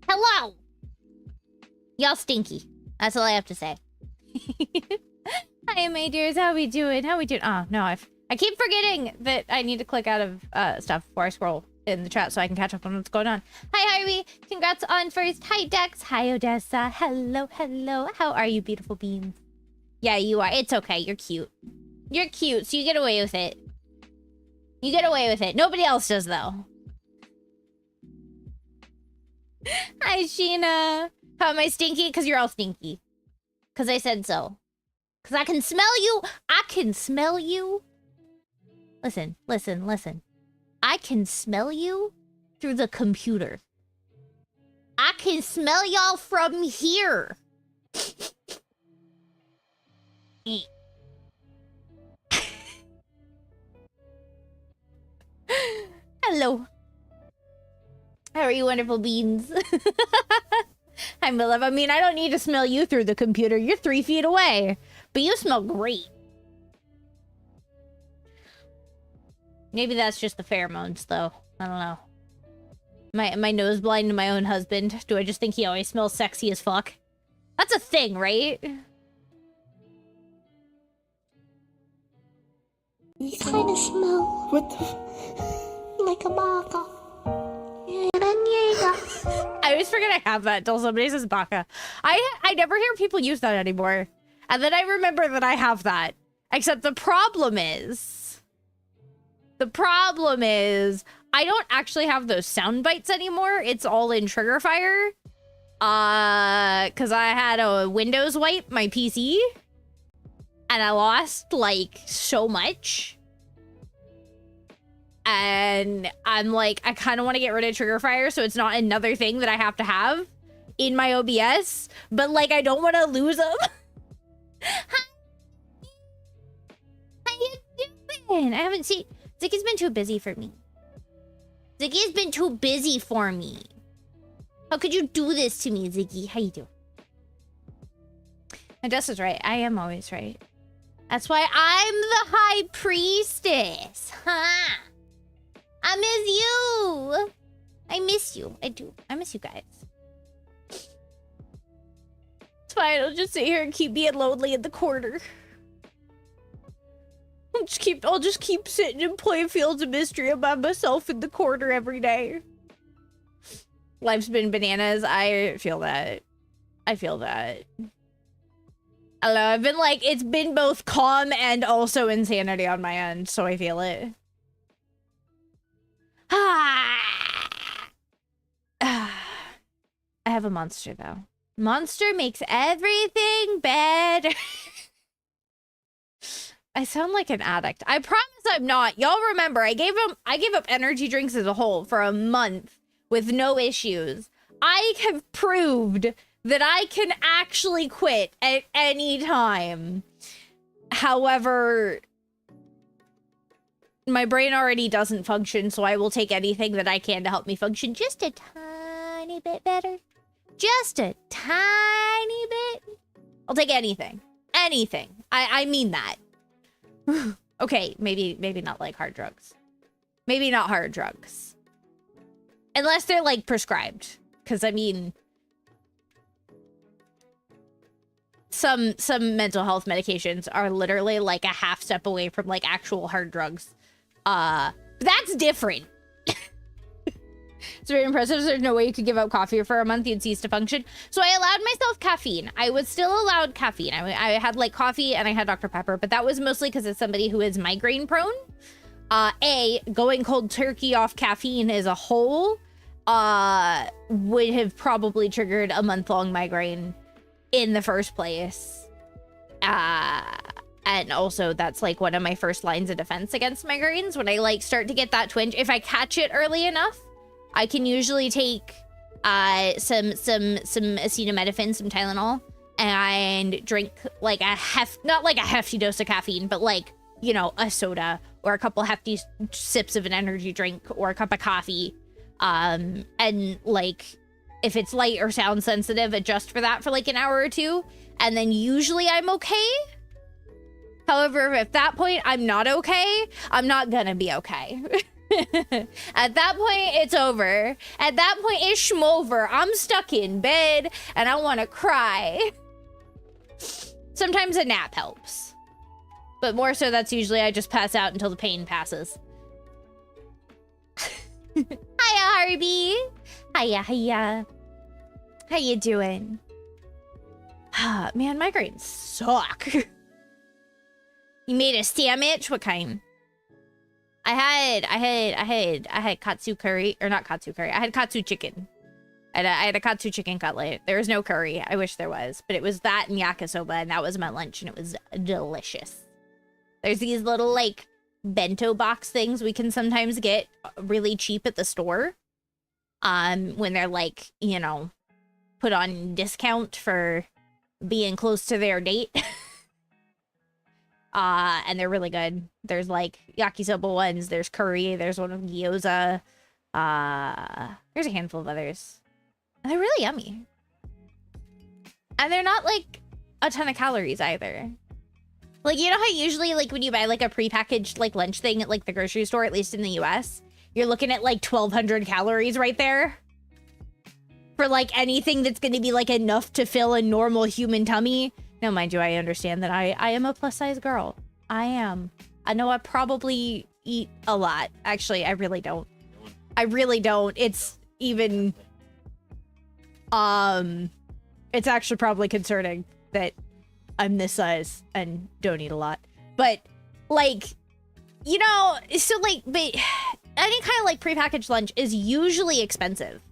Hello! Y'all stinky. That's all I have to say. Hi, my dears. How we doing? How we doing? Oh, no, I keep forgetting that I need to click out of stuff before I scroll in the chat so I can catch up on what's going on. Hi, Harvey. Congrats on first. Hi, Dex. Hi, Odessa. Hello, hello. How are you, beautiful beans? Yeah, you are. It's okay. You're cute. You're cute, so you get away with it. You get away with it. Nobody else does, though. Hi, Sheena. How am I stinky? Because you're all stinky. Because I said so. Because I can smell you. I can smell you. Listen, listen, listen. I can smell you through the computer. I can smell y'all from here. Hello. How are you, wonderful beans? Hi, my love. I mean, I don't need to smell you through the computer. You're 3 feet away. But you smell great. Maybe that's just the pheromones, though. I don't know. My nose blind to my own husband. Do I just think he always smells sexy as fuck? That's a thing, right? You kind of smell. What the? Like a baka. I always forget I have that until somebody says baka. I never hear people use that anymore. And then I remember that I have that. Except the problem is... I don't actually have those sound bites anymore. It's all in Triggerfire. Because I had a Windows wipe my PC. And I lost, like, so much. And I'm like, I kind of want to get rid of Triggerfire so it's not another thing that I have to have in my OBS. But, like, I don't want to lose them. Hi. How you doing? I haven't seen... Ziggy's been too busy for me. Ziggy's been too busy for me. How could you do this to me, Ziggy? How you doing? And Jess is right. I am always right. That's why I'm the high priestess. Huh? I miss you. I miss you. I do. I miss you guys. It's fine. I'll just sit here and keep being lonely in the corner. I'll just keep sitting and playing Fields of Mystery by myself in the corner every day. Life's been bananas. I feel that. I feel that. I don't know. I've been like, it's been both calm and also insanity on my end, so I feel it. I have a monster, though. Monster makes everything better. I sound like an addict. I promise I'm not. Y'all remember, I gave up energy drinks as a whole for a month with no issues. I have proved that I can actually quit at any time. However, my brain already doesn't function, so I will take anything that I can to help me function just a tiny bit better. Just a tiny bit. I'll take anything. Anything. I mean that. Okay, maybe not like hard drugs. Maybe not hard drugs. Unless they're like prescribed. Because I mean, some mental health medications are literally like a half step away from like actual hard drugs. But that's different. It's very impressive. There's no way you could give up coffee for a month. You'd cease to function. So I allowed myself caffeine. I was still allowed caffeine. I had like coffee and I had Dr. Pepper, but that was mostly because it's somebody who is migraine prone. Going cold turkey off caffeine as a whole would have probably triggered a month-long migraine in the first place. And also that's like one of my first lines of defense against migraines. When I like start to get that twinge, if I catch it early enough, I can usually take some acetaminophen, some Tylenol, and drink like not like a hefty dose of caffeine, but like, you know, a soda or a couple hefty sips of an energy drink or a cup of coffee. And like, if it's light or sound sensitive, adjust for that for like an hour or two. And then usually I'm okay. However, if at that point I'm not okay, I'm not gonna be okay. At that point, it's over. At that point, it's schmover. I'm stuck in bed and I want to cry. Sometimes a nap helps. But more so, that's usually I just pass out until the pain passes. Hiya, Harvey. Hiya, hiya. How you doing? Man, migraines suck. You made a sandwich? What kind? I had katsu curry, or not katsu curry. I had katsu chicken. I had a katsu chicken cutlet. There was no curry. I wish there was, but it was that and yakisoba, and that was my lunch, and it was delicious. There's these little like bento box things we can sometimes get really cheap at the store. When they're like, you know, put on discount for being close to their date. And they're really good. There's like yakisoba ones, there's curry, there's one of gyoza. There's a handful of others. And they're really yummy. And they're not like a ton of calories either. Like, you know how usually like when you buy like a prepackaged like lunch thing at like the grocery store, at least in the US, you're looking at like 1,200 calories right there? For like anything that's going to be like enough to fill a normal human tummy. Now, mind you, I understand that I am a plus size girl. I am. I know I probably eat a lot. Actually, I really don't. I really don't. It's even, it's actually probably concerning that I'm this size and don't eat a lot. But like, you know, so like, but any kind of like prepackaged lunch is usually expensive.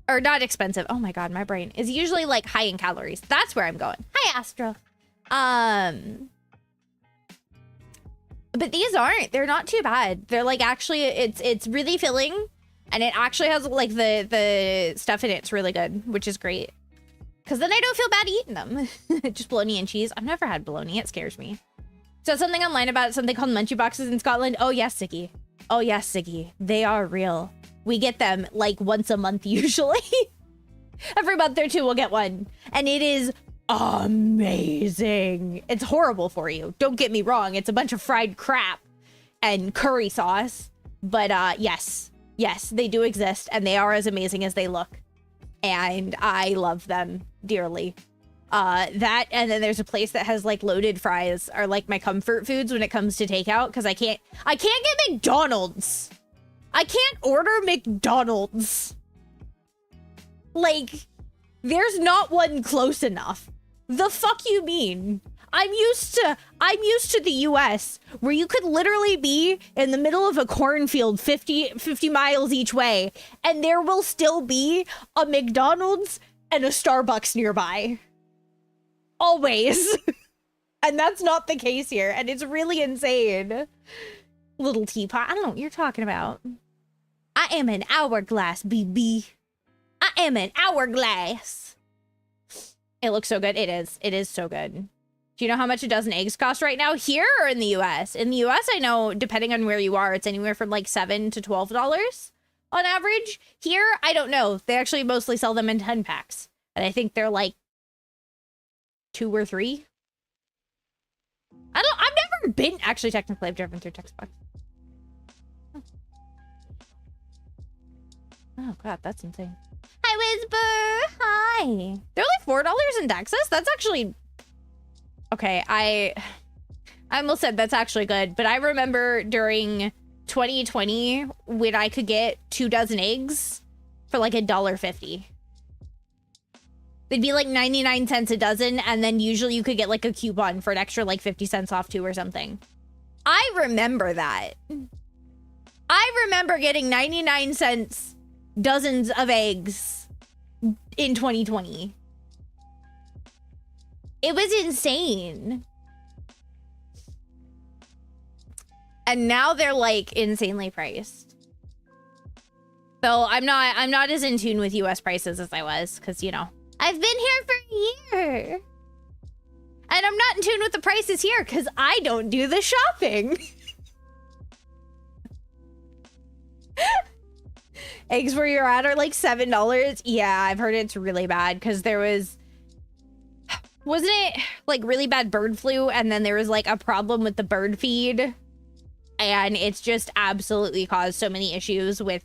Or not expensive. Oh my god, my brain is usually like high in calories. That's where I'm going. Hi, Astro. But these aren't. They're not too bad. They're like actually, it's really filling, and it actually has like the stuff in it. It's really good, which is great. Cause then I don't feel bad eating them. Just bologna and cheese. I've never had bologna. It scares me. So something online about something called munchie boxes in Scotland. Oh yes, Siggy. Oh yes, Siggy. They are real. We get them like once a month usually. Every month or two we'll get one. And it is amazing. It's horrible for you. Don't get me wrong. It's a bunch of fried crap and curry sauce. But yes, they do exist and they are as amazing as they look. And I love them dearly. That, and then there's a place that has like loaded fries are like my comfort foods when it comes to takeout, because I can't get McDonald's. I can't order McDonald's. Like, there's not one close enough. The fuck you mean? I'm used to the US, where you could literally be in the middle of a cornfield 50 miles each way, and there will still be a McDonald's and a Starbucks nearby. Always. And that's not the case here, and it's really insane. Little teapot. I don't know what you're talking about. I am an hourglass, BB. I am an hourglass. It looks so good. It is. It is so good. Do you know how much a dozen eggs cost right now? Here or in the US? In the US, I know, depending on where you are, it's anywhere from like $7 to $12 on average. Here, I don't know. They actually mostly sell them in 10 packs. And I think they're like 2 or 3. I've never been, actually technically I've driven through Texas. Oh god, that's insane. Hi, Whisper. Hi. They're like $4 in Texas. That's actually okay. I almost said that's actually good, but I remember during 2020 when I could get 2 dozen eggs for like $1.50. They'd be like 99 cents a dozen, and then usually you could get like a coupon for an extra like 50 cents off too or something. I remember that. I remember getting 99 cents dozens of eggs in 2020. It was insane. And now they're like insanely priced. So I'm not as in tune with US prices as I was, because you know, I've been here for a year. And I'm not in tune with the prices here because I don't do the shopping. Eggs where you're at are like $7. Yeah, I've heard it's really bad because there wasn't it like really bad bird flu, and then there was like a problem with the bird feed And it's just absolutely caused so many issues with,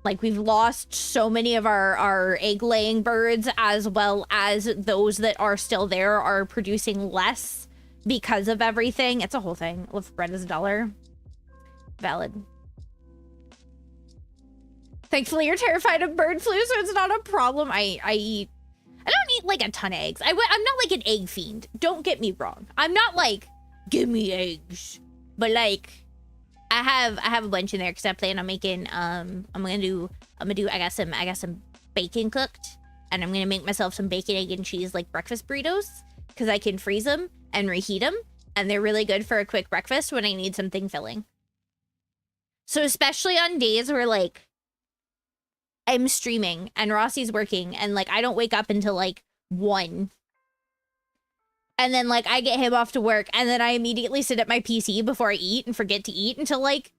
like, we've lost so many of our egg laying birds, as well as those that are still there are producing less because of everything. It's a whole thing. Loaf of bread is $1. Valid. Thankfully, you're terrified of bird flu, so it's not a problem. I don't eat like a ton of eggs. I'm not like an egg fiend. Don't get me wrong. I'm not like, give me eggs. But like, I have a bunch in there because I plan on making I got some bacon cooked, and I'm gonna make myself some bacon, egg, and cheese like breakfast burritos because I can freeze them and reheat them, and they're really good for a quick breakfast when I need something filling. So especially on days where like I'm streaming and Rossi's working and like I don't wake up until like 1. And then like I get him off to work and then I immediately sit at my PC before I eat and forget to eat until like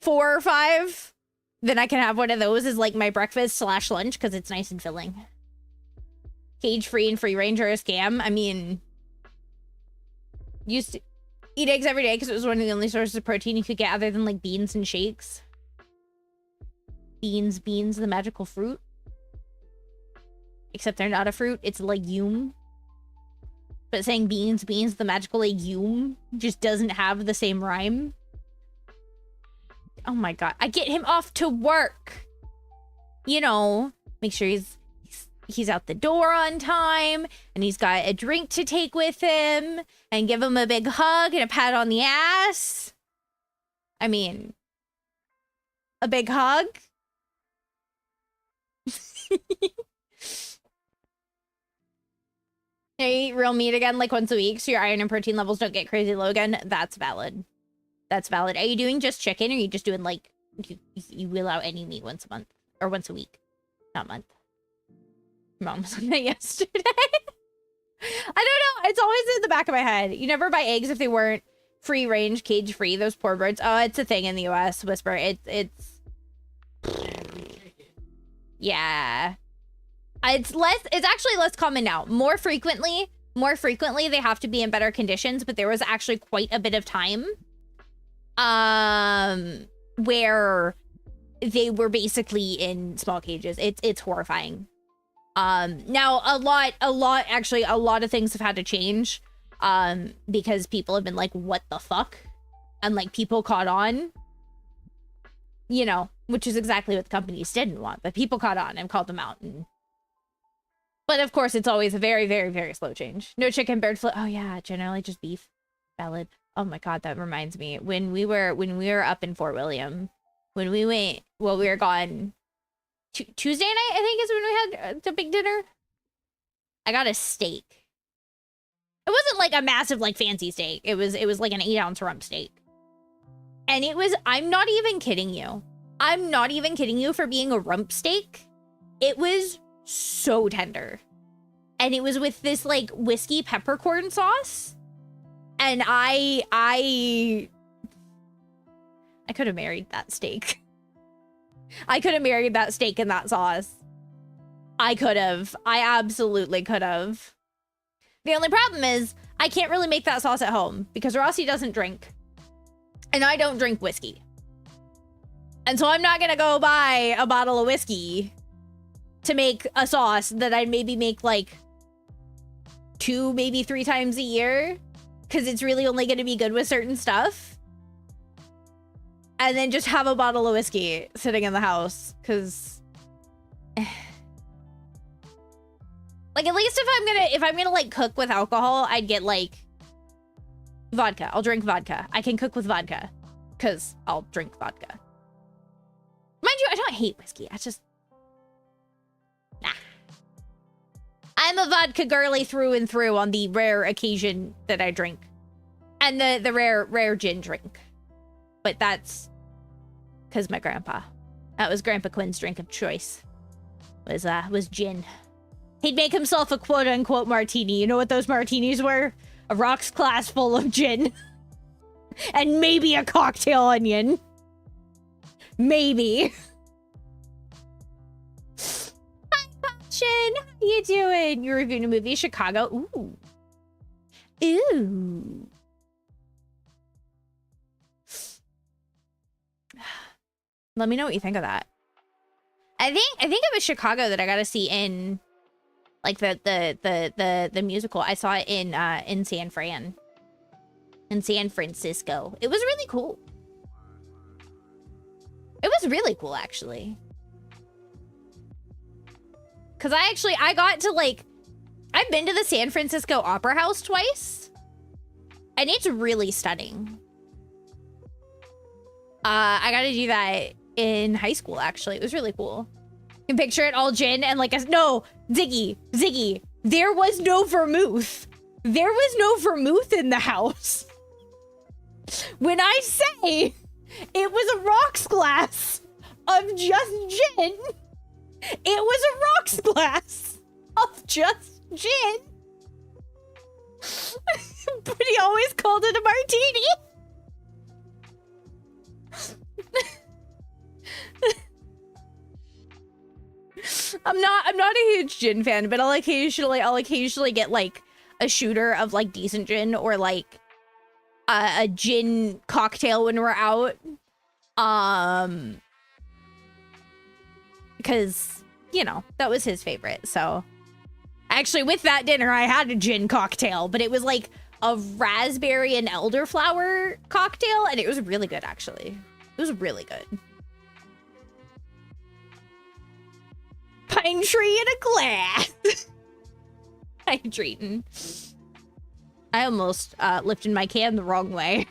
4 or 5. Then I can have one of those as like my breakfast / lunch because it's nice and filling. Cage free and free range are a scam. I mean, used to eat eggs every day because it was one of the only sources of protein you could get other than like beans and shakes. Beans, the magical fruit. Except they're not a fruit, it's a legume. But saying beans, the magical legume just doesn't have the same rhyme. Oh my god. I get him off to work. You know, make sure he's out the door on time, and he's got a drink to take with him, and give him a big hug and a pat on the ass. I mean, a big hug? You eat real meat again like once a week so your iron and protein levels don't get crazy low again. That's valid. That's valid. Are you doing just chicken, or are you just doing like you will out any meat once a month or once a week? Not month. Mom was on that yesterday. I don't know. It's always in the back of my head. You never buy eggs if they weren't free range, cage free. Those poor birds. Oh, it's a thing in the US. Whisper. It's yeah. It's actually less common now. More frequently they have to be in better conditions, but there was actually quite a bit of time where they were basically in small cages. It's horrifying. Now a lot of things have had to change because people have been like, what the fuck? And like people caught on, you know, which is exactly what the companies didn't want, but people caught on and called them out. But of course, it's always a very, very, very slow change. No chicken, bird flu. Oh yeah, generally just beef. Valid. Oh my god, that reminds me. When we were up in Fort William, when we were gone Tuesday night, I think is when we had the big dinner. I got a steak. It wasn't like a massive, like fancy steak. It was like an 8-ounce rump steak. And it was, I'm not even kidding you. I'm not even kidding you for being a rump steak. It was so tender. And it was with this like whiskey peppercorn sauce. And I could have married that steak. I could have married that steak and that sauce. I could have. I absolutely could have. The only problem is I can't really make that sauce at home because Rossi doesn't drink. And I don't drink whiskey. And so I'm not going to go buy a bottle of whiskey to make a sauce that I'd maybe make like 2, maybe 3 times a year. Because it's really only going to be good with certain stuff. And then just have a bottle of whiskey sitting in the house. Because... like, at least if I'm gonna like cook with alcohol, I'd get like vodka. I'll drink vodka. I can cook with vodka. Because I'll drink vodka. Mind you, I don't hate whiskey. I just... nah. I'm a vodka girly through and through on the rare occasion that I drink. And the rare gin drink. But that's because my grandpa. That was Grandpa Quinn's drink of choice. Was gin. He'd make himself a quote-unquote martini. You know what those martinis were? A rocks glass full of gin. And maybe a cocktail onion. Maybe. Hi, Passion. How you doing? You're reviewing a movie, Chicago. Ooh. Ooh. Let me know what you think of that. I think it was Chicago that I got to see in like the musical. I saw it in San Francisco. It was really cool. It was really cool, actually. Cause I got to like, I've been to the San Francisco Opera House twice, and it's really stunning. I got to do that in high school, actually. It was really cool. You can picture it all gin and like no, Ziggy, there was no vermouth. There was no vermouth in the house. When I say it was a rocks glass of just gin, it was a rocks glass of just gin. But he always called it a martini. I'm not a huge gin fan, but I'll occasionally get like a shooter of like decent gin or like a gin cocktail when we're out. Because, you know, that was his favorite. So actually with that dinner, I had a gin cocktail, but it was like a raspberry and elderflower cocktail. And it was really good, actually. It was really good. Pine tree in a glass. Hydrating. I almost lifted my can the wrong way.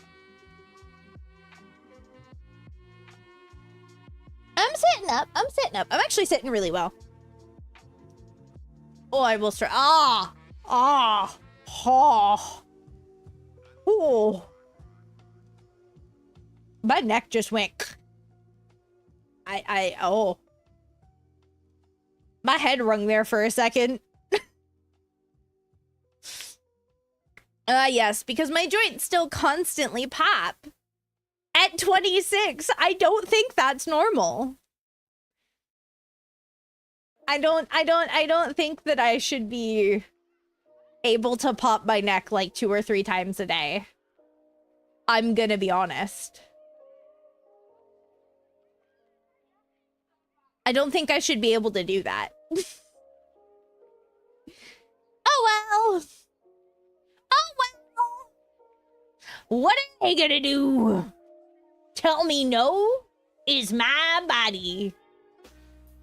I'm sitting up. I'm actually sitting really well. Oh, I will start. Oh. My neck just went. Oh. My head rung there for a second. Yes, because my joints still constantly pop. At 26, I don't think that's normal. I don't think that I should be able to pop my neck like 2 or 3 times a day. I'm gonna be honest. I don't think I should be able to do that. Oh well. What are they gonna do? Tell me no is my body.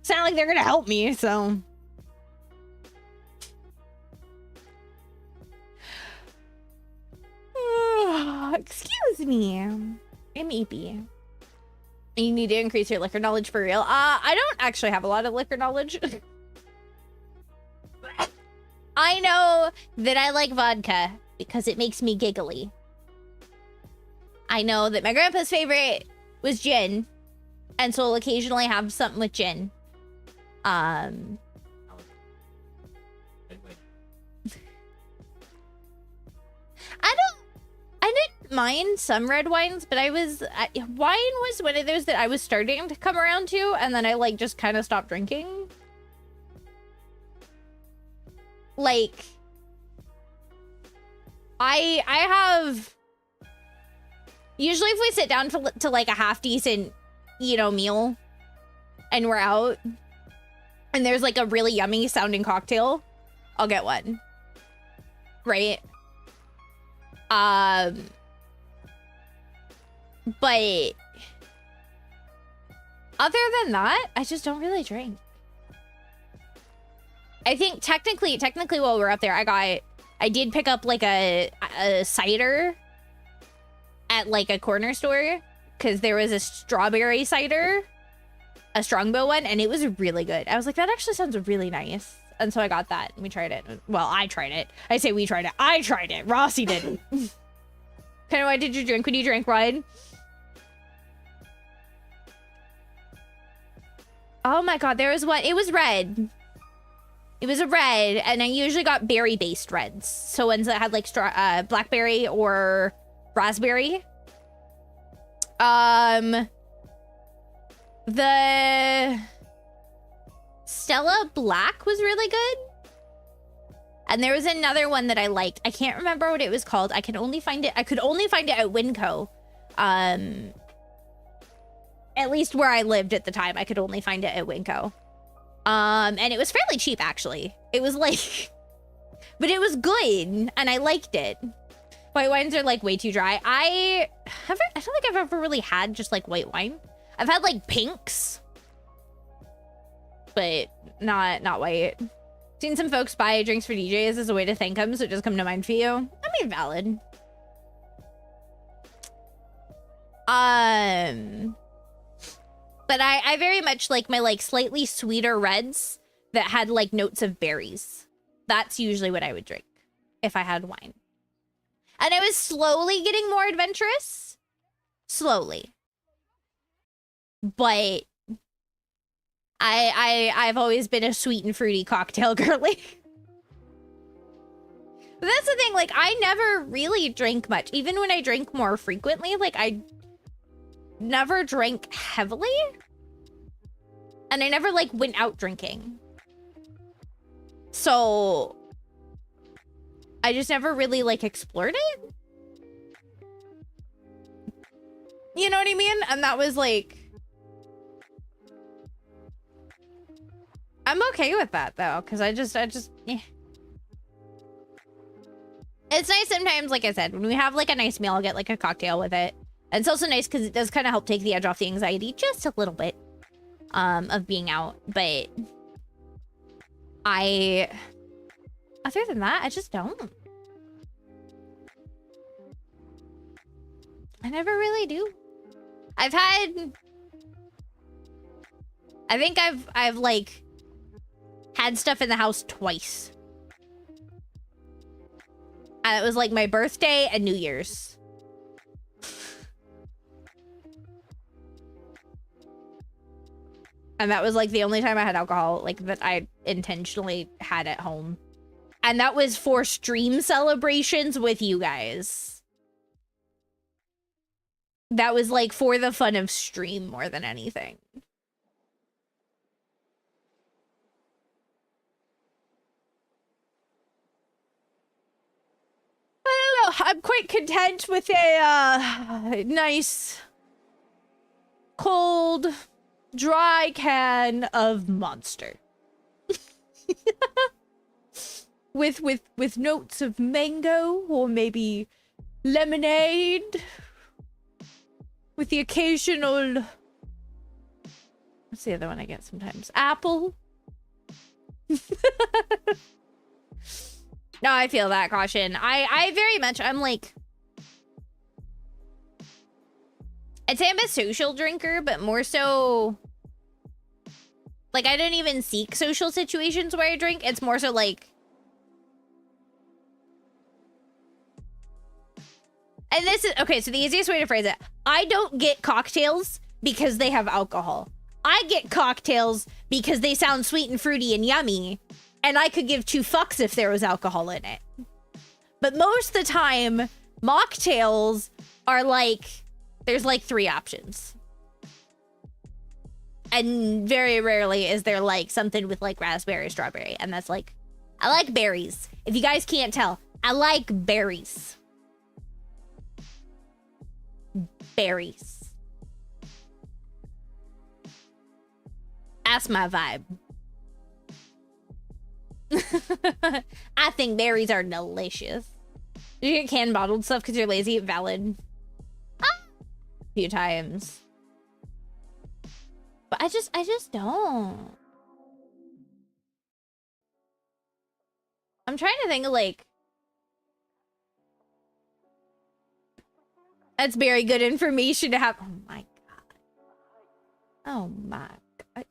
Sound like they're gonna help me, so. Excuse me. I'm EP. You need to increase your liquor knowledge for real. I don't actually have a lot of liquor knowledge. I know that I like vodka because it makes me giggly. I know that my grandpa's favorite was gin, and so I'll occasionally have something with gin. I didn't mind some red wines, but wine was one of those that I was starting to come around to, and then I like just kind of stopped drinking. Like, I have, usually if we sit down to like a half decent, you know, meal and we're out and there's like a really yummy sounding cocktail, I'll get one. Right? But other than that, I just don't really drink. I think technically while we're up there, I did pick up like a cider at like a corner store because there was a strawberry cider, a Strongbow one, and it was really good. I was like, that actually sounds really nice. And so I got that and we tried it. Well, I tried it. I say we tried it. I tried it. Rossi didn't. Kind of, what did you drink when you drank wine? Oh my god, there was one. It was red. It was a red, and I usually got berry-based reds. So ones that had like blackberry or raspberry. The Stella Black was really good. And there was another one that I liked. I can't remember what it was called. I could only find it at Winco. At least where I lived at the time, I could only find it at Winco. And it was fairly cheap, actually. It was like, but it was good, and I liked it. White wines are like way too dry. I don't think I've ever really had just like white wine. I've had like pinks, but not white. Seen some folks buy drinks for DJs as a way to thank them, so it just come to mind for you. I mean, valid. But I very much like my like slightly sweeter reds that had like notes of berries. That's usually what I would drink if I had wine. And I was slowly getting more adventurous. Slowly. But I've always been a sweet and fruity cocktail girly. But that's the thing, like, I never really drink much. Even when I drink more frequently, like, I never drank heavily. And I never, like, went out drinking. So I just never really, like, explored it. You know what I mean? And that was, like... I'm okay with that, though, because I just, yeah. It's nice sometimes, like I said, when we have, like, a nice meal, I'll get, like, a cocktail with it. And it's also nice because it does kind of help take the edge off the anxiety just a little bit of being out. But other than that, I just don't. I never really do. I think I've like had stuff in the house twice. And it was like my birthday and New Year's. And that was like the only time I had alcohol like that I intentionally had at home. And that was for stream celebrations with you guys. That was like for the fun of stream more than anything. I don't know. I'm quite content with a nice, cold, dry can of Monster. with notes of mango or maybe lemonade. With the occasional... What's the other one I get sometimes? Apple. No, I feel that, Caution. I very much, I'm like... I'd say I'm a social drinker, but more so... Like, I don't even seek social situations where I drink. It's more so like... And this is... Okay, so the easiest way to phrase it. I don't get cocktails because they have alcohol. I get cocktails because they sound sweet and fruity and yummy. And I could give two fucks if there was alcohol in it. But most of the time, mocktails are like... There's like 3 options. And very rarely is there like something with like raspberry, strawberry. And that's like... I like berries. If you guys can't tell, I like berries. Berries. That's my vibe. I think berries are delicious. Do you get canned bottled stuff because you're lazy? Valid. A few times. But I just don't. I'm trying to think of like... That's very good information to have. Oh my god. Oh my god.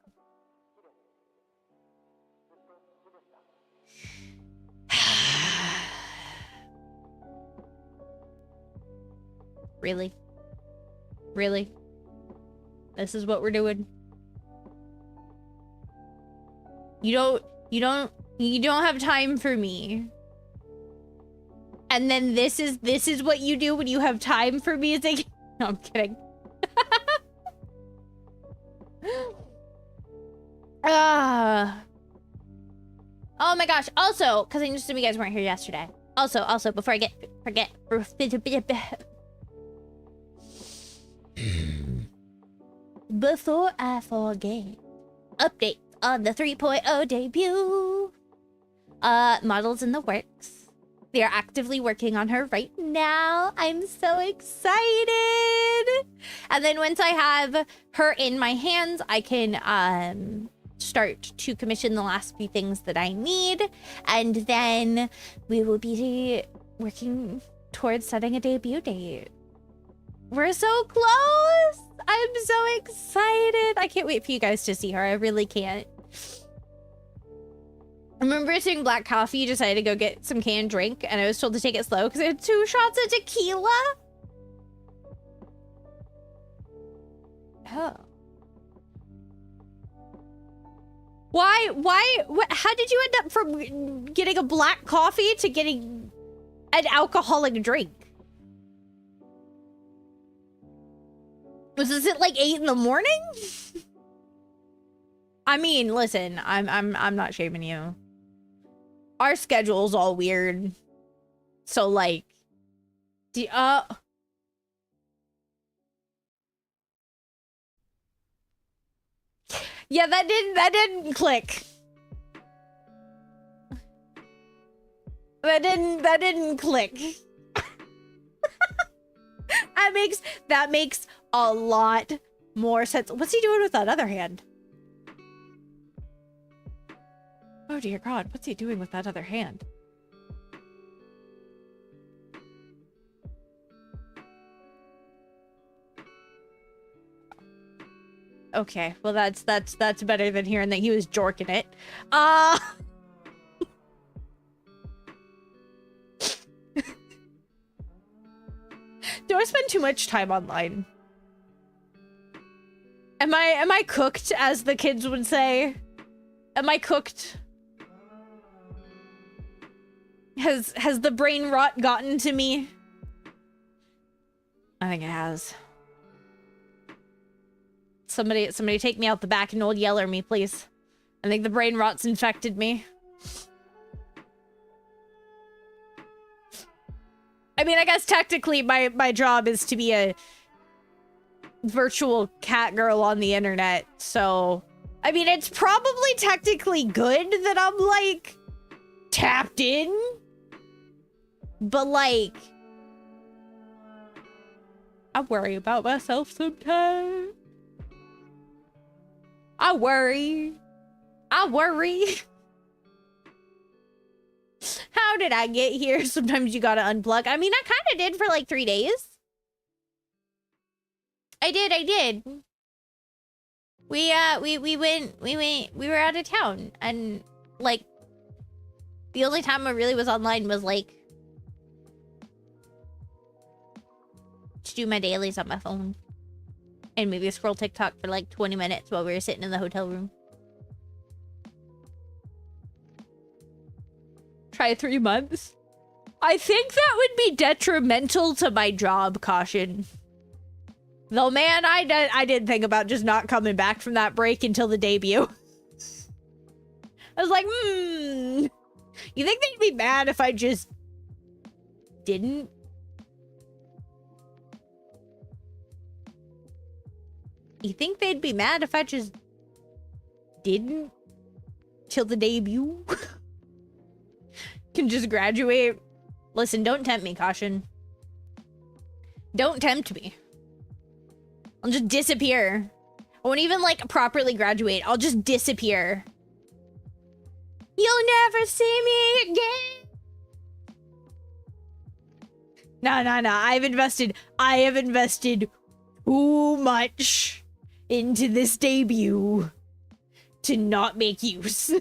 Really? Really? This is what we're doing? You don't have time for me. And then this is what you do when you have time for music? No, I'm kidding. Oh my gosh. Also, because I just assumed you guys weren't here yesterday. Also, before I forget. before I forget, update on the 3.0 debut. Models in the works. They are actively working on her right now. I'm so excited. And then once I have her in my hands, I can start to commission the last few things that I need. And then we will be working towards setting a debut date. We're so close. I'm so excited. I can't wait for you guys to see her. I really can't. I remember seeing black coffee, decided to go get some canned drink, and I was told to take it slow because I had 2 shots of tequila. Oh. How did you end up from getting a black coffee to getting an alcoholic drink? Was this at like 8 in the morning? I mean, listen, I'm not shaming you. Our schedule's all weird. So like yeah, that didn't click. That didn't click. that makes a lot more sense. What's he doing with that other hand? Oh dear God, what's he doing with that other hand? Okay, well that's better than hearing that he was jorking it. Do I spend too much time online? Am I cooked, as the kids would say? Am I cooked? Has the brain rot gotten to me? I think it has. Somebody take me out the back and old yeller me, please. I think the brain rot's infected me. I mean, I guess technically my job is to be a virtual cat girl on the internet, so... I mean, it's probably technically good that I'm, like, tapped in. But, like... I worry about myself sometimes. I worry. How did I get here? Sometimes you gotta unplug. I mean, I kind of did for like 3 days. I did. We were out of town, and like the only time I really was online was like to do my dailies on my phone and maybe scroll TikTok for like 20 minutes while we were sitting in the hotel room. Try 3 months. I think that would be detrimental to my job, Caution. Though, man, I did think about just not coming back from that break until the debut. I was like, you think they'd be mad if I just didn't? You think they'd be mad if I just didn't till the debut? Can just graduate. Listen, don't tempt me, Caution. Don't tempt me. I'll just disappear. I won't even, like, properly graduate. I'll just disappear. You'll never see me again. No. I have invested too much into this debut to not make use.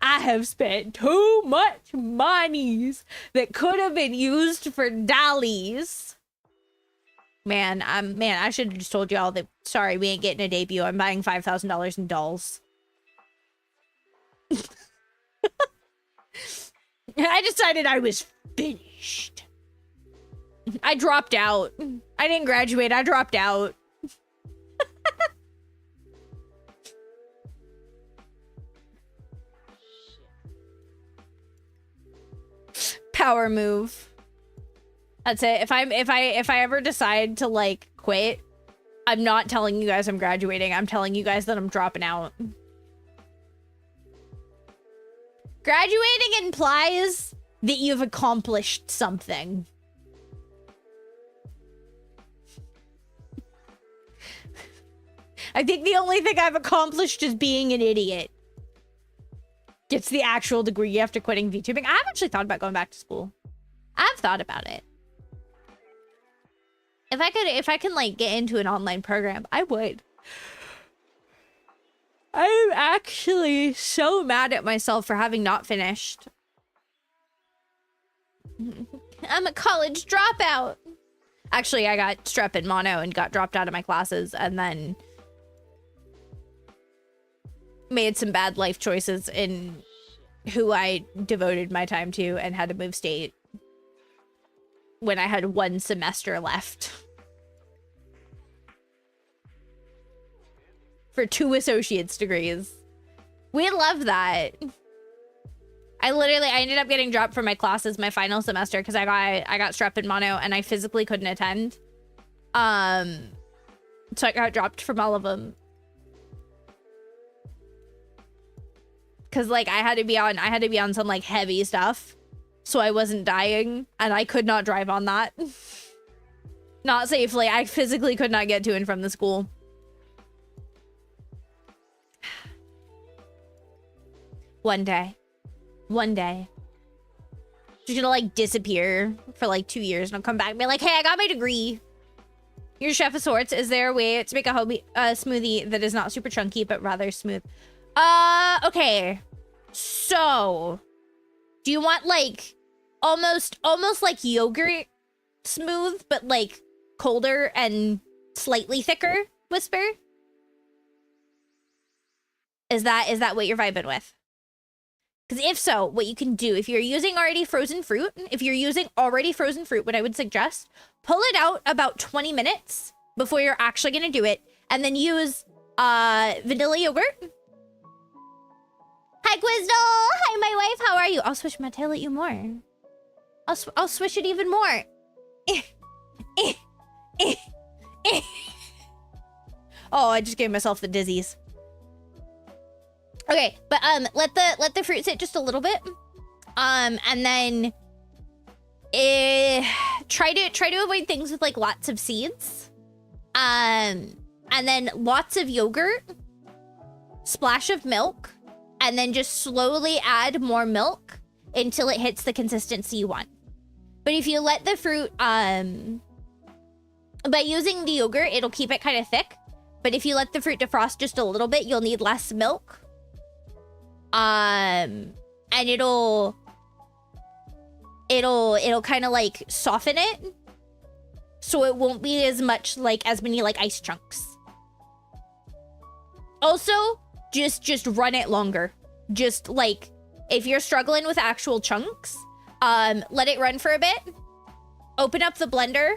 I have spent too much monies that could have been used for dollies. Man, I should have just told y'all that, sorry, we ain't getting a debut. I'm buying $5,000 in dolls. I decided I was finished. I dropped out. I didn't graduate. I dropped out. Power move. That's it. If I ever decide to like quit, I'm not telling you guys I'm graduating. I'm telling you guys that I'm dropping out. Graduating implies that you've accomplished something. I think the only thing I've accomplished is being an idiot. Gets the actual degree after quitting VTubing. I've actually thought about going back to school. I've thought about it. If I can like get into an online program, I would. I'm actually so mad at myself for having not finished. I'm a college dropout. Actually, I got strep and mono and got dropped out of my classes and then made some bad life choices in who I devoted my time to and had to move state when I had 1 semester left. For 2 associate's degrees. We love that. I ended up getting dropped from my classes my final semester because I got strep and mono and I physically couldn't attend. So I got dropped from all of them. Cause like I had to be on some like heavy stuff. So I wasn't dying and I could not drive on that. Not safely. I physically could not get to and from the school. One day. She's gonna like disappear for like 2 years and I'll come back and be like, hey, I got my degree. Your chef of sorts. Is there a way to make a smoothie that is not super chunky but rather smooth? Okay. So, do you want like almost like yogurt smooth but like colder and slightly thicker, Whisper? Is that what you're vibing with? Because if so, what you can do, if you're using already frozen fruit, what I would suggest, pull it out about 20 minutes before you're actually going to do it, and then use vanilla yogurt. Hi, Quizdle! Hi, my wife! How are you? I'll swish my tail at you more. I'll swish it even more. Oh, I just gave myself the dizzies. Okay, but let the fruit sit just a little bit, and then try to avoid things with like lots of seeds, and then lots of yogurt, splash of milk, and then just slowly add more milk until it hits the consistency you want. But if you let the fruit by using the yogurt, it'll keep it kind of thick. But if you let the fruit defrost just a little bit, you'll need less milk. And it'll kind of like soften it, so it won't be as many like ice chunks. Also, just run it longer. Just like if you're struggling with actual chunks, let it run for a bit. Open up the blender,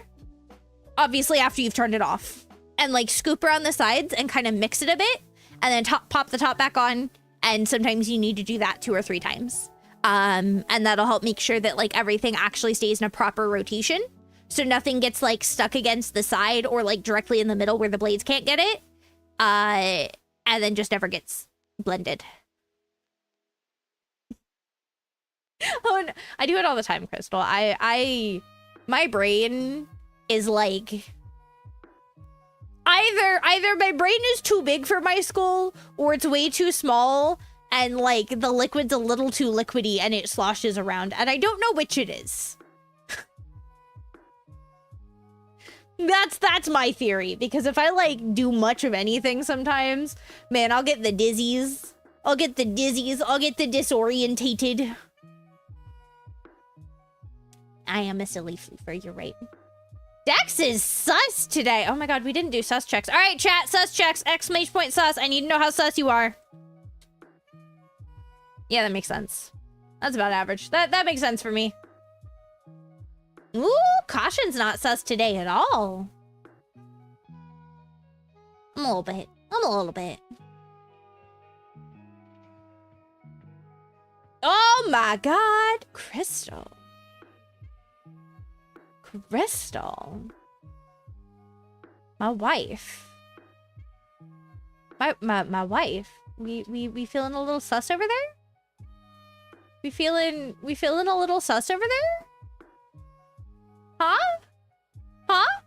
obviously after you've turned it off, and like scoop around the sides and kind of mix it a bit, and then pop the top back on. And sometimes you need to do that 2 or 3 times. And that'll help make sure that like everything actually stays in a proper rotation. So nothing gets like stuck against the side or like directly in the middle where the blades can't get it. And then just never gets blended. Oh, no. I do it all the time, Crystal. My brain is like... Either my brain is too big for my skull, or it's way too small, and like the liquid's a little too liquidy and it sloshes around, and I don't know which it is. That's my theory, because if I like do much of anything sometimes, man, I'll get the dizzies. I'll get the disorientated. I am a silly floofer, you're right. Dex is sus today. Oh my god, we didn't do sus checks. All right, chat, sus checks, exclamation point sus. I need to know how sus you are. Yeah, that makes sense. That's about average. That makes sense for me. Ooh, caution's not sus today at all. I'm a little bit. Oh my god, Crystal. My wife. My wife. We feeling a little sus over there? We feeling a little sus over there? Huh? Huh?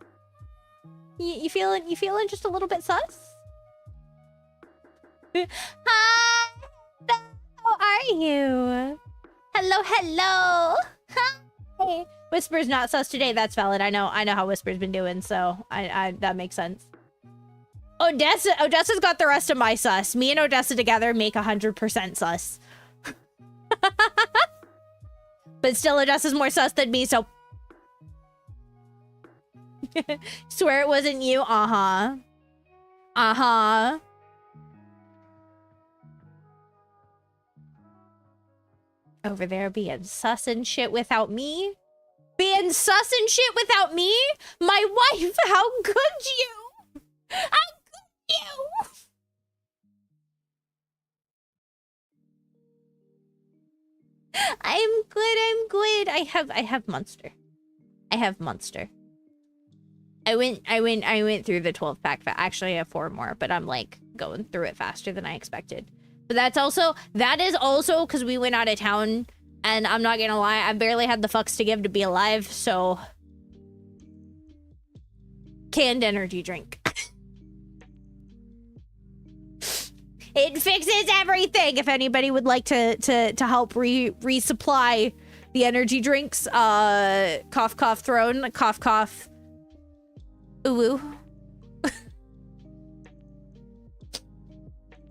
You feeling just a little bit sus? Hi! How are you? Hello, hello! Hi! Whisper's not sus today, that's valid. I know how Whisper's been doing, so I that makes sense. Odessa's got the rest of my sus. Me and Odessa together make 100% sus. But still, Odessa's more sus than me, so... Swear it wasn't you? Uh-huh. Uh-huh. Over there being sus and shit without me? Being sus and shit without me? My wife, how could you? How could you? I'm good. I have Monster. I have Monster. I went through the 12 pack. Actually, I have 4 more, but I'm like going through it faster than I expected. But that is also because we went out of town, and I'm not gonna lie, I barely had the fucks to give to be alive, so canned energy drink. It fixes everything. If anybody would like to help resupply the energy drinks, cough cough throne, cough cough. Ooh.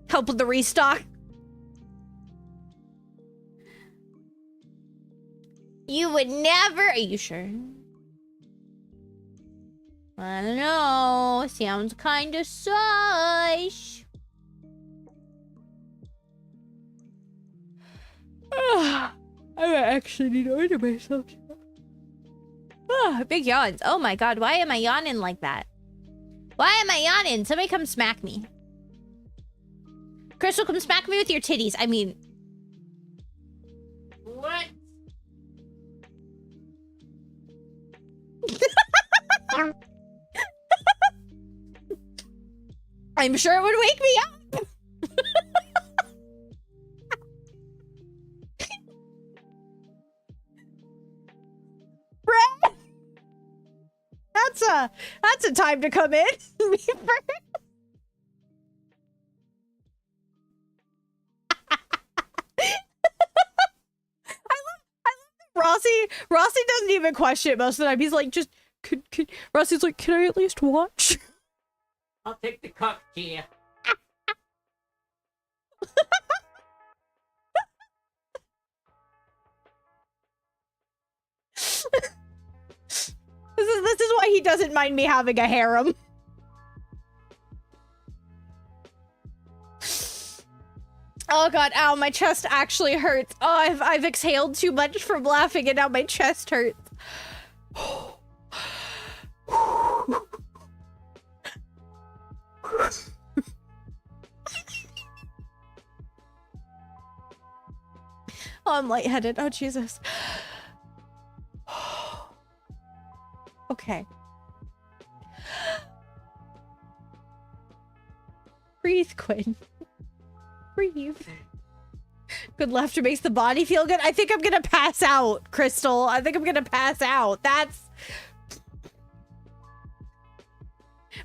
Help with the restock. You would never. Are you sure? I don't know. Sounds kind of sush. I actually need to order myself. Big yawns. Oh my god, why am I yawning like that? Why am I yawning? Somebody come smack me. Crystal, come smack me with your titties. I mean... What? I'm sure it would wake me up. Brad! That's a time to come in. Rossi doesn't even question it most of the time. He's like, just could Rossi's like, can I at least watch? I'll take the cup, Gia. This is why he doesn't mind me having a harem. Oh god, ow, my chest actually hurts. Oh, I've exhaled too much from laughing and now my chest hurts. Oh, I'm lightheaded. Oh, Jesus. Okay. Breathe, Quinn. Breathe. Good laughter makes the body feel good. I think I'm gonna pass out, Crystal. I think I'm gonna pass out. That's...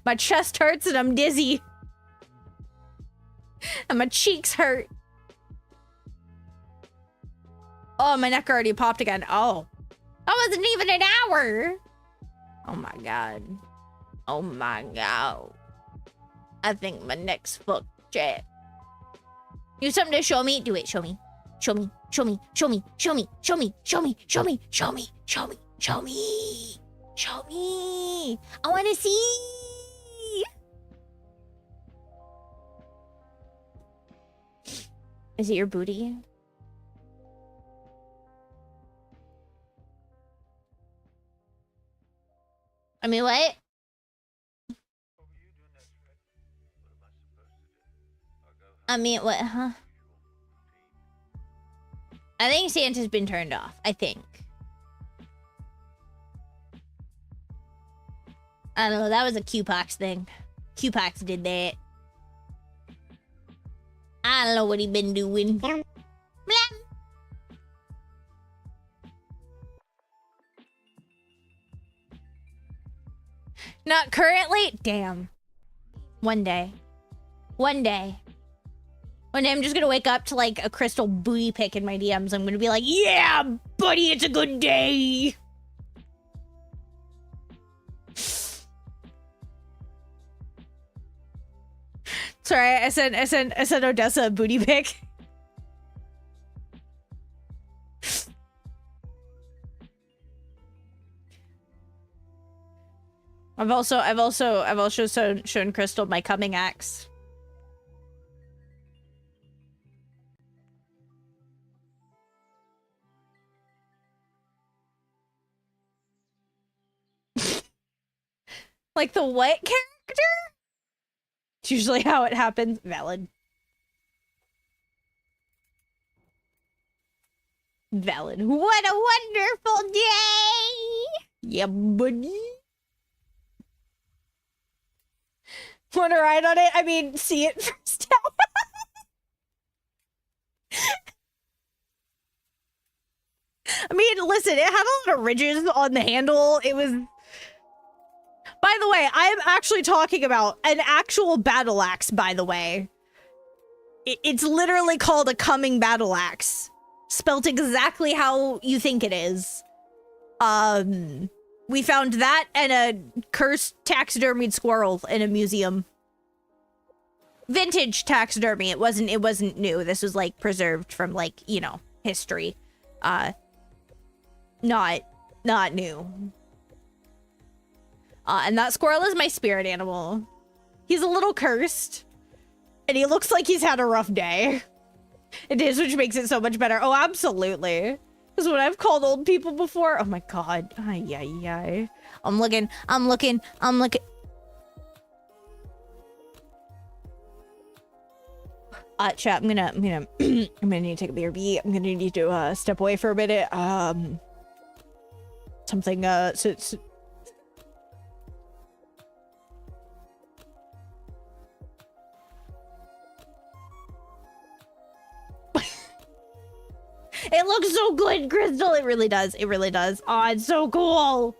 My chest hurts and I'm dizzy. And my cheeks hurt. Oh, my neck already popped again. Oh. That wasn't even an hour. Oh my god. Oh my god. I think my neck's fucked, chat. You have something to show me? Do it. Show me. Show me. Show me. Show me. Show me. Show me. Show me. Show me. Show me. Show me. Show me. Show me. I want to see. Is it your booty? I mean, what? I mean, what, huh? I think Santa's been turned off. I think. I don't know, that was a Q-Pox thing. Q-Pox did that. I don't know what he been doing. Blam. Not currently? Damn. One day. One day. One day I'm just gonna wake up to like a Crystal booty pic in my DMs. I'm gonna be like, yeah, buddy, it's a good day. Sorry, I sent Odessa a booty pic. I've also shown Crystal my coming axe. Like the what character? It's usually how it happens. Valid. Valid. What a wonderful day! Yeah, buddy. Want to ride on it? I mean, see it first. I mean, listen, it had a lot of ridges on the handle. It was... By the way, I am actually talking about an actual battle axe, by the way. It's literally called a coming battle axe. Spelt exactly how you think it is. We found that and a cursed taxidermied squirrel in a museum. Vintage taxidermy. It wasn't new. This was like preserved from like, you know, history. Not new. And that squirrel is my spirit animal. He's a little cursed. And he looks like he's had a rough day. It is, which makes it so much better. Oh, absolutely. Because when I've called old people before, oh my god. Ay, ay, ay. I'm looking. Chat, I'm gonna need to take a BRB. I'm gonna need to step away for a minute. Something It looks so good, Crystal. It really does. It really does. Oh, it's so cool.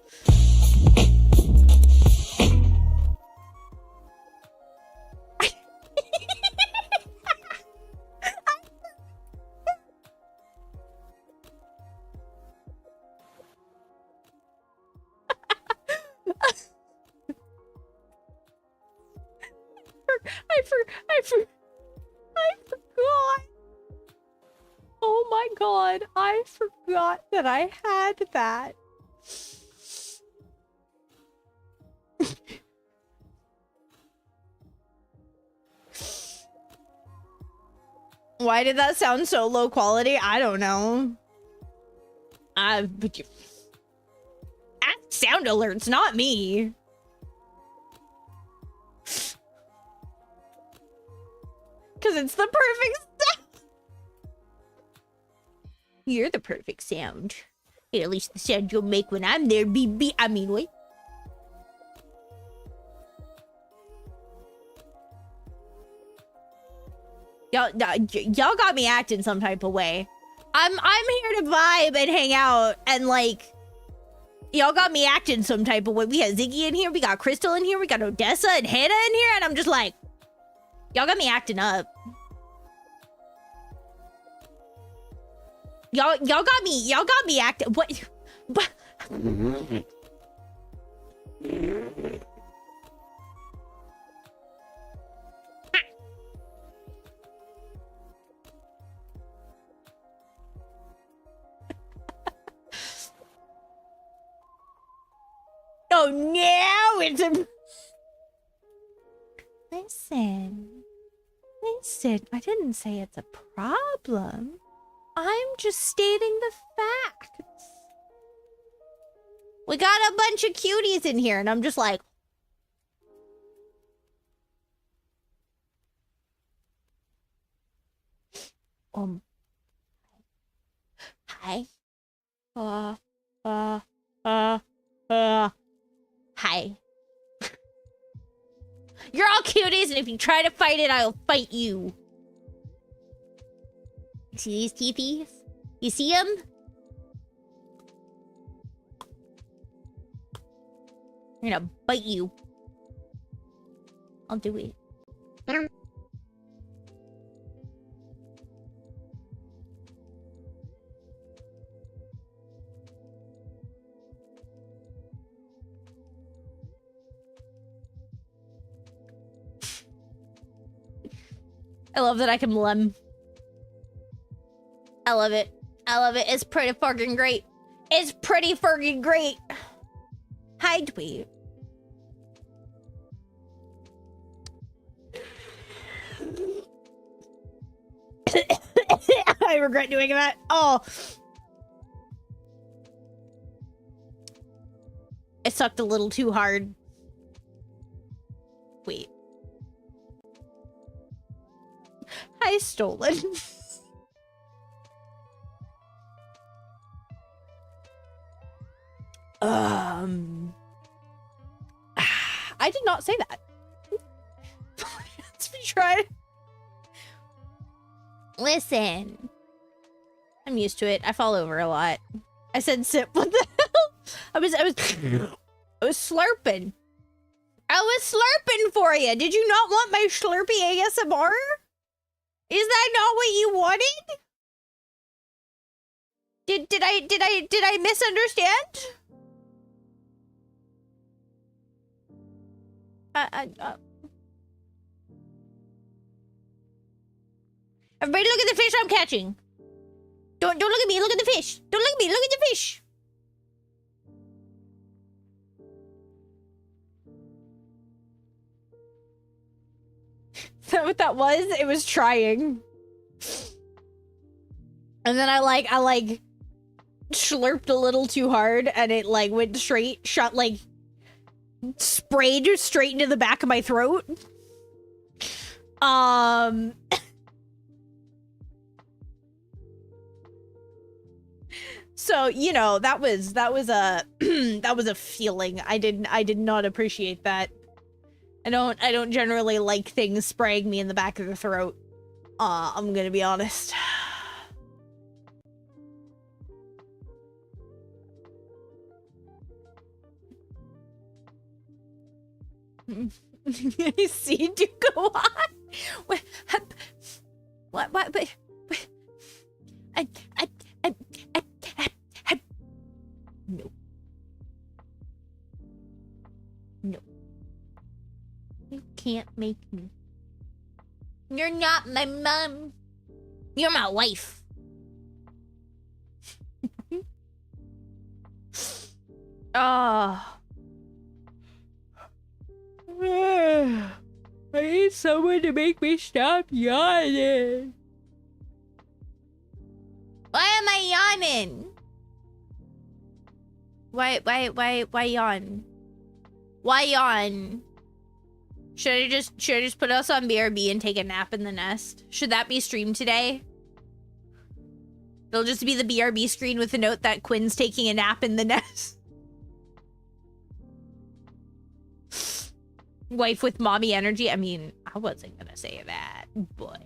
I forgot. Oh my god, I forgot that I had that. Why did that sound so low quality? I don't know. But you... sound alerts, not me. Because it's the perfect sound. You're the perfect sound. At least the sound you'll make when I'm there, BB. I mean, wait. Y'all got me acting some type of way. I'm here to vibe and hang out and like... Y'all got me acting some type of way. We got Ziggy in here, we got Crystal in here, we got Odessa and Hannah in here, and I'm just like... Y'all got me acting up. Y'all got me acting. What? Oh no! It's a. Listen. I didn't say it's a problem. I'm just stating the facts. We got a bunch of cuties in here, and I'm just like... Hi. Hi. You're all cuties, and if you try to fight it, I'll fight you. See these teethies? You see them? I'm gonna bite you. I'll do it. I love that I can lem. I love it. I love it. It's pretty fucking great. It's pretty fucking great. Hi, Dweeb. I regret doing that. Oh. I sucked a little too hard. Wait. Hi, Stolen. I did not say that. Let's try. Listen. I'm used to it. I fall over a lot. I said sip. What the hell? I was slurping. I was slurping for you. Did you not want my slurpy ASMR? Is that not what you wanted? Did I misunderstand? Everybody look at the fish I'm catching. Don't look at me, look at the fish. Don't look at me, look at the fish. Is that what that was? It was trying. And then I slurped a little too hard and it like went straight, sprayed straight into the back of my throat. So, you know, that was a that was a feeling. I did not appreciate that. I don't generally like things spraying me in the back of the throat. I'm gonna be honest. You see to go on? What? No. No. You can't make me. You're not my mom. You're my wife. Oh. I need someone to make me stop yawning. Why am I yawning? Why yawn? Why yawn? Should I just put us on BRB and take a nap in the nest? Should that be streamed today? It'll just be the BRB screen with a note that Quinn's taking a nap in the nest. Wife with mommy energy. I mean, I wasn't gonna say that, but...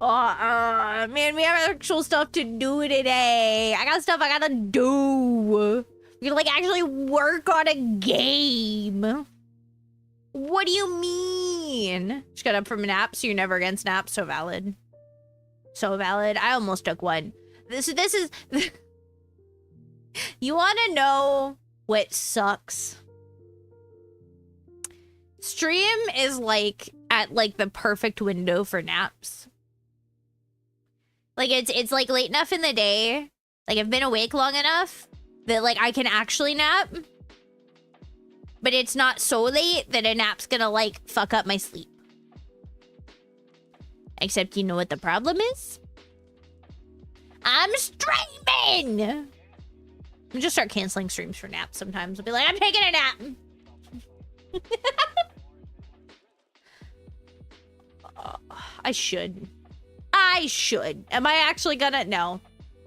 Man, we have actual stuff to do today. I got stuff I gotta do. We gotta, like, actually work on a game. What do you mean? Just got up from a nap, so you're never against naps. So valid. So valid. I almost took one. This is... You wanna know what sucks? Stream is, like, at, like, the perfect window for naps. Like, it's like late enough in the day. Like, I've been awake long enough that, like, I can actually nap. But it's not so late that a nap's gonna, like, fuck up my sleep. Except you know what the problem is? I'm streaming! I'll just start canceling streams for naps sometimes. I'll be like, I'm taking a nap! I should. I should. Am I actually gonna? No.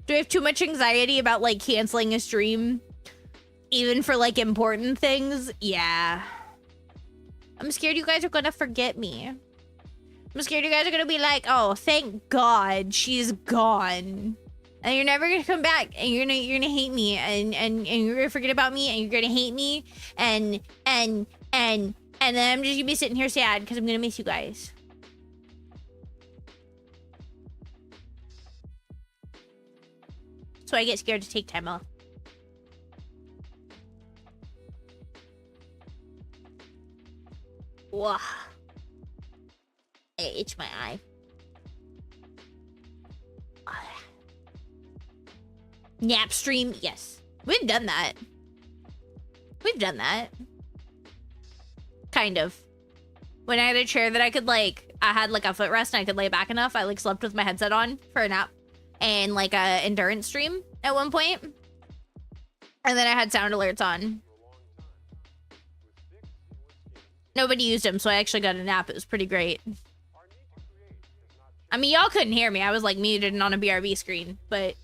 Do I have too much anxiety about like canceling a stream? Even for like important things? Yeah. I'm scared you guys are gonna forget me. I'm scared you guys are gonna be like, oh, thank God she's gone. And you're never gonna come back, and you're gonna hate me, and you're gonna forget about me, and you're gonna hate me, and then I'm just gonna be sitting here sad because I'm gonna miss you guys. So I get scared to take time off. Whoa. I itch my eye. Nap stream, yes. We've done that. We've done that. Kind of. When I had a chair that I could like, I had like a footrest and I could lay back enough, I like slept with my headset on for a nap. And like a endurance stream at one point. And then I had sound alerts on. Nobody used them, so I actually got a nap. It was pretty great. I mean, y'all couldn't hear me. I was like muted and on a BRB screen, but...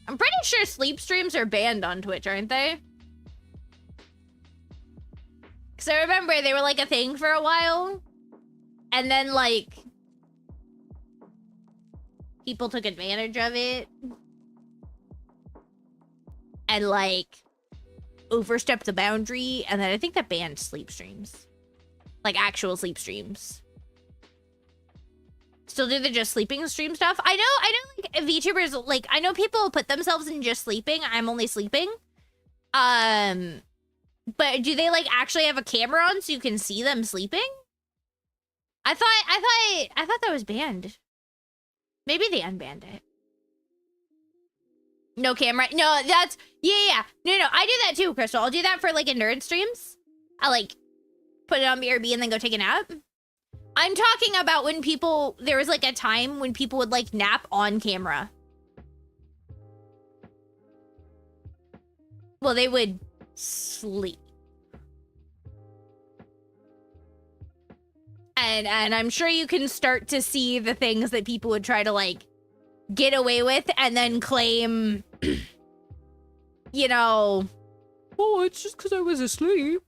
I'm pretty sure sleep streams are banned on Twitch, aren't they? Because I remember they were like a thing for a while. And then like... people took advantage of it. And like... overstepped the boundary. And then I think that banned sleep streams. Like actual sleep streams. Still do the just sleeping stream stuff. I know like VTubers, like I know people put themselves in just sleeping. I'm only sleeping. But do they like actually have a camera on so you can see them sleeping? I thought that was banned. Maybe they unbanned it. No camera. No, that's yeah. No, I do that too, Crystal. I'll do that for like endurance streams. I like put it on BRB and then go take a nap. I'm talking about when people, there was like a time when people would like nap on camera. Well, they would sleep. And I'm sure you can start to see the things that people would try to like get away with and then claim, you know, oh, it's just because I was asleep.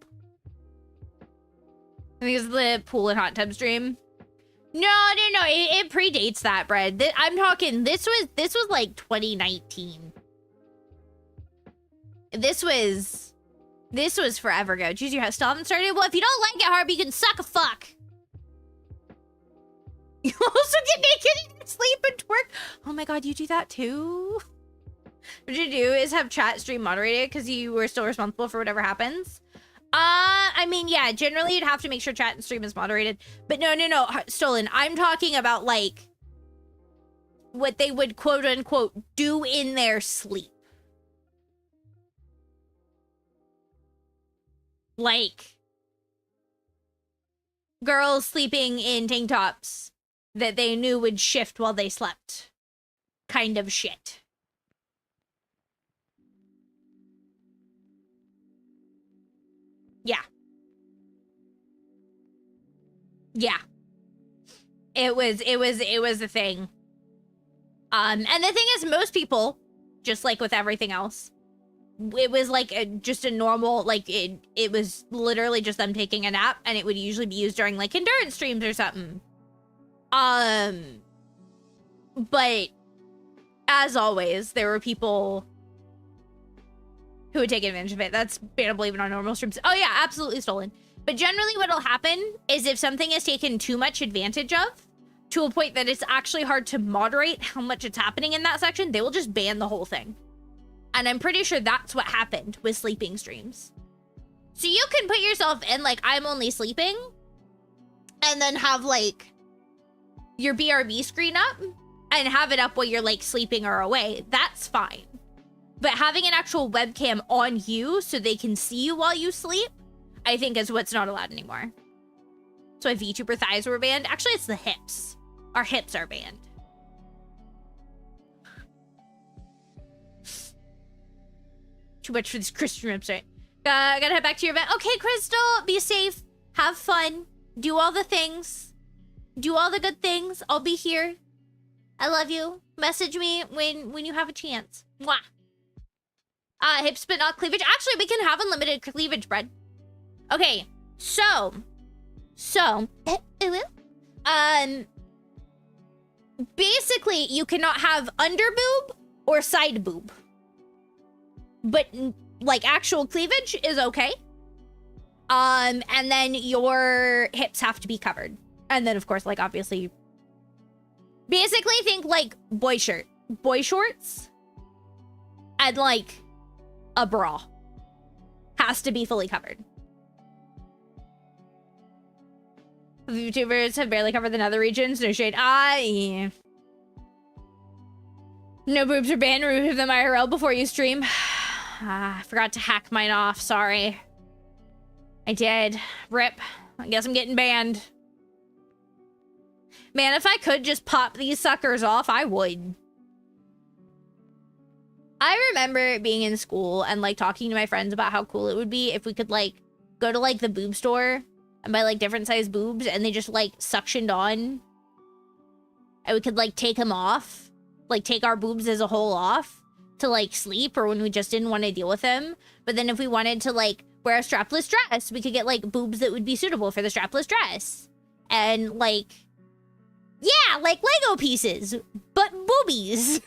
I think it's the pool and hot tub stream. No. It predates that, Brad. I'm talking. This was like 2019. This was forever ago. Choose your house. Still haven't started. Well, if you don't like it, Harvey, you can suck a fuck. You also get naked and sleep and twerk. Oh my god, you do that too? What you do is have chat stream moderated because you were still responsible for whatever happens. I mean, yeah, generally you'd have to make sure chat and stream is moderated. But no, Stolen. I'm talking about, like, what they would quote-unquote do in their sleep. Like, girls sleeping in tank tops that they knew would shift while they slept. Kind of shit. Yeah. It was a thing. And the thing is, most people, just like with everything else, it was like just a normal, like it was literally just them taking a nap, and it would usually be used during like endurance streams or something. But as always, there were people who would take advantage of it. That's bannable even on normal streams. Oh yeah, absolutely Stolen. But generally what'll happen is if something is taken too much advantage of, to a point that it's actually hard to moderate how much it's happening in that section, they will just ban the whole thing. And I'm pretty sure that's what happened with sleeping streams. So you can put yourself in like, I'm only sleeping, and then have like your BRB screen up and have it up while you're like sleeping or away. That's fine. But having an actual webcam on you so they can see you while you sleep, I think is what's not allowed anymore. So if VTuber thighs were banned, actually it's the hips. Our hips are banned. Too much for this Christian website. Gotta head back to your event. Okay, Crystal, be safe. Have fun. Do all the things. Do all the good things. I'll be here. I love you. Message me when you have a chance. Mwah. Hips but not cleavage. Actually, we can have unlimited cleavage, bread. Okay, so basically you cannot have under boob or side boob, but like actual cleavage is okay. And then your hips have to be covered, and then of course, like, obviously, basically think like boy shorts, and like a bra has to be fully covered. YouTubers have barely covered the nether regions. No shade. Yeah. No boobs are banned. Remove them IRL before you stream. I forgot to hack mine off. Sorry. I did. RIP. I guess I'm getting banned. Man, if I could just pop these suckers off, I would. I remember being in school and like talking to my friends about how cool it would be if we could like go to like the boob store and buy like different size boobs, and they just like suctioned on, and we could like take them off, like take our boobs as a whole off to like sleep, or when we just didn't want to deal with them. But then if we wanted to like wear a strapless dress, we could get like boobs that would be suitable for the strapless dress. And like, yeah, like Lego pieces, but boobies.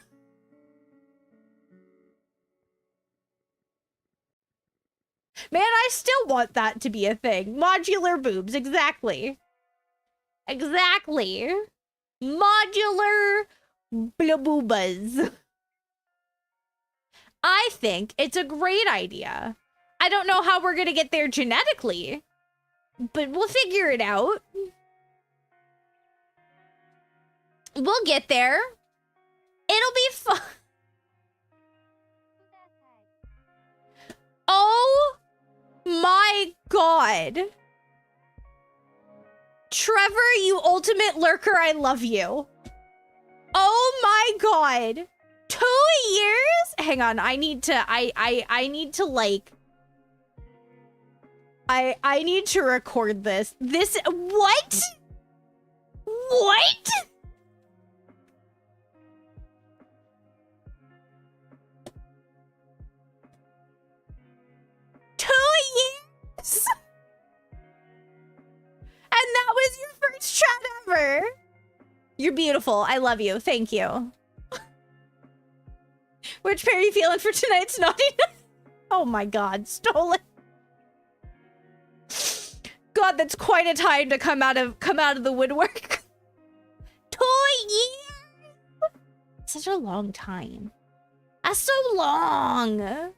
Man, I still want that to be a thing. Modular boobs, exactly. Exactly. Modular boobas. I think it's a great idea. I don't know how we're gonna get there genetically, but we'll figure it out. We'll get there. It'll be fun. Oh my god. Trevor, you ultimate lurker, I love you. Oh my god. 2 years? Hang on, I need to like I need to record this. What? What? Years? And that was your first chat ever. You're beautiful. I love you. Thank you. Which pair are you feeling for tonight's naughtiness? Oh my god, stolen. God, that's quite a time to come out of the woodwork. 2 years? Such a long time. That's so long.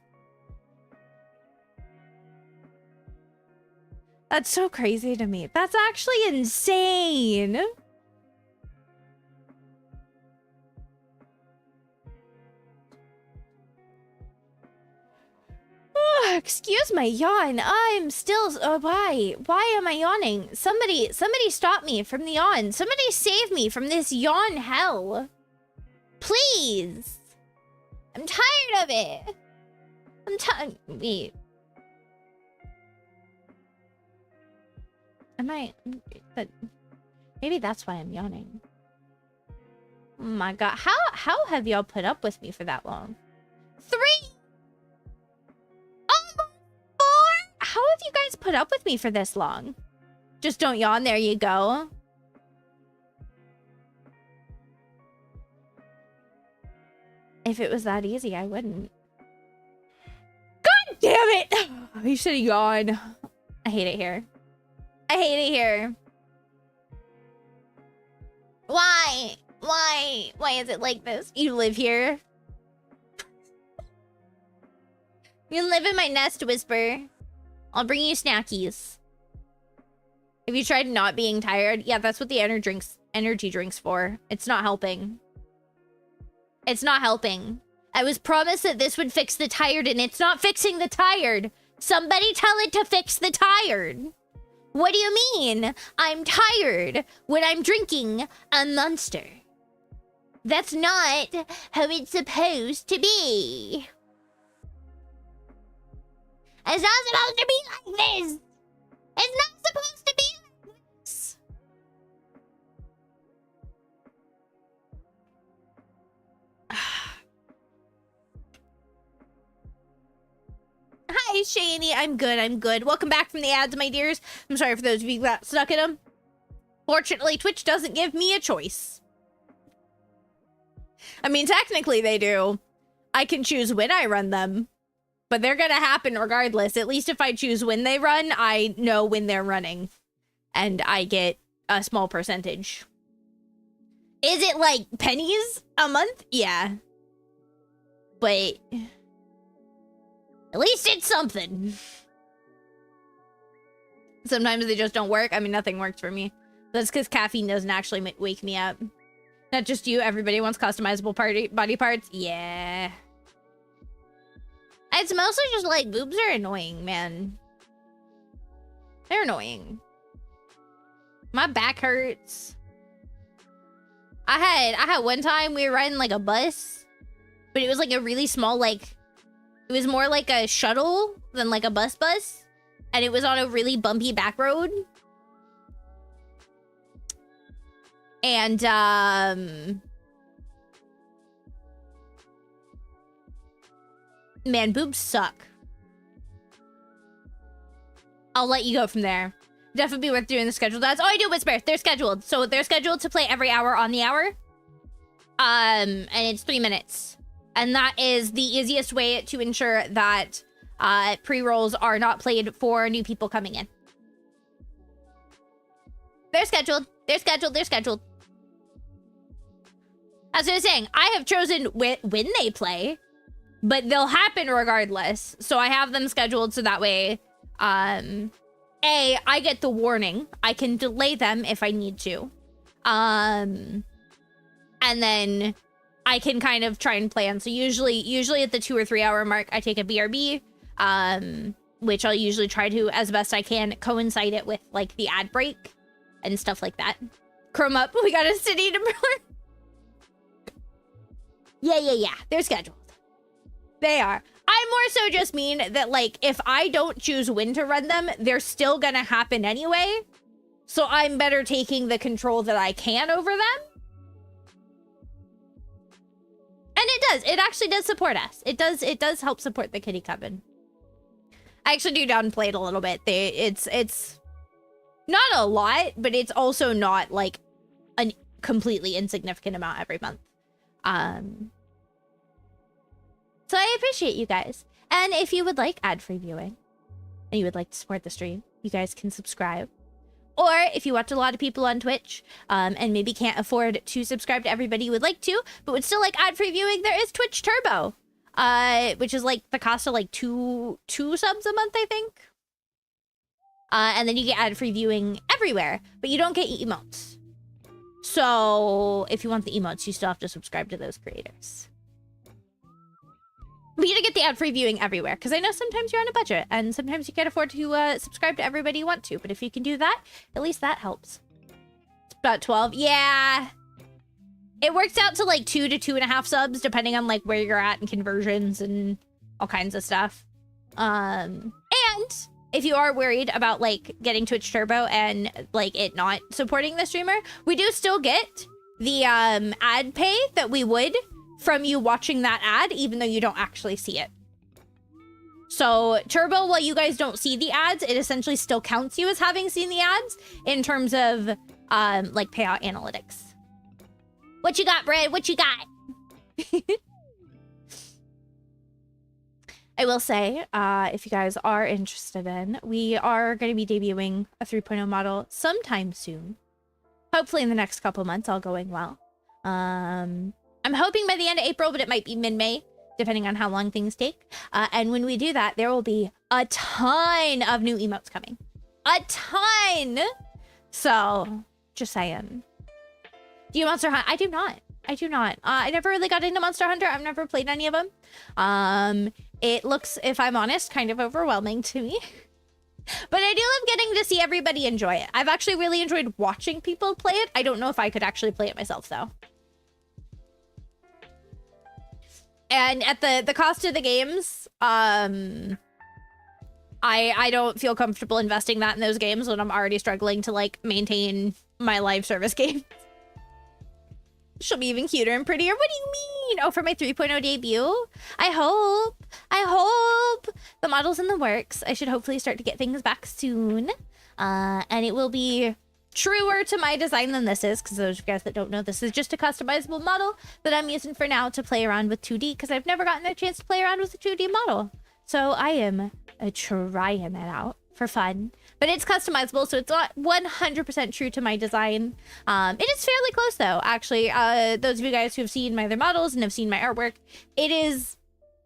That's so crazy to me. That's actually insane. Excuse my yawn. I'm still. Why? Why am I yawning? Somebody stop me from the yawn. Somebody save me from this yawn hell. Please. I'm tired of it. I'm tired. Wait. Am I? Maybe that's why I'm yawning. Oh my god. How have y'all put up with me for that long? 3. How have you guys put up with me for this long? Just don't yawn. There you go. If it was that easy, I wouldn't. God damn it! You should yawn. I hate it here. I hate it here. Why? Why? Why is it like this? You live here? You live in my nest, Whisper. I'll bring you snackies. Have you tried not being tired? Yeah, that's what the energy drinks for. It's not helping. It's not helping. I was promised that this would fix the tired, and it's not fixing the tired. Somebody tell it to fix the tired. What do you mean? I'm tired when I'm drinking a Monster. That's not how it's supposed to be. It's not supposed to be like this. It's not supposed Hey, Shani, I'm good. Welcome back from the ads, my dears. I'm sorry for those of you who got stuck in them. Fortunately, Twitch doesn't give me a choice. I mean, technically they do. I can choose when I run them, but they're gonna happen regardless. At least if I choose when they run, I know when they're running, and I get a small percentage. Is it like pennies a month? Yeah. But at least it's something. Sometimes they just don't work. I mean, nothing works for me. That's because caffeine doesn't actually wake me up. Not just you, everybody wants customizable body parts. Yeah. It's mostly just like boobs are annoying, man. They're annoying. My back hurts. I had one time we were riding like a bus, but it was like a really small, like, it was more like a shuttle than like a bus. And it was on a really bumpy back road. And, man, boobs suck. I'll let you go from there. Definitely be worth doing the scheduled ads. Oh, I do Whisper. They're scheduled. So they're scheduled to play every hour on the hour. And it's 3 minutes. And that is the easiest way to ensure that pre-rolls are not played for new people coming in. They're scheduled. They're scheduled. They're scheduled. As I was saying, I have chosen when they play, but they'll happen regardless. So I have them scheduled so that way, I get the warning. I can delay them if I need to. And then I can kind of try and plan. So usually at the 2 or 3 hour mark, I take a BRB, which I'll usually try to, as best I can, coincide it with like the ad break and stuff like that. Chrome up, we got a city to Yeah. They're scheduled. They are. I more so just mean that, like, if I don't choose when to run them, they're still gonna happen anyway. So I'm better taking the control that I can over them. And it does. It actually does support us. It does help support the kitty coven. I actually do downplay it a little bit. It's not a lot, but it's also not like a completely insignificant amount every month. So I appreciate you guys. And if you would like ad-free viewing and you would like to support the stream, you guys can subscribe. Or if you watch a lot of people on Twitch and maybe can't afford to subscribe to everybody you would like to, but would still like ad-free viewing, there is Twitch Turbo, which is like the cost of like two subs a month, I think. And then you get ad-free viewing everywhere, but you don't get emotes. So if you want the emotes, you still have to subscribe to those creators. But you don't get the ad-free viewing everywhere, because I know sometimes you're on a budget, and sometimes you can't afford to subscribe to everybody you want to. But if you can do that, at least that helps. It's about 12. Yeah. It works out to like 2 to 2.5 subs, depending on like where you're at and conversions and all kinds of stuff. And if you are worried about like getting Twitch Turbo and like it not supporting the streamer, we do still get the ad pay that we would from you watching that ad, even though you don't actually see it. So Turbo, while you guys don't see the ads, it essentially still counts you as having seen the ads in terms of like payout analytics. What you got, Brad? What you got? I will say, if you guys are interested in, we are going to be debuting a 3.0 model sometime soon. Hopefully in the next couple months, all going well. I'm hoping by the end of April, but it might be mid-May, depending on how long things take. And when we do that, there will be a ton of new emotes coming. A ton! So, just saying. Do you Monster Hunt? I do not. I do not. I never really got into Monster Hunter. I've never played any of them. It looks, if I'm honest, kind of overwhelming to me. But I do love getting to see everybody enjoy it. I've actually really enjoyed watching people play it. I don't know if I could actually play it myself, though. And at the cost of the games, I don't feel comfortable investing that in those games when I'm already struggling to like maintain my live service game. She'll be even cuter and prettier. What do you mean? Oh, for my 3.0 debut? I hope. The model's in the works. I should hopefully start to get things back soon. And it will be truer to my design than this is, because those of you guys that don't know, this is just a customizable model that I'm using for now to play around with 2D, because I've never gotten a chance to play around with a 2D model. So I am trying it out for fun. But it's customizable, so it's not 100% true to my design. It is fairly close, though, actually. Those of you guys who have seen my other models and have seen my artwork, it is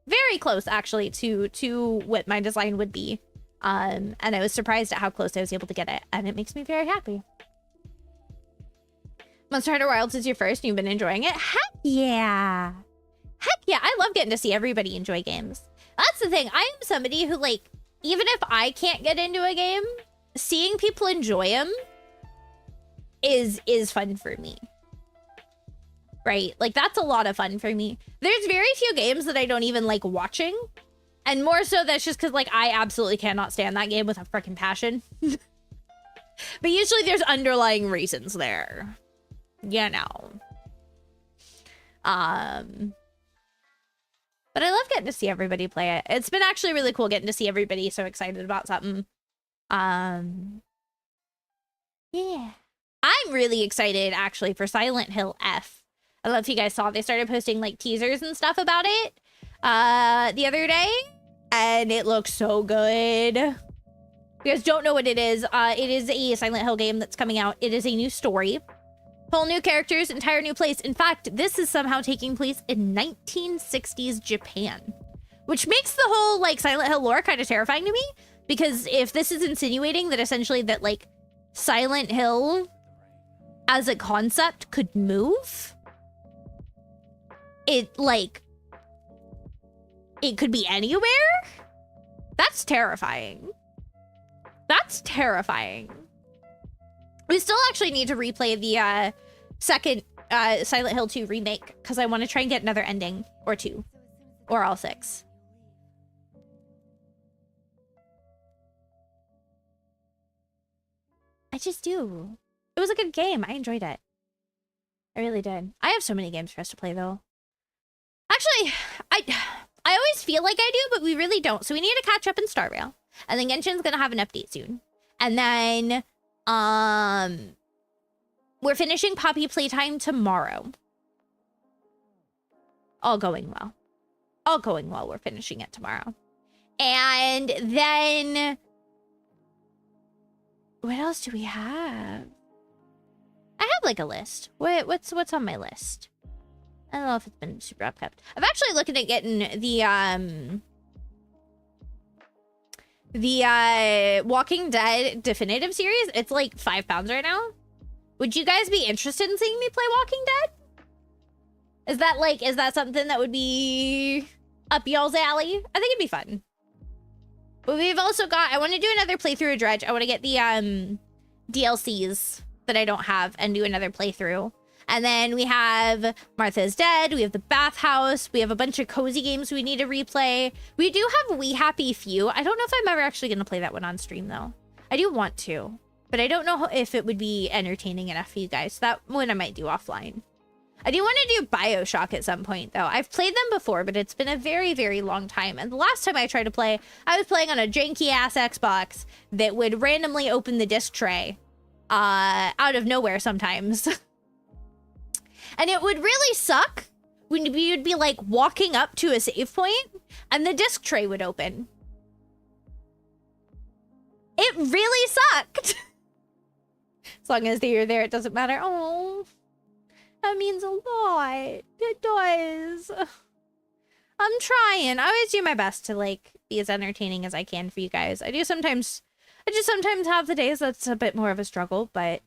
very close, actually, to what my design would be. And I was surprised at how close I was able to get it, and it makes me very happy. Monster Hunter Wilds is your first, and you've been enjoying it? Heck yeah! Heck yeah, I love getting to see everybody enjoy games. That's the thing, I am somebody who, like, even if I can't get into a game, seeing people enjoy them is fun for me. Right? Like, that's a lot of fun for me. There's very few games that I don't even like watching. And more so that's just because, like, I absolutely cannot stand that game with a freaking passion. But usually there's underlying reasons there. You know. But I love getting to see everybody play it. It's been actually really cool getting to see everybody so excited about something. Yeah. I'm really excited, actually, for Silent Hill F. I don't know if you guys saw, they started posting, like, teasers and stuff about it the other day. And it looks so good. You guys don't know what it is. It is a Silent Hill game that's coming out. It is a new story. Whole new characters, entire new place. In fact, this is somehow taking place in 1960s Japan, which makes the whole, like, Silent Hill lore kind of terrifying to me, because if this is insinuating that essentially that, like, Silent Hill as a concept could move, it, like, it could be anywhere? That's terrifying. That's terrifying. We still actually need to replay the second Silent Hill 2 remake, because I want to try and get another ending or two, or all 6. I just do. It was a good game. I enjoyed it. I really did. I have so many games for us to play, though. Actually, I always feel like I do, but we really don't. So we need to catch up in Star Rail. And then Genshin's gonna have an update soon. And then we're finishing Poppy Playtime tomorrow. All going well. All going well. We're finishing it tomorrow. And then what else do we have? I have like a list. What's on my list? I don't know if it's been super upkept. I'm actually looking at getting the Walking Dead definitive series. It's like £5 right now. Would you guys be interested in seeing me play Walking Dead? Is that something that would be up y'all's alley? I think it'd be fun. But we've also got, I want to do another playthrough of Dredge. I want to get the DLCs that I don't have and do another playthrough. And then we have Martha's Dead. We have the Bathhouse. We have a bunch of cozy games we need to replay. We do have We Happy Few. I don't know if I'm ever actually going to play that one on stream, though. I do want to, but I don't know if it would be entertaining enough for you guys. That one I might do offline. I do want to do BioShock at some point, though. I've played them before, but it's been a very, very long time. And the last time I tried to play, I was playing on a janky-ass Xbox that would randomly open the disc tray out of nowhere sometimes. And it would really suck when you'd be like walking up to a save point and the disc tray would open. It really sucked. As long as you're there, it doesn't matter. Oh, that means a lot. It does. I'm trying. I always do my best to like be as entertaining as I can for you guys. I just sometimes have the days that's a bit more of a struggle, but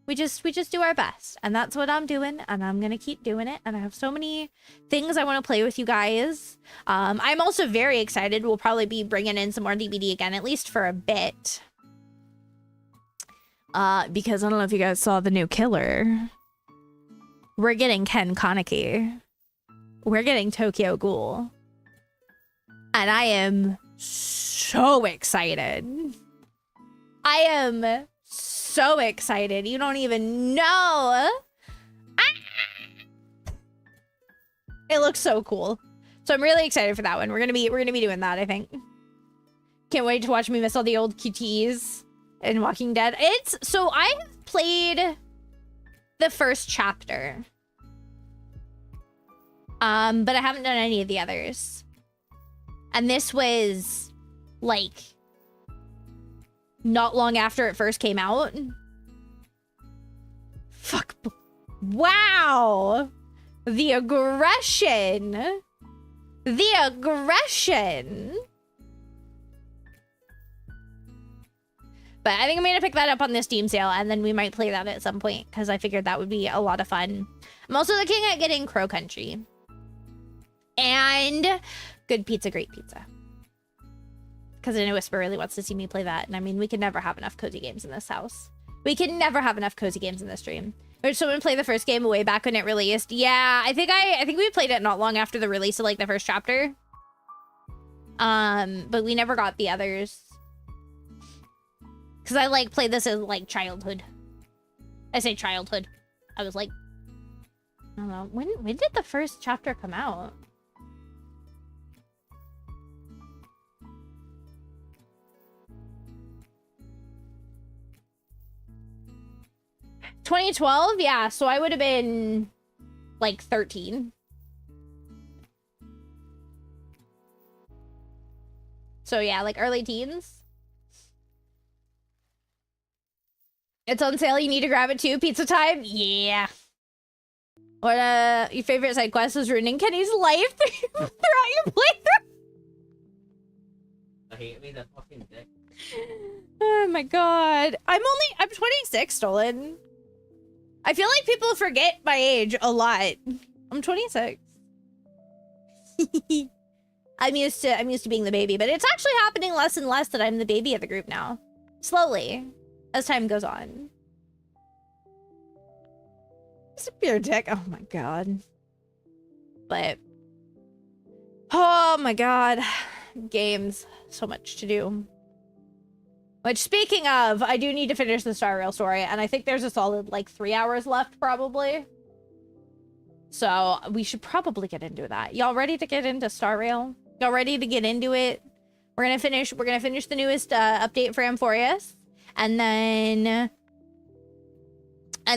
we just do our best, and that's what I'm doing, and I'm gonna keep doing it. And I have so many things I want to play with you guys. I'm also very excited. We'll probably be bringing in some more DBD again, at least for a bit, because I don't know if you guys saw the new killer. We're getting Ken Kaneki. We're getting Tokyo Ghoul, and I am so excited. I am so excited. You don't even know. Ah! It looks so cool. So I'm really excited for that one. We're gonna be doing that, I think. Can't wait to watch me miss all the old QTs in Walking Dead. So I have played the first chapter. But I haven't done any of the others. And this was like not long after it first came out. Fuck. Wow. The aggression. The aggression. But I think I'm gonna pick that up on the Steam sale, and then we might play that at some point, because I figured that would be a lot of fun. I'm also looking at getting Crow Country. And good pizza, great pizza. Because I know Whisper really wants to see me play that. And I mean, we can never have enough cozy games in this house. We can never have enough cozy games in this stream. Did someone play the first game way back when it released? Yeah, I think we played it not long after the release of like the first chapter. But we never got the others. Because I like played this as like childhood. I say childhood. I was like, I don't know. When did the first chapter come out? $2012? Yeah, so I would have been like 13. So yeah, like early teens. It's on sale, you need to grab it too. Pizza time? Yeah. What your favorite side quest was ruining Kenny's life throughout your playthrough? I hate me, that fucking dick. Oh my god. I'm 26, Stolen. I feel like people forget my age a lot. I'm 26. I'm used to being the baby, but it's actually happening less and less that I'm the baby of the group now. Slowly, as time goes on. It's a beer dick. Oh my god. But oh my god. Games. So much to do. Which, speaking of, I do need to finish the Star Rail story, and I think there's a solid, like, 3 hours left, probably. So, we should probably get into that. Y'all ready to get into Star Rail? Y'all ready to get into it? We're gonna finish the newest update for Amphorius. And then... I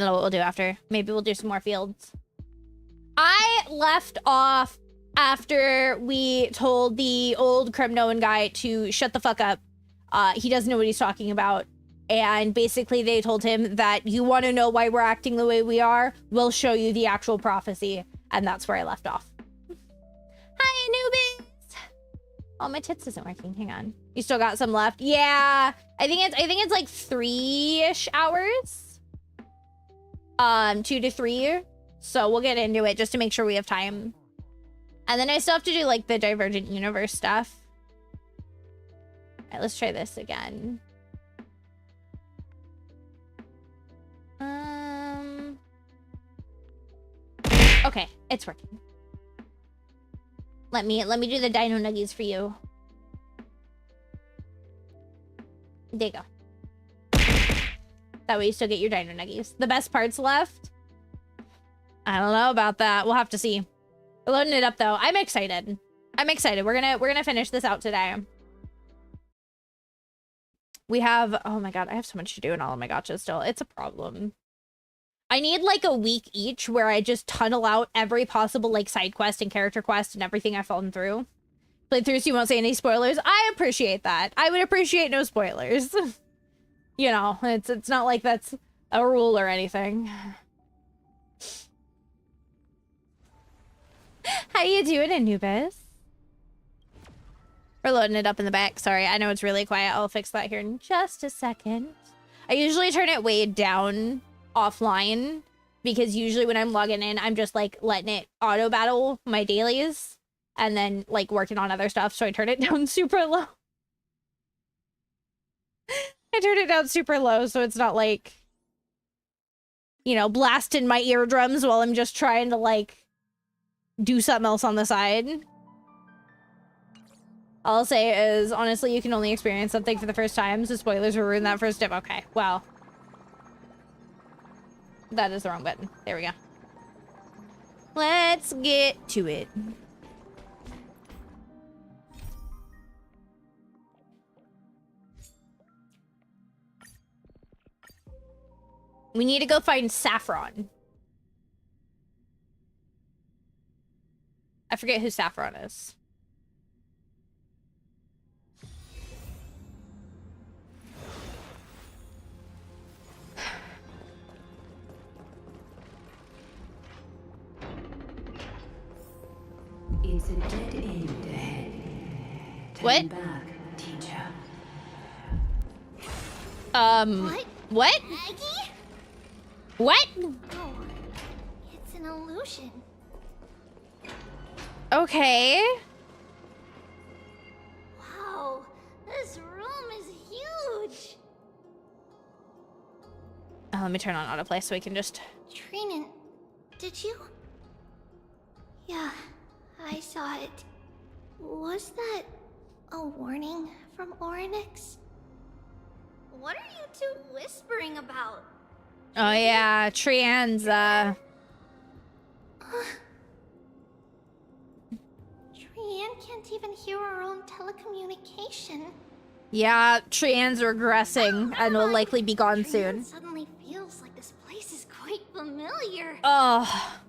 don't know what we'll do after. Maybe we'll do some more fields. I left off after we told the old Kremnoan guy to shut the fuck up. He doesn't know what he's talking about. And basically they told him that you want to know why we're acting the way we are? We'll show you the actual prophecy. And that's where I left off. Hi, Anubis! Oh, my tits isn't working. Hang on. You still got some left? Yeah. I think it's like 3-ish hours. 2 to 3. So we'll get into it just to make sure we have time. And then I still have to do like the Divergent Universe stuff. All right, let's try this again. Okay, it's working. Let me do the Dino Nuggies for you. There you go. That way you still get your Dino Nuggies. The best parts left? I don't know about that. We'll have to see. We're loading it up though. I'm excited. We're gonna finish this out today. We have, oh my god, I have so much to do in all of my gotchas still. It's a problem. I need like a week each where I just tunnel out every possible like side quest and character quest and everything I've fallen through. Playthroughs, you won't say any spoilers. I appreciate that. I would appreciate no spoilers. You know, it's not like that's a rule or anything. How you doing, Anubis? We're loading it up in the back. Sorry, I know it's really quiet. I'll fix that here in just a second. I usually turn it way down offline because usually when I'm logging in, I'm just like letting it auto battle my dailies and then like working on other stuff. So I turn it down super low. I turned it down super low so it's not like, you know, blasting my eardrums while I'm just trying to like do something else on the side. All I'll say is, honestly, you can only experience something for the first time, so spoilers will ruin that first step. Okay, well. that is the wrong button. There we go. Let's get to it. We need to go find Saffron. I forget who Saffron is. It's a dead end ahead. What? Turn back, teacher. What? Maggie? What? Oh, it's an illusion. Okay. Wow, this room is huge. Let me turn on autoplay so we can just... Trinan, did you? Yeah, I saw it. Was that a warning from Oryx? What are you two whispering about? Oh yeah, Trian's, Trian can't even hear her own telecommunication. Yeah, Trian's regressing and will likely be gone soon. Suddenly feels like this place is quite familiar. Oh.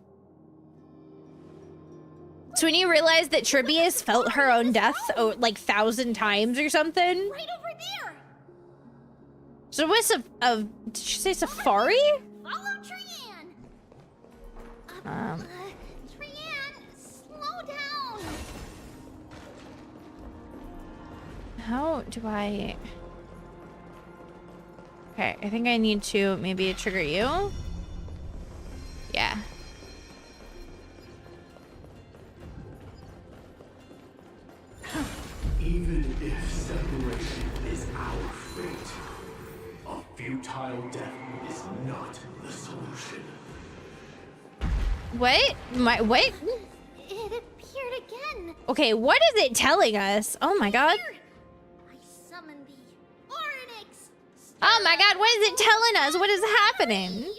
So when you realize that Tribby has felt her own death like 1,000 times or something. Right over there. So what's did she say safari? Follow Trian. Trian, slow down. How do I... Okay, I think I need to maybe trigger you. Yeah. Even if separation is our fate, a futile death is not the solution. What? What? It appeared again. Okay, what is it telling us? Oh my god. Here. I summoned the Oryx. Oh my god, what is it telling us? What is happening?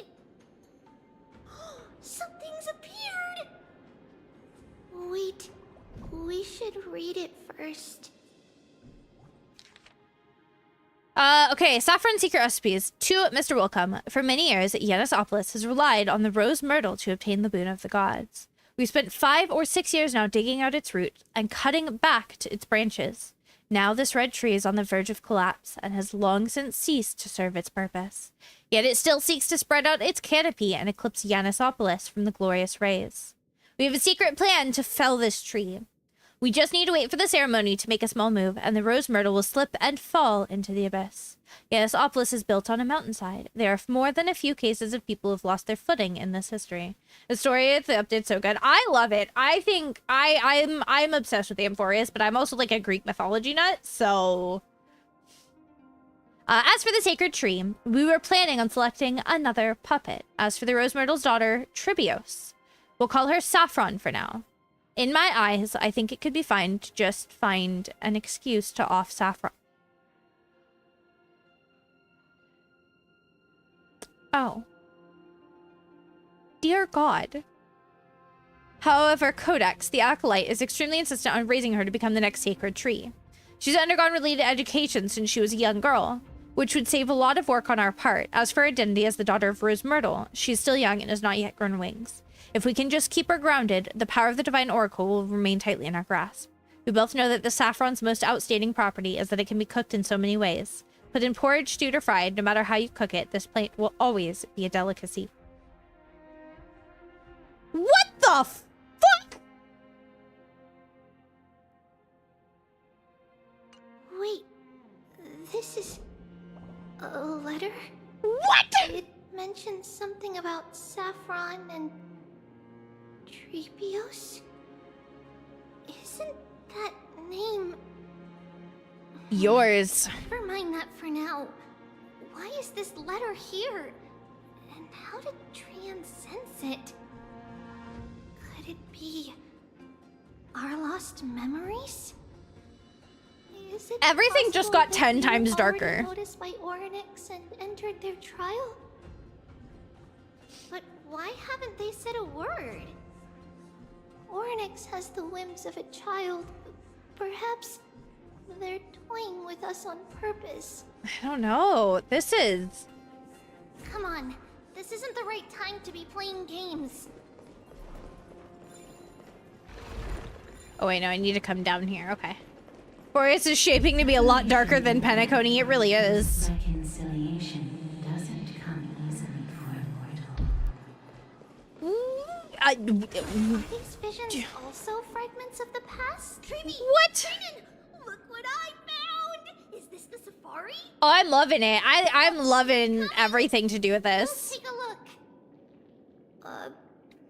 Something's appeared. Wait, we should read it first. Okay, Saffron Secret Recipes. To Mr. Wilcome. For many years, Yanisopolis has relied on the rose myrtle to obtain the boon of the gods. We've spent 5 or 6 years now digging out its root and cutting back to its branches. Now this red tree is on the verge of collapse and has long since ceased to serve its purpose. Yet it still seeks to spread out its canopy and eclipse Yanisopolis from the glorious rays. We have a secret plan to fell this tree. We just need to wait for the ceremony to make a small move, and the rose myrtle will slip and fall into the abyss. Yanisopolis is built on a mountainside. There are more than a few cases of people who've lost their footing in this history. The story of the update's so good. I love it. I think I'm obsessed with Amphorius, but I'm also like a Greek mythology nut, so... as for the sacred tree, we were planning on selecting another puppet. As for the rose myrtle's daughter, Tribios, we'll call her Saffron for now. In my eyes, I think it could be fine to just find an excuse to off Saffron. Oh. Dear God. However, Codex, the acolyte, is extremely insistent on raising her to become the next sacred tree. She's undergone related education since she was a young girl, which would save a lot of work on our part. As for her identity as the daughter of Rose Myrtle, she's still young and has not yet grown wings. If we can just keep her grounded, the power of the Divine Oracle will remain tightly in our grasp. We both know that the saffron's most outstanding property is that it can be cooked in so many ways. Put in porridge, stewed, or fried, no matter how you cook it, this plate will always be a delicacy. What the fuck? Wait, this is a letter? What? It mentions something about Saffron and Tribios. Isn't that name... Yours. Never mind that for now. Why is this letter here? And how did Trian sense it? Could it be our lost memories? Is it Everything just possible got that 10 you times were already darker. noticed by Oryx and entered their trial? But why haven't they said a word? Oryx has the whims of a child. Perhaps they're toying with us on purpose. I don't know. This is... Come on, this isn't the right time to be playing games. Oh wait, no, I need to come down here. Okay. Boreas is shaping to be a lot darker than Penacony. It really is. Reconciliation doesn't come easily for a mortal. Are these visions also fragments of the past? Treeby! What? Trinan, look what I found! Is this the safari? Oh, I'm loving it. I'm loving everything to do with Let's this. take a look.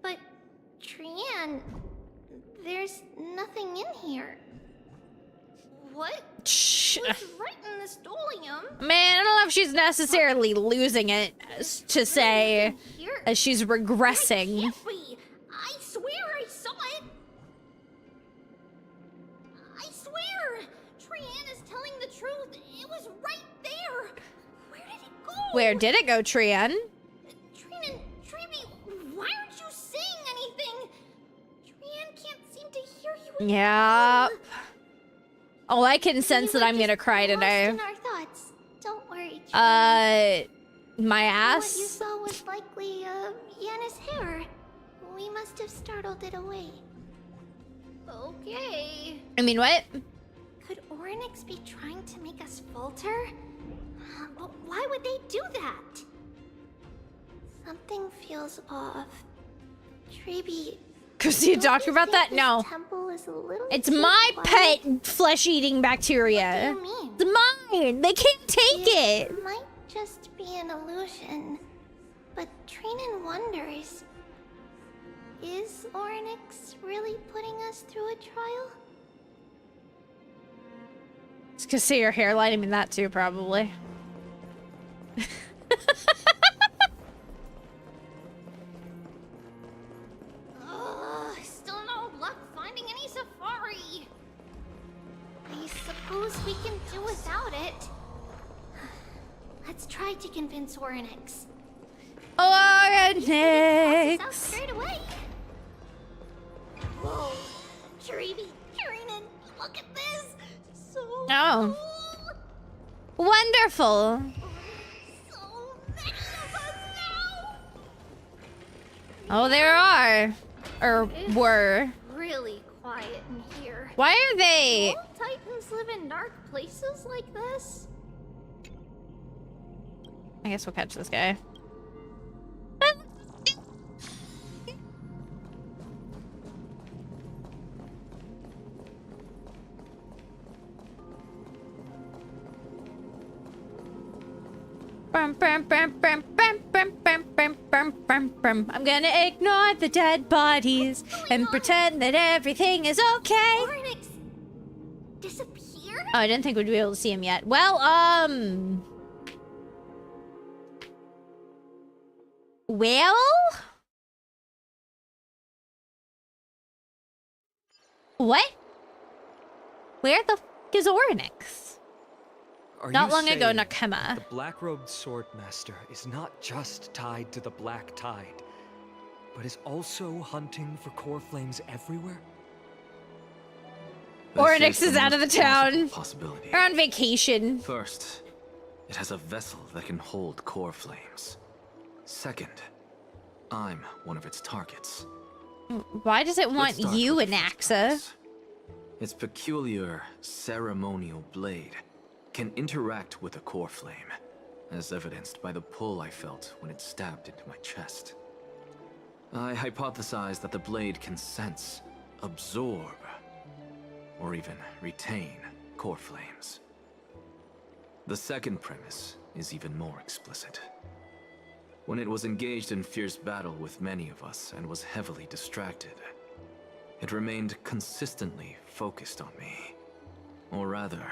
But Trian, there's nothing in here. What? Shh. Who's right in this dolium? Man, I don't know if she's necessarily losing it to say Here? as she's regressing. Can't be. I swear I saw it. I swear. Trian is telling the truth. It was right there. Where did it go? Where did it go, Trian? Trinan, Treeby, why aren't you saying anything? Trian can't seem to hear you. at Yeah. all. Oh, I can sense We that were I'm gonna just cry lost today. in our thoughts. Don't worry, Trian. My What you ass? saw was likely, Yanna's hair. We must have startled it away. Okay. I mean, what? Could Oryx be trying to make us falter? But why would they do that? Something feels off. Treeby, Cause you don't talked you about that? think No. this temple is a little It's too my quiet? pet flesh-eating bacteria. What do you mean? It's mine. They can't take it. It might just be an illusion. But Trinan wonders, is Oryx really putting us through a trial? It's cause see your hairline. I mean that too, probably. Still no luck finding any safari. I suppose we can do without it. Let's try to convince Oryx. Out Oryx. straight away. Whoa, Treeby, Trinan, look at this. So Oh. cool. Wonderful. So many of us now. Oh, there are. Or were. Really quiet in here. Why are they? All Titans live in dark places like this? I guess we'll catch this guy. I'm gonna ignore the dead bodies and pretend that everything is okay. Oryx disappeared? Oh, I didn't think we'd be able to see him yet. Well, Well? What? Where the f is Oryx? Are Not you long ago, saying Nakema. The black-robed sword master is not just tied to the Black Tide, but is also hunting for core flames everywhere? Oryx This is the out of the most plausible town. Possibility. They're on vacation. First, it has a vessel that can hold core flames. Second, I'm one of its targets. Why does it want Let's start you with and the first Axa? premise. Its peculiar ceremonial blade can interact with a core flame, as evidenced by the pull I felt when it stabbed into my chest. I hypothesized that the blade can sense, absorb, or even retain core flames. The second premise is even more explicit. When it was engaged in fierce battle with many of us and was heavily distracted, it remained consistently focused on me. Or rather,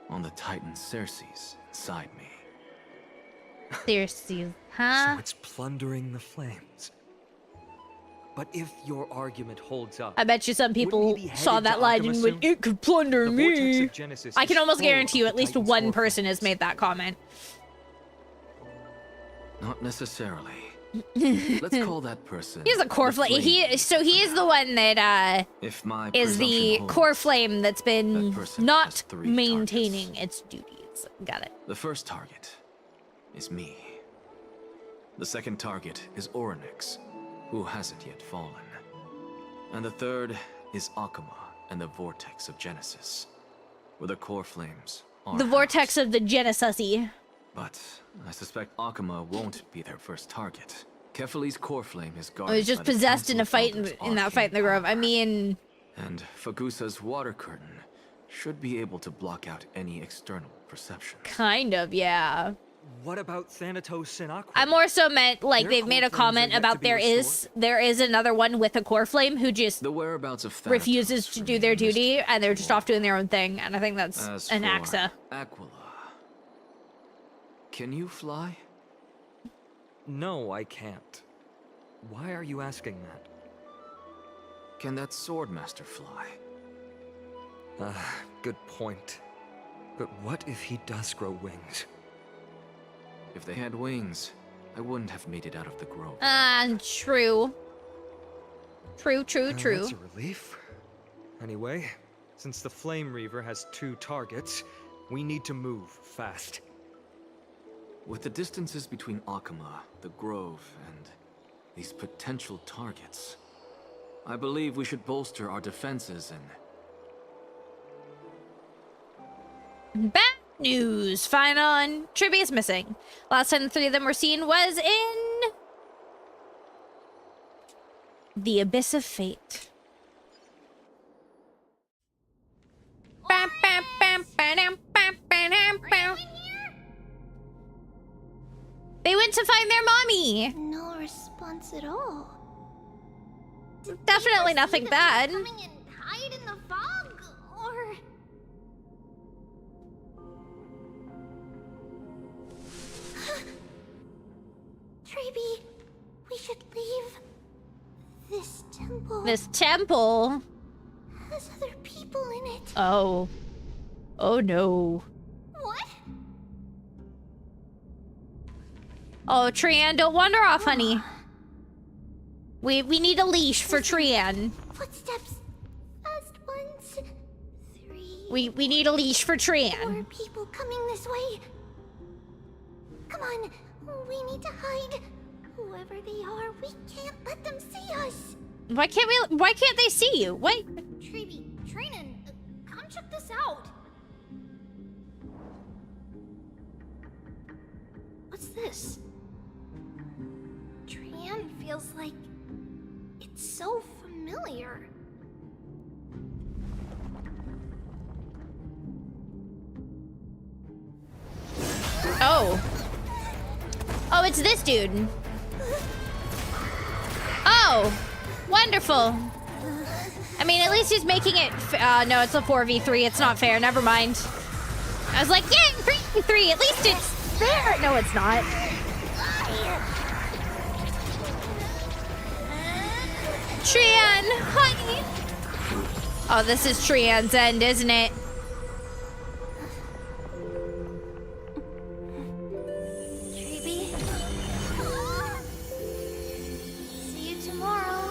on the Titan Circes inside me. Seriously, So huh? it's plundering the flames. But if your argument holds up, I bet you some people wouldn't we be saw headed that to line and went, Arkham it could plunder the vortex me. of Genesis I can is almost full guarantee you of at the least Titan's one core person has flames. made that comment. Not necessarily. Let's call that person. He's a core flame. He is the one that If my is the presumption core holds, flame that's been that person not has 3 maintaining targets. its duties. Got it. The first target is me. The second target is Orynyx, who hasn't yet fallen. And the third is Akuma and the Vortex of Genesis, where the core flames are The vortex housed. of the Genesis-y. But I suspect Akuma won't be their first target. Kefali's core flame is guarded. I was just by the possessed in a Council of fight in Elders' that fight in the arcane grove. I power. mean, And Fagusa's water curtain should be able to block out any external perception. kind of, yeah. What about Thanatos and Aqua? I more so meant like Their they've made a core flames are comment yet to about be there is another one with a core flame who just The whereabouts of Thanatos refuses to do their remain a duty mystery and they're just to off doing their own thing, and I think that's all. As an for Axa. Aquila, can you fly? No, I can't. Why are you asking that? Can that Swordmaster fly? Good point. But what if he does grow wings? If they had wings, I wouldn't have made it out of the grove. True. True. That's a relief. Anyway, since the Flame Reaver has 2 targets, we need to move fast. With the distances between Akuma, the grove, and these potential targets, I believe we should bolster our defenses and Bad news. Phynon. Tribby is missing. Last time the 3 of them were seen was in the Abyss of Fate. Bam, bam, bam, bam, bam, bam, bam. They went to find their mommy. No response at all. Definitely They nothing perceive bad. us coming and hide in the fog, or Treeby, we should leave. This temple This temple. has other people in it. Oh. Oh no. What? Oh, Trian, don't wander off, honey. We need a leash for Trian. Footsteps. Fast ones. 3. We need a leash for More Trian. people coming this way. Come on, we need to hide. Whoever they are, we can't let them see us. Why can't they see you? Wait. Treeby, Trinan, come check this out. What's this? Trian feels like it's so familiar. Oh. Oh, it's this dude. Oh. Wonderful. I mean, at least he's making it. No, it's a 4v3. It's not fair. Never mind. I was like, yay, 3v3. At least it's fair. No, it's not. Trian, honey. Oh, this is Trian's end, isn't it? Treeby. See you tomorrow.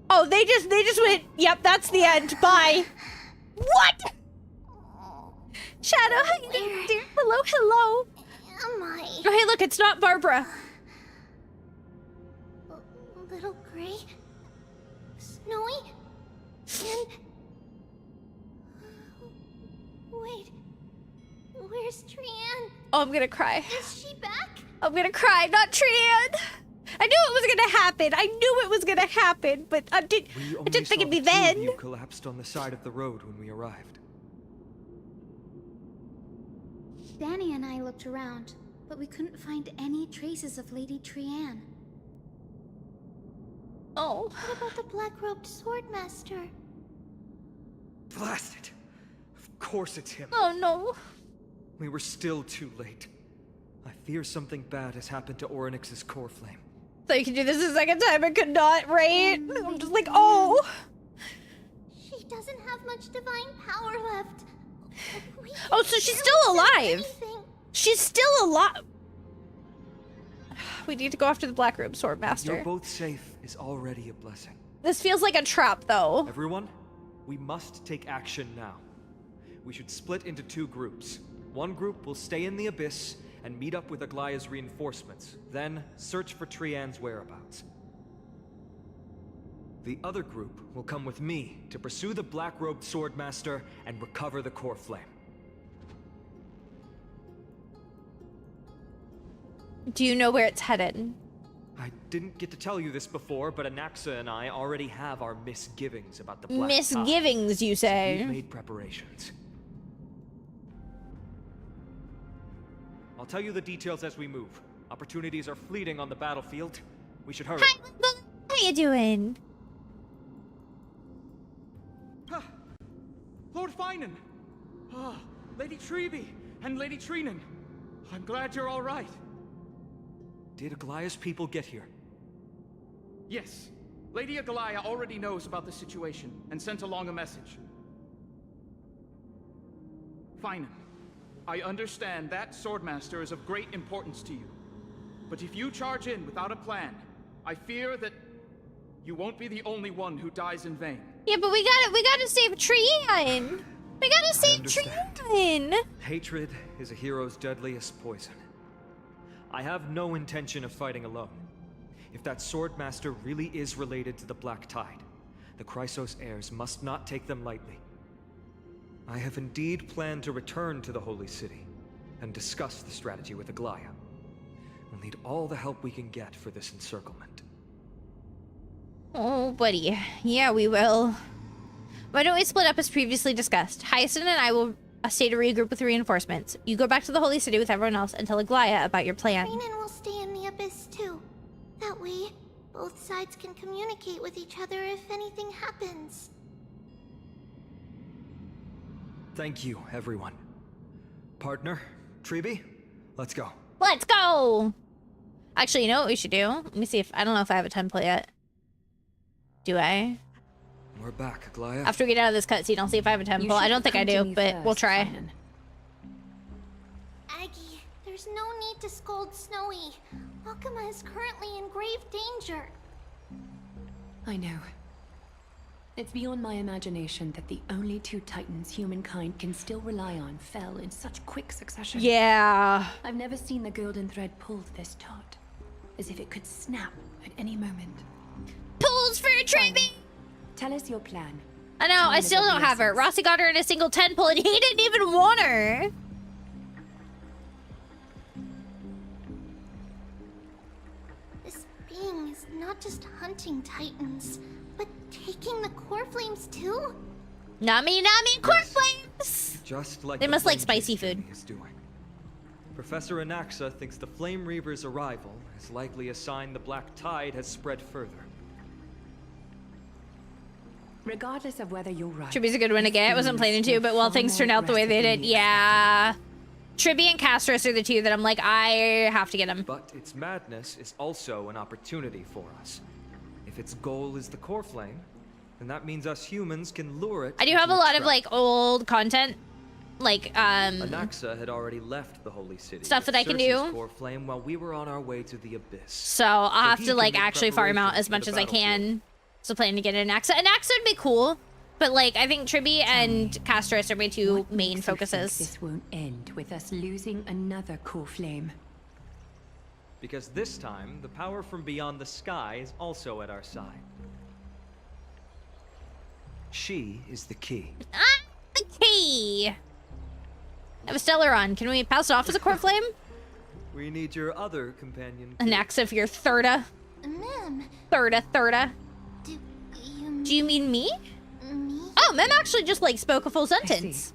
Oh, they just went, yep, that's the end. Bye. What? Shadow, how you doing, dear? Hello, hello. Am I? Oh, hey, look, it's not Barbara. Little Gray? Snowy? And... Wait. Where's Trian? Oh, I'm gonna cry. Is she back? I'm gonna cry, not Trian. I knew it was gonna happen. I knew it was gonna happen, but I We didn't only think saw it'd be the 2 of then. you collapsed on the side of the road when we arrived. Danny and I looked around, but we couldn't find any traces of Lady Trian. Oh. What about the black-robed swordmaster? Blast it! Of course it's him. Oh no. We were still too late. I fear something bad has happened to Orynyx's core flame. So you can do this a second time and could not, right? I'm just like, oh. She doesn't have much divine power left. We Oh, can't so she's really still do alive. anything. She's still alive. We need to go after the Black Robe You're Swordmaster. both safe is already a blessing. This feels like a trap, though. Everyone, we must take action now. We should split into 2 groups. One group will stay in the Abyss and meet up with Aglaya's reinforcements, then search for Trian's whereabouts. The other group will come with me to pursue the Black-Robed Swordmaster and recover the Core Flame. Do you know where it's headed? I didn't get to tell you this before, but Anaxa and I already have our misgivings about the Black Tide. Misgivings, you We've say? made preparations. I'll tell you the details as we move. Opportunities are fleeting on the battlefield. We should hurry. Hi, Limbo. How you doing? Lord Finan! Lady Treby and Lady Treenan. I'm glad you're all right. Did Aglaya's people get here? Yes. Lady Aglaya already knows about the situation and sent along a message. Finan, I understand that Swordmaster is of great importance to you. But if you charge in without a plan, I fear that you won't be the only one who dies in vain. Yeah, but we gotta save Trian. We gotta save understand. Trian. Hatred is a hero's deadliest poison. I have no intention of fighting alone. If that Swordmaster really is related to the Black Tide, the Chrysos heirs must not take them lightly. I have indeed planned to return to the Holy City and discuss the strategy with Aglaya. We'll need all the help we can get for this encirclement. Oh, buddy. Yeah, we will. Why don't we split up as previously discussed? Hyacinth and I will stay to regroup with reinforcements. You go back to the Holy City with everyone else and tell Aglaya about your plan. Renan will stay in the Abyss too. That way, both sides can communicate with each other if anything happens. Thank you, everyone. Partner, Treby, let's go. Let's go! Actually, you know what we should do? Let me see if... I don't know if I have a template yet. Do I? We're back, Aglaya. After we get out of this cutscene, I'll see if I have a temple. I don't think I do, but we'll try. Aggie, there's no need to scold Snowy. Wakama is currently in grave danger. I know. It's beyond my imagination that the only 2 titans humankind can still rely on fell in such quick succession. Yeah. I've never seen the golden thread pulled this taut, as if it could snap at any moment. Pulls for a Treby! Tell us your plan. I know, I still don't have her. Rossi got her in a single 10 pull and he didn't even want her. This being is not just hunting titans, but taking the core flames too? Nami, core flames! Just like They the must like Flame spicy King food. is doing. Professor Anaxa thinks the Flame Reaver's arrival is likely a sign the Black Tide has spread further. Regardless of whether you're right. Triby's a good one to get. I wasn't planning to, but well, things turned out the way they did. Yeah. Tribby and Castros are the 2 that I'm like, I have to get them. But its madness is also an opportunity for us. If its goal is the Core Flame, then that means us humans can lure it. I do have a into lot its of trap. like old content, like Anaxa had already left the Holy City. Stuff with that I can Circe's do. Core Flame while we were on our way to the Abyss. So I'll have he to can like make actually farm out as preparations much for as the I can. So planning to get an Anaxa. Anaxa would be cool, but like I think Tribby and Castros are my 2 What main makes you think focuses. this won't end with us losing another core flame. Because this time, the power from beyond the sky is also at our side. She is the key. Ah, the key. I have a Stellaron. Can we pass it off as a core flame? We need your other companion. Anaxa for your thirda. Mem, Thirda. do you Do you mean me? me? Oh, Mem actually just like spoke a full sentence.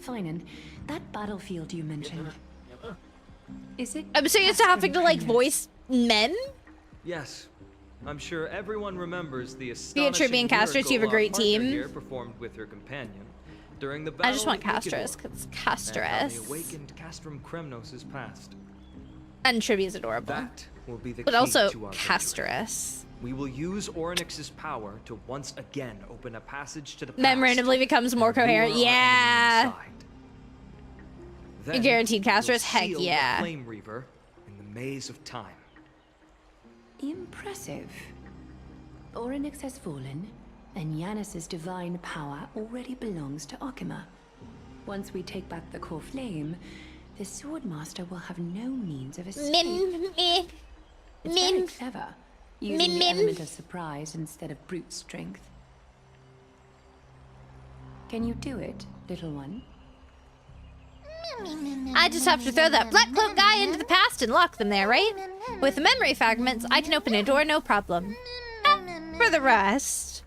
Finan, that battlefield you mentioned. Is it? I'm so used to having to like Astron voice Mem. Yes. I'm sure everyone remembers the Tribby astonishing and Castros, miracle you have a our great partner team. here performed with her companion during the battle I just want of Nicanor, Castros, because and how Castros. the awakened Castrum Kremnos is past. And Tribby is adorable. That will be the But key also to our victory. Castros. We will use Orynyx's power to once again open a passage to the past. Mem randomly becomes more and lure coherent. our enemy Yeah. inside. Then Guaranteed we'll casters? Heck seal the yeah. Flame Reaver in the maze of time. Impressive. Orynyx has fallen, and Yanis's divine power already belongs to Akima. Once we take back the core flame, the Swordmaster will have no means of escape. It's very clever, using the element of surprise instead of brute strength. Can you do it, little one? I just have to throw that Black Cloak guy into the past and lock them there, right? With the memory fragments, I can open a door, no problem. For the rest...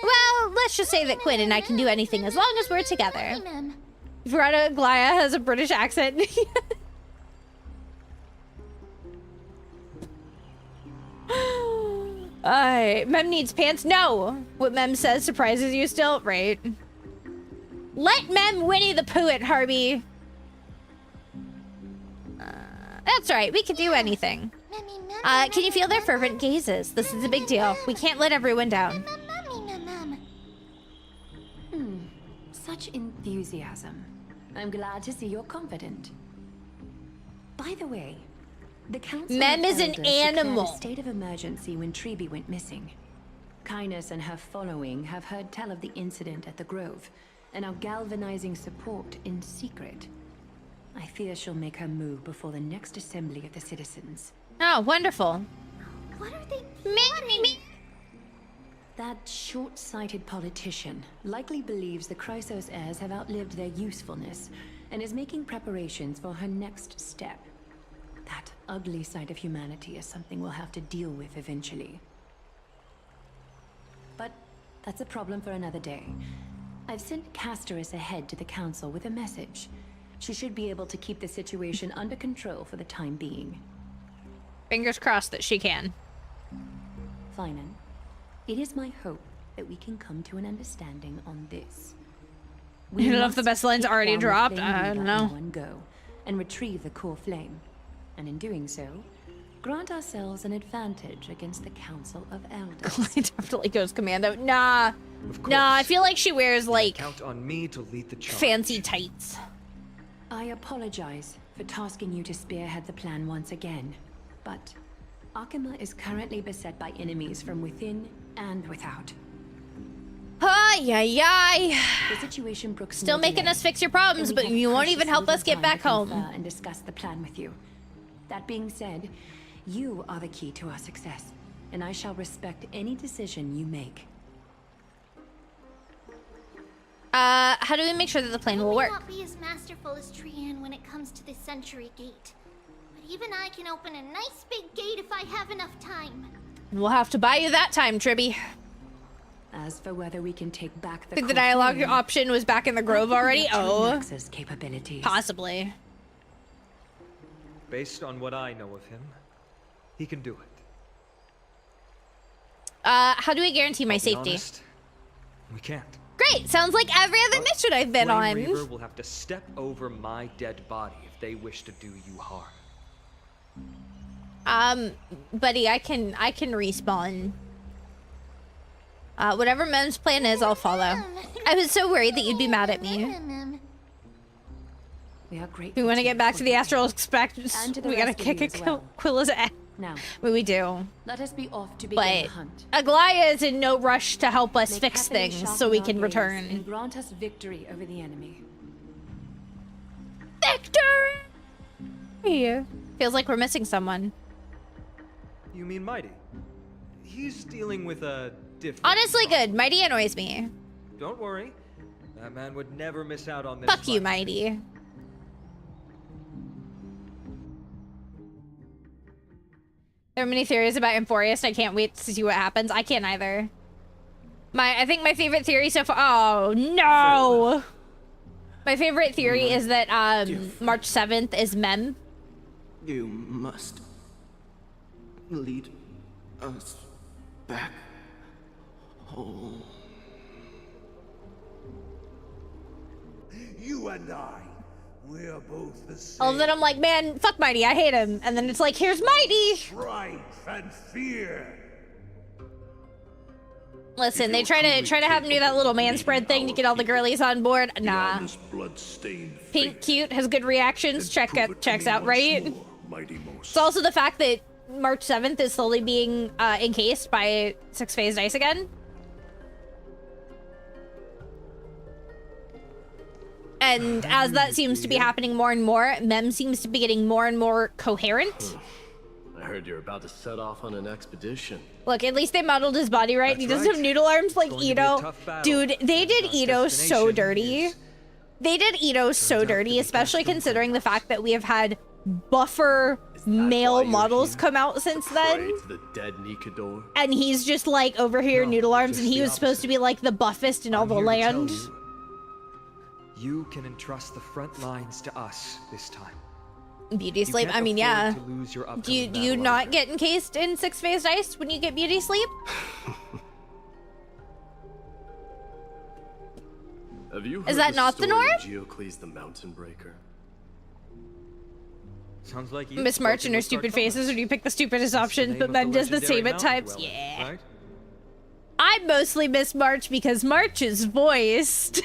Well, let's just say that Quinn and I can do anything as long as we're together. Verona Glaya has a British accent. Mem needs pants? No! What Mem says surprises you still? Right. Let Mem Winnie the Pooh it, Harvey. That's right, we can do anything. Can you feel their fervent gazes? This is a big deal. We can't let everyone down. Such enthusiasm. I'm glad to see you're confident. By the way, the council Mem of is an Elders declared animal. a state of emergency when Treeby went missing. Kynus and her following have heard tell of the incident at the Grove, and are galvanizing support in secret. I fear she'll make her move before the next assembly of the citizens. Oh, wonderful. What are they Me. That short-sighted politician likely believes the Chrysos heirs have outlived their usefulness, and is making preparations for her next step. That ugly side of humanity is something we'll have to deal with eventually. But that's a problem for another day. I've sent Casterus ahead to the council with a message. She should be able to keep the situation under control for the time being. Fingers crossed that she can. Finan, it is my hope that we can come to an understanding on this. I don't know if the must best line's take already down the dropped. Flame I Reaver don't know. in one go, and retrieve the core flame. And in doing so, grant ourselves an advantage against the Council of Elders. It definitely goes commando. Nah. Of course. Nah, I feel like she wears, like, Count on me to lead the charge. fancy tights. I apologize for tasking you to spearhead the plan once again, but Akima is currently beset by enemies from within and without. Ay, ay, ay. The situation brooks Still no making delay, us fix your and problems, we but have you won't precious even help little us get time back to home. confer and discuss the plan with you. That being said, you are the key to our success, and I shall respect any decision you make. How do we make sure that the plan will I may work? not be as masterful as Trian when it comes to the Century Gate, but even I can open a nice big gate if I have enough time. We'll have to buy you that time, Tribby. As for whether we can take back the I think the core dialogue flame, option was back in the Grove I think already. we have Oh, Trinax's capabilities. possibly. Based on what I know of him, he can do it. How do we guarantee my I'll be safety? honest, we can't. Great, sounds like every other But mission I've been Flame on. Reaver will have to step over my dead body if they wish to do you harm. Buddy, I can respawn. Whatever Mem's plan is, I'll follow. I was so worried that you'd be mad at me. We are grateful. We want to you get back for to the your Astral help. Expect. And to the We gotta rest of kick you a as well. Quilla's ass. Now, We do. let us be off to begin But the hunt. Aglaya is in no rush to help us May fix Cathay things sharpen so we our can gaze return. and grant us victory over the enemy. Victory! Feels like we're missing someone. You mean Mighty? He's dealing with a different... Honestly, problem. good. Mighty annoys me. Don't worry. That man would never miss out on this Fuck you, fight. Mighty. There are many theories about Emphorius. I can't wait to see what happens. I can't either. I think my favorite theory so far. Oh no! My favorite theory is that March 7th is Mem. You must lead us back home. You and I We are both the same. All of a sudden I'm like, man, fuck Mighty, I hate him. And then it's like, here's Mighty. Strength and fear. Listen, they try to have him do that little man spread thing to get all the girlies on board. Nah. Pink cute has good reactions. Checks out, right? It's also the fact that March 7th is slowly being encased by six-phase dice again. And as that seems to be happening more and more, Mem seems to be getting more and more coherent. I heard you're about to set off on an expedition. Look, at least they modeled his body right. He doesn't have noodle arms like Ito. Dude, they did Ito so dirty. They did Ito so dirty, especially considering the fact that we have had buffer male models come out since then. To the dead Nikador. And he's just like over here noodle arms, and he was supposed to be like the buffest in all the land. You can entrust the front lines to us this time. Beauty sleep? I mean, yeah. Do you not get encased in six-phase dice when you get beauty sleep? Have you heard Is that not the norm? Geocles the Mountain Breaker? Sounds like you Miss March and her stupid faces when you pick the stupidest options, but Mem does the same at times. Yeah. Right? I mostly miss March because March is voiced.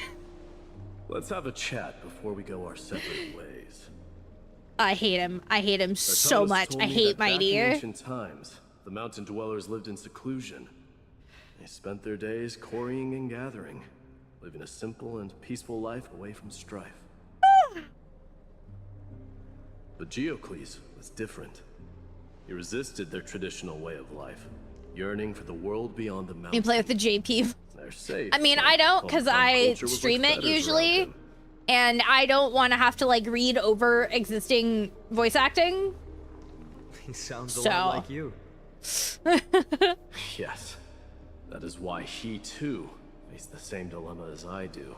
Let's have a chat before we go our separate ways. I hate him. I hate him so much. I hate Mighty. In ancient times, the mountain dwellers lived in seclusion. They spent their days quarrying and gathering, living a simple and peaceful life away from strife. But Geocles was different. He resisted their traditional way of life, yearning for the world beyond the mountain. You play with the JP. They're safe. I mean, I don't, because I stream it usually. And I don't want to have to like read over existing voice acting. He sounds a lot like you. Yes. That is why he too faced the same dilemma as I do.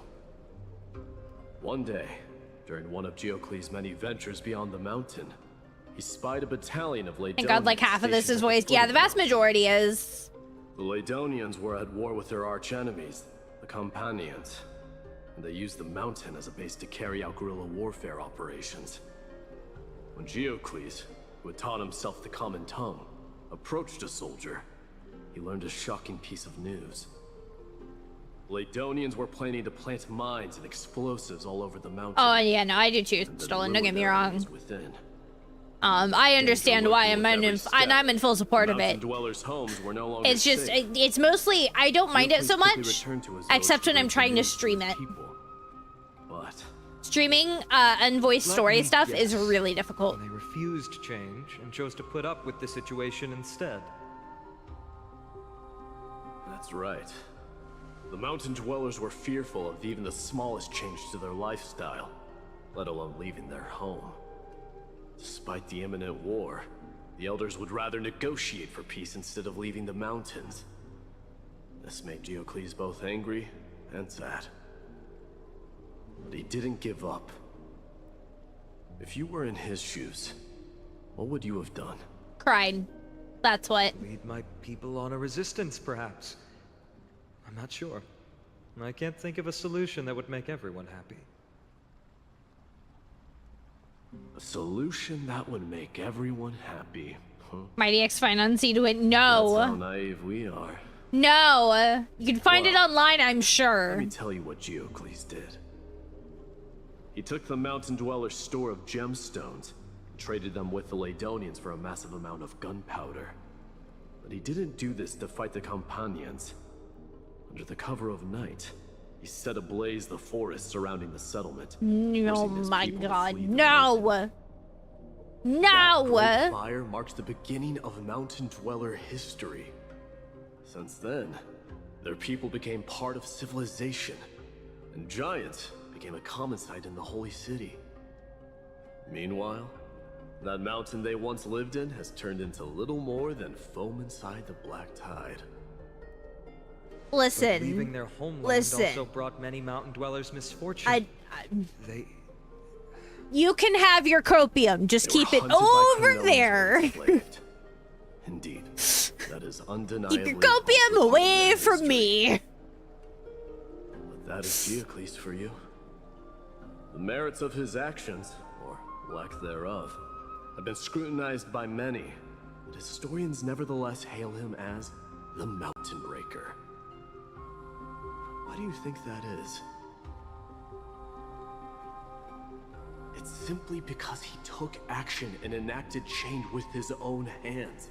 One day, during one of Geocles' many ventures beyond the mountain, he spied a battalion of Laedonians. Thank God, like half of this is voiced. Yeah, the vast majority is. The Laedonians were at war with their archenemies, the Companions. And they used the mountain as a base to carry out guerrilla warfare operations. When Geocles, who had taught himself the common tongue, approached a soldier, he learned a shocking piece of news. Laedonians were planning to plant mines and explosives all over the mountain. Oh yeah, no, I do too, Stolen. Don't get me wrong. I understand why I'm in full support of it. It's just, it's mostly, I don't mind it so much, except when I'm trying to stream it. Streaming unvoiced story stuff is really difficult. They refused change and chose to put up with the situation instead. That's right. The mountain dwellers were fearful of even the smallest change to their lifestyle, let alone leaving their home. Despite the imminent war, the elders would rather negotiate for peace instead of leaving the mountains. This made Geocles both angry and sad. But he didn't give up. If you were in his shoes, what would you have done? Cried. That's what. Lead my people on a resistance, perhaps. I'm not sure. I can't think of a solution that would make everyone happy. A solution that would make everyone happy, huh? Mighty X Finance to it. No. That's how naive we are. No. You can find it online, I'm sure. Let me tell you what Geocles did. He took the mountain dweller's store of gemstones and traded them with the Laedonians for a massive amount of gunpowder. But he didn't do this to fight the Companions. Under the cover of night, he set ablaze the forest surrounding the settlement. Oh my God, no! No! That great fire marks the beginning of mountain dweller history. Since then, their people became part of civilization, and giants became a common sight in the holy city. Meanwhile, that mountain they once lived in has turned into little more than foam inside the black tide. Listen. But leaving their homeland also brought many mountain dwellers misfortune. You can have your copium, just keep it over there. Indeed, that is undeniably. Keep your copium away from me. But that is Geocles for you. The merits of his actions, or lack thereof, have been scrutinized by many, but historians nevertheless hail him as the Mountain Breaker. Why do you think that is? It's simply because he took action and enacted change with his own hands.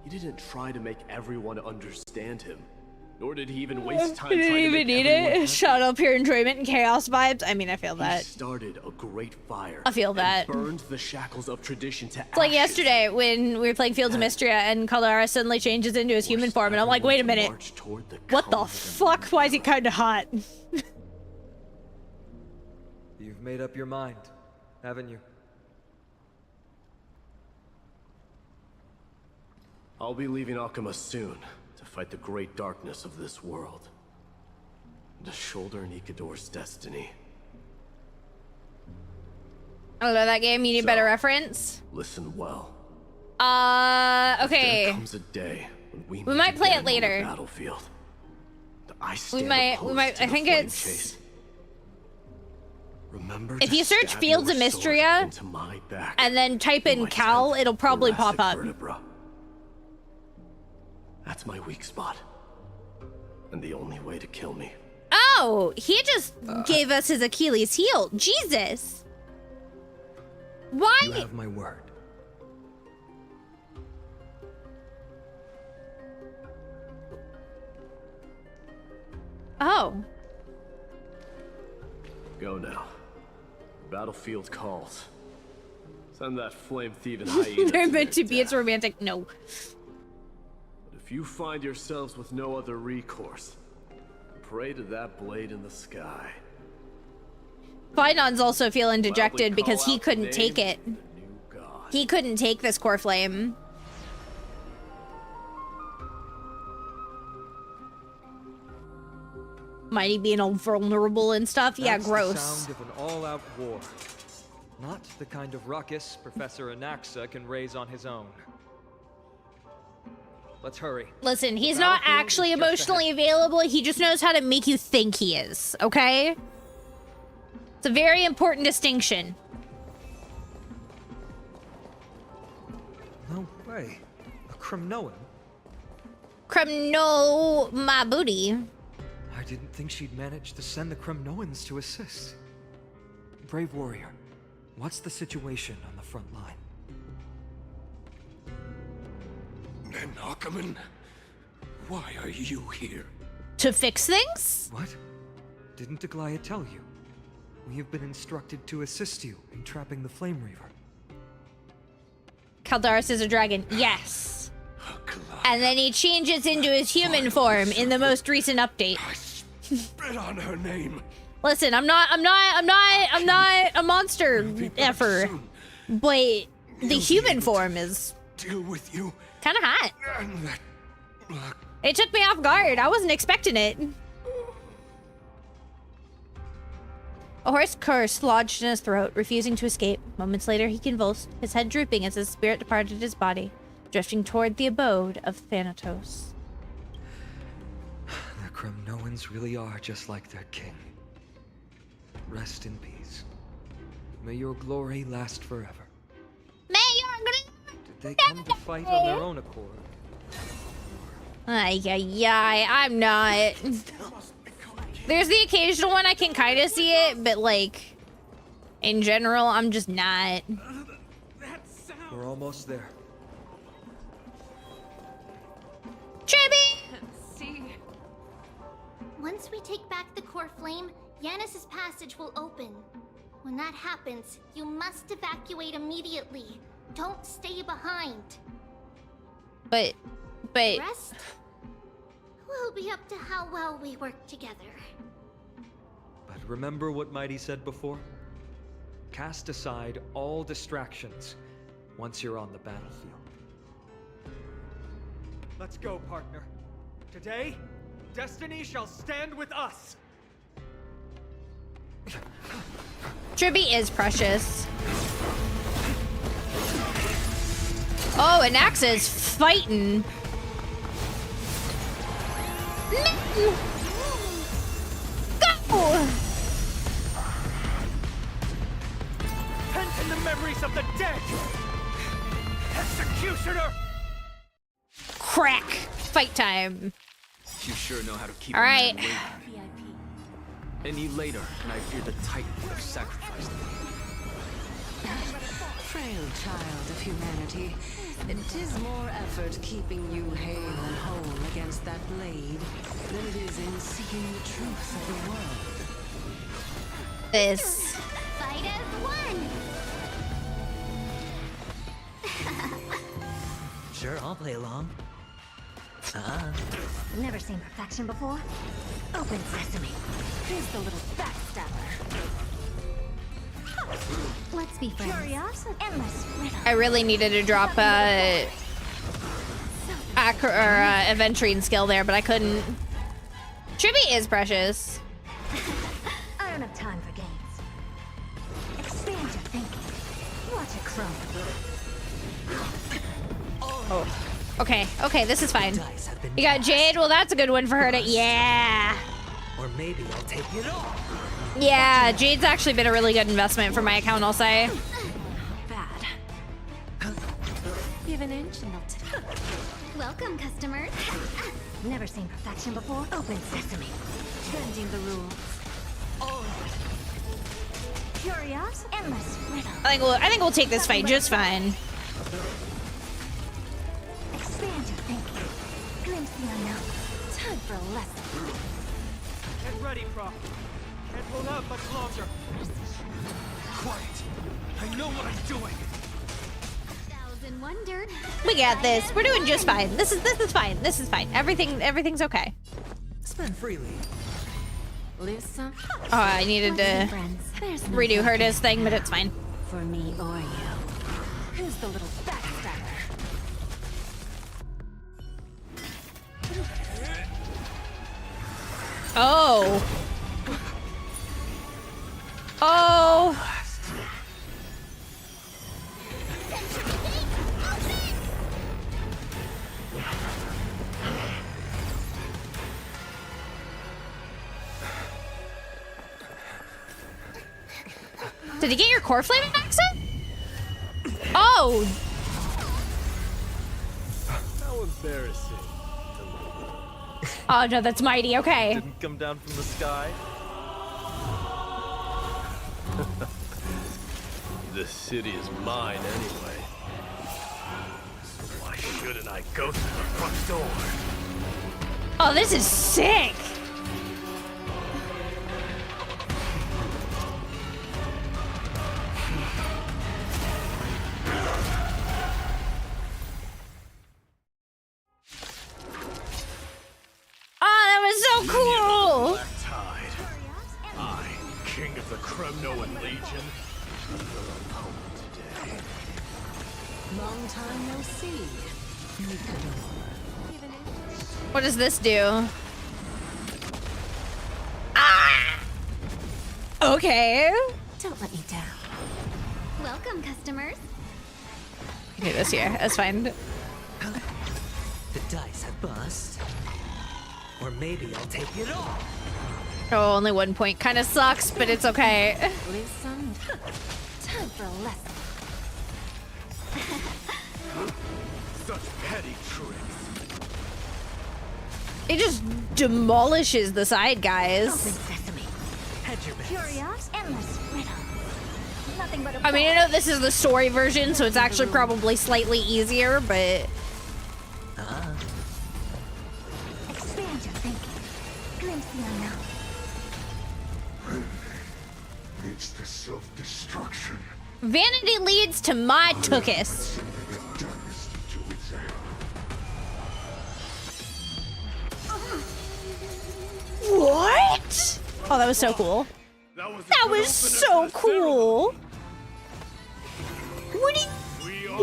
He didn't try to make everyone understand him, nor did he even waste time trying to make everyone happy. Shut up, pure enjoyment and chaos vibes. I mean, I feel that. He started a great fire. I feel that. And burned the shackles of tradition to It's like ashes. yesterday when we were playing Fields of Mystria and Caldara suddenly changes into his human form, and I'm like, wait a minute. What the fuck? Why is he kind of hot? You've made up your mind, haven't you? I'll be leaving Akuma soon to fight the great darkness of this world. To shoulder Nikador's destiny. I love that game. You need a better reference. Listen well. Okay. There comes a day when we might play it meet again on the later. Battlefield. We might. I think it's. Chase. Remember If to you search stab Fields of your sword Mystria into my back and then type in my Cal, 10th it'll probably pop thoracic up. vertebra. That's my weak spot. And the only way to kill me. Oh, he just gave us his Achilles heel. Jesus. Why? You have my word. Oh. Go now. The battlefield calls. Send that flame-thieving hyena. They're to meant to their be. It's death. romantic. No. But if you find yourselves with no other recourse, pray to that blade in the sky. Finon's also feeling dejected Loudly because call he out the couldn't take name it. of the new god. He couldn't take this core flame. Mighty being all vulnerable and stuff. Yeah, That's gross. The sound of an all-out war. Not the kind of ruckus Professor Anaxa can raise on his own. Let's hurry. Listen, he's not Battlefield actually is just emotionally available. He just knows how to make you think he is, okay? It's a very important distinction. No way. A Kremnoan? Kremno my booty. I didn't think she'd manage to send the Kremnoans to assist. Brave warrior, what's the situation on the front line? Ackerman, why are you here? To fix things? What? Didn't Aglaya tell you? We have been instructed to assist you in trapping the Flame Reaver. Caldaris is a dragon. Yes. And then he changes into his human form in the most recent update. Spit on her name. Listen, I'm not a monster effer, but the human form is Deal with you kind of hot. and that black. It took me off guard. I wasn't expecting it. A hoarse curse lodged in his throat, refusing to escape. Moments later, he convulsed, his head drooping as his spirit departed his body, drifting toward the abode of Thanatos. The Kremnoans really are just like their king. Rest in peace. May your glory last forever. May your glory. Did they come to fight on their own accord? Ay, I'm not. There's the occasional one I can kind of see it, but like, in general, I'm just not. We're almost there. Chibi! See. Once we take back the core flame, Yanis's passage will open. When that happens, you must evacuate immediately. Don't stay behind. But Rest will be up to how well we work together. But remember what Mighty said before? Cast aside all distractions once you're on the battlefield. Let's go, partner. Today, destiny shall stand with us. Triby is precious. Oh, and Axa is fighting. Go! in the memories of the dead! Executioner! Crack! Fight time. You sure know how to keep All a right. man waiting. Any later, and I fear the Titan would have sacrificed me. Frail child of humanity, it is more effort keeping you hale and whole against that blade than it is in seeking the truth of the world. This. Fight as one! Sure, I'll play along. Never seen perfection before? Open sesame. Here's the little backstabber. Let's be friends. Curiosity. Endless riddle. I really needed to drop aventurine skill there, but I couldn't. Tribby is precious. I don't have time for games. Expand your thinking. Watch it crumble. Oh. Okay, this is fine. You got Jade? Well, that's a good one for her to... Yeah! Or maybe I'll take it all. Yeah, Jade's actually been a really good investment for my account, I'll say. Bad. Give an inch and I'll take. Welcome, customers. Never seen perfection before? Open sesame. Bending the rules. Curiosity. Endless riddle. I think we'll take this fight just fine. Expand your thinking. Glimpse the unknown. Time for a lesson. Get ready, Prof. Can't hold out much longer. Quiet. I know what I'm doing. Thousand wonder. We got this. We're doing just fine. This is fine. This is fine. Everything's okay. Spend freely. Lose some Oh, I needed to redo Herta's thing, but it's fine. for me or you. Who's the little backstabber? Oh. Oh. Did he get your core flame accent? Oh. How embarrassing. Oh no, that's mighty. Okay. Didn't come down from the sky. This city is mine anyway. So why shouldn't I go through the front door? Oh, this is sick. So cool! Black Tide. I, King of the Kremnoan Legion, will opponent today. Long time no see. What does this do? Ah! Okay. Don't let me down. Welcome, customers. Do this here. That's fine. The dice have bust. Or maybe I'll take it all. Oh, only 1 point. Kind of sucks, but it's okay. Listen. Time for a lesson. Such petty tricks. It just demolishes the side guys. Open sesame. Hedge your bets. Curious, endless riddle. Nothing but a I mean, I know this is the story version, so it's actually probably slightly easier, but... Expand your thinking. Glimpse the unknown. Leads to self-destruction. Vanity leads to my tuchus. What? Oh, that was so cool. That was so cool. What do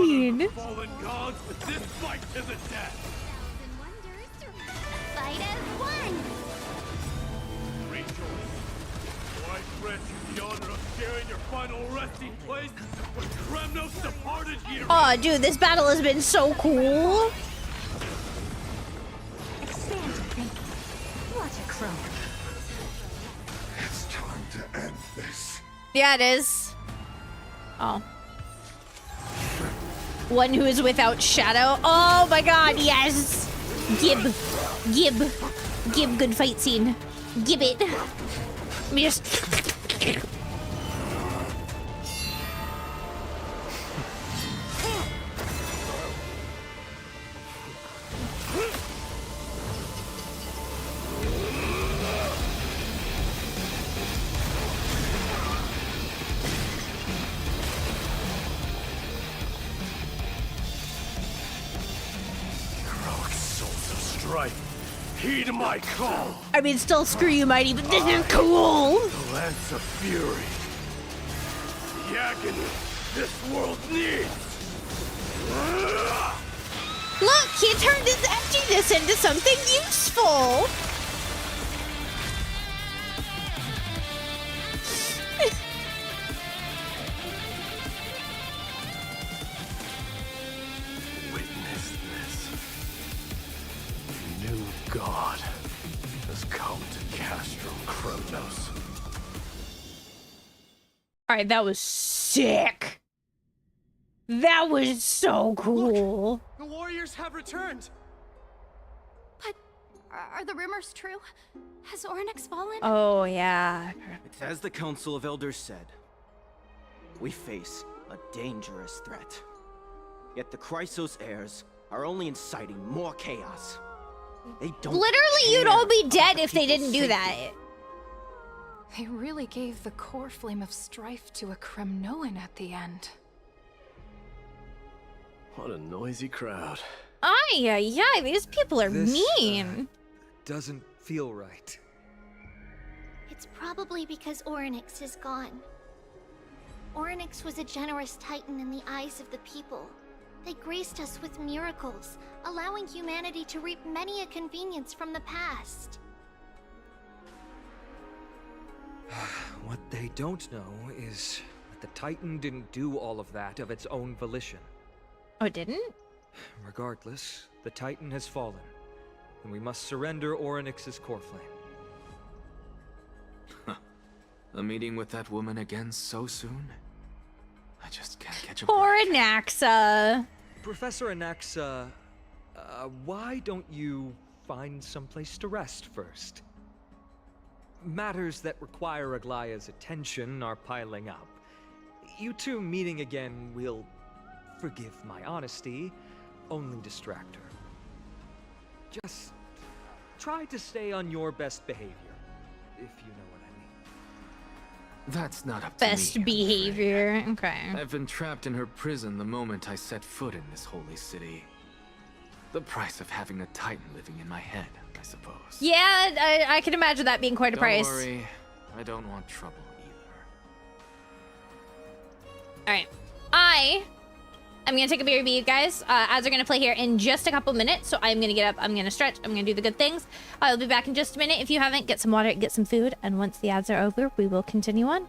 you mean? Fallen gods with this fight to the death. Fight as one. Rejoice. For I grant you the honor of sharing your final resting place with Kremnos departed here. Oh, dude, this battle has been so cool. Expand your thinking. Watch it crumble. It's time to end this. Yeah, it is. Oh. One who is without shadow. Oh my god, yes! Gib. Good fight scene. Give it. Let me just... Heroic souls of strife, heed my call! I mean, still screw you, Mighty, but this is cool! The Lance of Fury. The agony this world needs! Look, he turned his emptiness into something useful! Witness this. New God has come to Castrum Kronos. Alright, that was sick! That was so cool! The warriors have returned! But are the rumors true? Has Oryx fallen? Oh, yeah. It's as the Council of Elders said. We face a dangerous threat. Yet the Chrysos heirs are only inciting more chaos. They don't Literally, you'd all be dead if they didn't do that. They really gave the core flame of strife to a Kremnoan at the end. What a noisy crowd. Yeah, these people are mean. Doesn't feel right. It's probably because Oryx is gone. Oryx was a generous titan in the eyes of the people. They graced us with miracles, allowing humanity to reap many a convenience from the past. What they don't know is that the Titan didn't do all of that of its own volition. Oh, it didn't? Regardless, the Titan has fallen, and we must surrender Oryx's core flame. A meeting with that woman again so soon? I just can't catch a Poor Anaxa. Professor Anaxa, why don't you find someplace to rest first? Matters that require Aglaya's attention are piling up. You two meeting again will, forgive my honesty, only distract her. Just try to stay on your best behavior, if you know what I mean. That's not up to me. Best behavior. Okay. I've been trapped in her prison the moment I set foot in this holy city. The price of having a Titan living in my head, I suppose. Yeah, I can imagine that being quite a price. Don't worry, I don't want trouble either. Alright. I'm gonna take a BRB, you guys. Ads are gonna play here in just a couple minutes, so I'm gonna get up, I'm gonna stretch, I'm gonna do the good things. I'll be back in just a minute. If you haven't, get some water, get some food, and once the ads are over, we will continue on.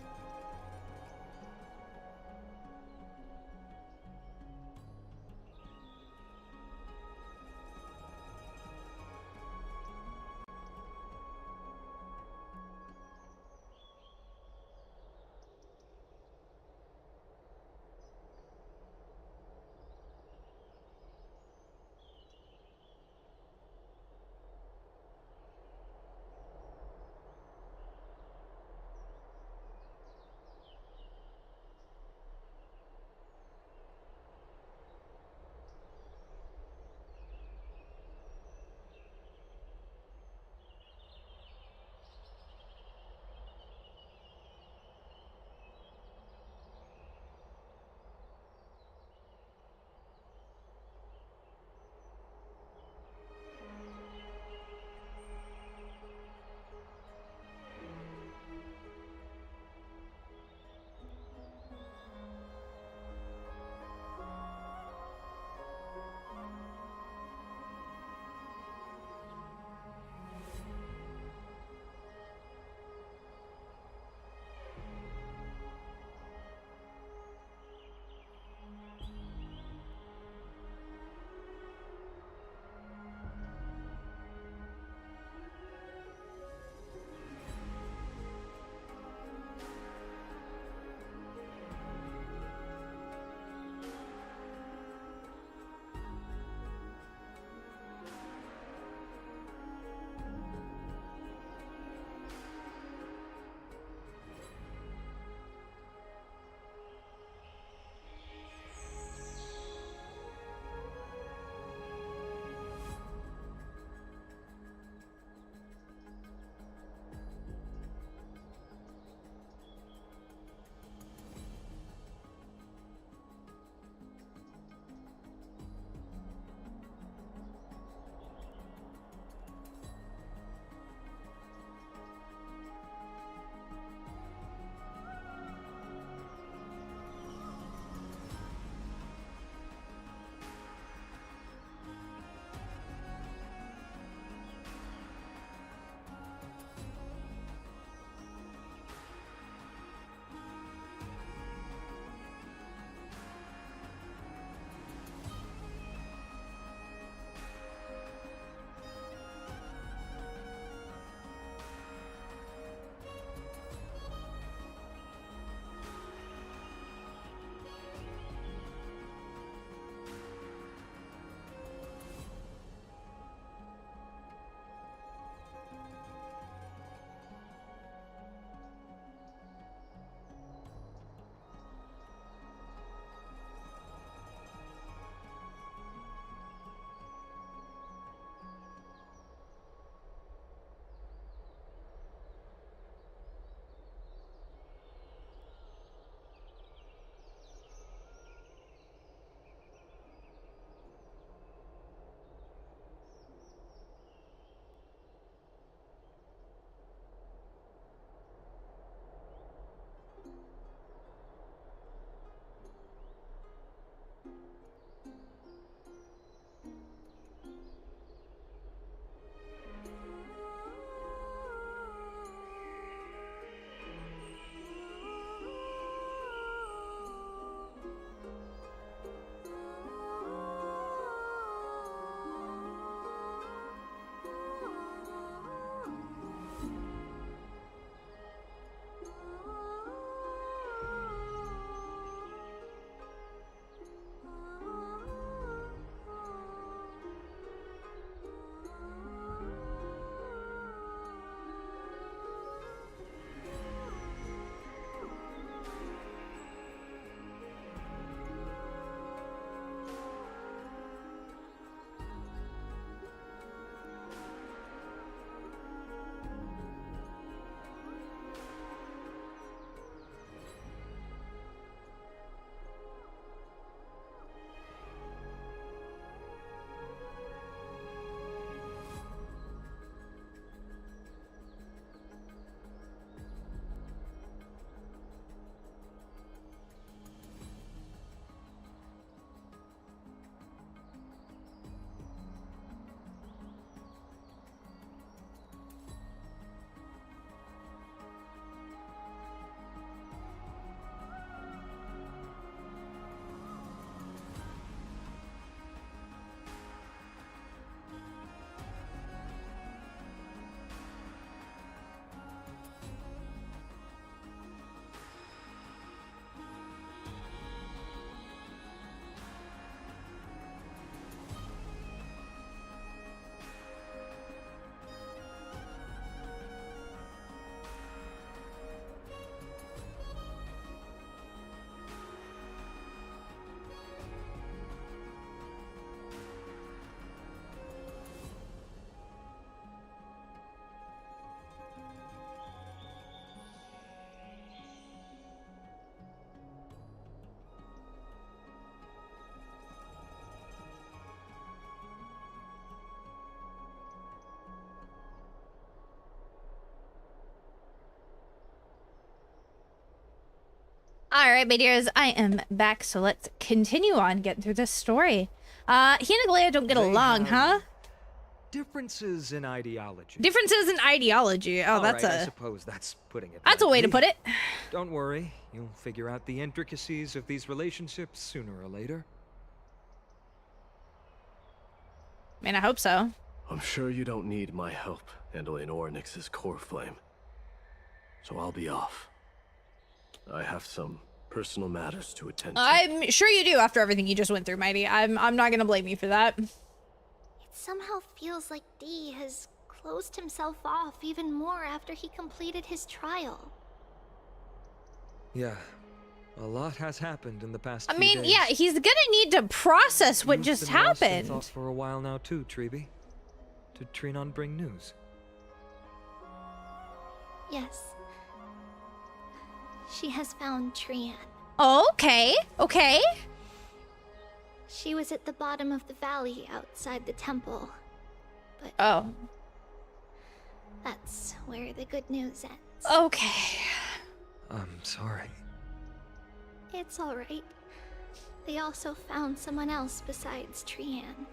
All right, my dears, I am back, so let's continue on getting through this story. He and Aglaia don't get along, huh? Differences in ideology. Differences in ideology. Oh, All that's right, I a... suppose that's putting it That's a way to lightly. put it. Don't worry, you'll figure out the intricacies of these relationships sooner or later. I mean, I hope so. I'm sure you don't need my help handling Oryx's core flame. So I'll be off. I have some personal matters to attend to. I'm sure you do after everything you just went through, Mighty. I'm not gonna blame you for that. It somehow feels like D has closed himself off even more after he completed his trial. Yeah, a lot has happened in the past I few mean, days. yeah, he's gonna need to process what You've just been lost in happened. thought for a while now too, Treeby. Did Trinon bring news? Yes. She has found Trian. Okay, okay. She was at the bottom of the valley outside the temple. But oh, that's where the good news ends. Okay. I'm sorry. It's alright. They also found someone else besides Trian.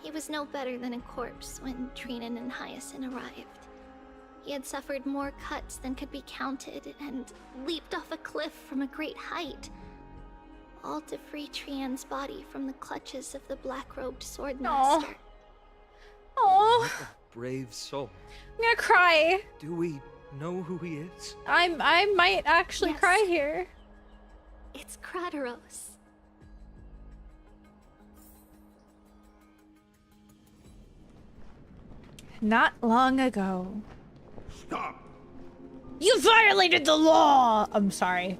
He was no better than a corpse when Trinan and Hyacinth arrived. He had suffered more cuts than could be counted and leaped off a cliff from a great height. All to free Trian's body from the clutches of the black-robed swordmaster. Oh, Brave soul. I'm gonna cry. Do we know who he is? I might actually Yes. cry here. It's Krateros. Not long ago. Stop! You violated the law! I'm sorry.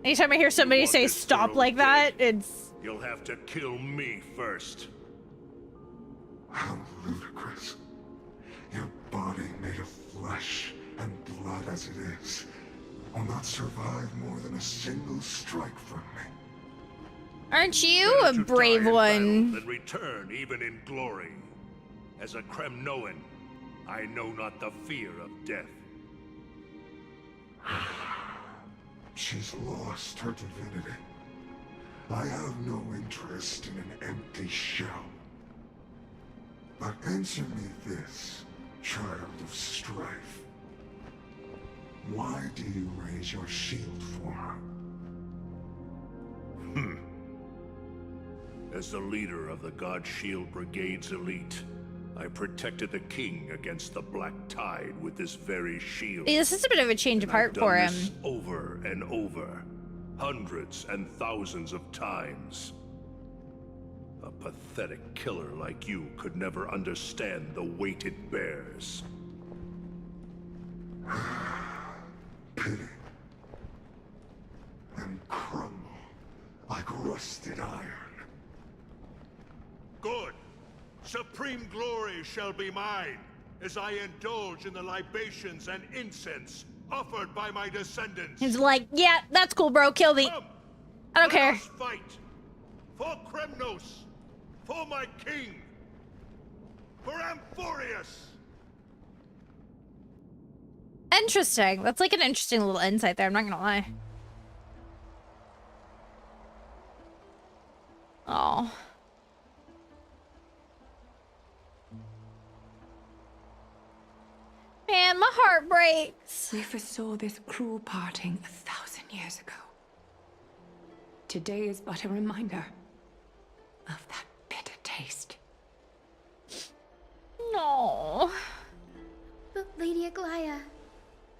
Anytime I hear somebody say stop like that, it's... You'll have to kill me first. How ludicrous. Your body made of flesh and blood as it is will not survive more than a single strike from me. Aren't you a brave one? Then return even in glory. As a Kremnoan, I know not the fear of death. She's lost her divinity. I have no interest in an empty shell. But answer me this, child of strife. Why do you raise your shield for her? As the leader of the God Shield Brigade's elite, I protected the king against the Black Tide with this very shield. Yeah, this is a bit of a change of And heart I've done for this him. over and over, hundreds and thousands of times. A pathetic killer like you could never understand the weight it bears. Pity. And crumble like rusted iron. Good. Supreme glory shall be mine, as I indulge in the libations and incense offered by my descendants. He's like, yeah, that's cool, bro. Kill me. I don't care. Let us fight. For Kremnos. For my king. For Amphorius. Interesting. That's like an interesting little insight there. I'm not gonna lie. Oh. Man, my heart breaks. We foresaw this cruel parting 1,000 years ago. Today is but a reminder of that bitter taste. No. But Lady Aglaia,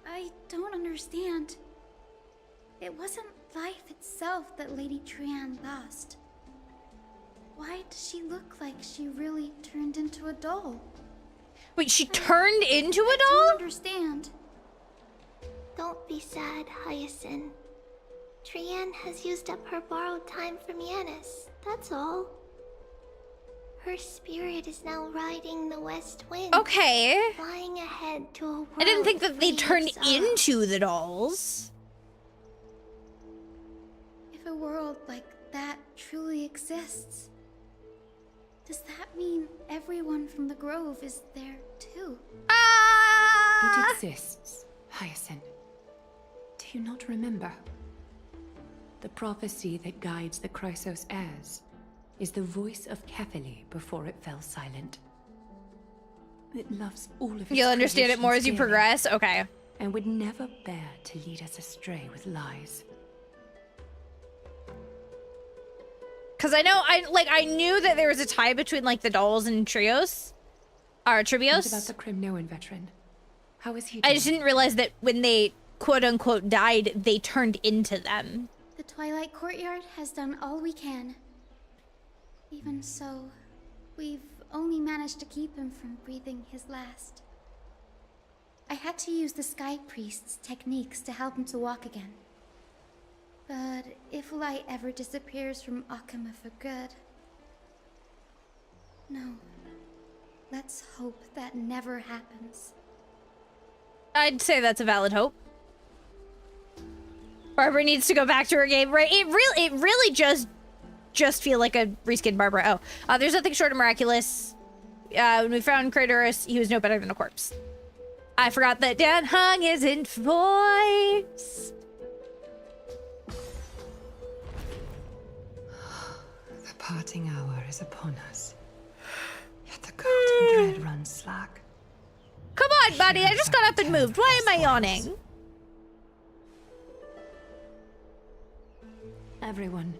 I don't understand. It wasn't life itself that Lady Trian lost. Why does she look like she really turned into a doll? Wait, she turned into a I doll? don't understand. Don't be sad, Hyacinth. Trian has used up her borrowed time from Yanis, that's all. Her spirit is now riding the west wind. Okay. Flying ahead to a world I didn't think that they free of turned sorrow. into the dolls. If a world like that truly exists, Does that mean everyone from the Grove is there too? It exists, Hyacinth. Do you not remember? The prophecy that guides the Chrysos heirs is the voice of Kefili before it fell silent. It loves all of its You'll understand it more as you creations progress? Okay. and would never bear to lead us astray with lies. Because I know, I knew that there was a tie between, like, the dolls and Trios. Or What Tribios. about the Crimnoan veteran? How is he I doing? just didn't realize that when they, quote-unquote, died, they turned into them. The Twilight Courtyard has done all we can. Even so, we've only managed to keep him from breathing his last. I had to use the Sky Priest's techniques to help him to walk again. But if light ever disappears from Akima for good... No. Let's hope that never happens. I'd say that's a valid hope. Barbara needs to go back to her game, right? It really just feel like a reskinned Barbara. Oh, there's nothing short of miraculous. When we found Kratos, he was no better than a corpse. I forgot that Dan Hung isn't voiced. The parting hour is upon us. Yet the golden thread runs slack. Come on, buddy. I just got up and moved. Why am I yawning? Everyone,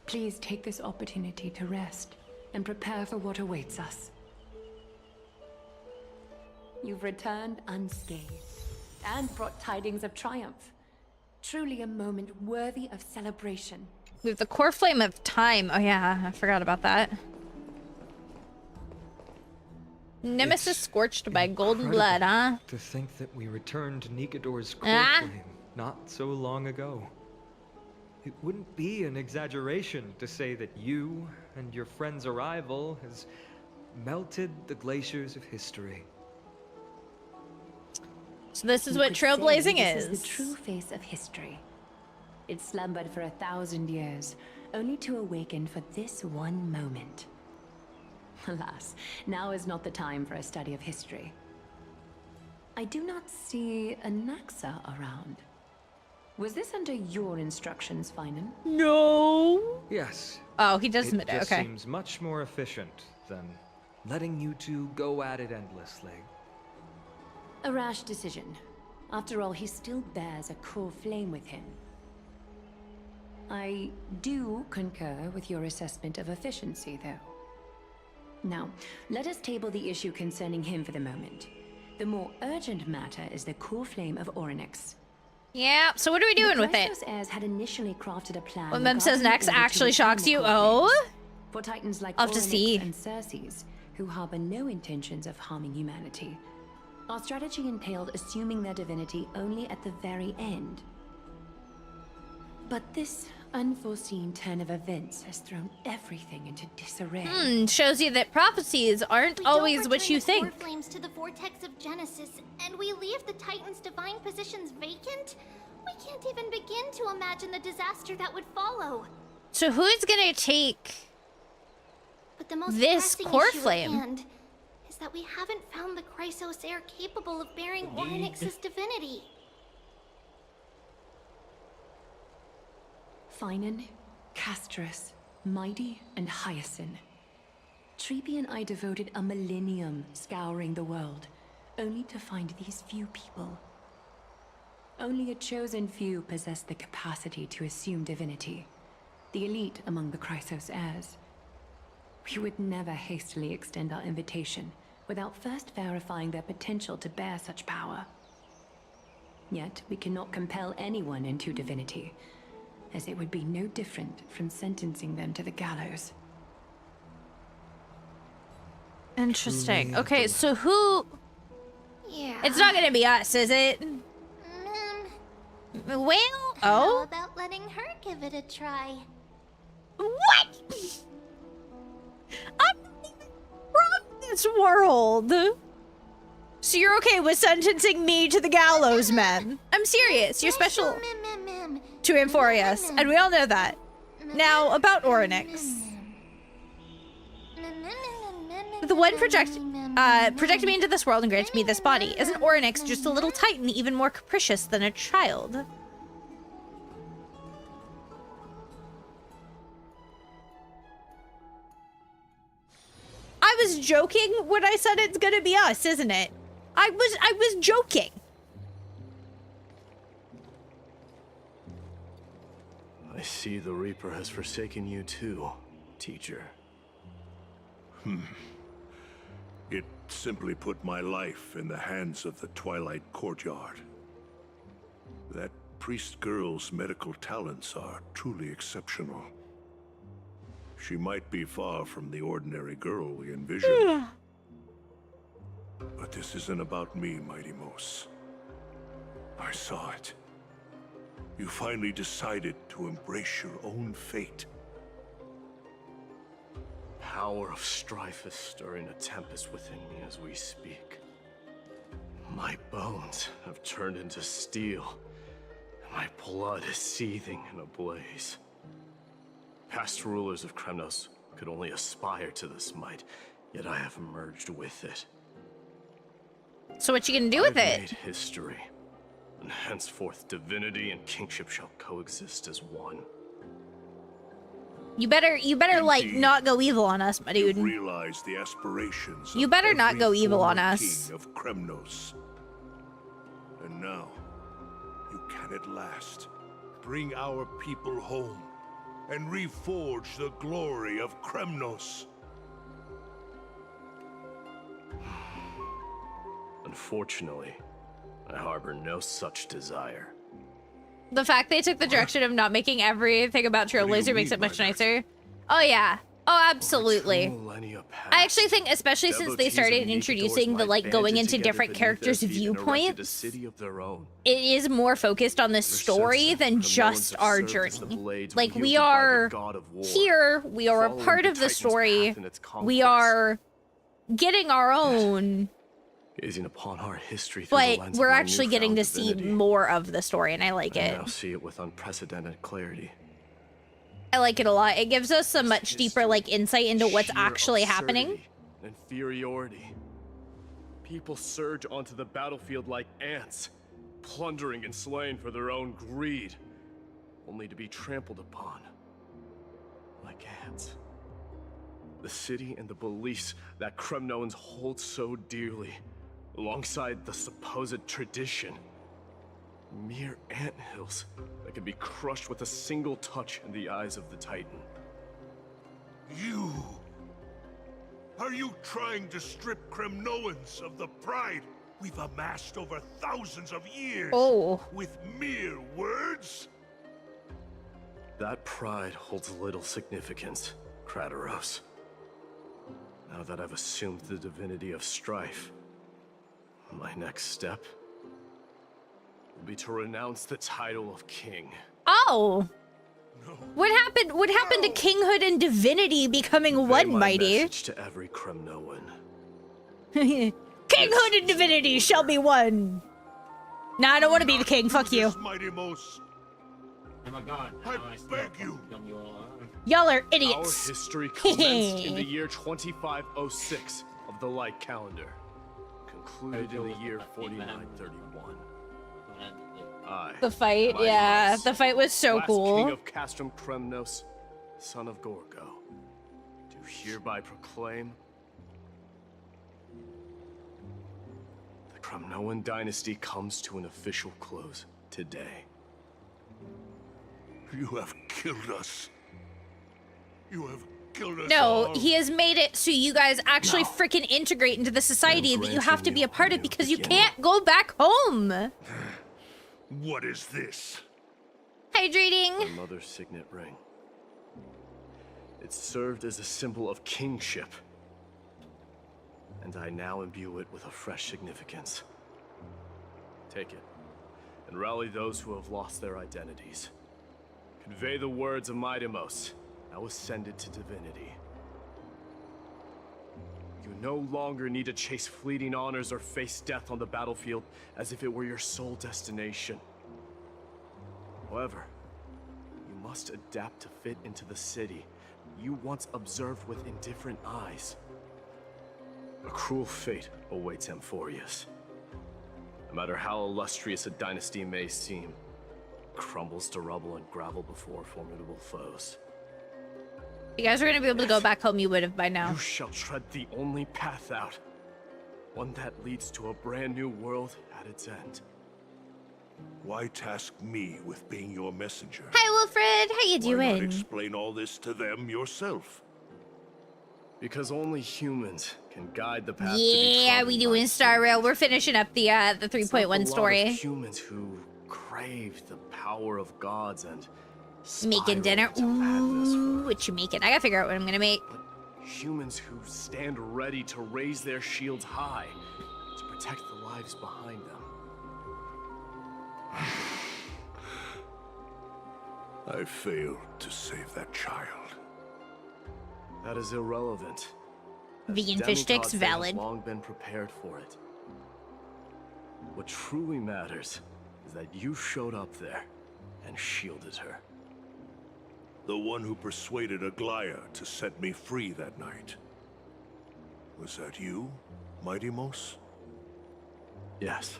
please take this opportunity to rest and prepare for what awaits us. You've returned unscathed and brought tidings of triumph. Truly a moment worthy of celebration. We have the core flame of time. Oh yeah, I forgot about that. Nemesis scorched by golden blood, huh? To think that we returned to Nikodor's core Ah. flame not so long ago. It wouldn't be an exaggeration to say that you and your friend's arrival has melted the glaciers of history. So this is You what could say trailblazing this is. the true face of history. It slumbered for 1,000 years, only to awaken for this one moment. Alas, now is not the time for a study of history. I do not see a Naxa around. Was this under your instructions, Finan? No. Yes. Oh, he does admit It it. just Okay. seems much more efficient than letting you two go at it endlessly. A rash decision. After all, he still bears a core flame with him. I do concur with your assessment of efficiency, though. Now, let us table the issue concerning him for the moment. The more urgent matter is the core flame of Orynyx. Yeah, so what are we doing with it? The Chrysos heirs had initially crafted a plan. What Mem says regarding next the order to actually reclaim shocks the you. core Oh? flames. For titans like I'll have to Orynyx see. and Circes, who harbor no intentions of harming humanity, our strategy entailed assuming their divinity only at the very end. But this unforeseen turn of events has thrown everything into disarray. Shows you that prophecies aren't We don't always what return you the core think. flames to the vortex of Genesis, and we leave the Titan's divine positions vacant? We can't even begin to imagine the disaster that would follow. So who's gonna take But the most this pressing core issue at flame? hand is that we haven't found the Chrysos heir capable of bearing Orynyx's divinity. Finan, Castrus, Mighty, and Hyacinth. Trepi and I devoted a millennium scouring the world, only to find these few people. Only a chosen few possess the capacity to assume divinity, the elite among the Chrysos heirs. We would never hastily extend our invitation without first verifying their potential to bear such power. Yet we cannot compel anyone into divinity, as it would be no different from sentencing them to the gallows. Interesting. Okay, so who... Yeah. It's not gonna be us, is it? Well, How oh? about letting her give it a try? What? I'm not even from this world. So you're okay with sentencing me to the gallows, man? I'm serious. You're special to Amphorius, and we all know that. Now, about Orynyx. The one projected me into this world and granted me this body. Isn't Orynyx just a little titan, even more capricious than a child? I was joking when I said it's gonna be us, isn't it? I was joking. I see the Reaper has forsaken you too, teacher. It simply put my life in the hands of the Twilight Courtyard. That priest girl's medical talents are truly exceptional. She might be far from the ordinary girl we envisioned. But this isn't about me, Mighty Mos. I saw it. You finally decided to embrace your own fate. Power of strife is stirring a tempest within me as we speak. My bones have turned into steel, and my blood is seething in a blaze. Past rulers of Kremnos could only aspire to this might, yet I have merged with it. So what you gonna do with I've it? made history, and henceforth divinity and kingship shall coexist as one. You better like not go evil on us, my dude. Realize the aspirations. You better not go evil on us. King of Kremnos. And now, you can at last bring our people home and reforge the glory of Kremnos. Unfortunately, I harbor no such desire. The fact they took the direction of not making everything about Trailblazer makes it much nicer. Oh yeah. Oh, absolutely. I actually think, especially since they started introducing the like going into different characters' viewpoints, it is more focused on the story than just our journey. Like we are here, we are a part of the story, we are getting our own, Gazing upon our history through the but lens we're of my actually getting to newfound see divinity. more of the story, and I like I it. now see it with unprecedented clarity. I like it a lot. It gives us a much deeper like insight into what's Sheer actually happening. absurdity and inferiority. People surge onto the battlefield like ants, plundering and slaying for their own greed, only to be trampled upon like ants. The city and the beliefs that Kremnoans hold so dearly, alongside the supposed tradition, mere anthills that can be crushed with a single touch in the eyes of the Titan. You! Are you trying to strip Kremnoans of the pride we've amassed over thousands of years? Oh. With mere words? That pride holds little significance, Kratoros. Now that I've assumed the divinity of strife, my next step will be to renounce the title of king. Oh. What happened? What happened to kinghood and divinity becoming one, my mighty? message to every Kremnoan. Kinghood and divinity shall be one. Nah, I don't want to be the king. Fuck you. Mighty Mos. Oh my god. I beg you. Y'all are Our idiots. history commenced in the year 2506 of the Light Calendar, concluded in the year 4931. I, The fight, Mighty yeah, Mos, the fight was so last cool. King of Castrum Kremnos, son of Gorgo, do hereby proclaim the Kremnoan dynasty comes to an official close today. You have killed us. You have killed us No, all. he has made it so you guys actually freaking integrate into the society that you have to be a part of because you can't go back home. What is this? Hydrating. My mother's signet ring. It served as a symbol of kingship, and I now imbue it with a fresh significance. Take it, and rally those who have lost their identities. Convey the words of Mighty Mos, now ascended to divinity. You no longer need to chase fleeting honors or face death on the battlefield as if it were your sole destination. However, you must adapt to fit into the city, you once observed with indifferent eyes. A cruel fate awaits Amphorius. No matter how illustrious a dynasty may seem, crumbles to rubble and gravel before formidable foes. If you guys were gonna be able to go back home, you would have by now. You shall tread the only path out. One that leads to a brand new world at its end. Why task me with being your messenger? Hi, Wilfred. How you Why not doing? explain all this to them yourself? Because only humans can guide the path. Yeah, we doing Star Rail. We're finishing up the 3.1 story. Humans who crave the power of gods and Making dinner. Ooh, what you making? I gotta figure out what I'm gonna make. humans who stand ready to raise their shields high to protect the lives behind them. I failed to save that child. That is irrelevant. Vegan fish sticks, Demigods, they have valid. long been prepared for it. What truly matters is that you showed up there and shielded her. The one who persuaded Aglaya to set me free that night. Was that you, Mighty Mos? Yes.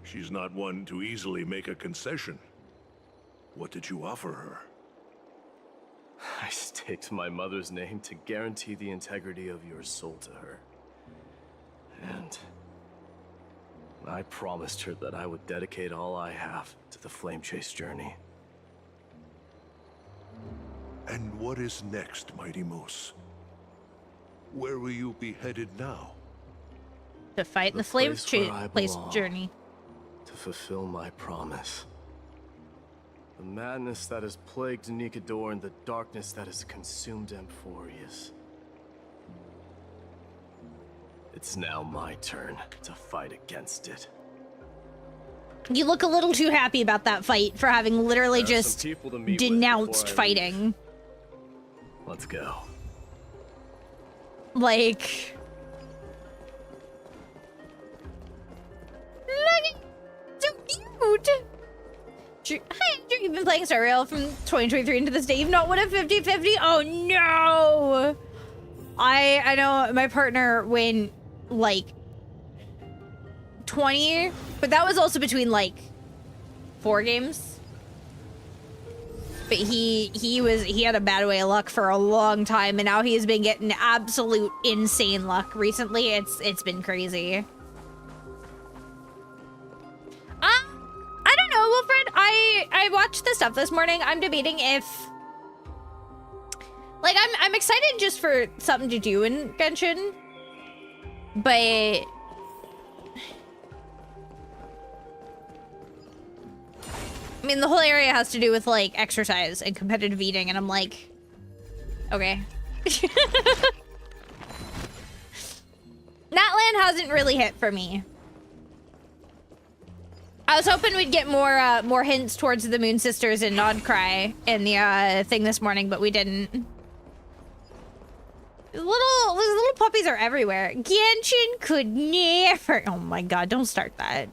She's not one to easily make a concession. What did you offer her? I staked my mother's name to guarantee the integrity of your soul to her. And I promised her that I would dedicate all I have to the Flame Chase journey. And what is next, Mighty Mos? Where will you be headed now? To fight in the Flame place where I Place belong. journey. To fulfill my promise. The madness that has plagued Nikador and the darkness that has consumed Amphorius. It's now my turn to fight against it. You look a little too happy about that fight for having literally There are some just people to meet with denounced before I leave. fighting. Let's go. Like... Look, so cute! Hi, Andrew. You've been playing Star Rail from 2023 into this day. You've not won a 50-50? Oh, no! I know my partner went, like, 20, but that was also between, like, 4 games. But he had a bad way of luck for a long time, and now he has been getting absolute insane luck recently. It's been crazy. I don't know, Wilfred. I watched the stuff this morning. I'm debating if, like, I'm excited just for something to do in Genshin, but I mean, the whole area has to do with, like, exercise and competitive eating, and I'm like, okay. Natlan hasn't really hit for me. I was hoping we'd get more hints towards the Moon Sisters and Nodcry in the thing this morning, but we didn't. These little puppies are everywhere. Genshin could never. Oh my god! Don't start that.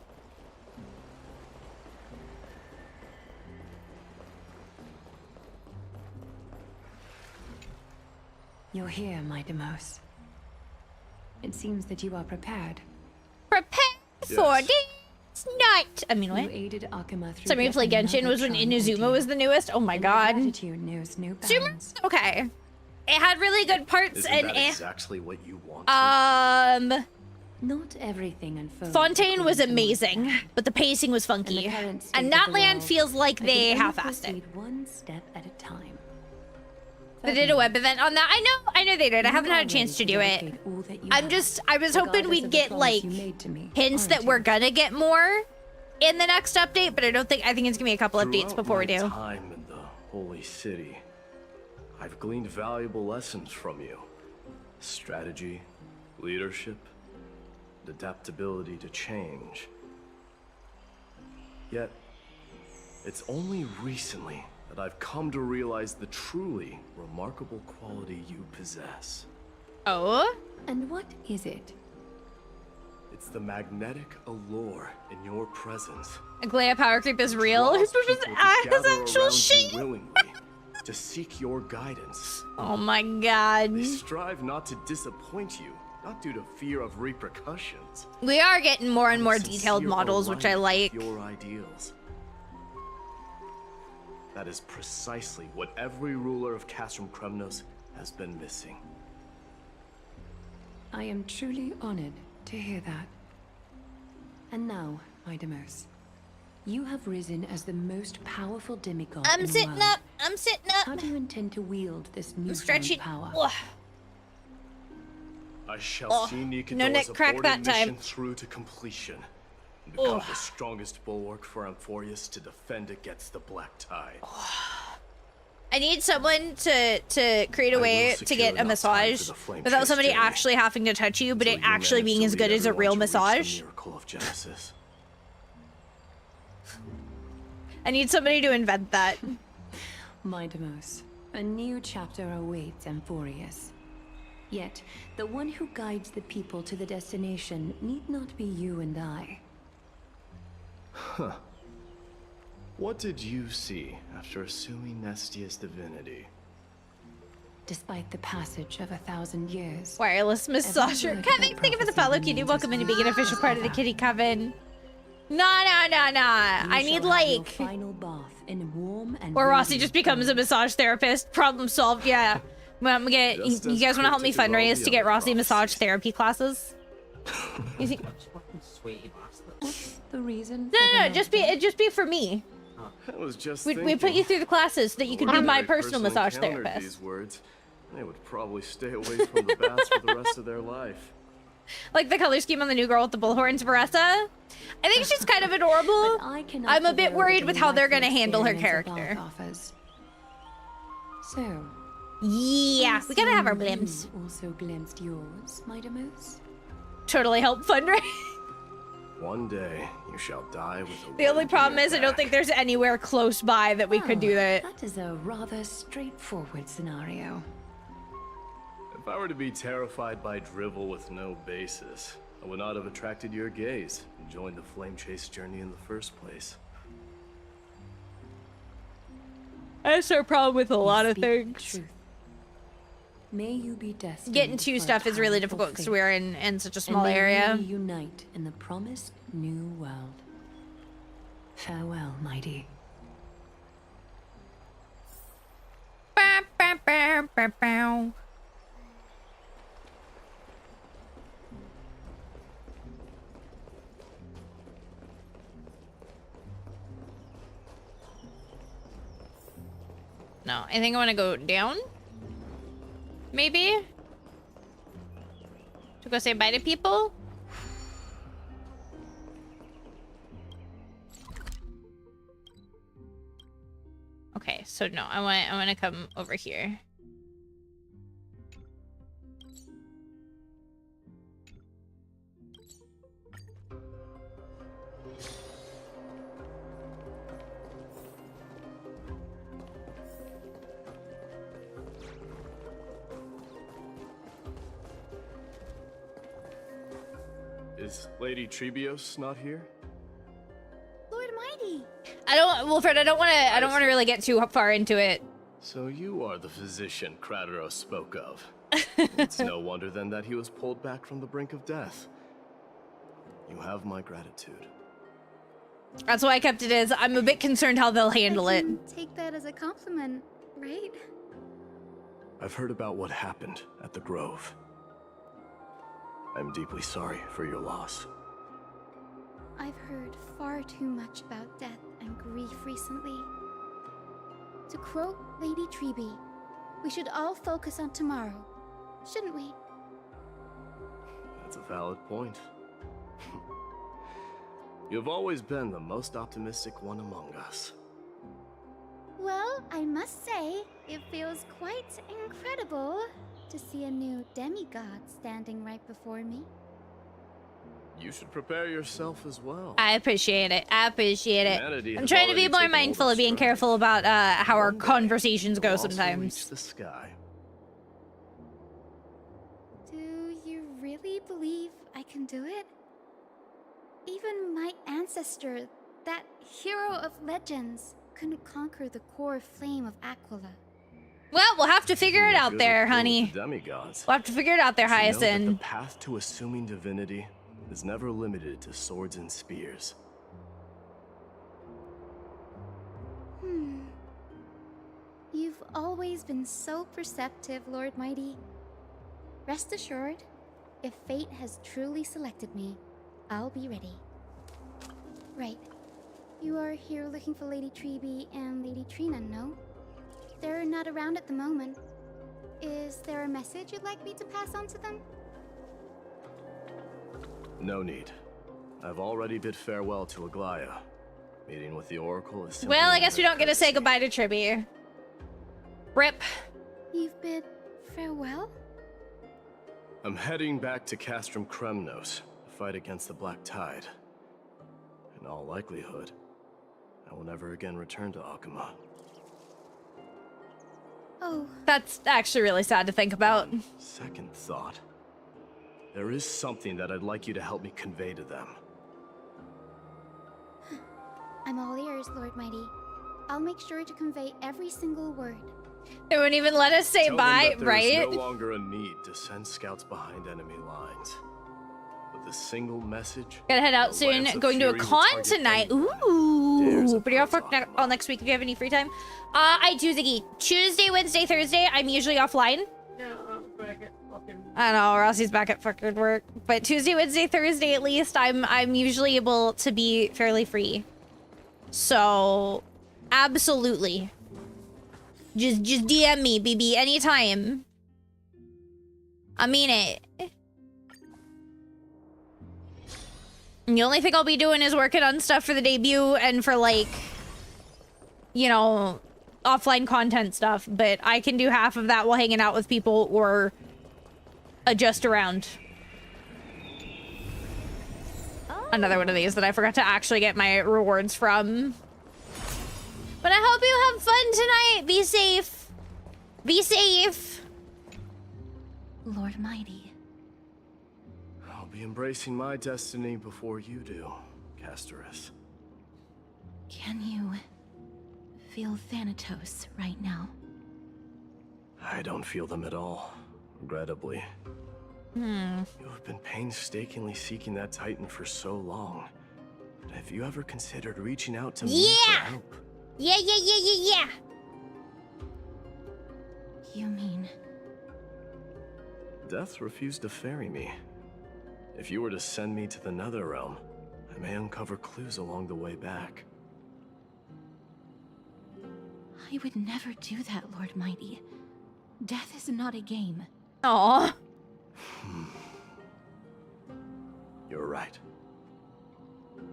You're here, my Demos. It seems that you are prepared. Prepare for this night. I mean, what? You aided Akuma through Somebody play yet Genshin another was when trying Inazuma ordeal. was the newest. Oh my And god. gratitude knows no bounds. Zuma's okay. It had really good parts Isn't and that exactly what you want? Not everything unfolds. Fontaine was according to my amazing, plan. but the pacing was funky. In the current state And of the Natland world, feels like I they can only half-assed it. proceed one step at a time. They did a web event on that. I know they did. I haven't had a chance to do it. I was hoping we'd get like hints that we're gonna get more in the next update, but I think it's gonna be a couple updates Throughout before we my do. time in the Holy City, I've gleaned valuable lessons from you. Strategy, leadership, and adaptability to change. Yet, it's only recently that I've come to realize the truly remarkable quality you possess. Oh? And what is it? It's the magnetic allure in your presence. Aglaya power creep is real. Draws This is people to gather actual around you shit. willingly, to seek your guidance. Oh my god. They strive not to disappoint you, not due to fear of repercussions. We are getting more and more Sincere detailed models, which I alignment like. with your ideals. That is precisely what every ruler of Castrum Kremnos has been missing. I am truly honored to hear that. And now, Idamos, you have risen as the most powerful demigod I'm in the sitting world. up. I'm sitting up. How do you intend to wield this new stretching. power? Ugh. I shall Oh, see no Nikador's neck crack aborted that time. mission through to completion. And become Ugh. the strongest bulwark for Amphorius to defend against the Black Tide. I need someone to create a I way will to secure get a enough time massage for the flame without chase somebody journey, actually having to touch you, but until it you actually manage being to as lead good as a everyone real to reach the massage. miracle of Genesis. I need somebody to invent that. Idamos, a new chapter awaits Amphorius. Yet, the one who guides the people to the destination need not be you and I. Huh. What did you see after assuming Nestia's divinity? Despite the passage of 1,000 years. Wireless massager. Kevin, thank you for the follow, Kitty. Welcome into being an official part of the Kitty Coven. Nah. I need like Final bath in warm and where Rossi just becomes a massage therapist. Problem solved. Yeah. Well, I'm gonna get. You guys want to help me fundraise to get Rossi massage therapy classes? You think? Sweet. The reason? No. Just be for me. I was just We put you through the classes so that you can be my personal massage encountered therapist. These words, they would probably stay away from the baths for the rest of their life. Like the color scheme on the new girl with the bullhorns, Baressa. I think she's kind of adorable. I'm a bit worried with how they're gonna handle her character. So, Yeah, we gotta have our blims. Also glimpsed yours, Idamos. Totally help fundraise. One day, you shall die with a The only wound in problem your is I don't back. think there's anywhere close by that we could do that. That is a rather straightforward scenario. If I were to be terrified by drivel with no basis, I would not have attracted your gaze and joined the flame chase journey in the first place. That's our problem with a lot of Speak the things. truth. May you be destined Getting to for a stuff is really powerful difficult because fate, we're in such a and small may area. we unite in the promised new world. Farewell, mighty. Bow, bow, bow, bow, bow. No, I think I want to go down. Maybe? To go say bye to people? Okay, so no, I want to come over here. Is Lady Trebios not here? Lord Mighty! Wilfred, I don't want to really get too far into it. So you are the physician Crateros spoke of. It's no wonder then that he was pulled back from the brink of death. You have my gratitude. That's why I kept it as I'm a bit concerned how they'll handle it. Take that as a compliment, right? I've heard about what happened at the Grove. I'm deeply sorry for your loss. I've heard far too much about death and grief recently. To quote Lady Treby, we should all focus on tomorrow, shouldn't we? That's a valid point. You've always been the most optimistic one among us. Well, I must say, it feels quite incredible to see a new demigod standing right before me. You should prepare yourself as well. I appreciate it. I appreciate it. Humanity I'm has trying to be already more taken mindful over of being strides. careful about how our conversations go We'll also sometimes. reach the sky. Do you really believe I can do it? Even my ancestor, that hero of legends, couldn't conquer the core flame of Aquila. Well, we'll have to figure it out Good there, with honey. Demigods. We'll have to figure it out there, But you know that Hyacinth. the path to assuming divinity is never limited to swords and spears. You've always been so perceptive, Lord Mighty. Rest assured, if fate has truly selected me, I'll be ready. Right. You are here looking for Lady Treeby and Lady Trina, no? They're not around at the moment. Is there a message you'd like me to pass on to them? No need. I've already bid farewell to Aglaya. Meeting with the Oracle is simply Well, I a guess we don't get to say goodbye to Tribby. Rip. You've bid farewell? I'm heading back to Castrum Kremnos to fight against the Black Tide. In all likelihood, I will never again return to Akuma. Oh. That's actually really sad to think about. Second thought. There is something that I'd like you to help me convey to them. I'm all ears, Lord Mighty. I'll make sure to convey every single word. They wouldn't even let us say Tell them bye, that there right? is no longer a need to send scouts behind enemy lines. With a single message. Gotta head out the soon. Lance of Going to a Fury will con target tonight. anyone Ooh. But you're off work all next week if you have any free time. I do, Ziggy. Tuesday, Wednesday, Thursday, I'm usually offline. I know, Rossi's back at fucking work. But Tuesday, Wednesday, Thursday at least, I'm usually able to be fairly free. So, absolutely. Just DM me, BB, anytime. I mean it. And the only thing I'll be doing is working on stuff for the debut and for, like, you know, offline content stuff. But I can do half of that while hanging out with people or adjust around. Another one of these that I forgot to actually get my rewards from. But I hope you have fun tonight. Be safe. Be safe. Lord Mighty. I'll be embracing my destiny before you do, Castorus. Can you feel Thanatos right now? I don't feel them at all, regrettably. You have been painstakingly seeking that Titan for so long. Have you ever considered reaching out to me for help? Yeah. You mean... Death refused to ferry me. If you were to send me to the Nether Realm, I may uncover clues along the way back. I would never do that, Lord Mighty. Death is not a game. Aww. You're right.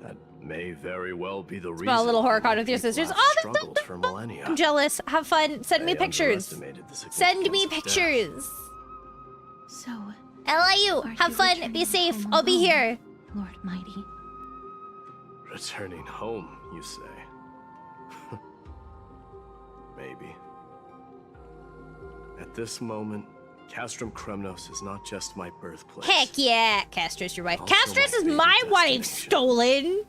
That may very well be the reason. Small little horror con with your people sisters. have Oh, struggled for millennia. I'm jealous. Have fun. Send me I pictures. underestimated the Send me significance of death. pictures. So, LIU. Have fun. Be safe. I'll be here. Lord Mighty. Returning home, you say? Maybe. At this moment, Castrum Kremnos is not just my birthplace. Heck yeah. Castrus, your wife. Also Castrus my is my favorite wife, destination. stolen.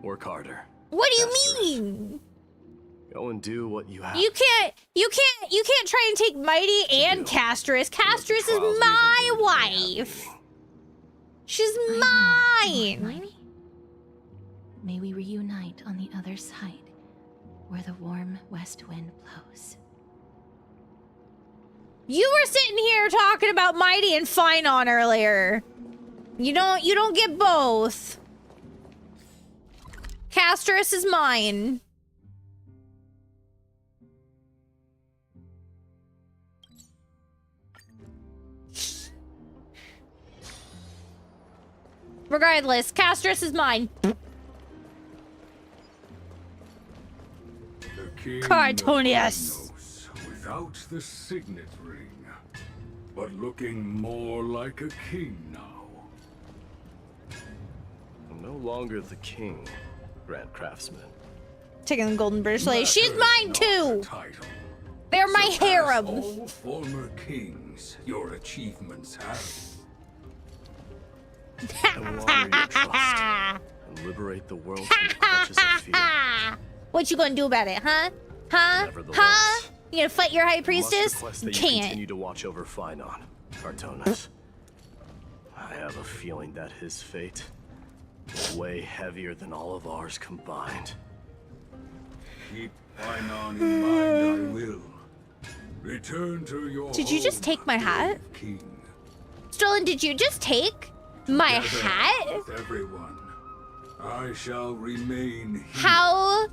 Work harder. What do you mean? Go and do what you have. You can't try and take Mighty and Castrus. Castrus is my wife. She's mine. May we reunite on the other side, where the warm west wind blows. You were sitting here talking about Mighty and Finon earlier. You don't get both. Castrus is mine. Regardless, Castrus is mine. Cartonius. Without the signet ring, but looking more like a king now. I'm no longer the king, Grand Craftsman. Taking the golden British lady. She's mine too. They're my harem. All former kings, your achievements have. I will honor your trust and liberate the world from the clutches of fear. What you gonna do about it, huh? Huh? Nevertheless, Huh? You gonna fight your high Must priestess? request that you Can't. continue to watch over Phainon, Artonis. I have a feeling that his fate is way heavier than all of ours combined. Keep Phainon in mind, I will. Return to your Did you just take my hat? King. Stolen, did you just take my Together hat? with everyone, I shall remain here. How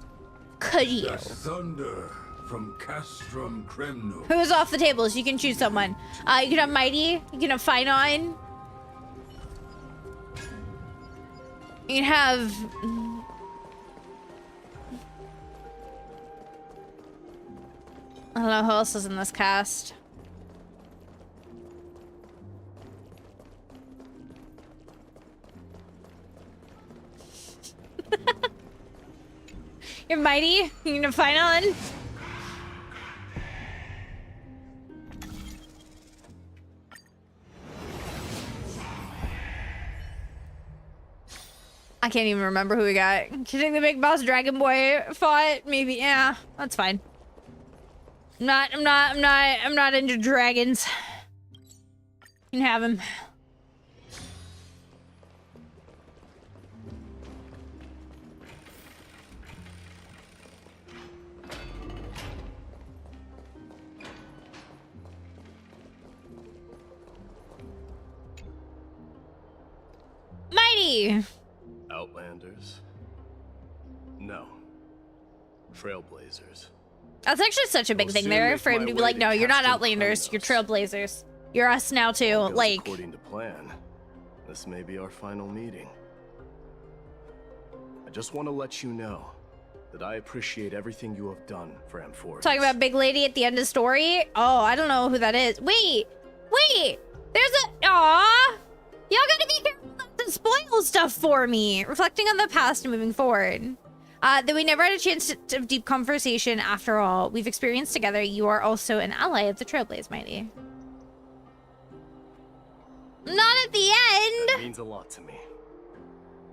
could you? The thunder from Castrum Kremno. Who's off the tables? You can choose someone. You can have Mighty. You can have Phainon. You can have... I don't know who else is in this cast. You're Mighty. You can have Phainon. I can't even remember who we got. Do you think the big boss Dragon Boy fought? Maybe, yeah, that's fine. I'm not into dragons. You can have him. Mighty! Outlanders? No. Trailblazers. That's actually such a big thing there for him to be like, no, you're not Outlanders, you're Trailblazers. You're us now too, like... According to plan, this may be our final meeting. I just want to let you know that I appreciate everything you have done for Amphorius. Talking about big lady at the end of story? Oh, I don't know who that is. Wait! There's a... Aww! Y'all gotta be careful not to spoil stuff for me. Reflecting on the past and moving forward. That we never had a chance to have deep conversation after all we've experienced together. You are also an ally of the Trailblaze, Mighty. Not at the end! That means a lot to me.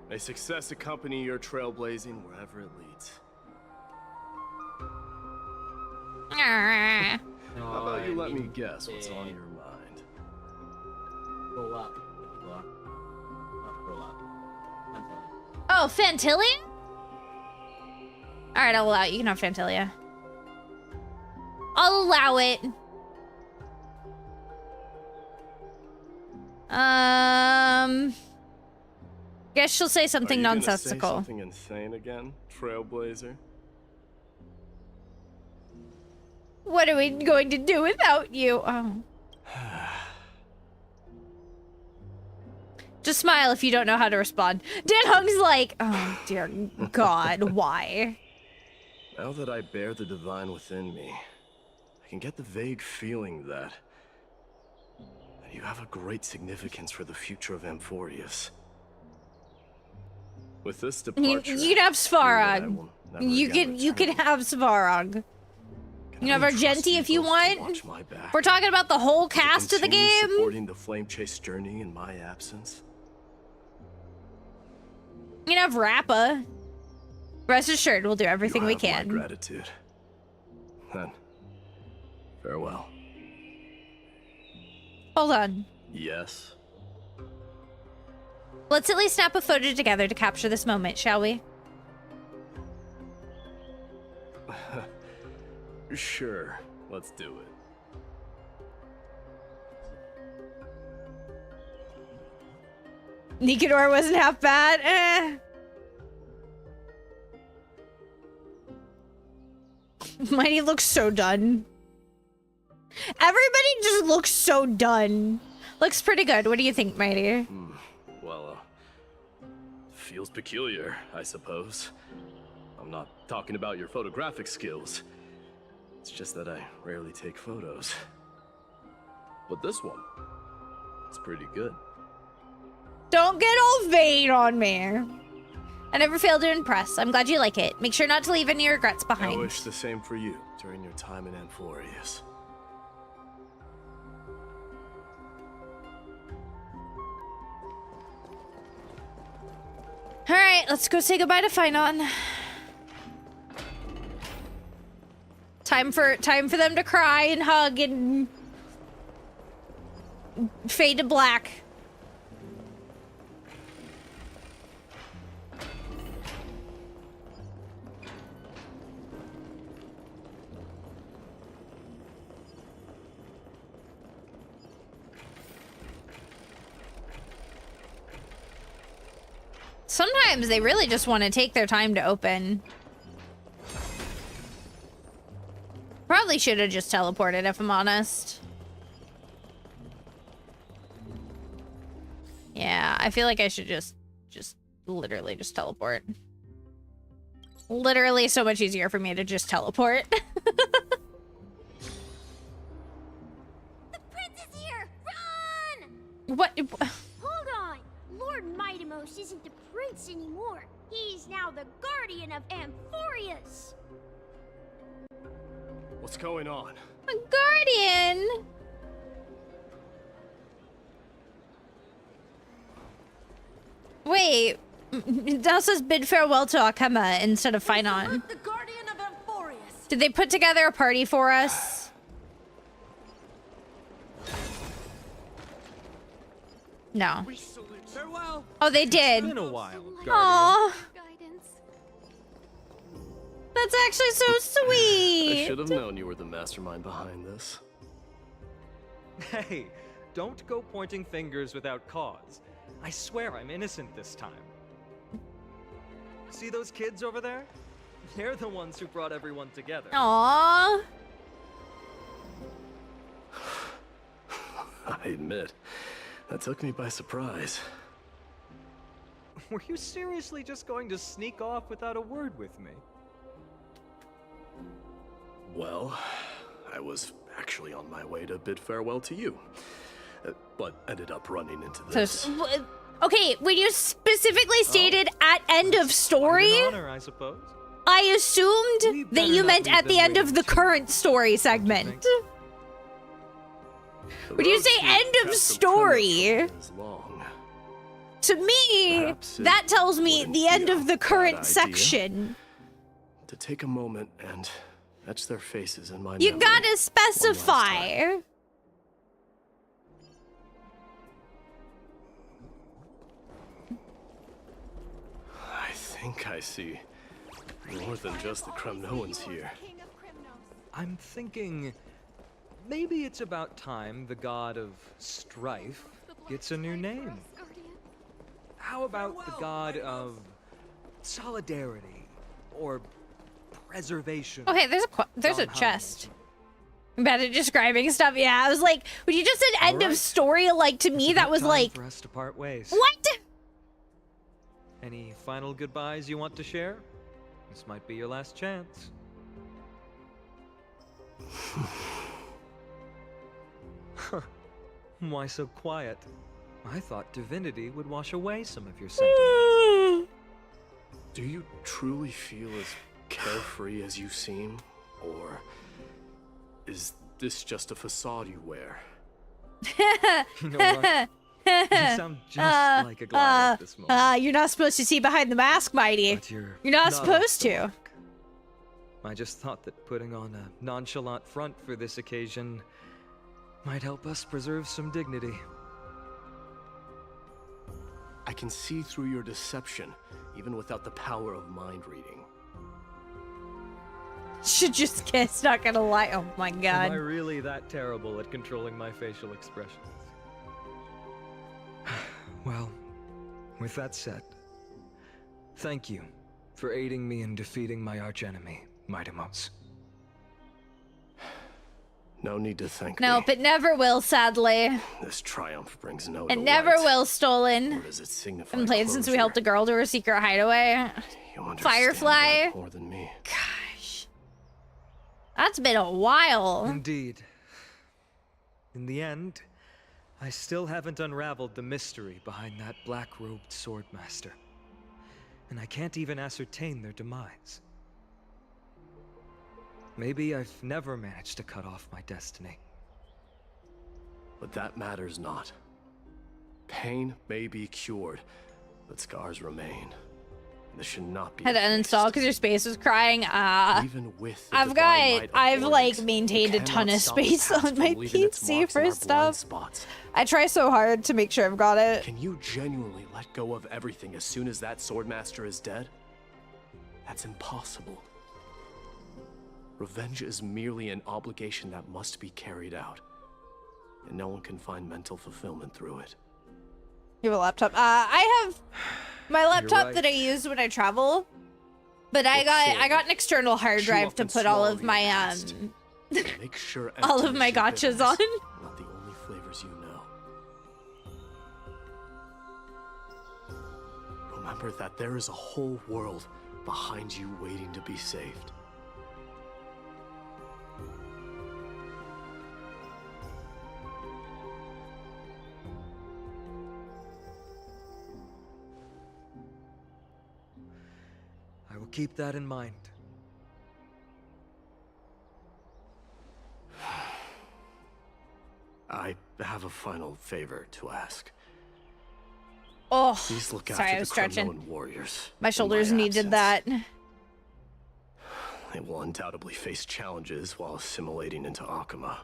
May success accompany your trailblazing wherever it leads. How about you let me guess what's on your mind? Roll up. Oh, Phantylia? Alright, I'll allow it. You can have Phantylia. I'll allow it. Guess she'll say something nonsensical. Say something insane again, Trailblazer? What are we going to do without you? Oh. Just smile if you don't know how to respond. Dan Hung's like, oh dear God, why? Now that I bear the divine within me, I can get the vague feeling that you have a great significance for the future of Amphorius. With this departure, you can have Svarog. You can have Svarog. You can have Argenti if you want. We're talking about the whole cast of the game. Supporting the Flame Chase journey in my absence. You can have Rappa. Rest assured, we'll do everything we can. My gratitude. Then, farewell. Hold on. Yes. Let's at least snap a photo together to capture this moment, shall we? Sure, let's do it. Nicanor wasn't half bad. Mighty looks so done. Everybody just looks so done. Looks pretty good. What do you think, Mighty? Well, feels peculiar, I suppose. I'm not talking about your photographic skills. It's just that I rarely take photos. But this one, it's pretty good. Don't get all vain on me. I never fail to impress. I'm glad you like it. Make sure not to leave any regrets behind. I wish the same for you during your time in Amphorius. All right, let's go say goodbye to Phainon. Time for them to cry and hug and fade to black. Sometimes they really just want to take their time to open. Probably should have just teleported, if I'm honest. Yeah, I feel like I should just literally just teleport. Literally so much easier for me to just teleport. The prince is here! Run! What? Hold on! Lord Mightimos isn't the prince anymore. He's now the guardian of Amphorius. What's going on? A guardian! Wait, that says bid farewell to Akema instead of Finon. The guardian of Amphorius. Did they put together a party for us? No. Farewell. Oh, they did. It's been a while, Guardian. Aww. That's actually so sweet. I should have known you were the mastermind behind this. Hey, don't go pointing fingers without cause. I swear I'm innocent this time. See those kids over there? They're the ones who brought everyone together. Aww. I admit, that took me by surprise. Were you seriously just going to sneak off without a word with me? Well, I was actually on my way to bid farewell to you, but ended up running into this. So, okay, when you specifically stated at end of story, Honor, I suppose. I assumed that you meant at the end of the current story segment. When you say end of story, to me, that tells me the end of the current section. To take a moment and etch their faces in my You memory gotta specify. I think I see more than just the Kremnoans here. I'm thinking maybe it's about time the god of strife gets a new name. How about the god of solidarity or preservation? Okay, there's a chest. Bad at describing stuff. Yeah, I was like, when you just said end of story, like to me that was like, for us to part ways. what? Any final goodbyes you want to share? This might be your last chance. Why so quiet? I thought divinity would wash away some of your sentiments. Do you truly feel as carefree as you seem? Or is this just a facade you wear? You know what? You sound just like a Goliath at this moment. You're not supposed to see behind the mask, Mighty. But you're not not supposed off the to. I just thought that putting on a nonchalant front for this occasion might help us preserve some dignity. I can see through your deception, even without the power of mind reading. Should just kiss, not gonna lie. Oh my Am god. I really that terrible at controlling my facial expressions? Well, with that said, thank you for aiding me in defeating my archenemy, Mightimos. No need to thank me. Nope, it never will, sadly. This triumph brings no It never delight. will, Stolen. Or does it signify Been played since we closure? helped a girl to her secret hideaway. You understand Firefly. that more than me. Gosh. That's been a while. Indeed. In the end, I still haven't unraveled the mystery behind that black-robed swordmaster. And I can't even ascertain their demise. Maybe I've never managed to cut off my destiny. But that matters not. Pain may be cured, but scars remain. This should not be. Had to uninstall because your space was crying. Even with the divine might of I've like Oryx, maintained you a ton cannot of stop the space past on my from leaving its PC marks for in our blind stuff. spots. I try so hard to make sure I've got it. Can you genuinely let go of everything as soon as that Swordmaster is dead? That's impossible. Revenge is merely an obligation that must be carried out, and no one can find mental fulfillment through it. You have a laptop? I have my laptop right. that I use when I travel, but I got an external hard Chew drive up to and put all swallow of your my past. Make sure all of emptiness my and gotchas on. bitterness are not the only flavors you know. Remember that there is a whole world behind you waiting to be saved. I will keep that in mind. I have a final favor to ask. Oh, Please look sorry, after I was the stretching. Kremnoan warriors. My in shoulders needed absence. that. They will undoubtedly face challenges while assimilating into Akuma.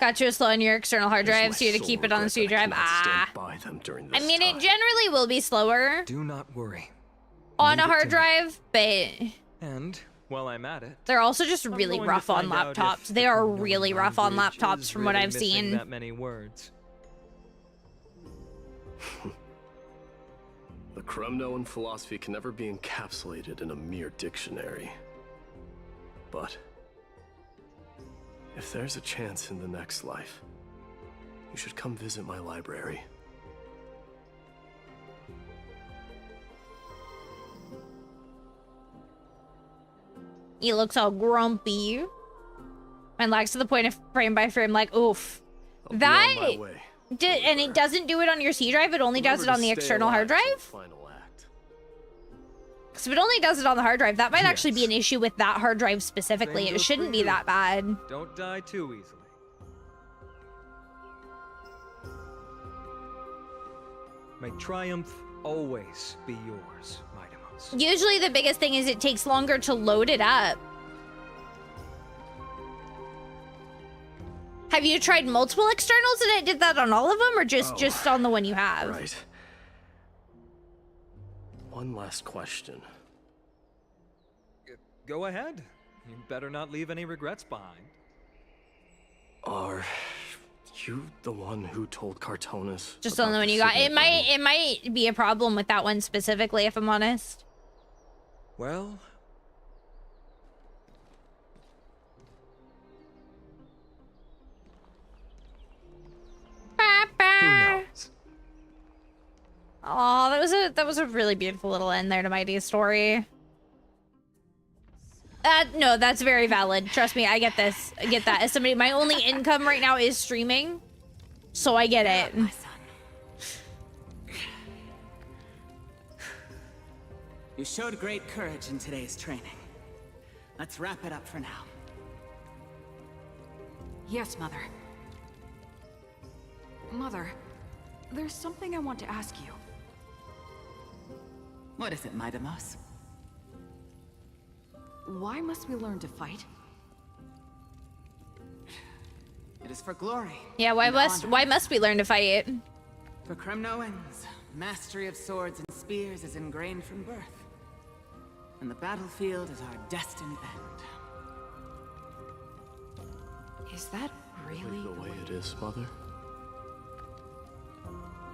Got you a slow on your external hard It is drive, my so you had to sole keep it on the regret C that I drive. cannot stand Ah. by them during I this mean, time. it generally will be slower Do not worry. on a Leave it hard to me. drive, but And while I'm at it, they're also just I'm really going to rough on find out laptops. if They the are Kremnoan really rough on language laptops is from what really I've missing seen. That many words. The Kremnoan philosophy can never be encapsulated in a mere dictionary. But if there's a chance in the next life, you should come visit my library. He looks all grumpy. And lags to the point of frame by frame, like, oof. I'll be on That my way. and it doesn't do it on your C drive, it only does it Remember on to the stay external hard alive till drive? the final act. Because if it only does it on the hard drive, that might actually be an issue with that hard drive specifically. Same It goes shouldn't for be you. that bad. Don't die too easily. May triumph always be yours, Mightimos. Usually the biggest thing is it takes longer to load it up. Have you tried multiple externals and it did that on all of them, or just on the one you have? Right. One last question. Go ahead. You better not leave any regrets behind. Are you the one who told Cartonis? Just on the one you got. It might be a problem with that one specifically, if I'm honest. Well, who knows? Oh, that was a really beautiful little end there to Mighty's story. No, that's very valid. Trust me, I get this. I get that. As somebody, my only income right now is streaming, so I get it. You showed great courage in today's training. Let's wrap it up for now. Yes, Mother. Mother, there's something I want to ask you. What is it, Mightimos? Why must we learn to fight? It is for glory. Yeah, why must we learn to fight? For Kremnoans, mastery of swords and spears is ingrained from birth. And the battlefield is our destined end. Is that really the way it is, Mother?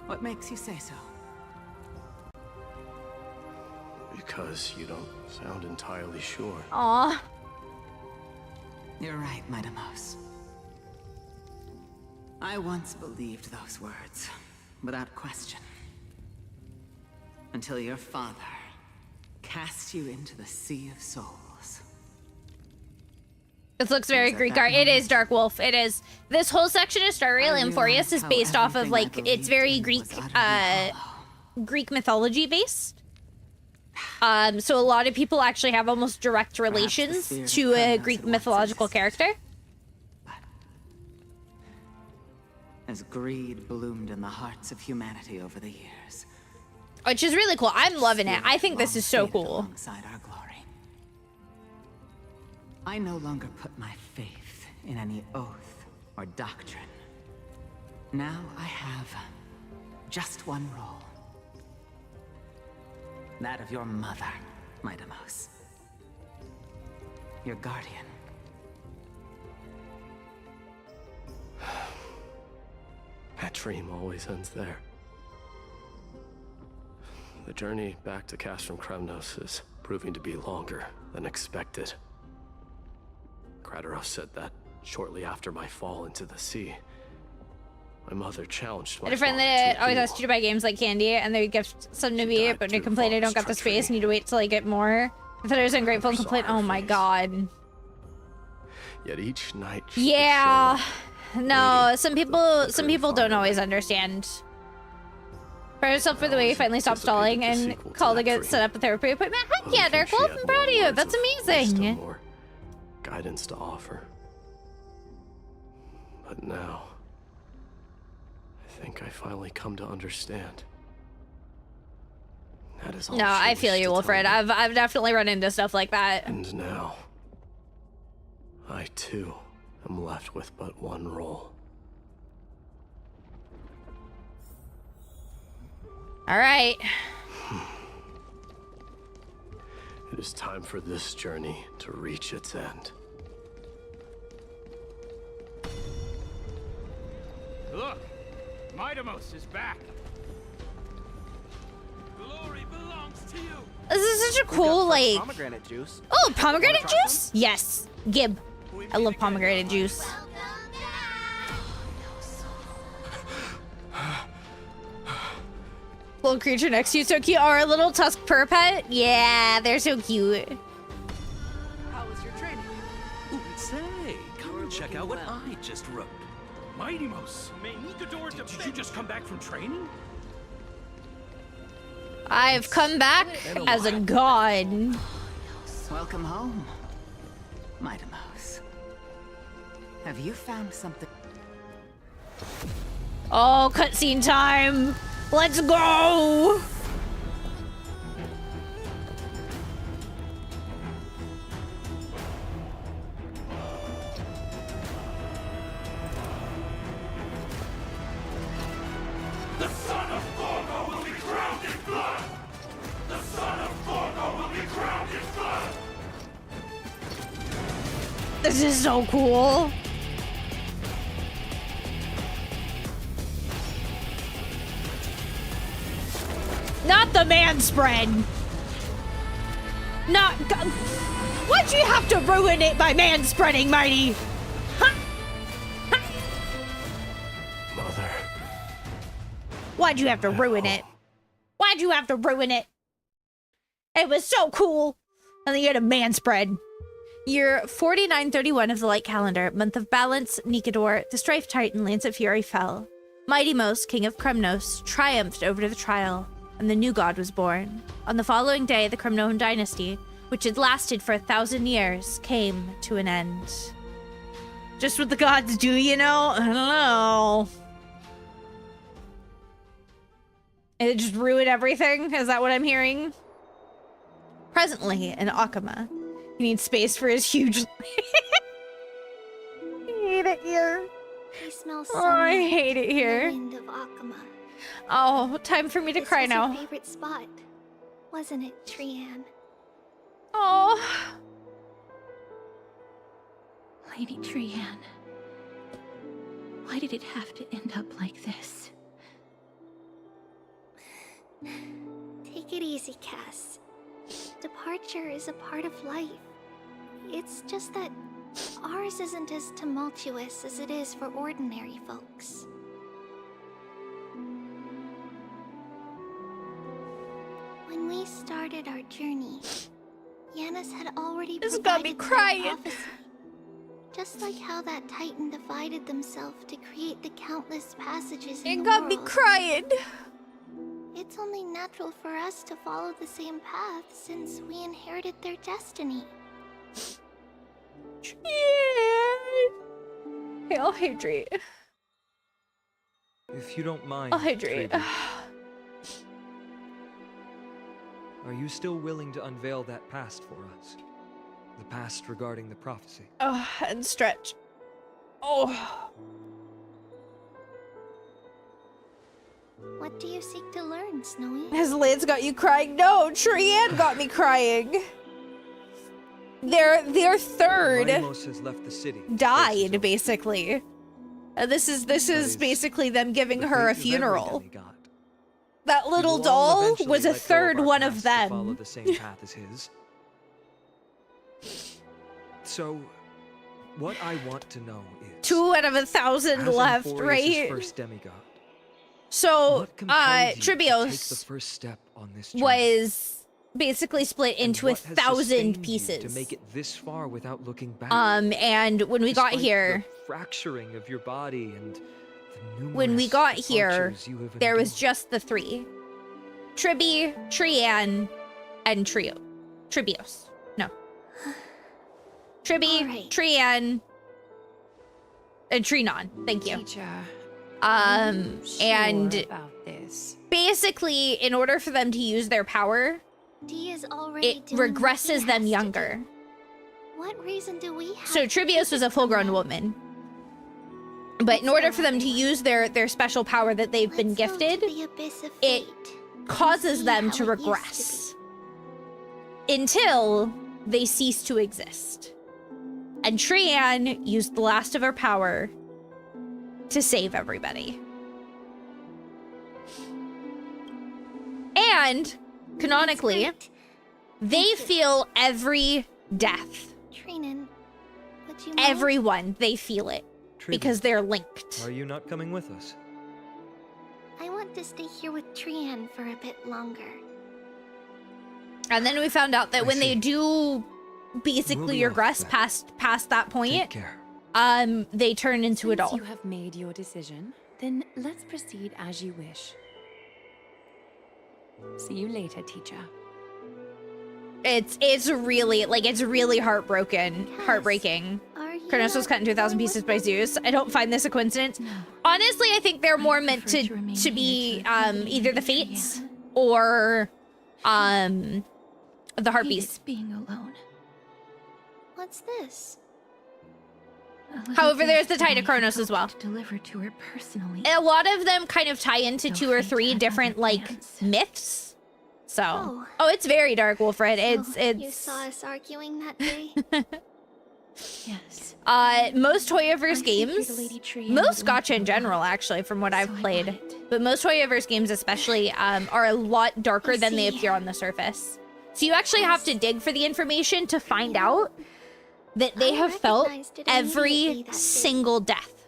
What makes you say so? Because you don't sound entirely sure. Aw. You're right, Mightimos. I once believed those words, without question. Until your father cast you into the Sea of Souls. This looks very Greek art. It is Dark Wolf. It is. This whole section of Star Rail Emporius is based off of, like, it's very Greek, Greek mythology based. So a lot of people actually have almost direct relations to a Greek mythological character. As greed bloomed in the hearts of humanity over the years, Which is really cool. I'm loving it. I think this is so cool. Alongside our glory. I no longer put my faith in any oath or doctrine. Now I have just one role. That of your mother, Midamos. Your guardian. That dream always ends there. The journey back to Castrum Kremnos is proving to be longer than expected. Krateros said that shortly after my fall into the sea, my mother challenged I my had a friend father that to a always duel. asks you to buy games like candy, and they gift some to me, but they complain I don't got the space, need to wait till I get more. I thought I was ungrateful and complain. Oh my god. Yet each night she Yeah. No, some people don't always understand. Proud of yourself for the way you finally stopped stalling and called to get set up a therapy appointment. Heck yeah, Dark Wolf, I'm proud of you. That's amazing. more guidance to offer. But now, I think I finally come to understand. That is all No, she I feel wished you, to Wilfred. tell me. I've definitely run into stuff like that. And now, I too am left with but one role. All right. It is time for this journey to reach its end. Look, Midamos is back. Glory belongs to you. This is such a cool, like... Pomegranate juice. Oh, pomegranate juice? Yes. Gib. I love pomegranate juice. Little creature next to you, so cute. Or a little tusk purr pet? Yeah, they're so cute. How was your training? Ooh, say, come and check out what I just wrote. Midamos, did you just come back from training? I've come back as a god. Welcome home, Midamos. Have you found something? Oh, cutscene time. Let's go. The son of Gorgo will be drowned in blood! The son of Gorgo will be drowned in blood! This is so cool. Not the man spread. Not. Why'd you have to ruin it by man spreading, Mighty? Mother. Why'd you have to ruin it? Why'd you have to ruin it? It was so cool. And then you had a man spread. Year 4931 of the Light Calendar, month of balance, Nikador, the Strife Titan, Lance of Fury fell. Midamos, king of Kremnos, triumphed over the trial, and the new god was born. On the following day, the Kremnoan dynasty, which had lasted for 1,000 years, came to an end. Just what the gods do, you know? I don't know. It just ruined everything? Is that what I'm hearing? Presently, in Akama, he needs space for his huge... I hate it here. I smell Oh, I hate it here. The wind of Akama. Oh, time for me to cry This was now. your favorite spot, wasn't it, Trian? Oh. Lady Trian, why did it have to end up like this? Take it easy, Cass. Departure is a part of life. It's just that ours isn't as tumultuous as it is for ordinary folks. When we started our journey, Yanis had already This got me provided crying. prophecy. Just like how that Titan divided themselves to create the countless passages in It the got me world. crying. It's only natural for us to follow the same path since we inherited their destiny. Yeah. Hey, I'll hydrate. If you don't mind, I'll hydrate. Trevi, Are you still willing to unveil that past for us? The past regarding the prophecy? Oh, and stretch. Oh. What do you seek to learn, Snowy? Has Lance got you crying? No, Trian got me crying. Their third Lymos has left the city. died, basically. This is basically them giving her a funeral. That little We will all doll eventually was a let go third our one past of to follow them. the same path as his. So, what I want to know is 2 out of 1,000 as left, Amphorius' right? first demigod, So, what compels you to take the Tribios first step on this journey? was basically split into What has 1,000 sustained you pieces. to make it this far without looking back. And when we got Despite here, the fracturing of your body and the when we numerous got here, hardships you have there was endured. just the 3. Tribi, Trian, and Tribios. No. Tribi, Trian, and Trinon. Thank you. Teacher, And about this. basically, in order for them to use their power, Dee is already it doing what he regresses them has to younger. do. What reason do we have? So Tribios was a full-grown woman. But in order for them to use their special power that they've been gifted, the abyss of it causes them to regress until they cease to exist. And Trian used the last of her power to save everybody. And canonically, they feel every death. Trinan, would you mind? Everyone, they feel it because they're linked. Are you not coming with us? I want to stay here with Trian for a bit longer. And then we found out that when they do basically be regress past that point, they turn into a Since doll. you have made your decision, then let's proceed as you wish. See you later, teacher. It's really heartbreaking. Kronos was cut into 1,000 pieces by Zeus. I don't find this a coincidence. Honestly, I think they're more meant to be either the Fates or the Harpies. Being alone. What's this? However, there's the tie to Kronos as well. Delivered to her personally. A lot of them kind of tie into 2 or 3 different myths. So, it's very dark, Wolfred. It's You saw us arguing that day? Yes. Most Hoyoverse games, Trian most gacha in general, actually, from what I've played, but most Hoyoverse games especially, are a lot darker than they appear on the surface. So you actually have to dig for the information to find out that they have felt every single death.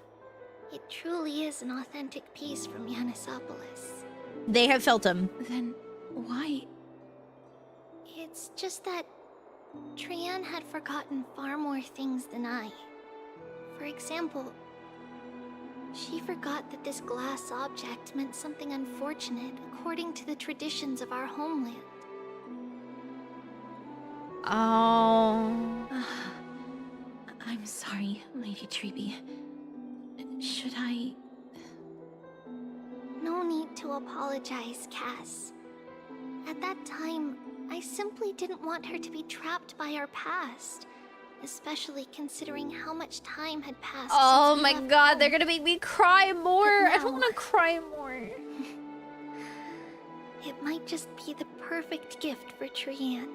It truly is an authentic piece from Yanisopoulos. They have felt them. Then why? It's just that Trian had forgotten far more things than I. For example, she forgot that this glass object meant something unfortunate according to the traditions of our homeland. Oh. I'm sorry, Lady Treeby. Should I? No need to apologize, Cass. At that time, I simply didn't want her to be trapped by our past, especially considering how much time had passed. Oh since we my left god, home. they're gonna make me cry more. I don't now- want to cry more. It might just be the perfect gift for Trian.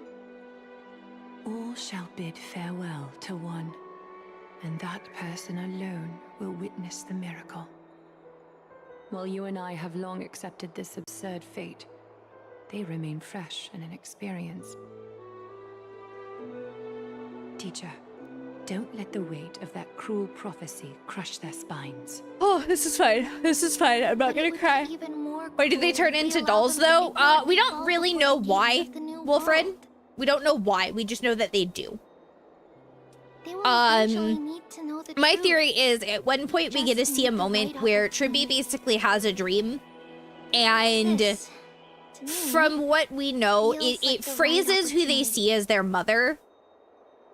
All shall bid farewell to one, and that person alone will witness the miracle. While you and I have long accepted this absurd fate, they remain fresh and inexperienced. Teacher, don't let the weight of that cruel prophecy crush their spines. Oh, this is fine. This is fine. I'm not gonna cry. Wait, did they turn into dolls though? We don't really know why, Wolfred. We don't know why. We just know that they do. My theory is at one point we get to see a moment where Tribi basically has a dream, and from what we know, it phrases who they see as their mother,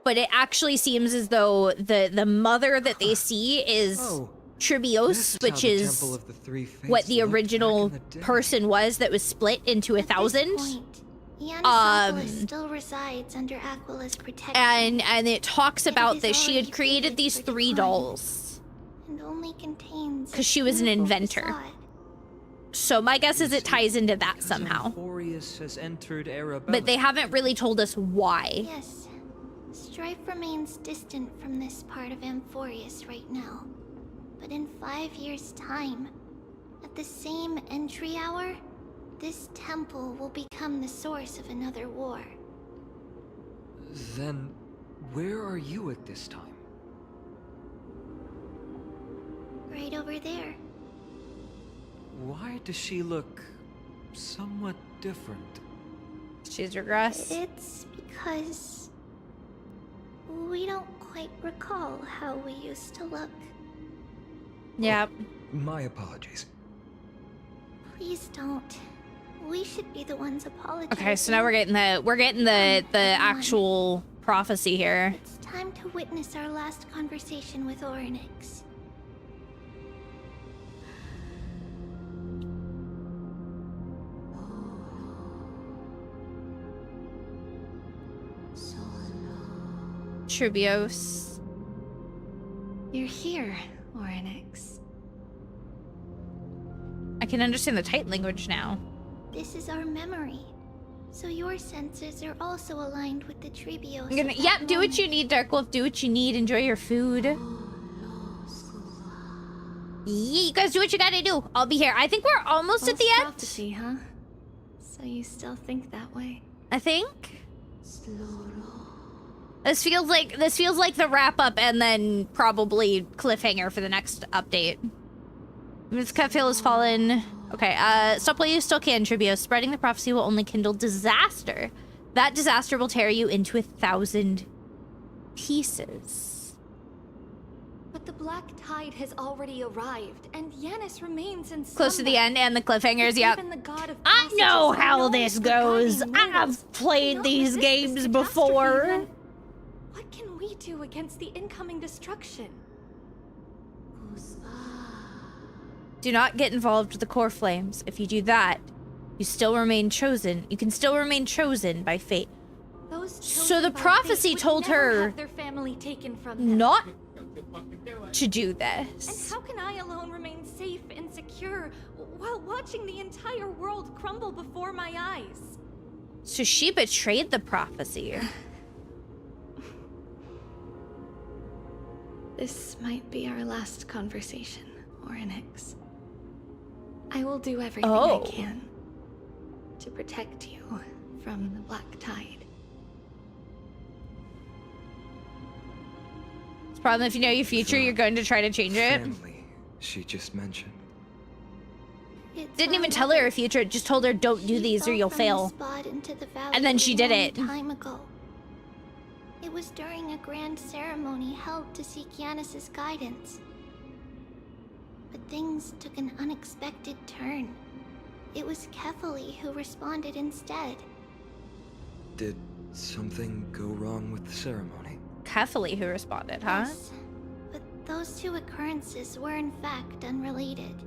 but it actually seems as though the mother that they see is Tribios, which is what the original person was that was split into 1,000. Yanisopolis still resides under Aquila's protection. And it talks about is that she had already created faded these for 3 decline, dolls and only contains because she was an beautiful inventor. facade. So my guess is it ties into that somehow. Emporius has entered Arabella. But they haven't really told us why. Yes, Strife remains distant from this part of Amphorius right now. But in 5 years' time, at the same entry hour, this temple will become the source of another war. Then, where are you at this time? Right over there. Why does she look somewhat different? She's regressed. It's because we don't quite recall how we used to look. Yep. My apologies. Please don't. We should be the ones apologizing. Okay, so now we're getting the actual prophecy here. It's time to witness our last conversation with Orynyx. Trubios. You're here, Orynyx. I can understand the Titan language now. This is our memory. So your senses are also aligned with the Trubios. I'm gonna, yep, do what you need, Darkwolf. Do what you need. Enjoy your food. Yeah, you guys do what you gotta do. I'll be here. I think we're almost at the end. Prophecy, huh? So you still think that way? I think. This feels like the wrap up and then probably cliffhanger for the next update. Miss Cutfield has fallen. Okay, stop while you still can, Tribio. Spreading the prophecy will only kindle disaster. That disaster will tear you into 1,000 pieces. But the Black Tide has already arrived, and Yanis remains in Close to the end and the cliffhangers, yep. Even the god of I know passages how knows this the goes. guiding windows. I've played Cannot these resist games this before. catastrophe, then what can we do against the incoming destruction? Do not get involved with the core flames. If you do that, you still remain chosen. You can still remain chosen by fate. So the prophecy told her Have their family taken from them. not to do And this. how can I alone remain safe and secure while watching the entire world crumble before my eyes? So she betrayed the prophecy. This might be our last conversation, Orynyx. I will do everything I can to protect you from the Black Tide. It's a problem if you know your future, you're going to try to change it. Family, she just mentioned. Didn't even tell her her future, it just told her don't do these or you'll fail. And then she did it. Time ago. It was during a grand ceremony held to seek Yanis's guidance. But things took an unexpected turn. It was Kefali who responded instead. Did something go wrong with the ceremony? Kefali who responded, huh? Yes, but those two occurrences were in fact unrelated.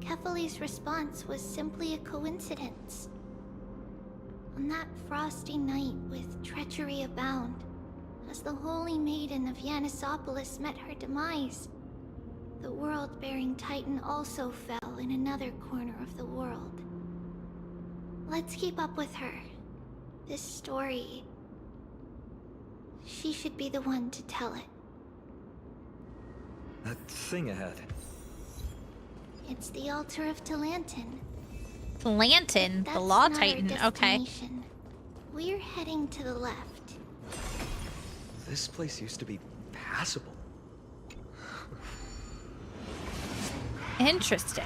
Kefali's response was simply a coincidence. On that frosty night with treachery abound, as the Holy Maiden of Yanisopolis met her demise, the world-bearing Titan also fell in another corner of the world. Let's keep up with her. This story... she should be the one to tell it. That thing ahead. It's the altar of Talantin. Talantin, the Law Titan, okay. We're heading to the left. This place used to be passable. Interesting.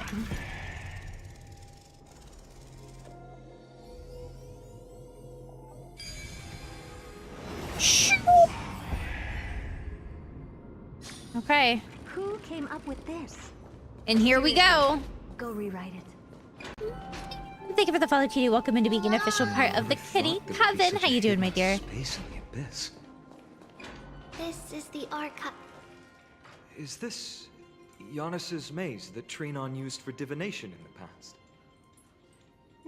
Okay. Who came up with this? And here we go. Go rewrite it. Thank you for the follow, Kitty. Welcome into being an official part of the Kitty Coven. How you doing, my dear? Space in the abyss. This is the Archive. Is this Yanis's maze that Trinon used for divination in the past?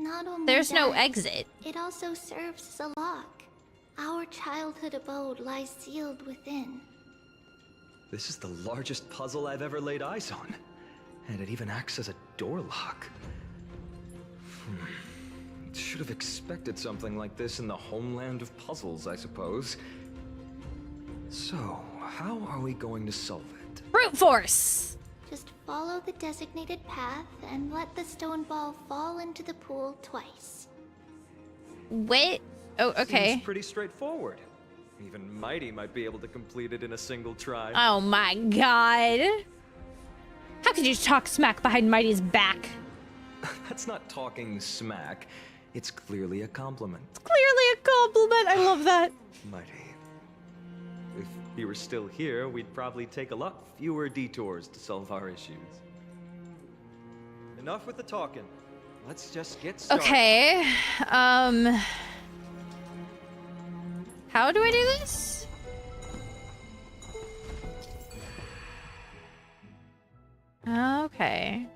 Not only There's no that, exit. It also serves as a lock. Our childhood abode lies sealed within. This is the largest puzzle I've ever laid eyes on. And it even acts as a door lock. Should have expected something like this in the homeland of puzzles, I suppose. So, how are we going to solve it? Brute force! Just follow the designated path and let the stone ball fall into the pool twice. Wait. Oh, okay. Seems pretty straightforward. Even Mighty might be able to complete it in a single try. Oh my god. How could you talk smack behind Mighty's back? That's not talking smack. It's clearly a compliment. It's clearly a compliment. I love that. Mighty. If he were still here, we'd probably take a lot fewer detours to solve our issues. Enough with the talking. Let's just get started. Okay. How do I do this? Okay.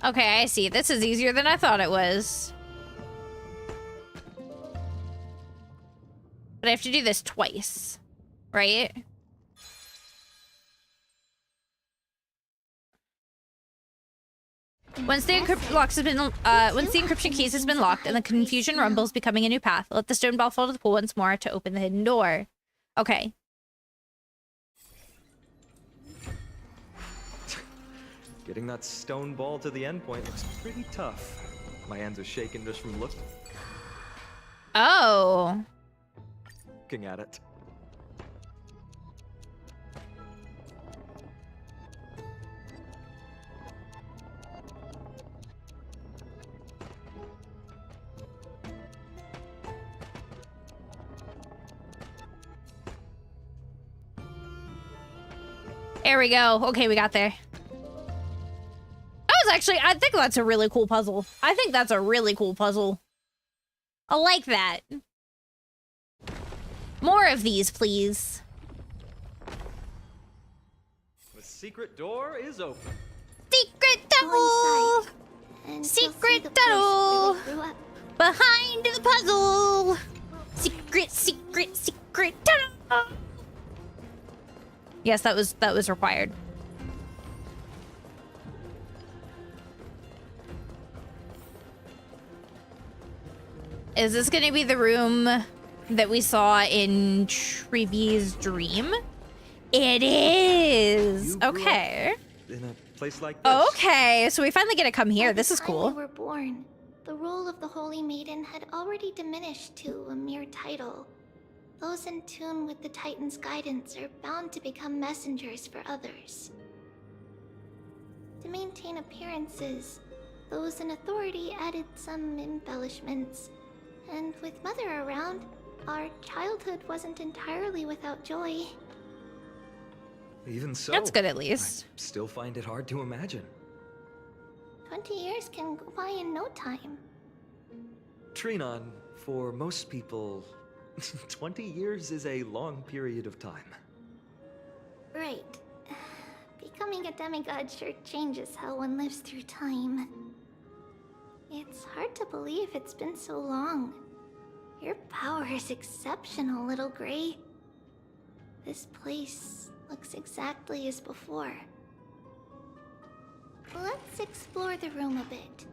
Okay, I see. This is easier than I thought it was. But I have to do this twice, right? Once the encryption case has been locked and the confusion rumbles, becoming a new path, let the stone ball fall to the pool once more to open the hidden door. Okay. Getting that stone ball to the endpoint looks pretty tough. My hands are shaking just from looking Oh. at it. There we go. Okay, we got there. I think that's a really cool puzzle. I think that's a really cool puzzle. I like that. More of these, please. The secret door is open. Secret tunnel! Secret tunnel! Behind the puzzle! Secret, secret, secret tunnel! Yes, that was required. Is this gonna be the room that we saw in Treebee's dream? It is! Okay. In a place like this. Okay, so we finally get to come here. This is cool. When we were born, the role of the Holy Maiden had already diminished to a mere title. Those in tune with the Titan's guidance are bound to become messengers for others. To maintain appearances, those in authority added some embellishments. And with Mother around, our childhood wasn't entirely without joy. Even so, that's good at least. I still find it hard to imagine. 20 years can go by in no time. Trinon, for most people, 20 years is a long period of time. Right. Becoming a demigod sure changes how one lives through time. It's hard to believe it's been so long. Your power is exceptional, Little Gray. This place looks exactly as before. Let's explore the room a bit.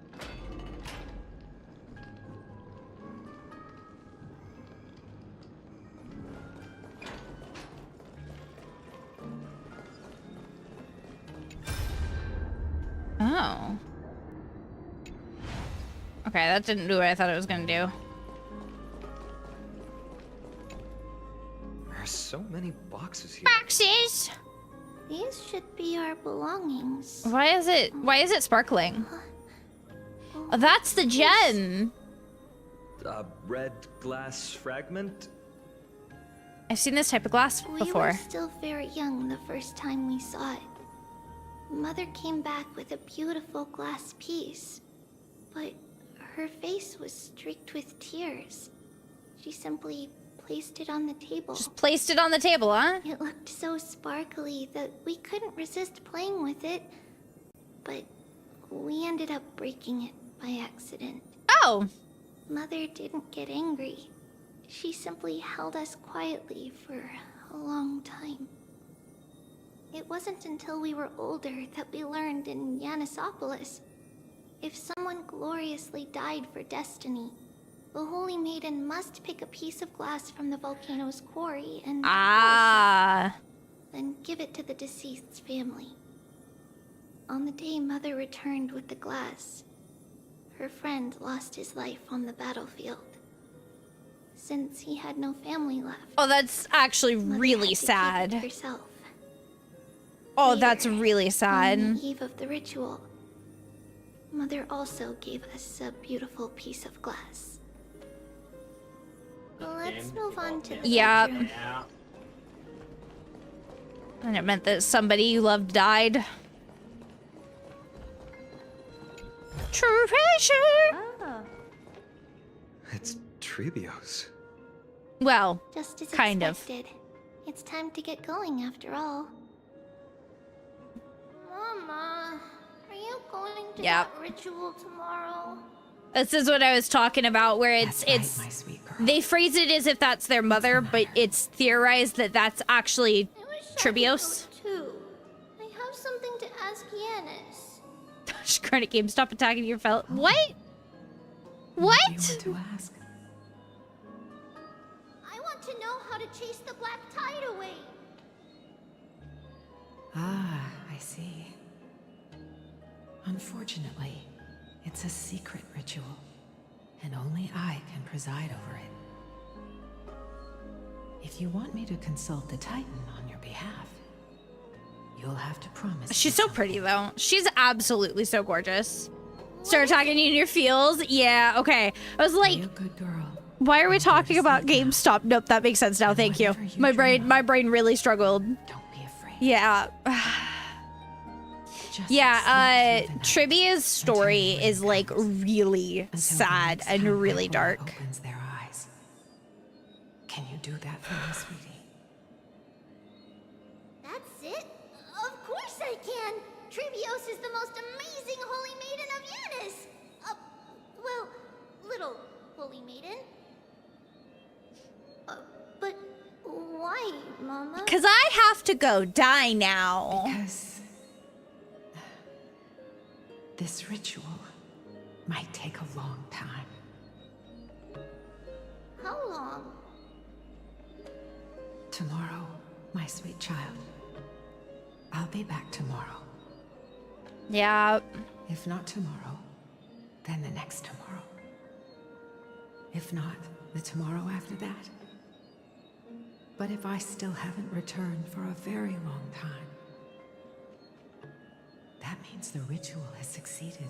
Oh. Okay, that didn't do what I thought it was gonna do. There are so many boxes here. Boxes! These should be our belongings. Why is it sparkling? Oh, that's the gem! A red glass fragment? I've seen this type of glass before. We were still very young the first time we saw it. Mother came back with a beautiful glass piece, but her face was streaked with tears. She simply placed it on the table. Just placed it on the table, huh? It looked so sparkly that we couldn't resist playing with it, but we ended up breaking it by accident. Oh! Mother didn't get angry. She simply held us quietly for a long time. It wasn't until we were older that we learned in Yanisopolis, if someone gloriously died for destiny, the Holy Maiden must pick a piece of glass from the volcano's quarry and then give it to the deceased's family. On the day Mother returned with the glass, her friend lost his life on the battlefield. Since he had no family left. Oh, that's actually Mother really had to sad. keep it herself. Oh, Later, that's really sad. on the eve of the ritual, Mother also gave us a beautiful piece of glass. Let's move on to the Yep. bedroom. And it meant that somebody you loved died. Treasure! It's Trebios. Well, Just as kind of. expected. It's time to get going after all. Mama, are you going to Yep. that ritual tomorrow? This is what I was talking about, where it's they phrase it as if that's their mother, but it's theorized that that's actually Trebios. Too. I have something to ask Yanis. Credit game, stop attacking your fellow. What? What? I want to know how to chase the black tide away. Ah, I see. Unfortunately, it's a secret ritual, and only I can preside over it. If you want me to consult the Titan on your behalf, you'll have to promise. She's so pretty, though. She's absolutely so gorgeous. Start talking in your feels? Yeah, okay. I was like, why are we talking about GameStop? Nope, that makes sense now. Thank you. My brain really struggled. Don't be afraid. Yeah. Yeah, Trivia's story is like really sad and really dark. Opens their eyes. Can you do that for me, sweetie? That's it? Of course I can! Trebios is the most amazing Holy Maiden of Yanis! Well, little Holy Maiden. But why, Mama? Because I have to go die now. Because this ritual might take a long time. How long? Tomorrow, my sweet child. I'll be back tomorrow. Yeah. If not tomorrow, then the next tomorrow. If not, the tomorrow after that. But if I still haven't returned for a very long time, that means the ritual has succeeded.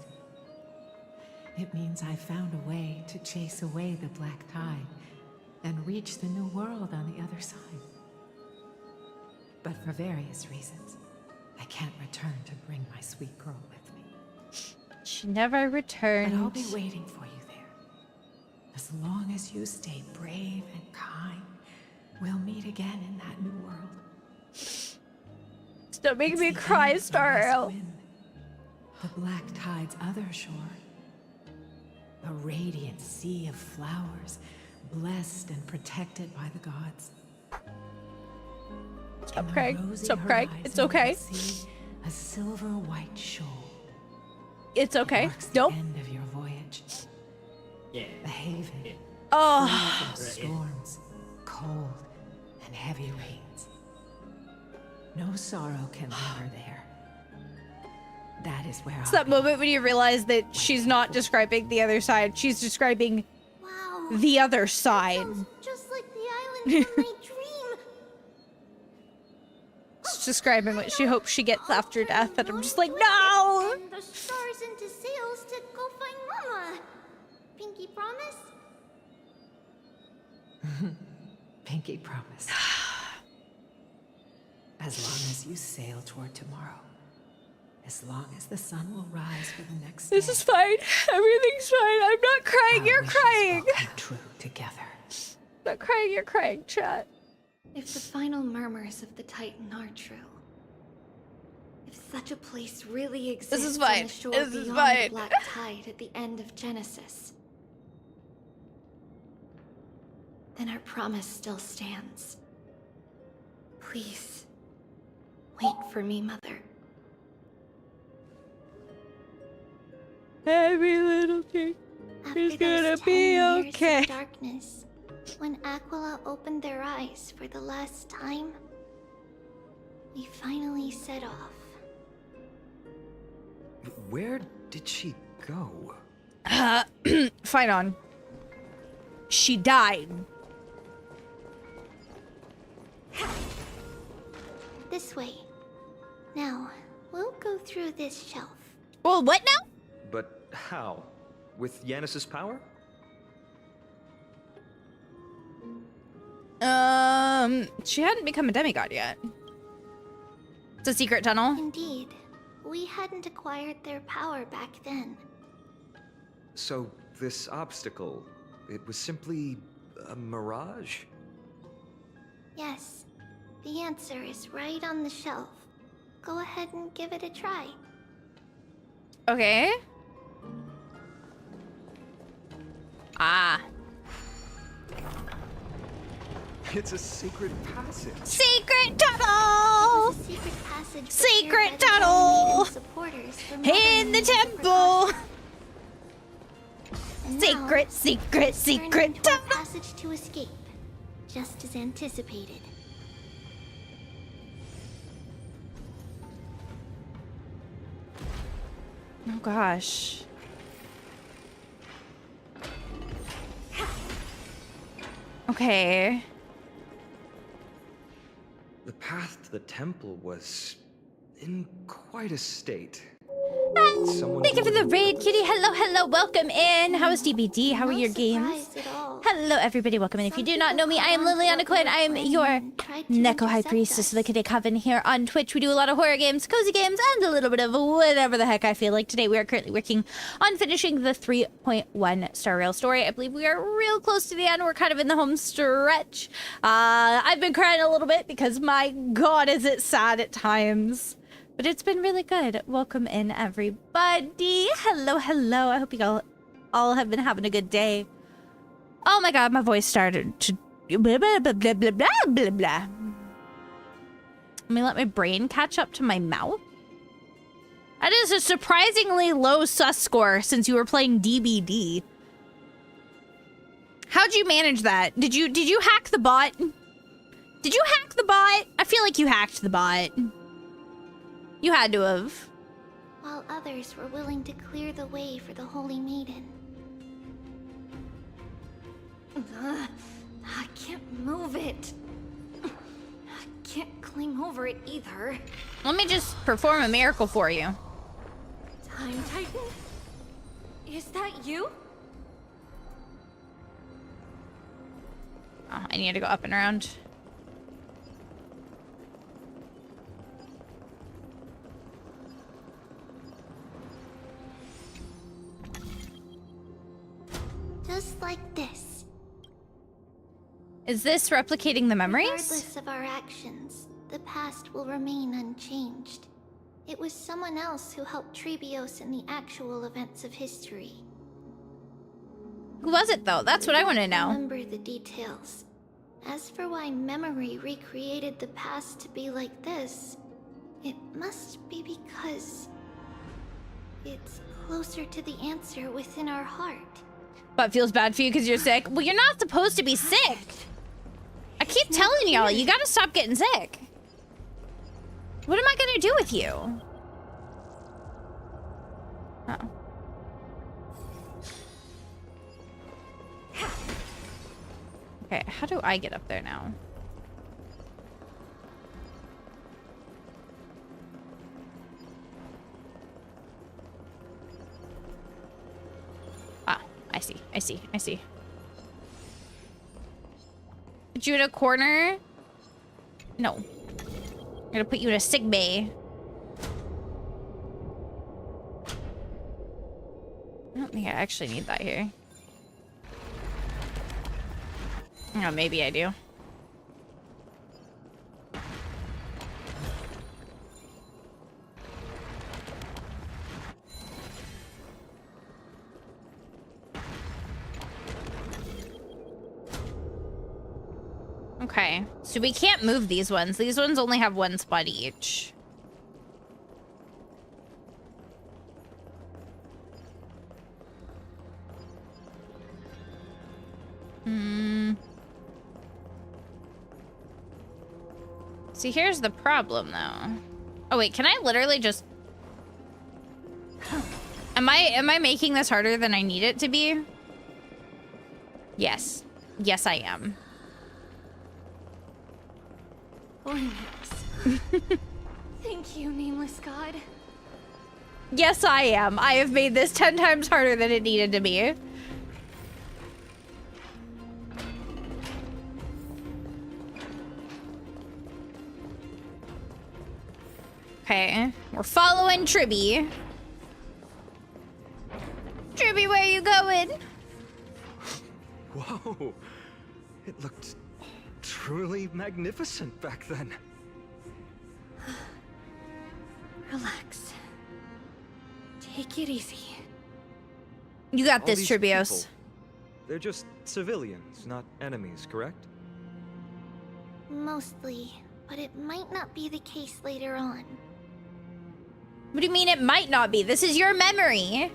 It means I found a way to chase away the black tide and reach the new world on the other side. But for various reasons, I can't return to bring my sweet girl with me. She never returned. But I'll be waiting for you there. As long as you stay brave and kind, we'll meet again in that new world. Stop making me cry, Starro. The black tide's other shore. A radiant sea of flowers, blessed and protected by the gods. Stop crying. Stop crying. It's okay. A silver white shoal. It's okay. Nope. The end of your voyage. Yeah. A haven. Oh. Free from storms, cold, and heavy rains. No sorrow can linger there. That is where It's that moment when you realize that she's not describing the other side. She's describing the other side. Just like the island from my dream. She's describing what she hopes she gets after death, and I'm just like, no! And the stars into sails to go find Mama. Pinky promise? Pinky promise. As long as you sail toward tomorrow, As long as the sun will rise for the next This day. is fine. Everything's fine. I'm not crying. You're crying. Will come true together. I'm not crying. You're crying, chat. If the final murmurs of the Titan are true, if such a place really exists is on fine. the shore This is beyond fine. the Black Tide at the end of Genesis, then our promise still stands. Please, wait for me, Mother. Every little thing is gonna be okay. Of darkness, when Aquila opened their eyes for the last time, we finally set off. Where did she go? Fight on. She died. This way. Now, we'll go through this shelf. Well, what now? But how? With Yanis's power? She hadn't become a demigod yet. It's a secret tunnel. Indeed. We hadn't acquired their power back then. So, this obstacle, it was simply a mirage? Yes. The answer is right on the shelf. Go ahead and give it a try. Okay. Ah. It's a secret passage. Secret tunnel! It was a secret passage Secret prepared by the tunnel! Maiden supporters for In the modern temple! And Secret, now, secret, turned secret into a tunnel! passage to escape, just as anticipated. Oh gosh. Okay. The path to the temple was in quite a state. Thank you for the raid, Kitty. Hello, hello, welcome in. How is DBD? How are your games? Hello, everybody. Welcome in. If you do not know me, I am Liliana Quinn. I am your Neko High Priestess of the Kitty Coven here on Twitch. We do a lot of horror games, cozy games, and a little bit of whatever the heck I feel like. Today, we are currently working on finishing the 3.1 Star Rail story. I believe we are real close to the end. We're kind of in the home stretch. I've been crying a little bit because my God, is it sad at times. But it's been really good. Welcome in, everybody. Hello, hello. I hope you all have been having a good day. Oh my God, my voice started to blah, blah, blah, blah, blah, blah, blah, blah. Let me let my brain catch up to my mouth. That is a surprisingly low sus score since you were playing DBD. How'd you manage that? Did you hack the bot? Did you hack the bot? I feel like you hacked the bot. You had to have. While others were willing to clear the way for the Holy Maiden. I can't move it. I can't climb over it either. Let me just perform a miracle for you. Time Titan? Is that you? Oh, I need to go up and around. Just like this. Is this replicating the memories? Regardless of our actions, the past will remain unchanged. It was someone else who helped Trebios in the actual events of history. Who was it, though? That's what I want to know. Remember the details. As for why memory recreated the past to be like this, it must be because it's closer to the answer within our heart. But feels bad for you because you're sick. Well, you're not supposed to be sick. I keep telling y'all, you gotta stop getting sick. What am I gonna do with you? Uh-oh. Okay, how do I get up there now? Ah, I see, I see, I see. Put you in a corner? No. I'm gonna put you in a sick bay. think I actually need that here. Oh, maybe I do. Okay, so we can't move these ones. These ones only have one spot each. See, here's the problem, though. Oh, wait, can I literally just... Am I making this harder than I need it to be? Yes. Yes, I am. Thank you, nameless god. Yes, I am. I have made this 10 times harder than it needed to be. Okay, we're following Tribby. Tribby, where you going? Whoa, it looked truly magnificent back then. Relax. Take it easy. You got All this, these Tribios. people, they're just civilians, not enemies, correct? Mostly, but it might not be the case later on. What do you mean it might not be? This is your memory.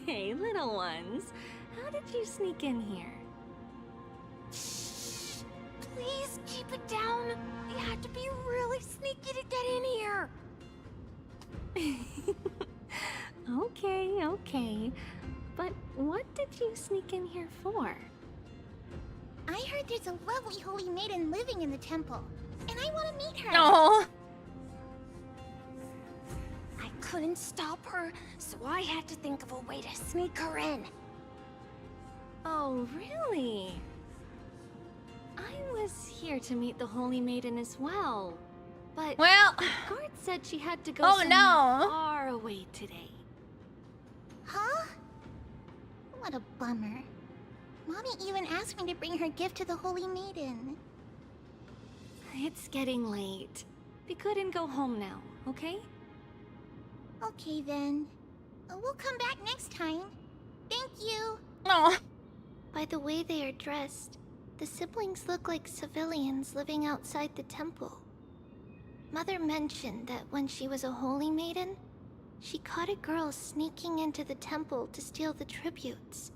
Hey, little ones. How did you sneak in here? Please keep it down. You had to be really sneaky to get in here. Okay. But what did you sneak in here for? I heard there's a lovely holy maiden living in the temple, and I want to meet her. Aww. I couldn't stop her, so I had to think of a way to sneak her in. Oh, really? I was here to meet the Holy Maiden as well. But well, the guard said she had to go far away today. Huh? What a bummer. Mommy even asked me to bring her gift to the Holy Maiden. It's getting late. We couldn't go home now, okay? Okay then. We'll come back next time. Thank you. Aw. By the way they are dressed, the siblings look like civilians living outside the temple. Mother mentioned that when she was a holy maiden, she caught a girl sneaking into the temple to steal the tributes.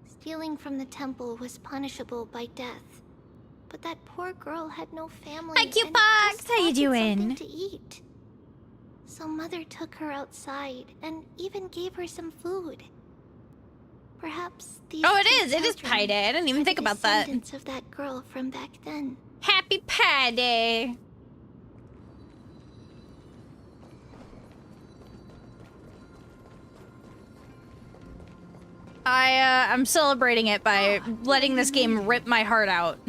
Stealing from the temple was punishable by death, but that poor girl had no family. Hi, cute and Box. just How you wanted doing? something to eat. So Mother took her outside and even gave her some food. Perhaps these Oh, it two is. It is children Pi Day. I didn't even are think the about that. descendants of that girl from back then. Happy Pi Day. I'm celebrating it by letting this game rip my heart out.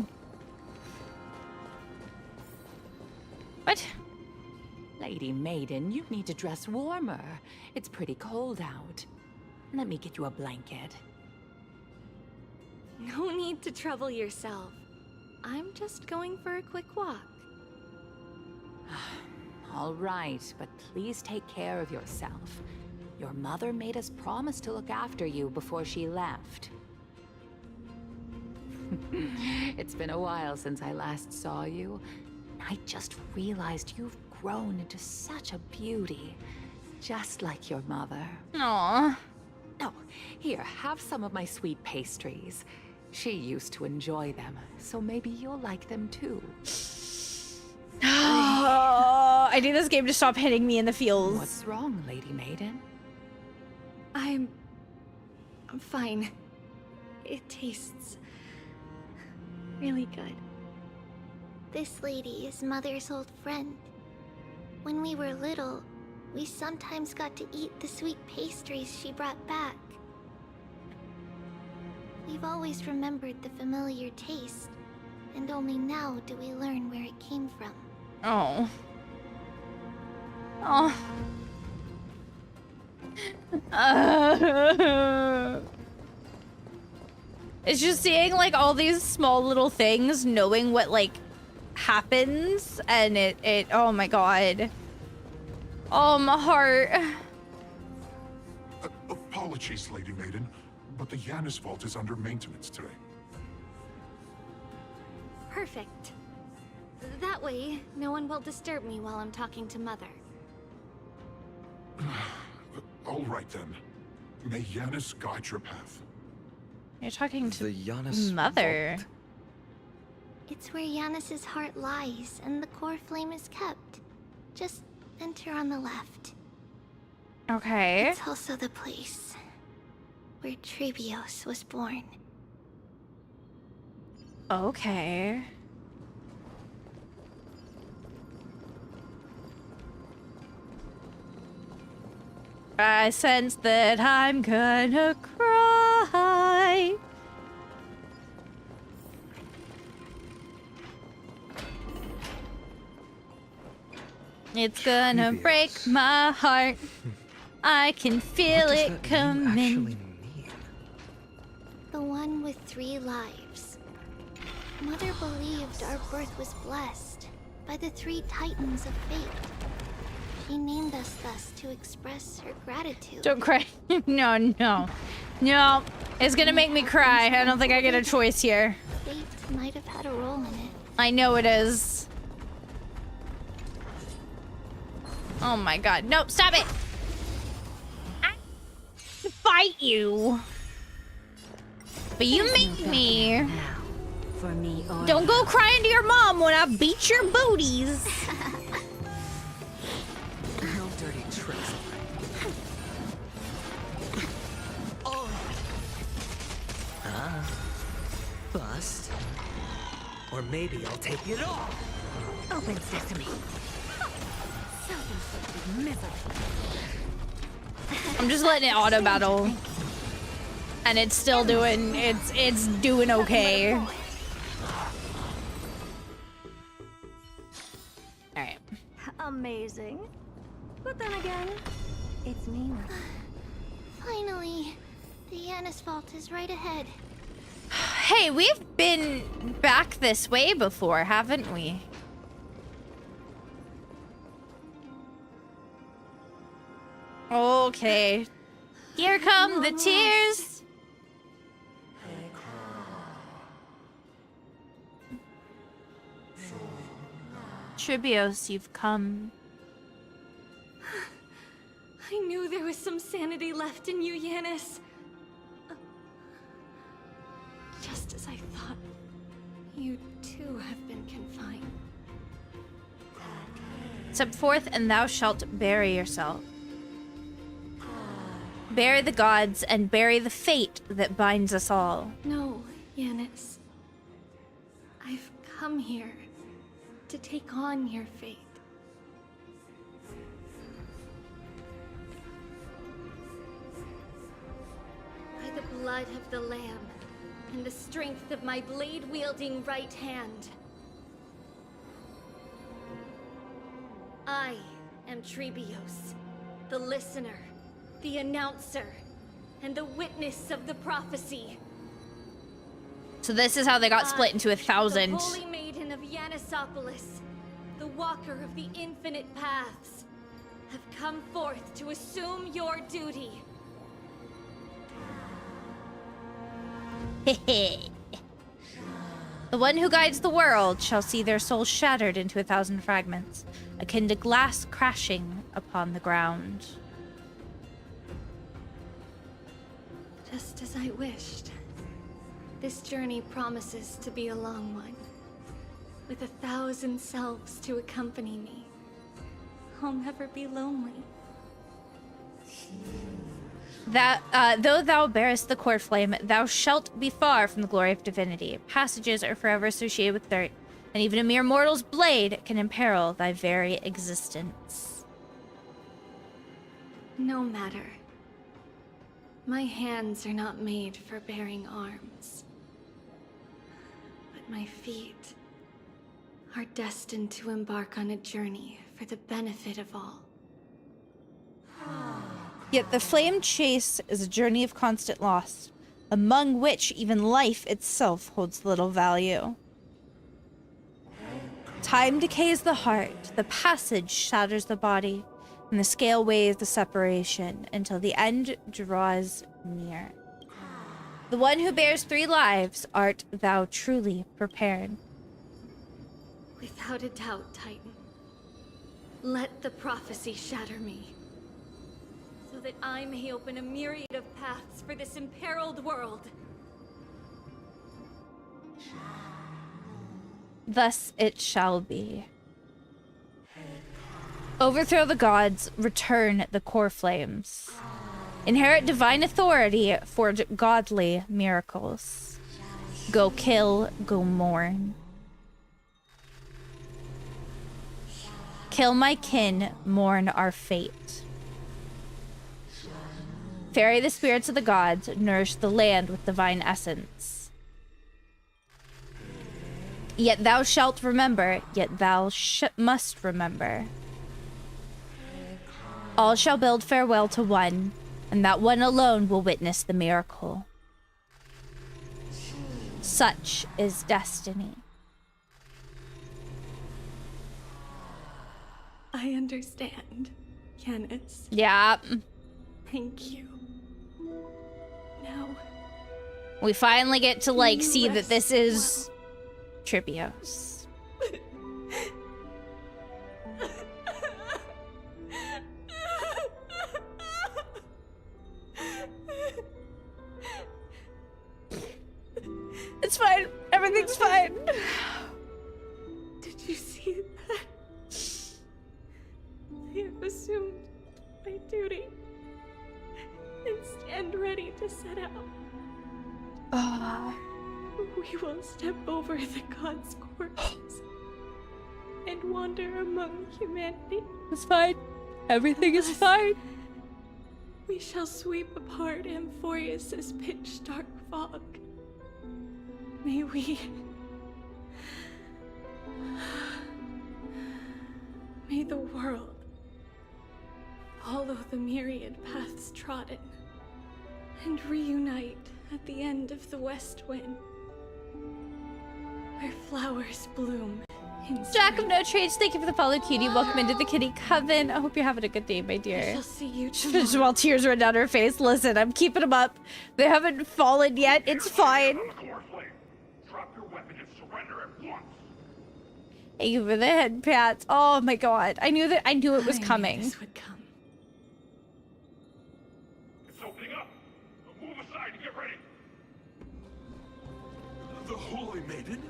What? Lady Maiden, you need to dress warmer. It's pretty cold out. Let me get you a blanket. No need to trouble yourself. I'm just going for a quick walk. All right, but please take care of yourself. Your mother made us promise to look after you before she left. It's been a while since I last saw you. I just realized you've grown into such a beauty, just like your mother. Aww. Oh, here, have some of my sweet pastries. She used to enjoy them, so maybe you'll like them too. Oh, I need this game to stop hitting me in the feels. What's wrong, Lady Maiden? I'm fine. It tastes really good. This lady is Mother's old friend. When we were little, we sometimes got to eat the sweet pastries she brought back. We've always remembered the familiar taste, and only now do we learn where it came from. Oh. Oh. It's just seeing like all these small little things, knowing what like happens, and it oh my god. Oh, my heart. Apologies, Lady Maiden, but the Janus Vault is under maintenance today. Perfect. That way, no one will disturb me while I'm talking to Mother. All right then. May Janus guide your path. You're talking to the Janus Mother. Vault. It's where Janus's heart lies, and the core flame is kept. Just enter on the left. Okay. It's also the place where Trebios was born. Okay. I sense that I'm gonna cry. It's gonna break my heart. I can feel it coming. The one with 3 lives. Mother believed our birth was blessed by the 3 titans of fate. She named us thus to express her gratitude. Don't cry. No, no. No. It's gonna make me cry. I don't think I get a choice here. Fate might have had a role in it. I know it is. Oh my god. Nope, stop it! I fight you. But you make me. For me or Don't go crying to your mom when I beat your booties. No dirty tricks. Oh. Bust. Or maybe I'll take it all. Open sesame. Self-inflicted misery. I'm just letting it auto battle. And it's still doing it's doing okay. Alright. Amazing. But then again, it's me. Finally, the Janus Vault is right ahead. Hey, we've been back this way before, haven't we? Okay. Here come the tears. Trebios, you've come. I knew there was some sanity left in you, Janus. Just as I thought, you too have been confined. Step forth and thou shalt bury yourself. Bury the gods and bury the fate that binds us all. No, Janus. I've come here to take on your fate. By the blood of the Lamb and the strength of my blade-wielding right hand, I am Trebios, the listener, the announcer, and the witness of the prophecy. So this is how they got split into 1,000. The Holy Maiden of Yanisopolis, the Walker of the Infinite Paths, have come forth to assume your duty. The one who guides the world shall see their souls shattered into 1,000 fragments, akin to glass crashing upon the ground. Just as I wished. This journey promises to be a long one, with 1,000 selves to accompany me. I'll never be lonely. That though thou bearest the core flame, thou shalt be far from the glory of divinity. Passages are forever associated with dirt, and even a mere mortal's blade can imperil thy very existence. No matter. My hands are not made for bearing arms. But my feet are destined to embark on a journey for the benefit of all. Yet the flame chase is a journey of constant loss, among which even life itself holds little value. Time decays the heart, the passage shatters the body, and the scale weighs the separation until the end draws near. The one who bears 3 lives, art thou truly prepared? Without a doubt, Titan. Let the prophecy shatter me, so that I may open a myriad of paths for this imperiled world. Thus it shall be. Overthrow the gods, return the core flames. Inherit divine authority, forge godly miracles. Go kill, go mourn. Kill my kin, mourn our fate. Ferry the spirits of the gods, nourish the land with divine essence. Yet thou shalt remember, yet thou must remember. All shall build farewell to one, and that one alone will witness the miracle. Such is destiny. I understand, Yanis. Yeah. Thank you. Now, We finally get to, like, see that this is Tripios. It's fine. Everything's fine. Did you see that? I have assumed my duty and stand ready to set out. We will step over the gods' corpses and wander among humanity. It's fine. Everything is fine. We shall sweep apart Amphorius' pitch-dark fog. May we... May the world follow the myriad paths trodden and reunite at the end of the west wind, where flowers bloom in Jack of No Trades, thank you for the follow, cutie. Welcome into the Kitty Coven. I hope you're having a good day, my dear. I shall see you Just while tears run down her face. Listen, I'm keeping them up. They haven't fallen yet. It's fine. Thank you for the head pats. Oh my god. I knew it was coming. This would come. It's opening up. Move aside and get ready. The Holy Maiden?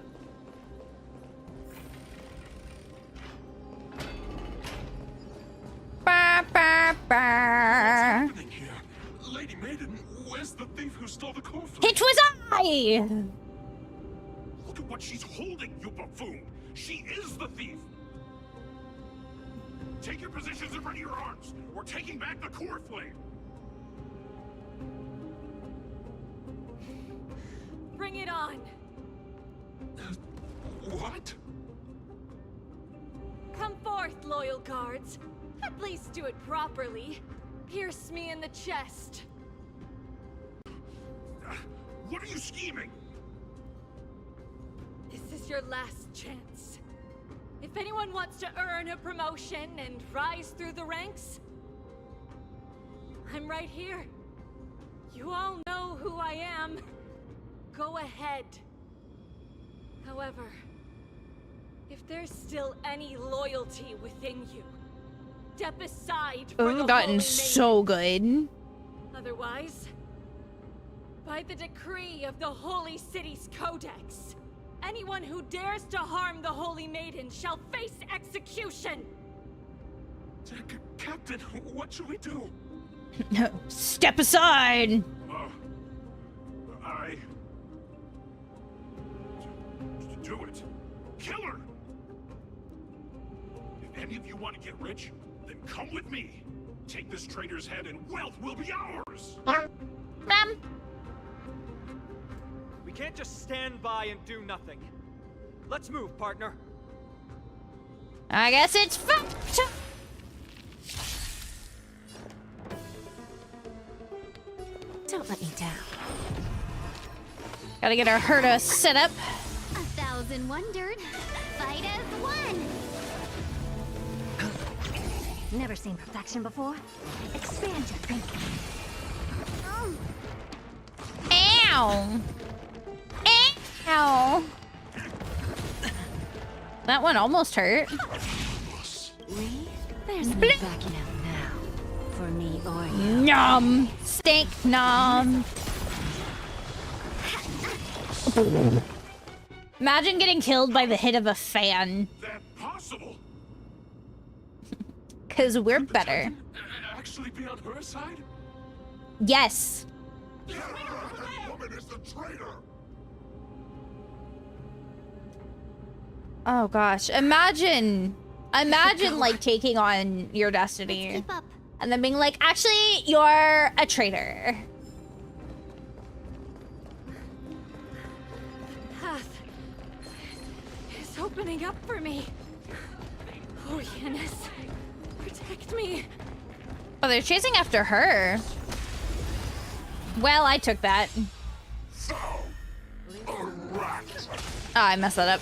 Ba, ba, ba. What's happening here? Lady Maiden, where's the thief who stole the cornflakes? It was I! Look at what she's holding, you buffoon! She is the thief! Take your positions and ready your arms! We're taking back the core flame! Bring it on! What? Come forth, loyal guards. At least do it properly. Pierce me in the chest. What are you scheming? This is your last chance. If anyone wants to earn a promotion and rise through the ranks, I'm right here. You all know who I am. Go ahead. However, if there's still any loyalty within you, step aside for the We've gotten Holy so good. Otherwise, by the decree of the Holy City's Codex, anyone who dares to harm the Holy Maiden shall face execution! Captain, what should we do? Step aside! Do it. Kill her! If any of you want to get rich, then come with me. Take this traitor's head and wealth will be ours! We can't just stand by and do nothing. Let's move, partner. I guess it's Don't let me down. Gotta get our Herta set up. 1,000 wondered. Fight as one. Never seen perfection before? Expand your thinking. Ow! Ow! That one almost hurt. There's no backing out now. For me or you. Nom! Stink nom! Imagine getting killed by the hit of a fan. That possible? Cause we're better. Actually be on her side? Yes. That woman is the traitor. Oh gosh. Imagine like taking on your destiny. And then being like, actually, you're a traitor. Path is opening up for me. Oh, Yanis, protect me. Oh, they're chasing after her. Well, I took that. Oh, I messed that up.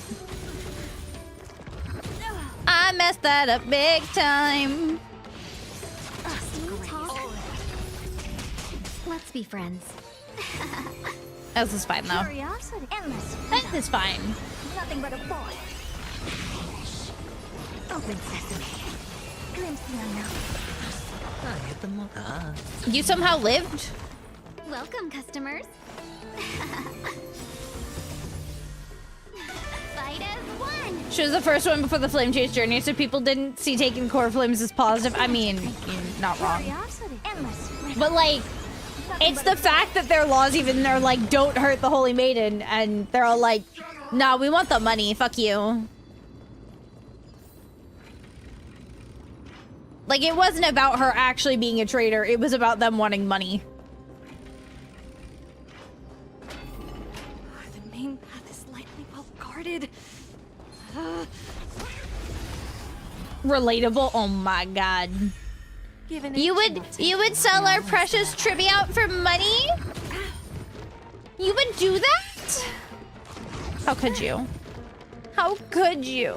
I messed that up big time. Let's be friends. This is fine though. Curiosity, endless. This is fine. Nothing but a boy. Open sesame. Glimpse the unknown. You somehow lived? Welcome, customers. Fight as one. She was the first one before the Flame Chase journey, so people didn't see taking core flames as positive. I mean, you're not wrong. But like, it's the fact that their laws even are like, don't hurt the Holy Maiden, and they're all like, nah, we want the money, fuck you. Like, it wasn't about her actually being a traitor, it was about them wanting money. The main path is likely well guarded. Relatable, oh my god. You would sell our precious trivia out for money? You would do that? How could you? How could you?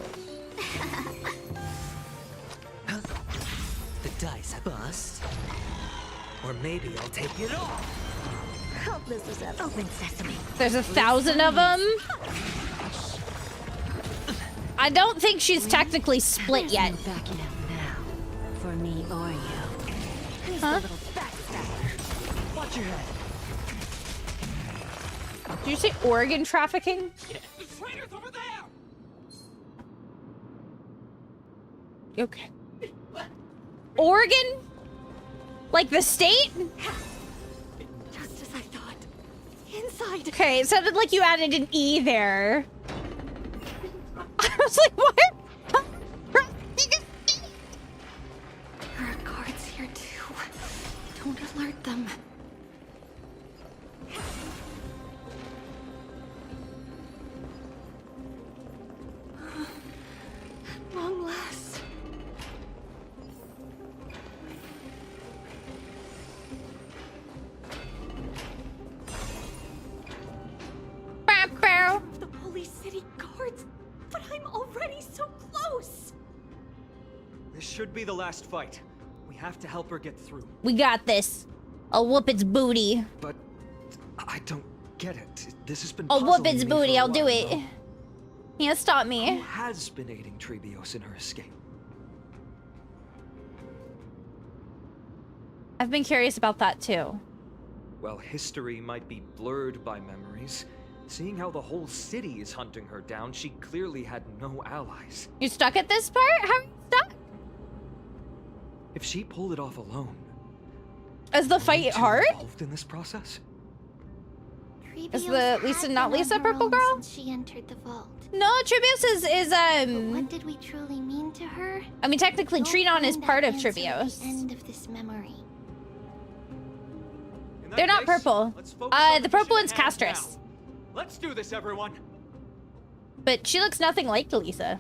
The dice bust. Or maybe I'll take it all. Hope this is an open sesame. There's 1,000 of them. I don't think she's technically split yet. Backing out now. For me or you. Huh? Watch your head. Did you say organ trafficking? The traitor's over there. Okay. Oregon? Like the state? Just as I thought. Inside. Okay, it sounded like you added an E there. I was like, what? There are guards here too. Don't alert them. At long last. The Holy City guards, but I'm already so close. This should be the last fight. We have to help her get through. We got this. I'll whoop its booty. But I don't get it. This has been I'll whoop puzzling its me for booty. a I'll do while it. now. He has stopped me. Who has been aiding Trebios in her escape? I've been curious about that too. Well, history might be blurred by memories. Seeing how the whole city is hunting her down, she clearly had no allies. You stuck at this part? How are you stuck? If she pulled it off alone, Is the fight hard? involved in this process? Is the Lisa not Lisa purple girl? Since she entered the vault. No, Trivios is But what did we truly mean to her? I mean, technically, Don't Trinon is find part that of answer at Trivios. the end of this memory. They're not purple. The purple one's Castris. Let's do this, everyone. But she looks nothing like Lisa.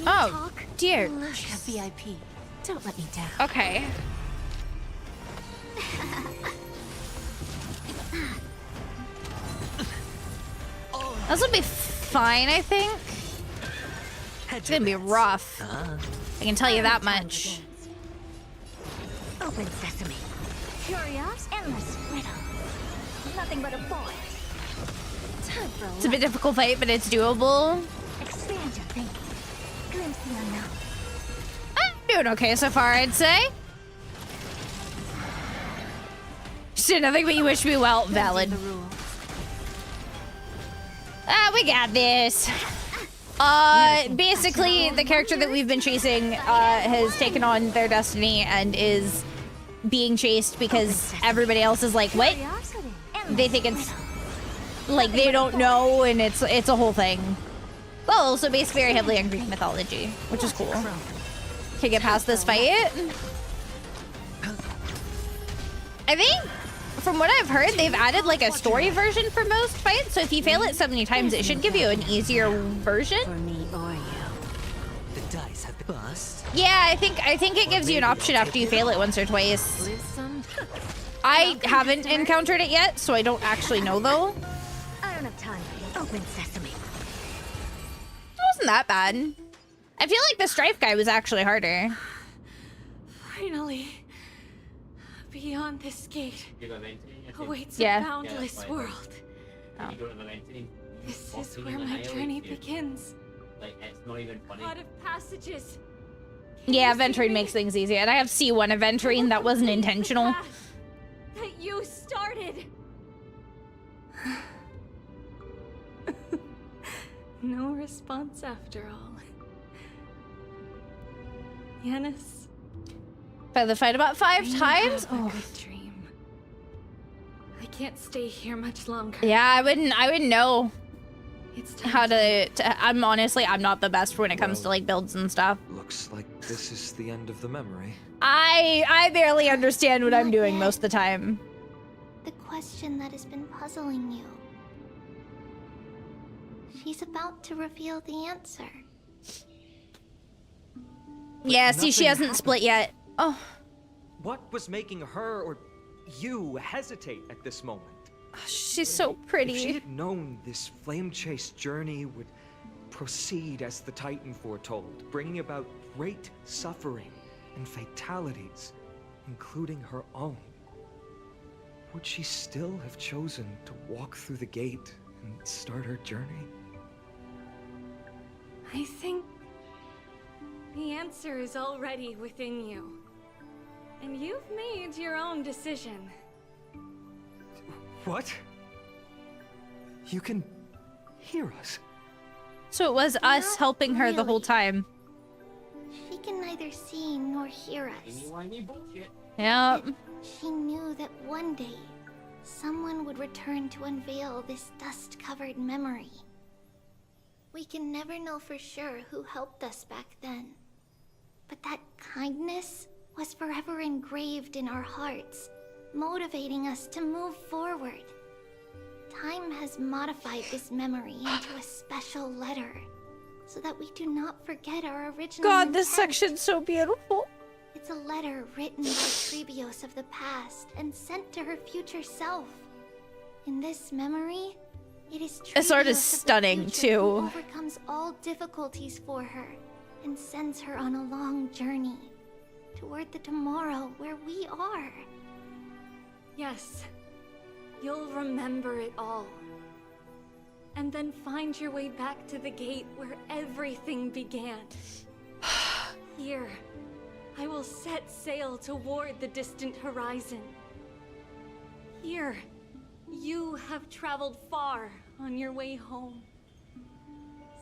Oh. dear. Lucia VIP. Don't let me down. Okay. This will be fine, I think. It's gonna be rough. I can tell you that much. Open sesame. Curious, endless riddle. Nothing but a boy. Time for It's a bit difficult fight, but it's doable. Expand your thinking. Glimpse the unknown. I'm doing okay so far, I'd say. Just did nothing but you wish me well. Valid. We got this. Basically, the character that we've been chasing has taken on their destiny and is being chased because everybody else is like, what? They think it's like they don't know, and it's a whole thing. Oh, so based very heavily on Greek mythology, which is cool. Can get past this fight. I think, from what I've heard, they've added like a story version for most fights. So if you fail it so many times, it should give you an easier version. For me or you. The dice have been bust. Yeah, I think it gives you an option after you fail it once or twice. I haven't encountered it yet, so I don't actually know though. I don't have time. Open sesame. It wasn't that bad. I feel like the Strife guy was actually harder. Finally, beyond this gate awaits Yeah. a boundless world. This is where my journey begins. Like, it's not even funny. A lot of passages. Yeah, Venturine makes things easy, and I have C1 of Venturine. That wasn't intentional. That you started. No response after all. Yanis. By the fight about 5 times? Oh. Good dream. I can't stay here much longer. Yeah, I wouldn't know how to I'm not the best when it comes to like builds and stuff. Looks like this is the end of the memory. I barely understand what I'm doing most of the time. The question that has been puzzling you. She's about to reveal the answer. Yeah, see, she hasn't split yet. Oh. What was making her or you hesitate at this moment? She's so pretty. If she had known this flame chase journey would proceed as the Titan foretold, bringing about great suffering and fatalities, including her own, would she still have chosen to walk through the gate and start her journey? I think the answer is already within you. And you've made your own decision. What? You can hear us? So it was us helping her the whole time. She can neither see nor hear us. Yep. She knew that one day, someone would return to unveil this dust-covered memory. We can never know for sure who helped us back then. But that kindness was forever engraved in our hearts, motivating us to move forward. Time has modified this memory into a special letter, so that we do not forget our original God, this intent. section's so beautiful. It's a letter written by Trebios of the past and sent to her future self. In this memory, it is Trebios This art is of the stunning, future who too. overcomes all difficulties for her and sends her on a long journey toward the tomorrow where we are. Yes, you'll remember it all. And then find your way back to the gate where everything began. Here, I will set sail toward the distant horizon. Here, you have traveled far on your way home.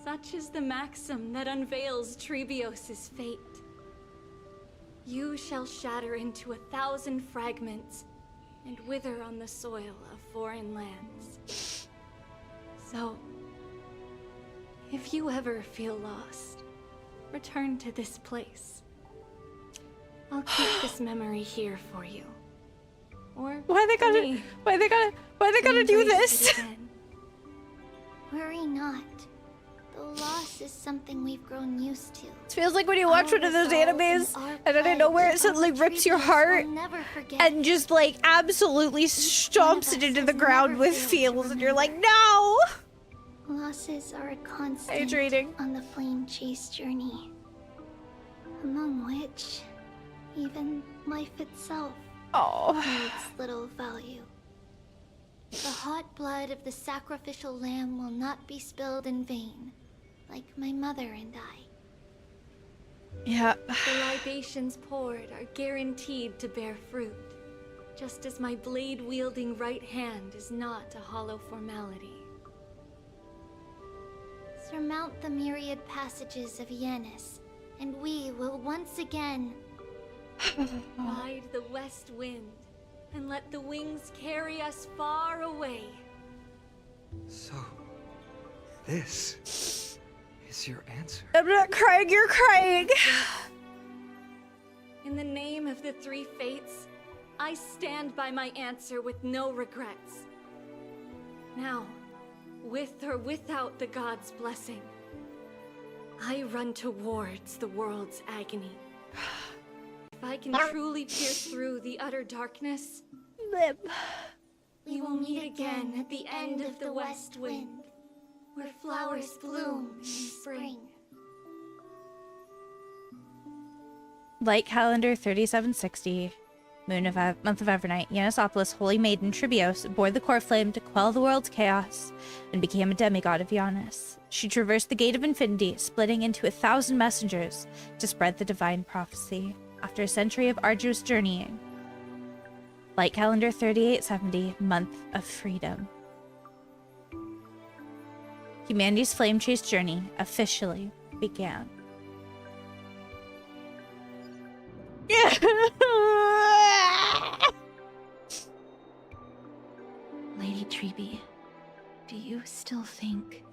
Such is the maxim that unveils Trebios' fate. You shall shatter into 1,000 fragments and wither on the soil of foreign lands. So, if you ever feel lost, return to this place. I'll keep this memory here for you. Or Why they gotta do this? Worry not. The loss is something we've grown used to. It feels like when you watch one of those animes and then I know where it suddenly rips your heart and just like absolutely stomps it into the ground with feels and you're like, no! Losses are a constant Hydrating. on the flame chase journey. Among which, even life itself holds little value. The hot blood of the sacrificial lamb will not be spilled in vain, like my mother and I. Yeah. The libations poured are guaranteed to bear fruit, just as my blade-wielding right hand is not a hollow formality. Surmount the myriad passages of Yanis, and we will once again ride the west wind, and let the wings carry us far away. So, this is your answer. I'm not crying, you're crying. In the name of the three fates, I stand by my answer with no regrets. Now, with or without the god's blessing, I run towards the world's agony. If I can truly pierce through the utter darkness, we will meet again at the end of the west wind, where flowers bloom in spring. Light calendar 3760. Month of Evernight. Yanisopolis' holy maiden Tribios bore the core flame to quell the world's chaos and became a demigod of Yanis. She traversed the gate of infinity, splitting into 1,000 messengers to spread the divine prophecy. After a century of arduous journeying, Light calendar 3870, month of freedom. Humanity's flame chase journey officially began. Lady Tribi, do you still think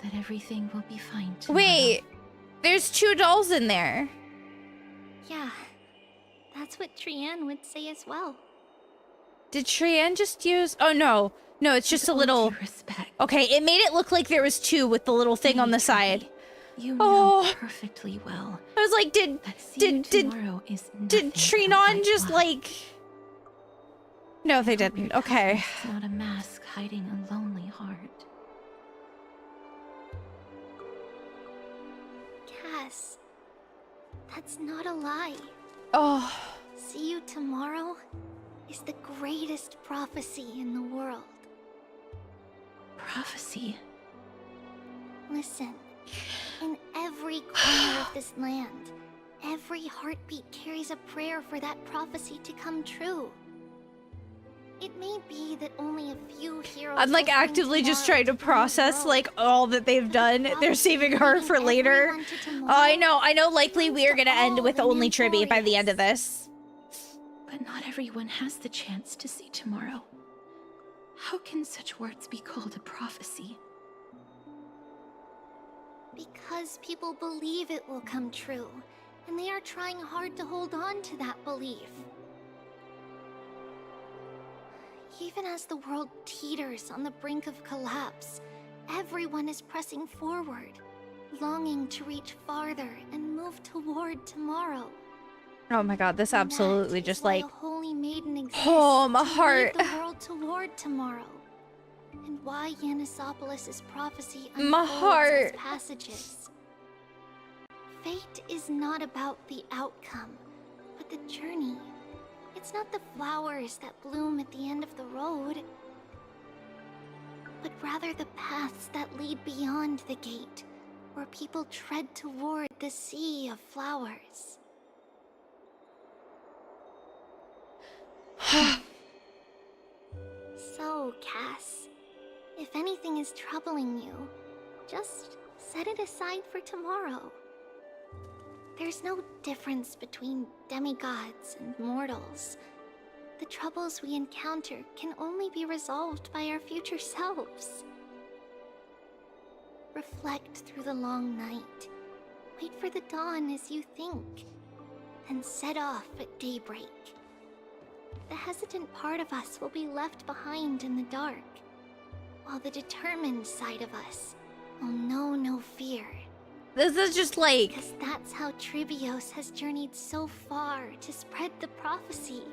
that everything will be fine tomorrow? Wait, there's 2 dolls in there. Yeah, that's what Trian would say as well. Did Trian just use... Oh, no. No, it's just a little... Okay, it made it look like there was 2 with the little thing on the side. You know perfectly well. I was like, did Trinon just like... No, they didn't. Okay. It's not a mask hiding a lonely heart. Cass, that's not a lie. Oh. See you tomorrow is the greatest prophecy in the world. Prophecy? Listen, in every corner of this land, every heartbeat carries a prayer for that prophecy to come true. It may be that only a few heroes... I'm like actively just trying to process like all that they've done. They're saving her for later. I know likely we are gonna end with only Tribi by the end of this. But not everyone has the chance to see tomorrow. How can such words be called a prophecy? Because people believe it will come true, and they are trying hard to hold on to that belief. Even as the world teeters on the brink of collapse, everyone is pressing forward, longing to reach farther and move toward tomorrow. Oh my god, this absolutely just like... A holy maiden exists oh, my to heart. lead the world toward tomorrow. And why Yanisopolis' prophecy My unfolds heart. as passages. Fate is not about the outcome, but the journey. It's not the flowers that bloom at the end of the road, but rather the paths that lead beyond the gate, where people tread toward the sea of flowers. So, Cass, if anything is troubling you, just set it aside for tomorrow. There's no difference between demigods and mortals. The troubles we encounter can only be resolved by our future selves. Reflect through the long night. Wait for the dawn as you think, and set off at daybreak. The hesitant part of us will be left behind in the dark, while the determined side of us Oh, no fear. This is just like... Because that's how Tribios has journeyed so far to spread the prophecy.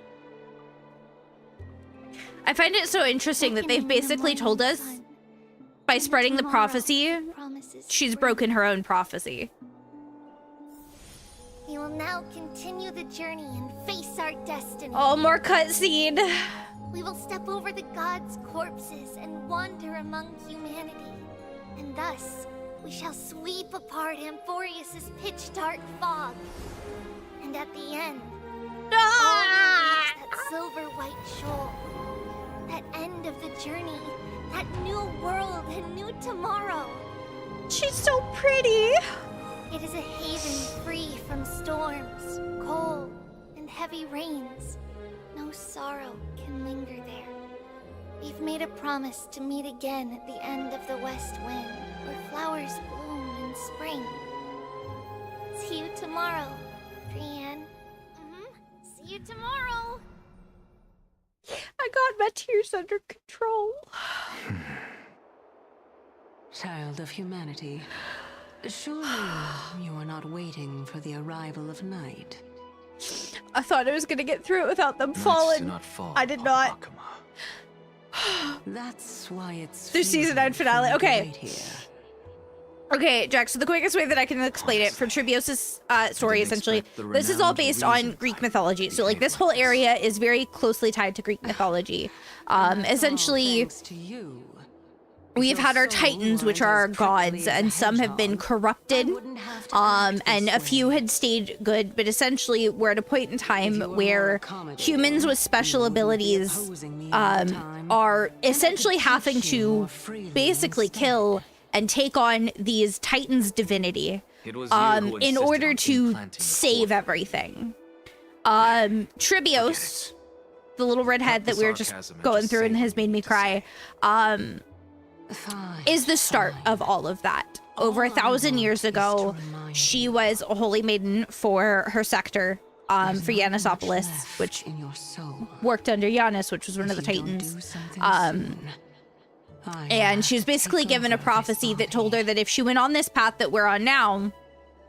I find it so interesting that they've basically told us by spreading the prophecy, she's broken her own prophecy. We will now continue the journey and face our destiny. Oh, more cutscene. We will step over the gods' corpses and wander among humanity. And thus, we shall sweep apart Amphorius' pitch-dark fog. And at the end, all will reach that silver-white shoal. That end of the journey, that new world and new tomorrow. She's so pretty. It is a haven free from storms, cold, and heavy rains. No sorrow can linger there. We've made a promise to meet again at the end of the west wind, where flowers bloom in spring. See you tomorrow, Brienne. See you tomorrow. I got my tears under control. Child of humanity, surely you are not waiting for the arrival of night. I thought I was gonna get through it without them falling. I did not. That's why it's Their season 9 finale. Okay. Okay, Jack, so the quickest way that I can explain it for Tribios' story, essentially, this is all based on Greek mythology. So, like, this whole area is very closely tied to Greek mythology. Essentially, we've had our Titans, which are our gods, and some have been corrupted, and a few had stayed good, but essentially, we're at a point in time where humans with special abilities are essentially having to basically kill and take on these Titans' divinity in order to save everything. Tribios, the little redhead that we were just going through and has made me cry, is the start of all of that. Over 1,000 years ago, she was a holy maiden for her sector, for Yanissopolis, which worked under Yanis, which was one of the Titans. And she was basically given a prophecy that told her that if she went on this path that we're on now,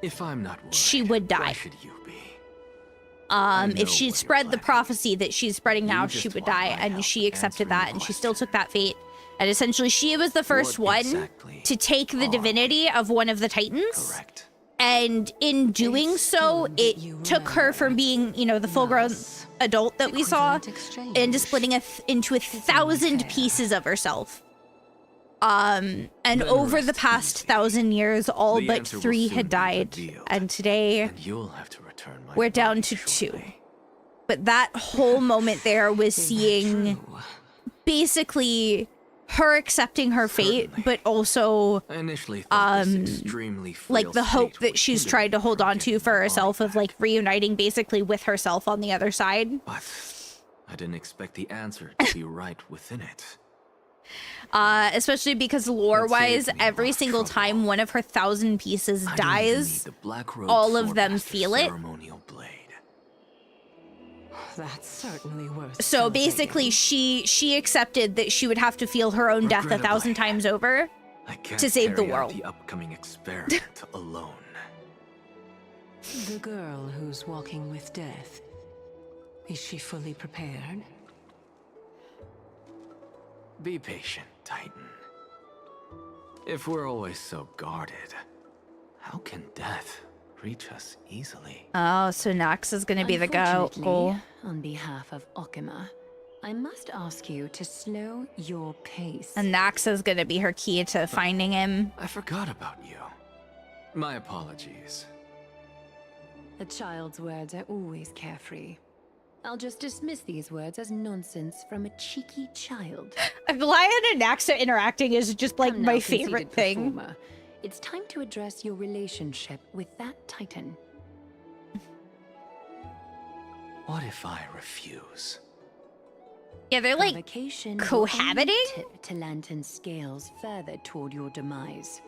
if I'm not worried, she would die. Why should you be? If she spread the prophecy that she's spreading now, she would die, and she accepted that, and she still took that fate. And essentially, she was the first one to take the divinity of one of the Titans. Correct. And in doing so, it took her from being, you know, the full-grown adult that we saw, into splitting into 1,000 pieces of herself. And over the past 1,000 years, all but 3 had died, and today we're down to 2. But that whole moment there was seeing basically her accepting her fate, but also like the hope that she's tried to hold on to for herself of like reuniting basically with herself on the other side. But I didn't expect the answer to be right within it. Especially because lore-wise, every single time one of her 1,000 pieces dies, all of them feel it. That's certainly worse. So basically, she accepted that she would have to feel her own death 1,000 times over to save the world. The upcoming experiment alone. The girl who's walking with death, is she fully prepared? Be patient, Titan. If we're always so guarded, how can death reach us easily? Oh, so Nox is gonna be the goal. On behalf of Okima, I must ask you to slow your pace. And Nox is gonna be her key to finding him. I forgot about you. My apologies. A child's words are always carefree. I'll just dismiss these words as nonsense from a cheeky child. Goliath and Naxa interacting is just like my favorite thing. Performer. It's time to address your relationship with that Titan. What if I refuse? Yeah, they're like cohabiting? Tip to Lantern scales further toward your demise.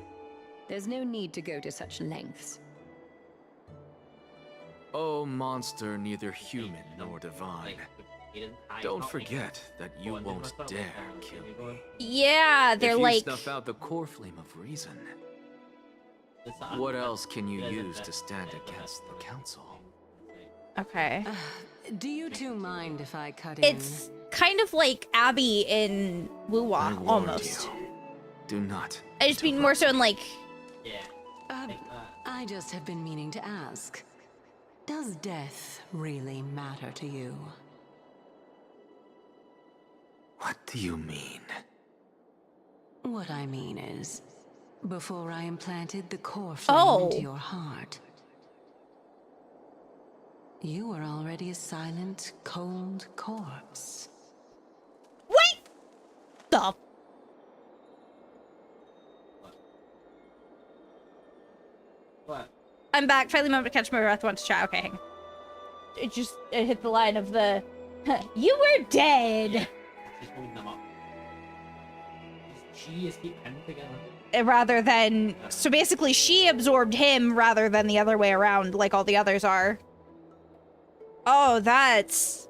There's no need to go to such lengths. Oh, monster neither human nor divine. Don't forget that you won't dare kill me. Yeah, they're if you like... snuff out the core flame of reason, what else can you use to stand against the council? Okay. Do you two mind if I cut It's kind of like Abby in Wuwa, almost. Do not. I just mean more so in like... I just have been meaning to ask. Does death really matter to you? What do you mean? What I mean is, before I implanted the core flame into your heart, you were already a silent, cold corpse. Wait! Stop. What? I'm back. Finally, moment to catch my breath. Want to chat? Okay, hang on. It hit the line of the... You were dead! She's holding them up. She is keeping him together. Rather than... So basically, she absorbed him rather than the other way around, like all the others are. Oh, that's...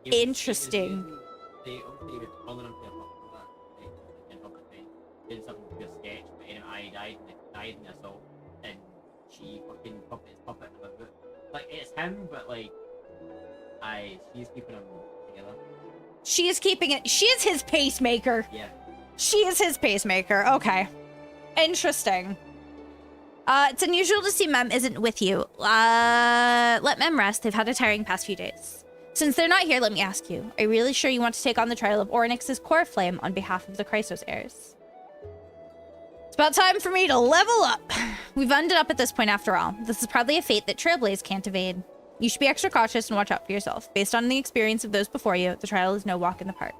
interesting. They obviously were calling him to a hospital did something to a sketch, but anyway, I died in the assault, and she fucking puppet his puppet in the boot. Like, it's him, but like, she's keeping him together. She is keeping it... She is his pacemaker. Yeah. She is his pacemaker. Okay. Interesting. It's unusual to see Mem isn't with you. Let Mem rest. They've had a tiring past few days. Since they're not here, let me ask you. Are you really sure you want to take on the trial of Oryx's core flame on behalf of the Chrysos heirs? It's about time for me to level up. We've ended up at this point after all. This is probably a fate that Trailblaze can't evade. You should be extra cautious and watch out for yourself. Based on the experience of those before you, the trial is no walk in the park.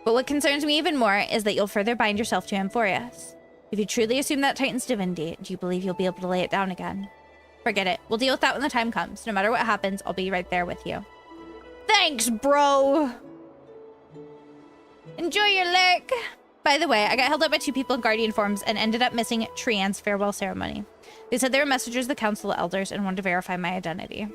But what concerns me even more is that you'll further bind yourself to Amphorius. If you truly assume that Titan's divinity, do you believe you'll be able to lay it down again? Forget it. We'll deal with that when the time comes. No matter what happens, I'll be right there with you. Thanks, bro! Enjoy your lurk! By the way, I got held up by 2 people in Guardian forms and ended up missing Trian's farewell ceremony. They said they were messengers of the Council of Elders and wanted to verify my identity.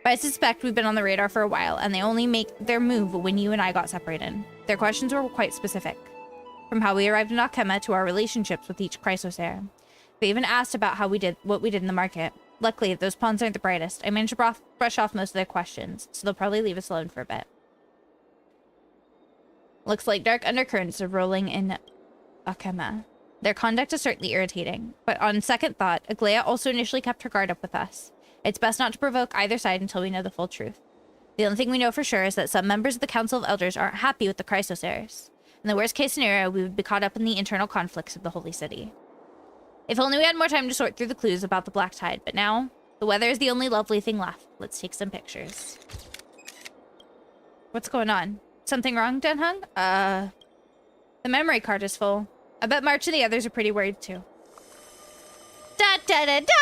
But I suspect we've been on the radar for a while, and they only make their move when you and I got separated. Their questions were quite specific. From how we arrived in Akema to our relationships with each Chrysos heir. They even asked about what we did in the market. Luckily, those pawns aren't the brightest. I managed to brush off most of their questions, so they'll probably leave us alone for a bit. Looks like dark undercurrents are rolling in Akema. Their conduct is certainly irritating, but on second thought, Aglaia also initially kept her guard up with us. It's best not to provoke either side until we know the full truth. The only thing we know for sure is that some members of the Council of Elders aren't happy with the Chrysos heirs. In the worst case scenario, we would be caught up in the internal conflicts of the Holy City. If only we had more time to sort through the clues about the Black Tide, but now, the weather is the only lovely thing left. Let's take some pictures. What's going on? Something wrong, Denhung? The memory card is full. I bet March and the others are pretty worried too. Da da da da!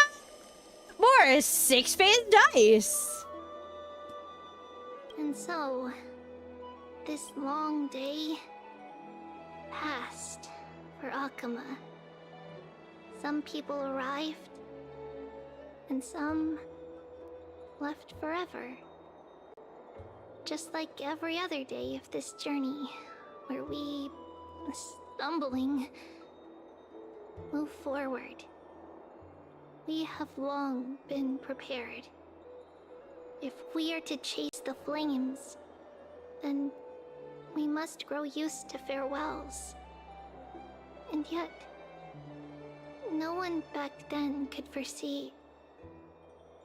More 6-phase dice! And so, this long day passed for Akema. Some people arrived, and some left forever. Just like every other day of this journey, where we, stumbling, move forward. We have long been prepared. If we are to chase the flames, then we must grow used to farewells. And yet, no one back then could foresee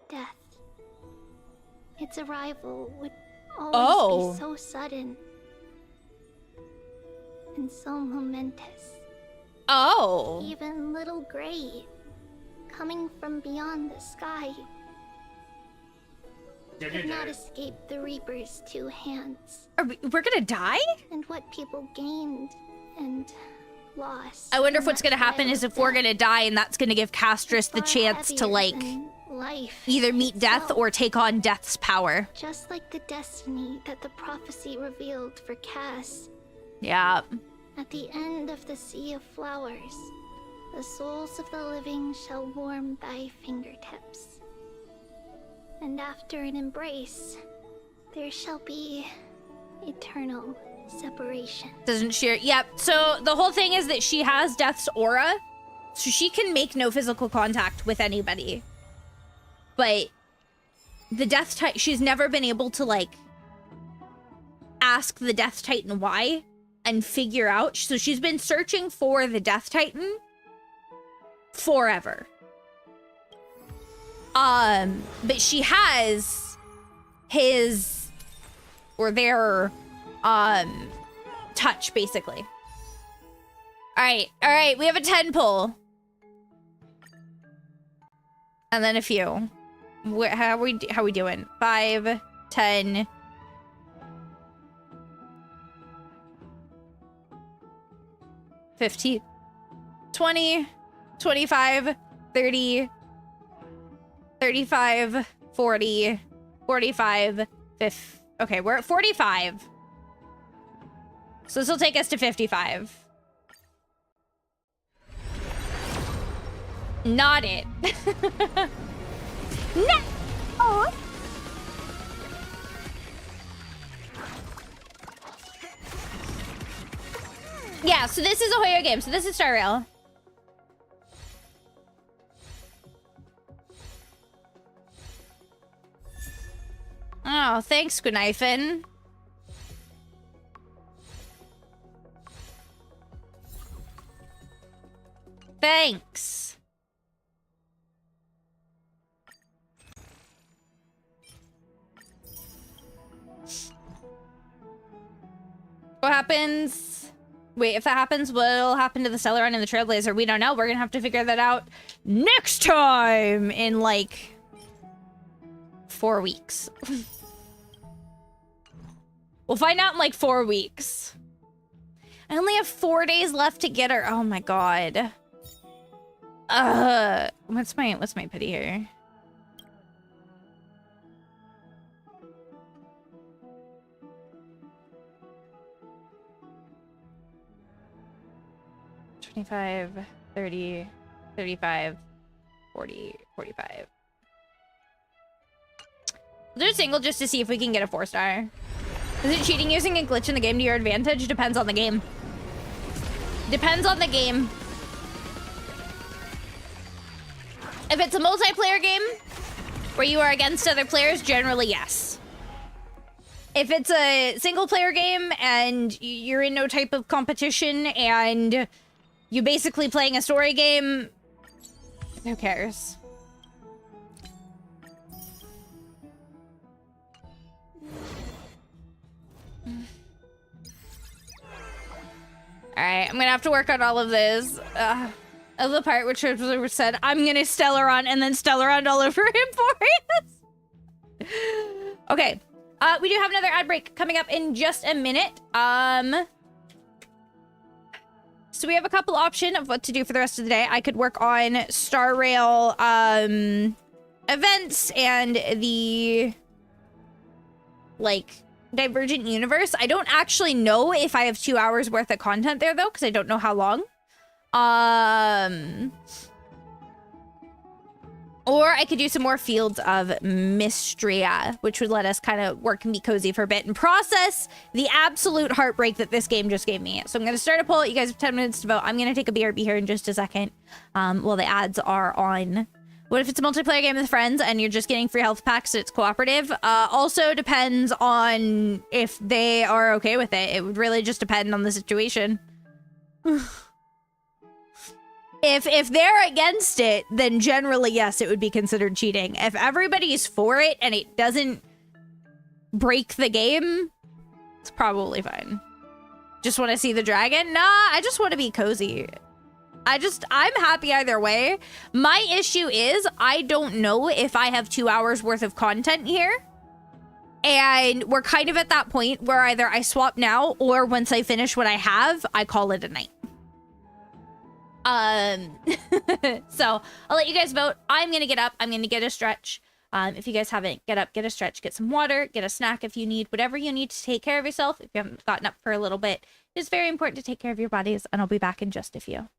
death. Its arrival would always be so sudden and so momentous. Even little Gray, coming from beyond the sky, could not escape the Reaper's 2 hands. We're gonna die? And what people gained and lost. I wonder if what's gonna happen is if we're gonna die and that's gonna give Castris the chance to, like, either meet death or take on death's power. Just like the destiny that the prophecy revealed for Cass. Yeah. At the end of the Sea of Flowers, the souls of the living shall warm thy fingertips. And after an embrace, there shall be eternal separation. Doesn't share. Yep. So the whole thing is that she has Death's aura, so she can make no physical contact with anybody. But the Death Titan, she's never been able to like ask the Death Titan why and figure out. So she's been searching for the Death Titan forever. But she has his or their touch basically. All right, we have a 10 pull. And then a few. How we doing? 5, 10. 15, 20, 25, 30, 35, 40, 45, 50. Okay, we're at 45. So this will take us to 55. Not it. No! Oh. Yeah, so this is a Hoyo game. So this is Star Rail. Oh, thanks, Gunifin. Thanks. What happens? Wait, if that happens, what'll happen to the Stellaron and the Trailblazer? We don't know. We're gonna have to figure that out next time in like 4 weeks. We'll find out in like 4 weeks. I only have 4 days left to get her. Oh my god. What's my pity here? $25, $30, $35, $40, $45. We'll do a single just to see if we can get a 4-star. Is it cheating using a glitch in the game to your advantage? Depends on the game. Depends on the game. If it's a multiplayer game where you are against other players, generally yes. If it's a single player game and you're in no type of competition and you're basically playing a story game, who cares? Alright, I'm gonna have to work on all of this. Of the part which said, I'm gonna Stellaron and then Stellaron all over Emporius. Okay. We do have another ad break coming up in just a minute. So we have a couple options of what to do for the rest of the day. I could work on Star Rail events and the like Divergent Universe. I don't actually know if I have 2 hours worth of content there though, because I don't know how long. Or I could do some more Fields of Mystria, which would let us kind of work and be cozy for a bit and process the absolute heartbreak that this game just gave me. So I'm going to start a poll. You guys have 10 minutes to vote. I'm going to take a BRB here in just a second while the ads are on. What if it's a multiplayer game with friends and you're just getting free health packs and it's cooperative? Also depends on if they are okay with it. It would really just depend on the situation. If they're against it, then generally, yes, it would be considered cheating. If everybody's for it and it doesn't break the game, it's probably fine. Just want to see the dragon? Nah, I just want to be cozy. I'm happy either way. My issue is I don't know if I have 2 hours worth of content here. And we're kind of at that point where either I swap now or once I finish what I have, I call it a night. So I'll let you guys vote. I'm gonna get up. I'm gonna get a stretch. If you guys haven't, get up, get a stretch, get some water, get a snack if you need, whatever you need to take care of yourself. If you haven't gotten up for a little bit, it's very important to take care of your bodies, and I'll be back in just a few.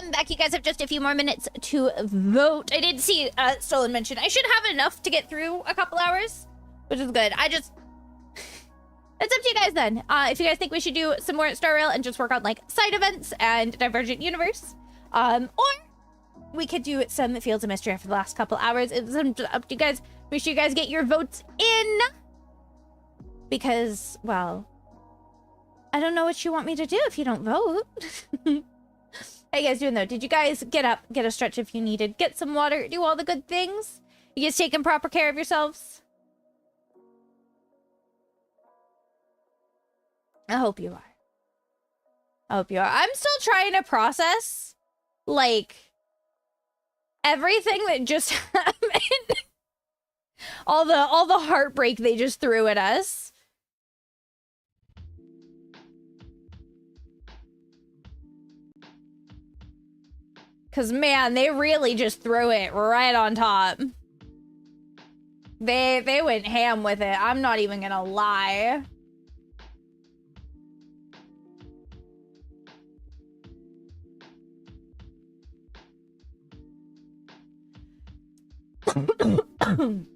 am back. You guys have just a few more minutes to vote. I did see Stolen mention I should have enough to get through a couple hours, which is good. It's up to you guys then. If you guys think we should do some more Star Rail and just work on like side events and Divergent Universe, or we could do some Fields of Mystery after the last couple hours. It's up to you guys. Make sure you guys get your votes in, because, well, I don't know what you want me to do if you don't vote. How you guys doing though? Did you guys get up, get a stretch if you needed, get some water, do all the good things? You guys taking proper care of yourselves? I hope you are. I hope you are. I'm still trying to process, like, everything that just happened. all the heartbreak they just threw at us. Cause man, they really just threw it right on top. They went ham with it. I'm not even gonna lie.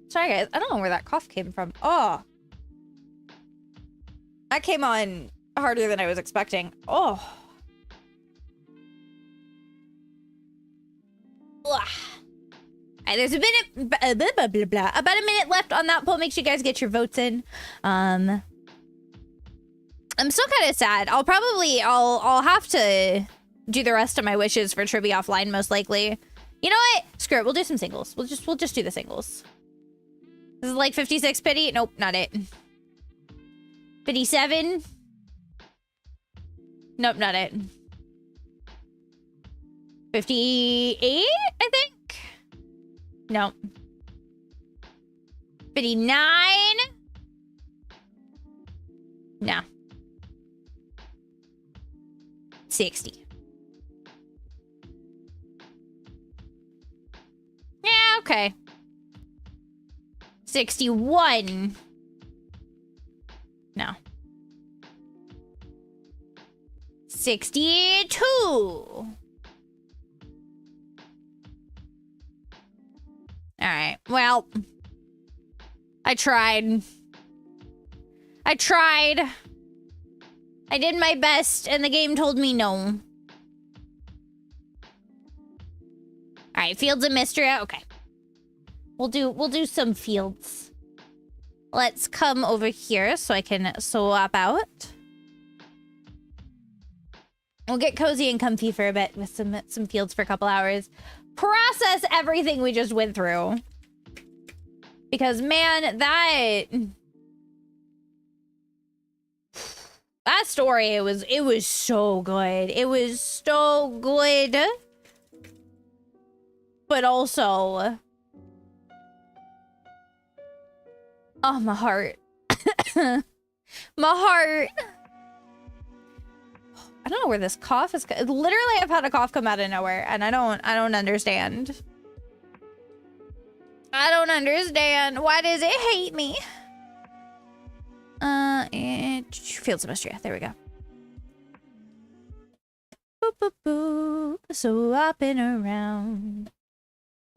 Sorry guys, I don't know where that cough came from. Oh. That came on harder than I was expecting. Oh. Alright, there's about a minute left on that poll. Make sure you guys get your votes in. I'm still kind of sad. I'll have to do the rest of my wishes for Trivia offline, most likely. You know what? Screw it. We'll do some singles. We'll just do the singles. This is like 56 pity. Nope, not it. 57. Nope, not it. 58, I think. Nope. 59. No. 60. Yeah, okay. 61. No. 62. Alright, well, I tried. I did my best, and the game told me no. Alright, Fields of Mystery. Okay. We'll do some fields. Let's come over here so I can swap out. We'll get cozy and comfy for a bit with some fields for a couple hours. Process everything we just went through. Because man, that story, it was so good. It was so good. But also, oh, my heart. My heart. I don't know where this cough is. Literally, I've had a cough come out of nowhere, and I don't understand. I don't understand. Why does it hate me? Fields of Mystery. There we go. Boop, boop, boop. Swapping around.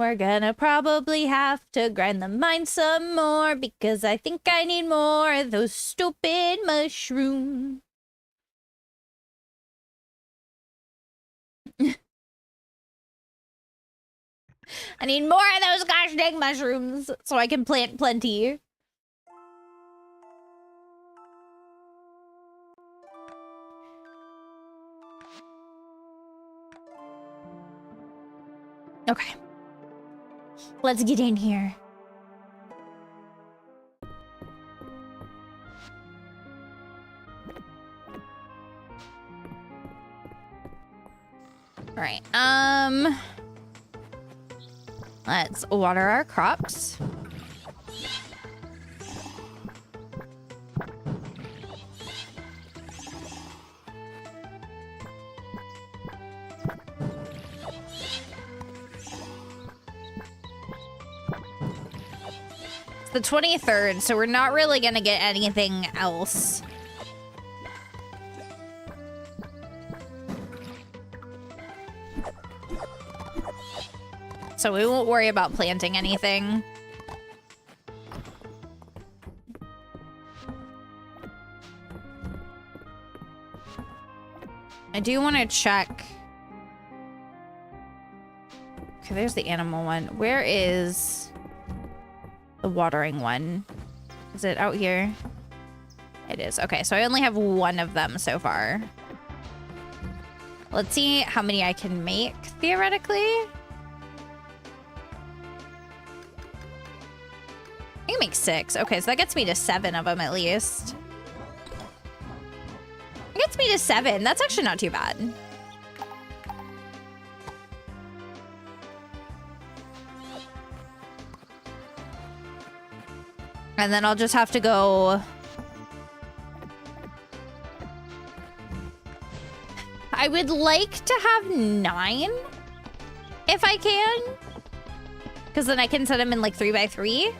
We're gonna probably have to grind the mine some more, because I think I need more of those stupid mushrooms. I need more of those gosh dang mushrooms so I can plant plenty. Okay. Let's get in here. All right. Let's water our crops. It's the 23rd, so we're not really gonna get anything else. So we won't worry about planting anything. I do want to check. Okay, there's the animal one. Where is the watering one? Is it out here? It is. Okay, so I only have one of them so far. Let's see how many I can make, theoretically. I can make 6. Okay, so that gets me to 7 of them at least. It gets me to 7. That's actually not too bad. And then I'll just have to go... I would like to have 9 if I can. Because then I can set them in like 3x3.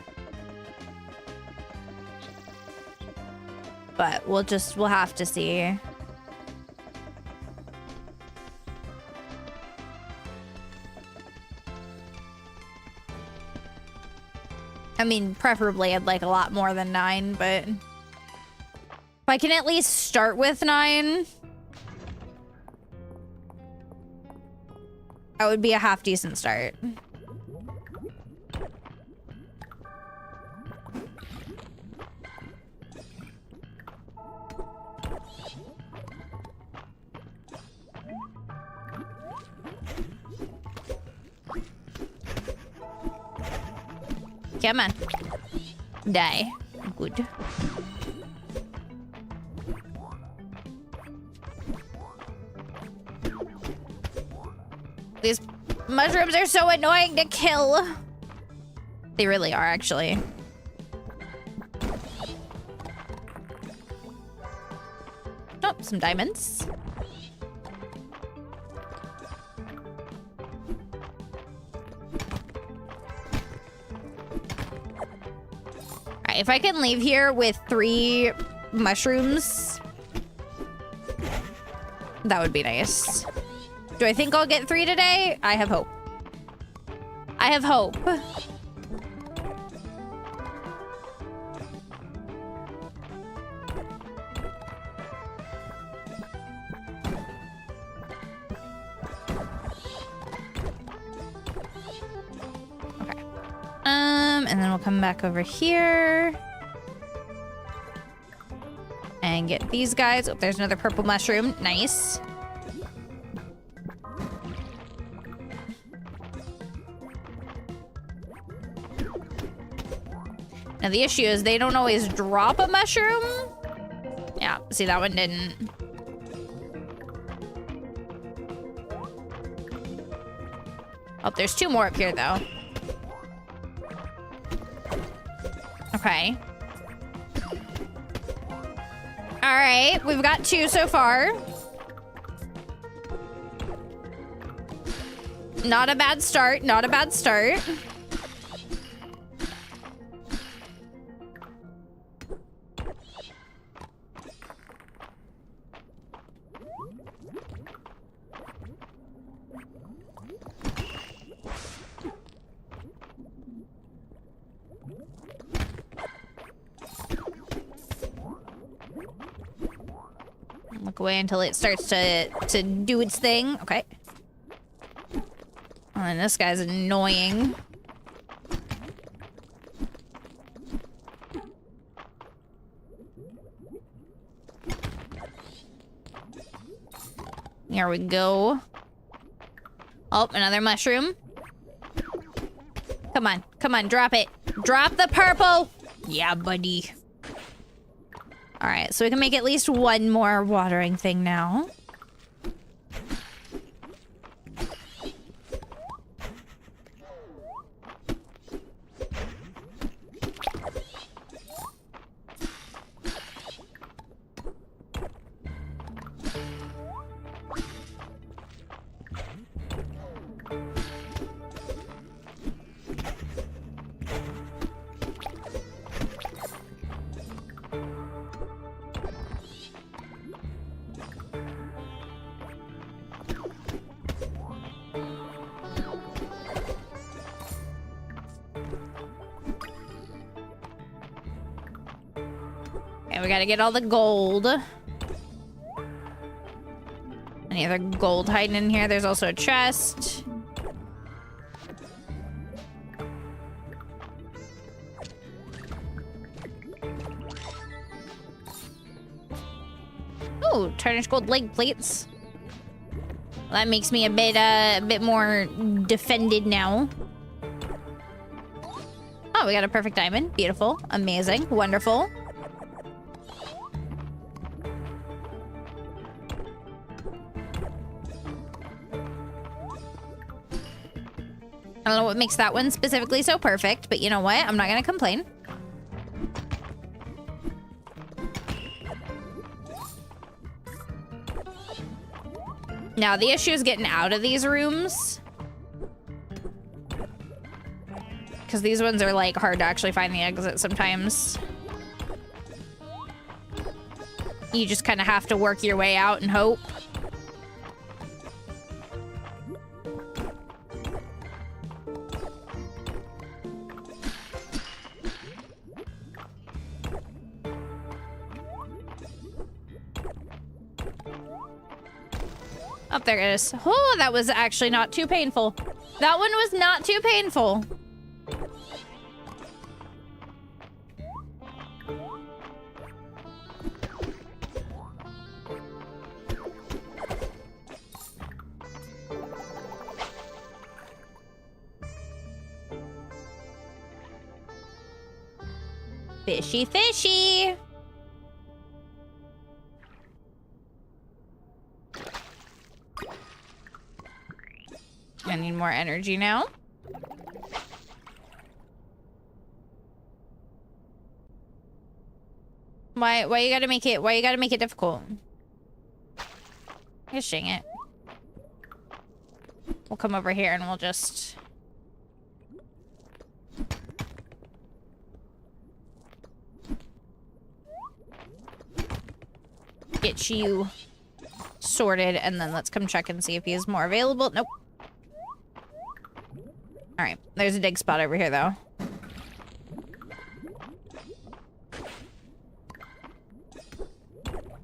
But we'll have to see. I mean, preferably I'd like a lot more than 9, but if I can at least start with 9, that would be a half decent start. Come on. Die. Good. These mushrooms are so annoying to kill. They really are, actually. Oh, some diamonds. If I can leave here with 3 mushrooms, that would be nice. Do I think I'll get 3 today? I have hope. I have hope. And then we'll come back over here and get these guys. Oh, there's another purple mushroom. Nice. Now the issue is they don't always drop a mushroom. Yeah, see, that one didn't. Oh, there's 2 more up here though. Okay. All right, we've got 2 so far. Not a bad start, not a bad start. Look away until it starts to do its thing. Okay. Oh, and this guy's annoying. Here we go. Oh, another mushroom. Come on, come on, drop it. Drop the purple. Yeah, buddy. All right, so we can make at least 1 more watering thing now. we gotta get all the gold. Any other gold hiding in here? There's also a chest. Oh, tarnished gold leg plates. Well, that makes me a bit more defended now. Oh, we got a perfect diamond. Beautiful. Amazing. Wonderful. I don't know what makes that one specifically so perfect, but you know what? I'm not gonna complain. Now, the issue is getting out of these rooms. Because these ones are, like, hard to actually find the exit sometimes. You just kind of have to work your way out and hope. Oh, there it is. Oh, that was actually not too painful. That one was not too painful. Fishy, fishy. I need more energy now. Why you gotta make it difficult? Just dang it. We'll come over here and we'll just get you sorted, and then let's come check and see if he is more available. Nope. Alright, there's a dig spot over here, though.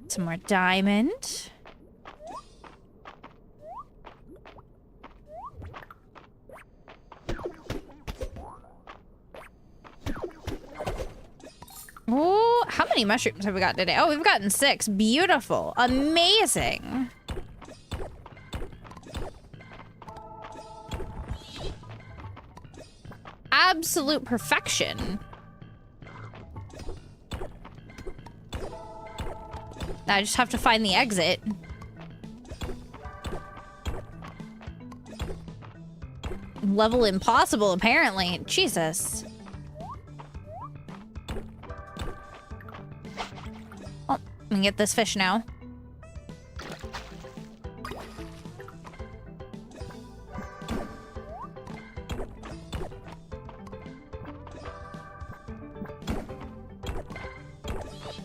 Some more diamond. Ooh, how many mushrooms have we got today? Oh, we've gotten 6. Beautiful. Amazing. Absolute perfection. Now I just have to find the exit. Level impossible, apparently. Jesus. Oh, I can get this fish now.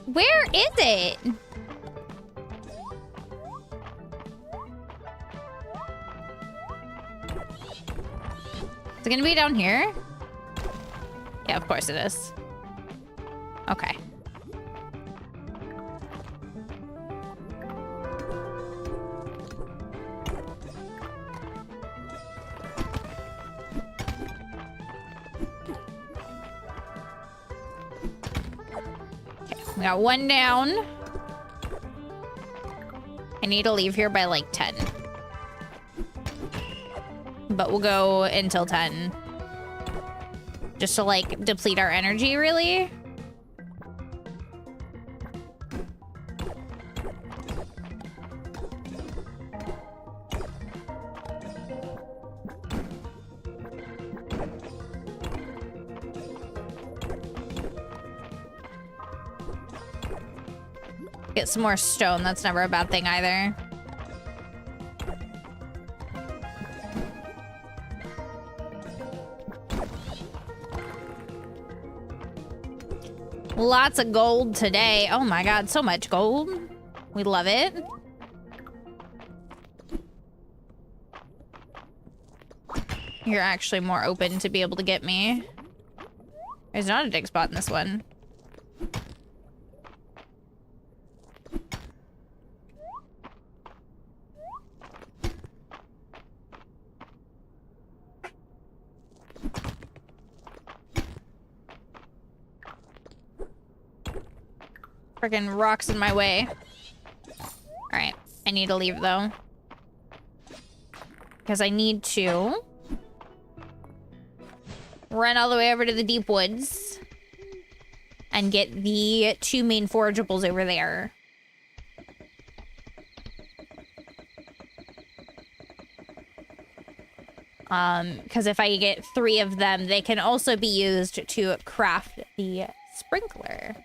Where is it? Is it gonna be down here? Yeah, of course it is. Okay. We got 1 down. I need to leave here by like 10. But we'll go until 10. Just to like deplete our energy, really. Get some more stone. That's never a bad thing either. Lots of gold today. Oh my god, so much gold. We love it. You're actually more open to be able to get me. There's not a dig spot in this one. Freaking rocks in my way. Alright, I need to leave though. Because I need to run all the way over to the deep woods and get the 2 main forageables over there. Because if I get 3 of them, they can also be used to craft the sprinkler.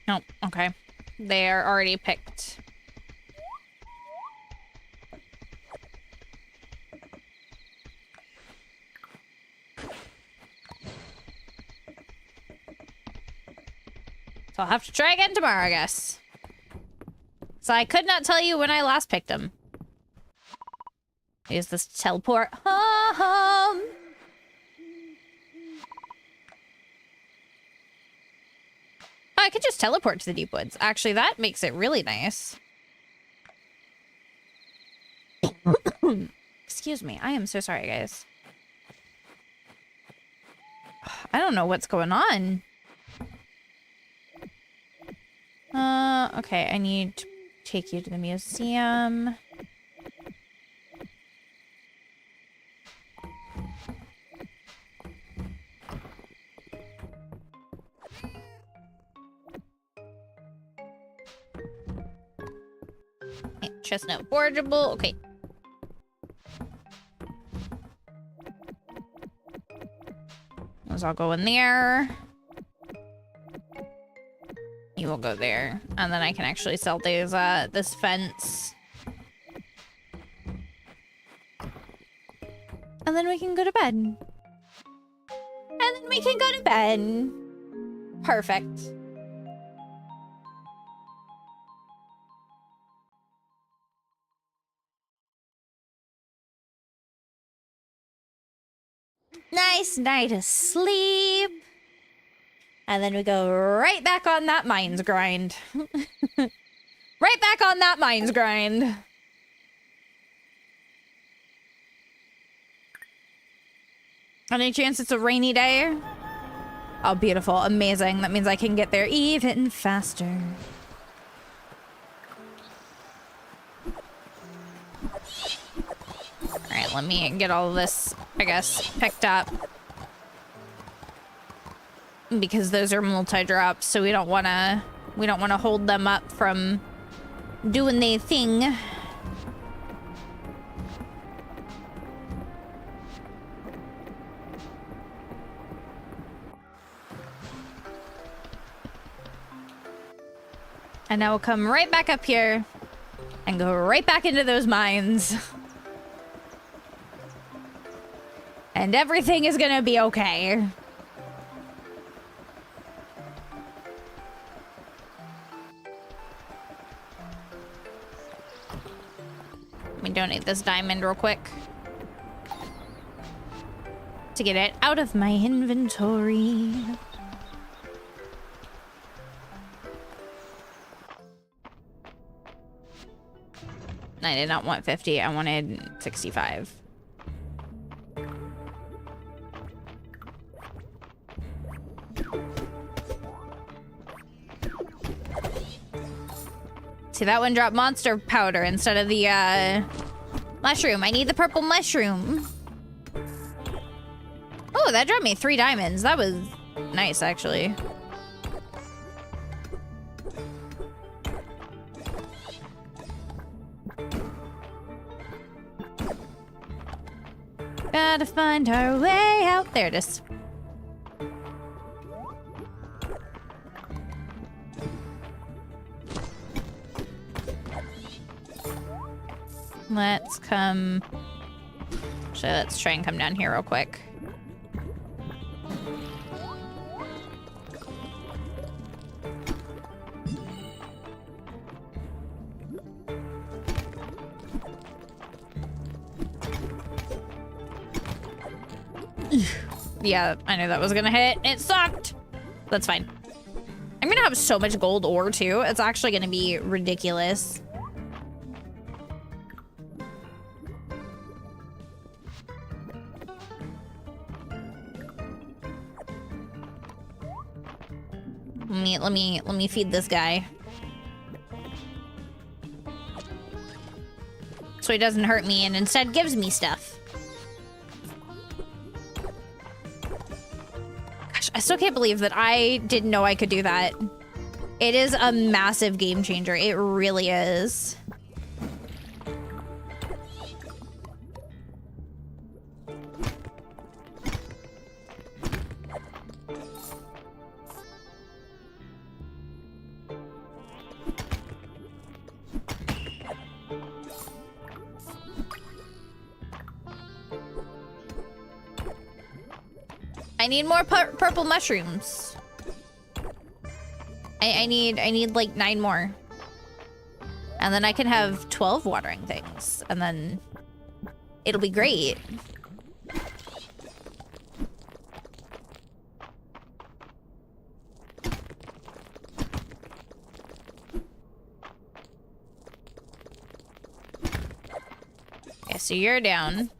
Oh, okay. They are already picked. So I'll have to try again tomorrow, I guess. So I could not tell you when I last picked them. Use this to teleport home. I could just teleport to the deep woods. Actually, that makes it really nice. Excuse me. I am so sorry, guys. I don't know what's going on. Okay. I need to take you to the museum. Okay, chestnut forageable. Okay. Those all go in there. You will go there. And then I can actually sell these, this fence. And then we can go to bed. And then we can go to bed. Perfect. Nice night of sleep. And then we go right back on that mines grind. Right back on that mines grind. Any chance it's a rainy day? Oh, beautiful. Amazing. That means I can get there even faster. Alright, let me get all of this, I guess, picked up. Because those are multi-drops, so we don't wanna hold them up from doing their thing. And now we'll come right back up here and go right back into those mines. And everything is gonna be okay. Let me donate this diamond real quick to get it out of my inventory. I did not want 50, I wanted 65. See, that one dropped monster powder instead of the mushroom. I need the purple mushroom. Oh, that dropped me 3 diamonds. That was nice, actually. Gotta find our way out. There it is. Let's come... Actually, let's try and come down here real quick. Yeah, I knew that was gonna hit. It sucked. That's fine. I'm gonna have so much gold ore too. It's actually gonna be ridiculous. me feed this guy. So he doesn't hurt me and instead gives me stuff. Gosh, I still can't believe that I didn't know I could do that. It is a massive game changer. It really is. I need more purple mushrooms. I need like 9 more. And then I can have 12 watering things. And then it'll be great. Okay, so you're down.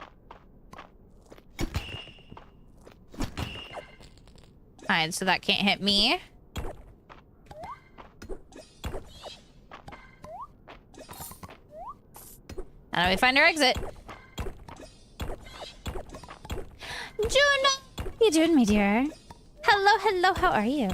Fine, so that can't hit me. How do we find our exit? Juno! How you doing, my dear? Hello, hello, how are you?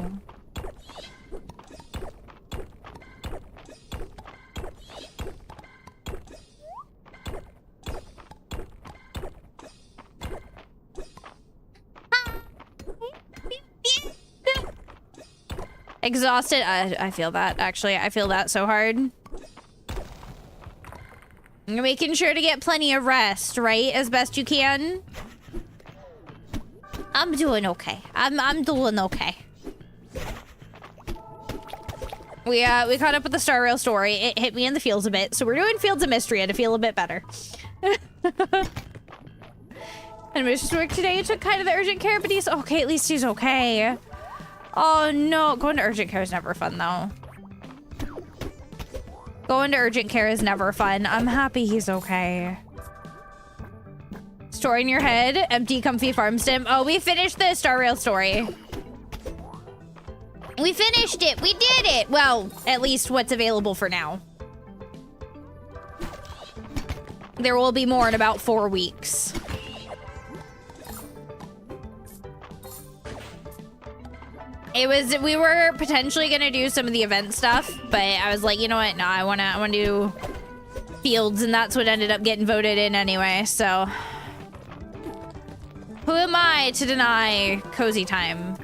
Exhausted. I feel that, actually. I feel that so hard. You're making sure to get plenty of rest, right? As best you can. I'm doing okay. I'm doing okay. We caught up with the Star Rail story. It hit me in the feels a bit, so we're doing Fields of Mystery to feel a bit better. And Mr. Work today took kind of the urgent care, but he's okay. At least he's okay. Oh no, going to urgent care is never fun though. Going to urgent care is never fun. I'm happy he's okay. Story in your head, empty, comfy farm sim. Oh, we finished the Star Rail story. We finished it. We did it. Well, at least what's available for now. There will be more in about 4 weeks. We were potentially gonna do some of the event stuff, but I was like, you know what? No, I wanna do Fields, and that's what ended up getting voted in anyway, so. Who am I to deny cozy time?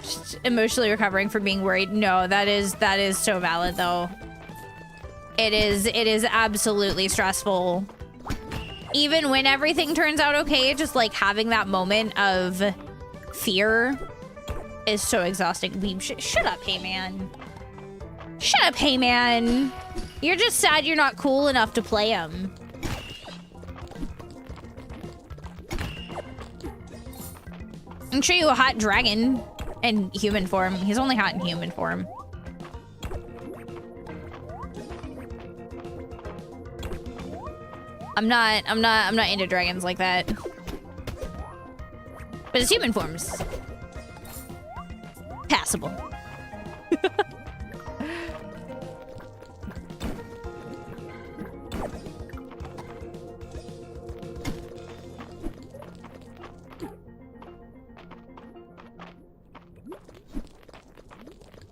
Just emotionally recovering from being worried. No, that is so valid though. It is absolutely stressful. Even when everything turns out okay, just like having that moment of fear is so exhausting. Shut up, hey man. Shut up, hey man. You're just sad you're not cool enough to play him. I'm sure you a hot dragon in human form. He's only hot in human form. I'm not into dragons like that. But his human form's passable.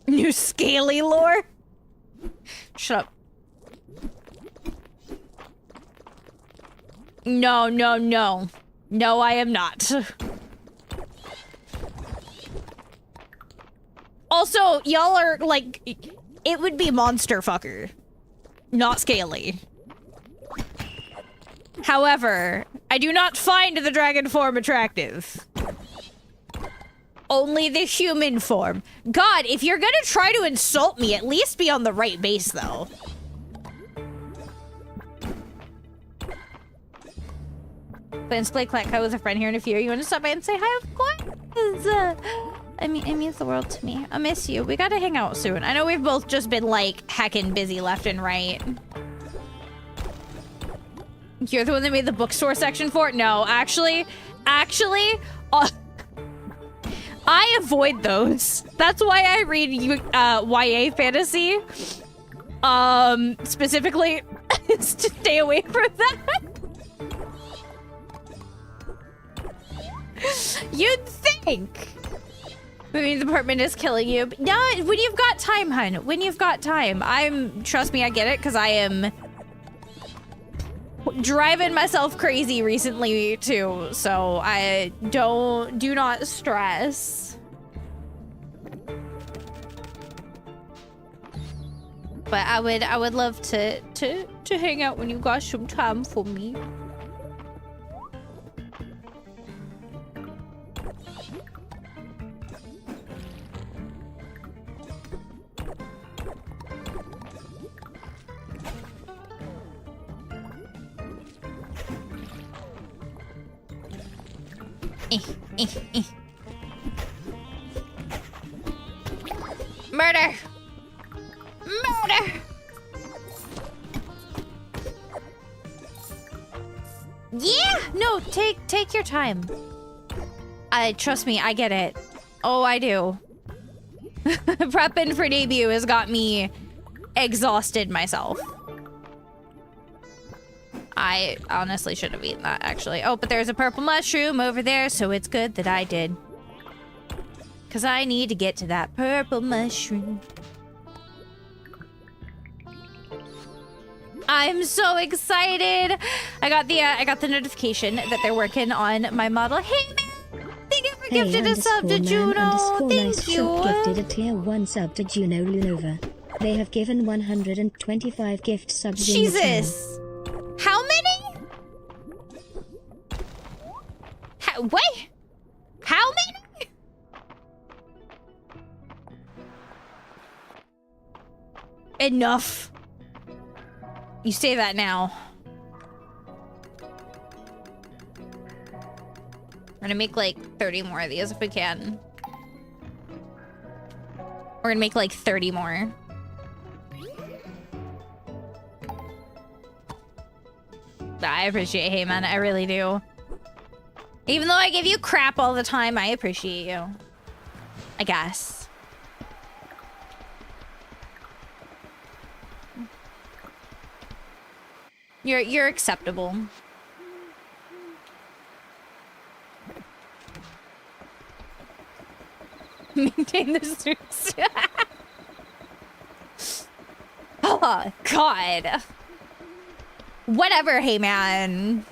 New scaly lore? Shut up. No. No, I am not. Also, y'all are like, it would be monster fucker, not scaly. However, I do not find the dragon form attractive. Only the human form. God, if you're gonna try to insult me, at least be on the right base, though. Plans to play Clack with a friend here in a few. You want to stop by and say hi? Of course. I mean, it means the world to me. I miss you. We gotta hang out soon. I know we've both just been, like, heckin' busy left and right. You're the one that made the bookstore section for it? No, actually, I avoid those. That's why I read YA fantasy. Specifically, is to stay away from that. You'd think. Moving to the apartment is killing you. No, when you've got time, hun. When you've got time. Trust me, I get it, because I am driving myself crazy recently, too. So I do not stress. But I would love to hang out when you got some time for me. Murder! Murder! Yeah! No, take your time. Trust me, I get it. Oh, I do. Prepping for debut has got me exhausted myself. I honestly should have eaten that, actually. Oh, but there's a purple mushroom over there, so it's good that I did. Because I need to get to that purple mushroom. I'm so excited. I got the notification that they're working on my model. Hey, man! Thank you for gifting a sub to Juno. Thank you. Gifted a tier 1 sub to Juno Lunova. They have given 125 gift subs. Jesus. How many? Wait. How many? Enough. You say that now. We're gonna make like 30 more of these if we can. We're gonna make like 30 more. I appreciate Hey Man, I really do. Even though I give you crap all the time, I appreciate you. I guess. You're acceptable. Maintain the suits. Oh God. Whatever, Hey Man.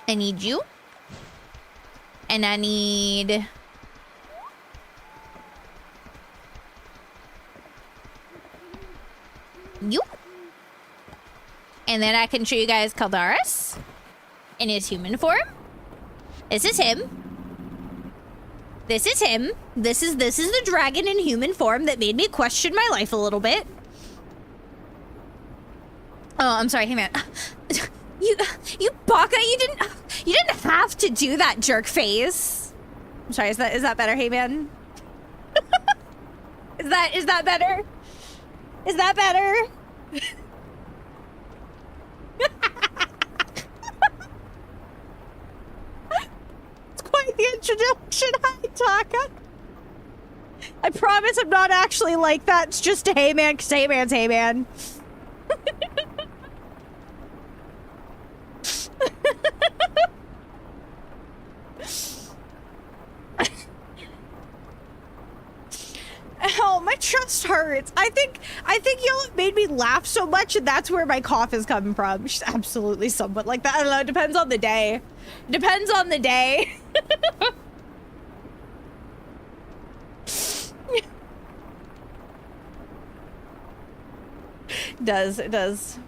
I need you. And I need... you. And then I can show you guys Caldaris in his human form. This is him. This is him. This is the dragon in human form that made me question my life a little bit. Oh, I'm sorry, Hey Man. You Baka, you didn't have to do that jerk face. I'm sorry, is that better, Hey Man? Is that better? Is that better? It's quite the introduction, hi Taka. I promise I'm not actually like that. It's just a Hey Man, because Hey Man's Hey Man. Ow, my chest hurts. I think y'all have made me laugh so much, and that's where my cough is coming from. She's absolutely somewhat like that. I don't know. It depends on the day. Depends on the day. It does.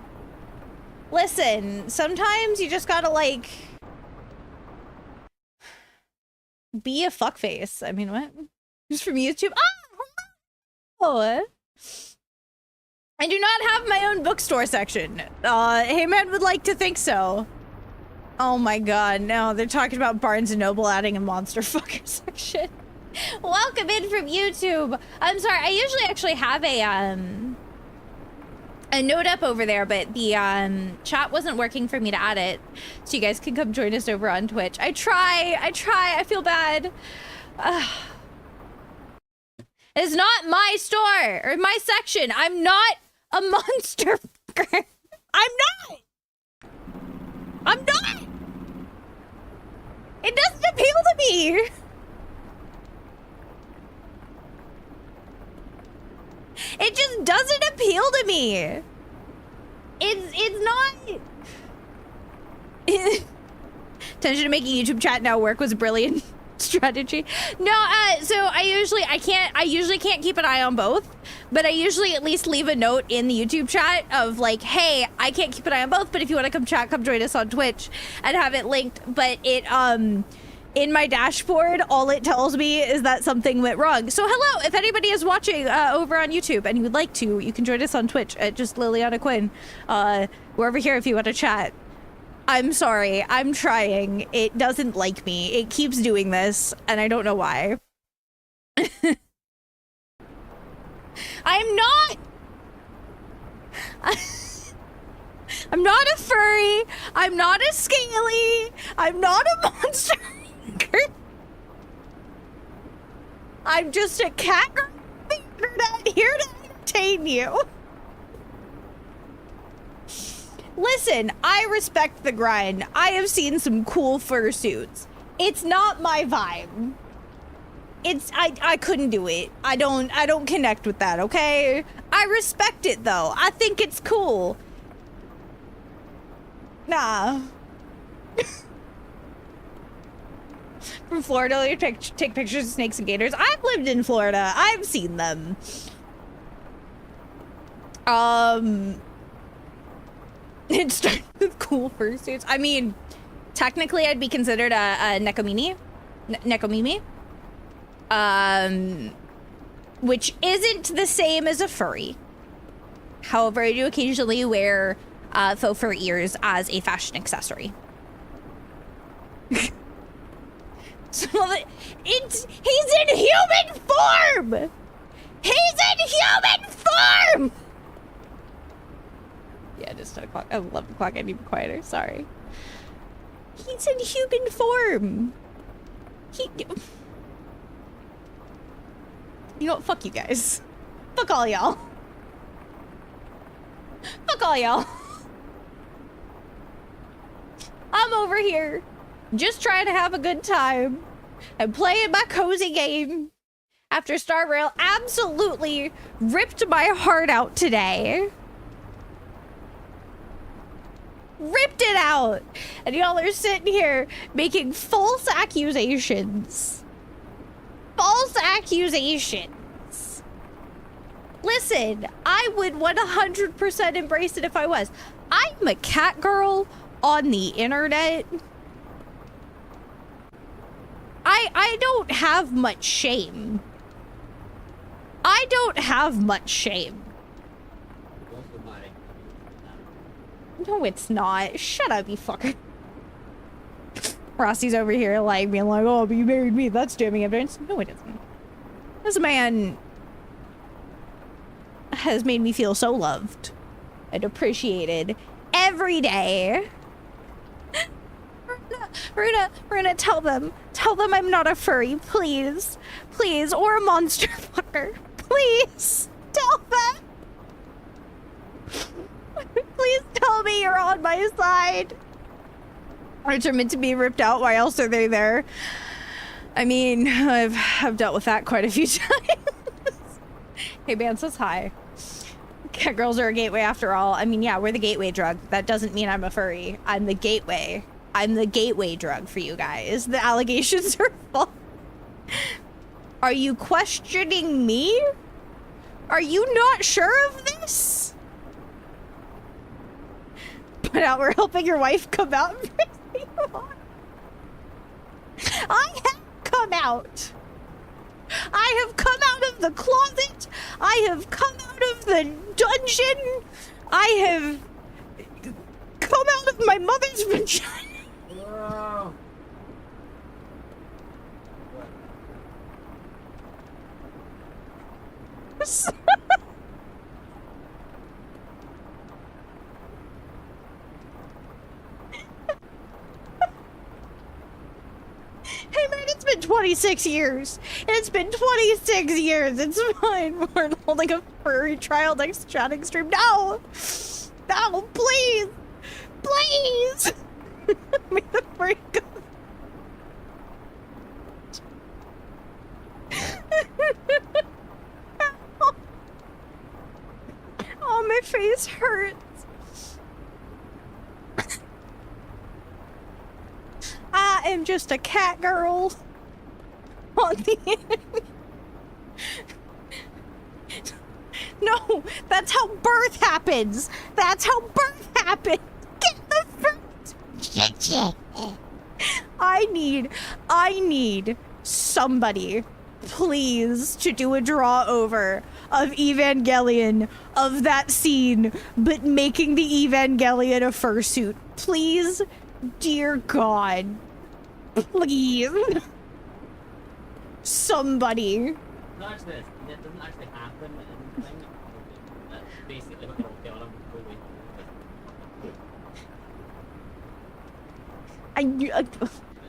Listen, sometimes you just gotta, like, be a fuckface. I mean, what? Who's from YouTube? Oh! I do not have my own bookstore section. Hey Man would like to think so. Oh my god, no. They're talking about Barnes & Noble adding a monster fucker section. Welcome in from YouTube. I'm sorry, I usually actually have a note up over there, but the chat wasn't working for me to add it. So you guys can come join us over on Twitch. I try, I feel bad. It's not my store or my section. I'm not a monster fucker. I'm not. It doesn't appeal to me. It just doesn't appeal to me. It's not. Attention to making YouTube chat now work was a brilliant strategy. No, so I usually can't keep an eye on both, but I usually at least leave a note in the YouTube chat of like, hey, I can't keep an eye on both, but if you want to come chat, come join us on Twitch, and have it linked. But it in my dashboard, all it tells me is that something went wrong. So hello, if anybody is watching over on YouTube and you would like to, you can join us on Twitch at just Liliana Quinn. We're over here if you want to chat. I'm sorry, I'm trying. It doesn't like me. It keeps doing this, and I don't know why. I'm not a furry. I'm not a scaly. I'm not a monster. I'm just a cat girl on the internet here to entertain you. Listen, I respect the grind. I have seen some cool fursuits. It's not my vibe. I couldn't do it. I don't connect with that, okay? I respect it though. I think it's cool. Nah. From Florida, you take pictures of snakes and gators. I've lived in Florida. I've seen them. It started with cool fursuits. I mean, technically, I'd be considered a nekomimi. Which isn't the same as a furry. However, I do occasionally wear faux fur ears as a fashion accessory. So he's in human form! He's in human form! Yeah, just 10 o'clock. 11 o'clock, I need to be quieter. Sorry. He's in human form. You know what? Fuck you guys. Fuck all y'all. Fuck all y'all. I'm over here just trying to have a good time and playing my cozy game after Star Rail absolutely ripped my heart out today. Ripped it out. And y'all are sitting here making false accusations. False accusations. Listen, I would 100% embrace it if I was. I'm a cat girl on the internet. I don't have much shame. I don't have much shame. No, it's not. Shut up, you fucker. Rossi's over here like being like, oh, but you married me. That's damning evidence. No, it isn't. This man has made me feel so loved and appreciated every day. Runa, tell them I'm not a furry, please. Please, or a monster fucker. Please, tell them. Please tell me you're on my side. Which are meant to be ripped out. Why else are they there? I mean, I've dealt with that quite a few times. Hey, man says hi. Cat girls are a gateway after all. I mean, yeah, we're the gateway drug. That doesn't mean I'm a furry. I'm the gateway. I'm the gateway drug for you guys. The allegations are false. Are you questioning me? Are you not sure of this? But now we're helping your wife come out. I have come out. I have come out of the closet. I have come out of the dungeon. I have come out of my mother's vagina. 26 years. It's been 26 years. It's fine. We're holding a furry trial next chatting stream. No! No, please! Please! May the furry go. Oh, my face hurts. I am just a cat girl on the enemy. No, that's how birth happens. That's how birth happens. Get the fruit. I need somebody, please, to do a draw over of Evangelion, of that scene, but making the Evangelion a fursuit. Please, dear God, please. Somebody. No, actually, it doesn't actually happen in the thing. That's basically what they're all killing him. I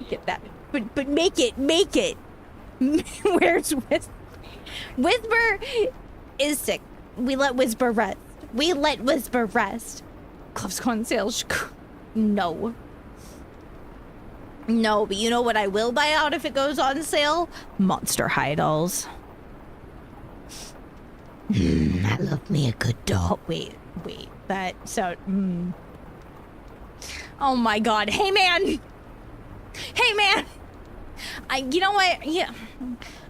get that, but make it. Where's Whisper? Whisper is sick. We let Whisper rest. Gloves go on sale. No. No, but you know what I will buy out if it goes on sale? Monster High dolls. I love me a good doll. Wait. That sound. Oh my God. Hey man. You know what? Yeah.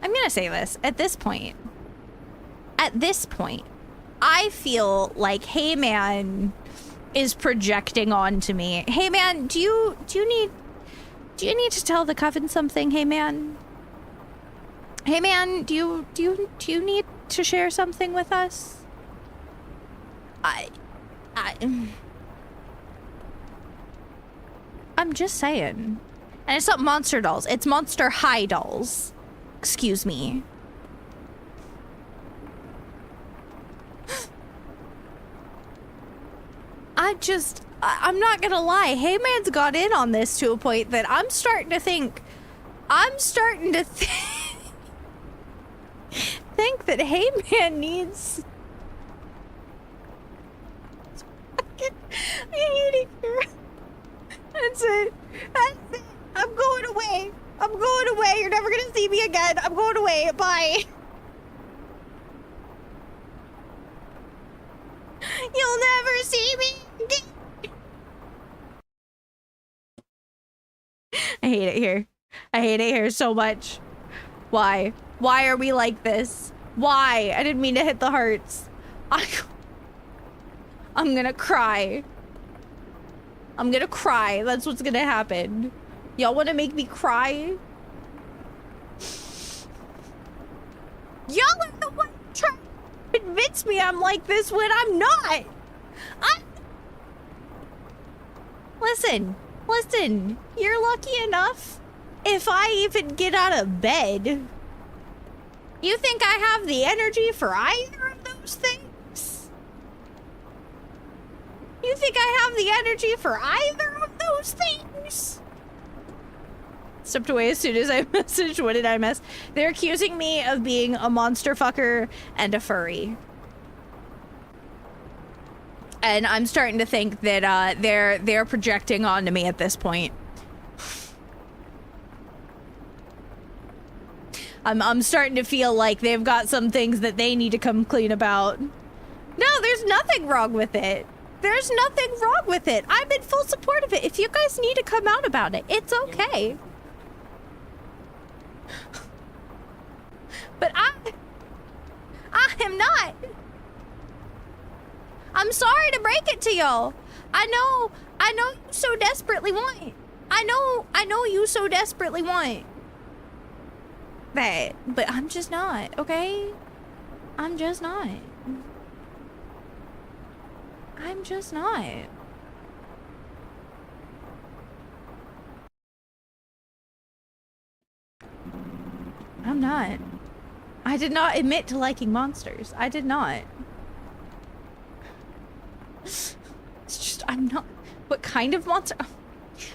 I'm gonna say this. At this point, I feel like Hey Man is projecting onto me. Hey Man, do you need to tell the Coven something, Hey Man? Hey Man, do you need to share something with us? I'm just saying. And it's not Monster Dolls, it's Monster High Dolls. Excuse me. I'm not gonna lie, Hey Man's got in on this to a point that I'm starting to think that Hey Man needs... I hate it here. That's it. I'm going away. You're never gonna see me again. I'm going away. Bye. You'll never see me again. I hate it here. I hate it here so much. Why? Why are we like this? Why? I didn't mean to hit the hearts. I'm gonna cry. That's what's gonna happen. Y'all wanna make me cry? Y'all are the one trying to convince me I'm like this when I'm not. Listen, you're lucky enough if I even get out of bed. You think I have the energy for either of those things? You think I have the energy for either of those things? Stepped away as soon as I messaged. What did I miss? They're accusing me of being a monster fucker and a furry. And I'm starting to think that they're projecting onto me at this point. I'm starting to feel like they've got some things that they need to come clean about. No, there's nothing wrong with it. There's nothing wrong with it. I'm in full support of it. If you guys need to come out about it, it's okay. But I am not. I'm sorry to break it to y'all. I know you so desperately want. I know you so desperately want that, but I'm just not, okay? I'm just not. I'm not. I did not admit to liking monsters. I did not. It's just, I'm not. What kind of monster?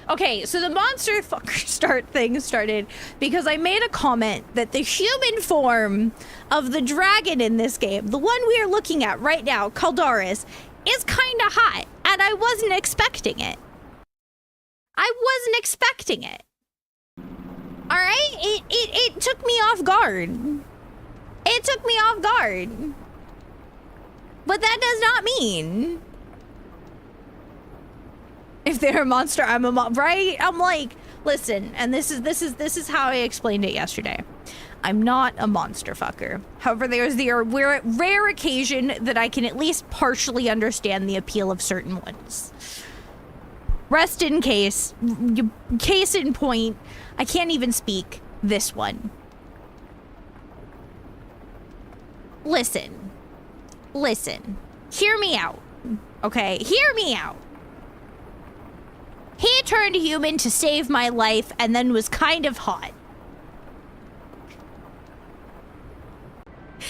Okay, so the monster fucker thing started because I made a comment that the human form of the dragon in this game, the one we are looking at right now, Caldaris, is kind of hot, and I wasn't expecting it. I wasn't expecting it. All right, it took me off guard. It took me off guard. But that does not mean if they're a monster, I'm a right? I'm like, listen, and this is how I explained it yesterday. I'm not a monster fucker. However, there's the rare occasion that I can at least partially understand the appeal of certain ones. Rest in case in point, I can't even speak this one. Listen, hear me out, okay? Hear me out. He turned human to save my life and then was kind of hot.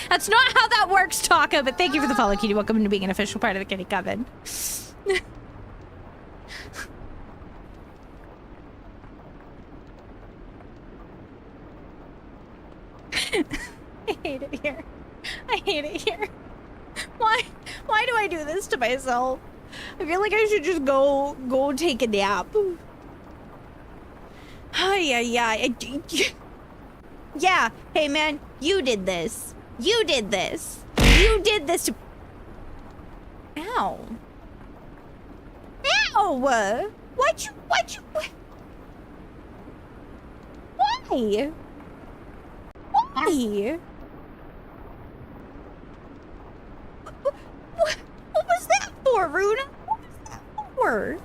That's not how that works, Taka, but thank you for the follow, Kitty. Welcome to being an official part of the Kitty Coven. I hate it here. I hate it here. Why do I do this to myself? I feel like I should just go take a nap. Yeah. Yeah, hey man, you did this. You did this. You did this to... Ow. Ow! Why'd you... Why? Why? What was that for, Runa? What was that for?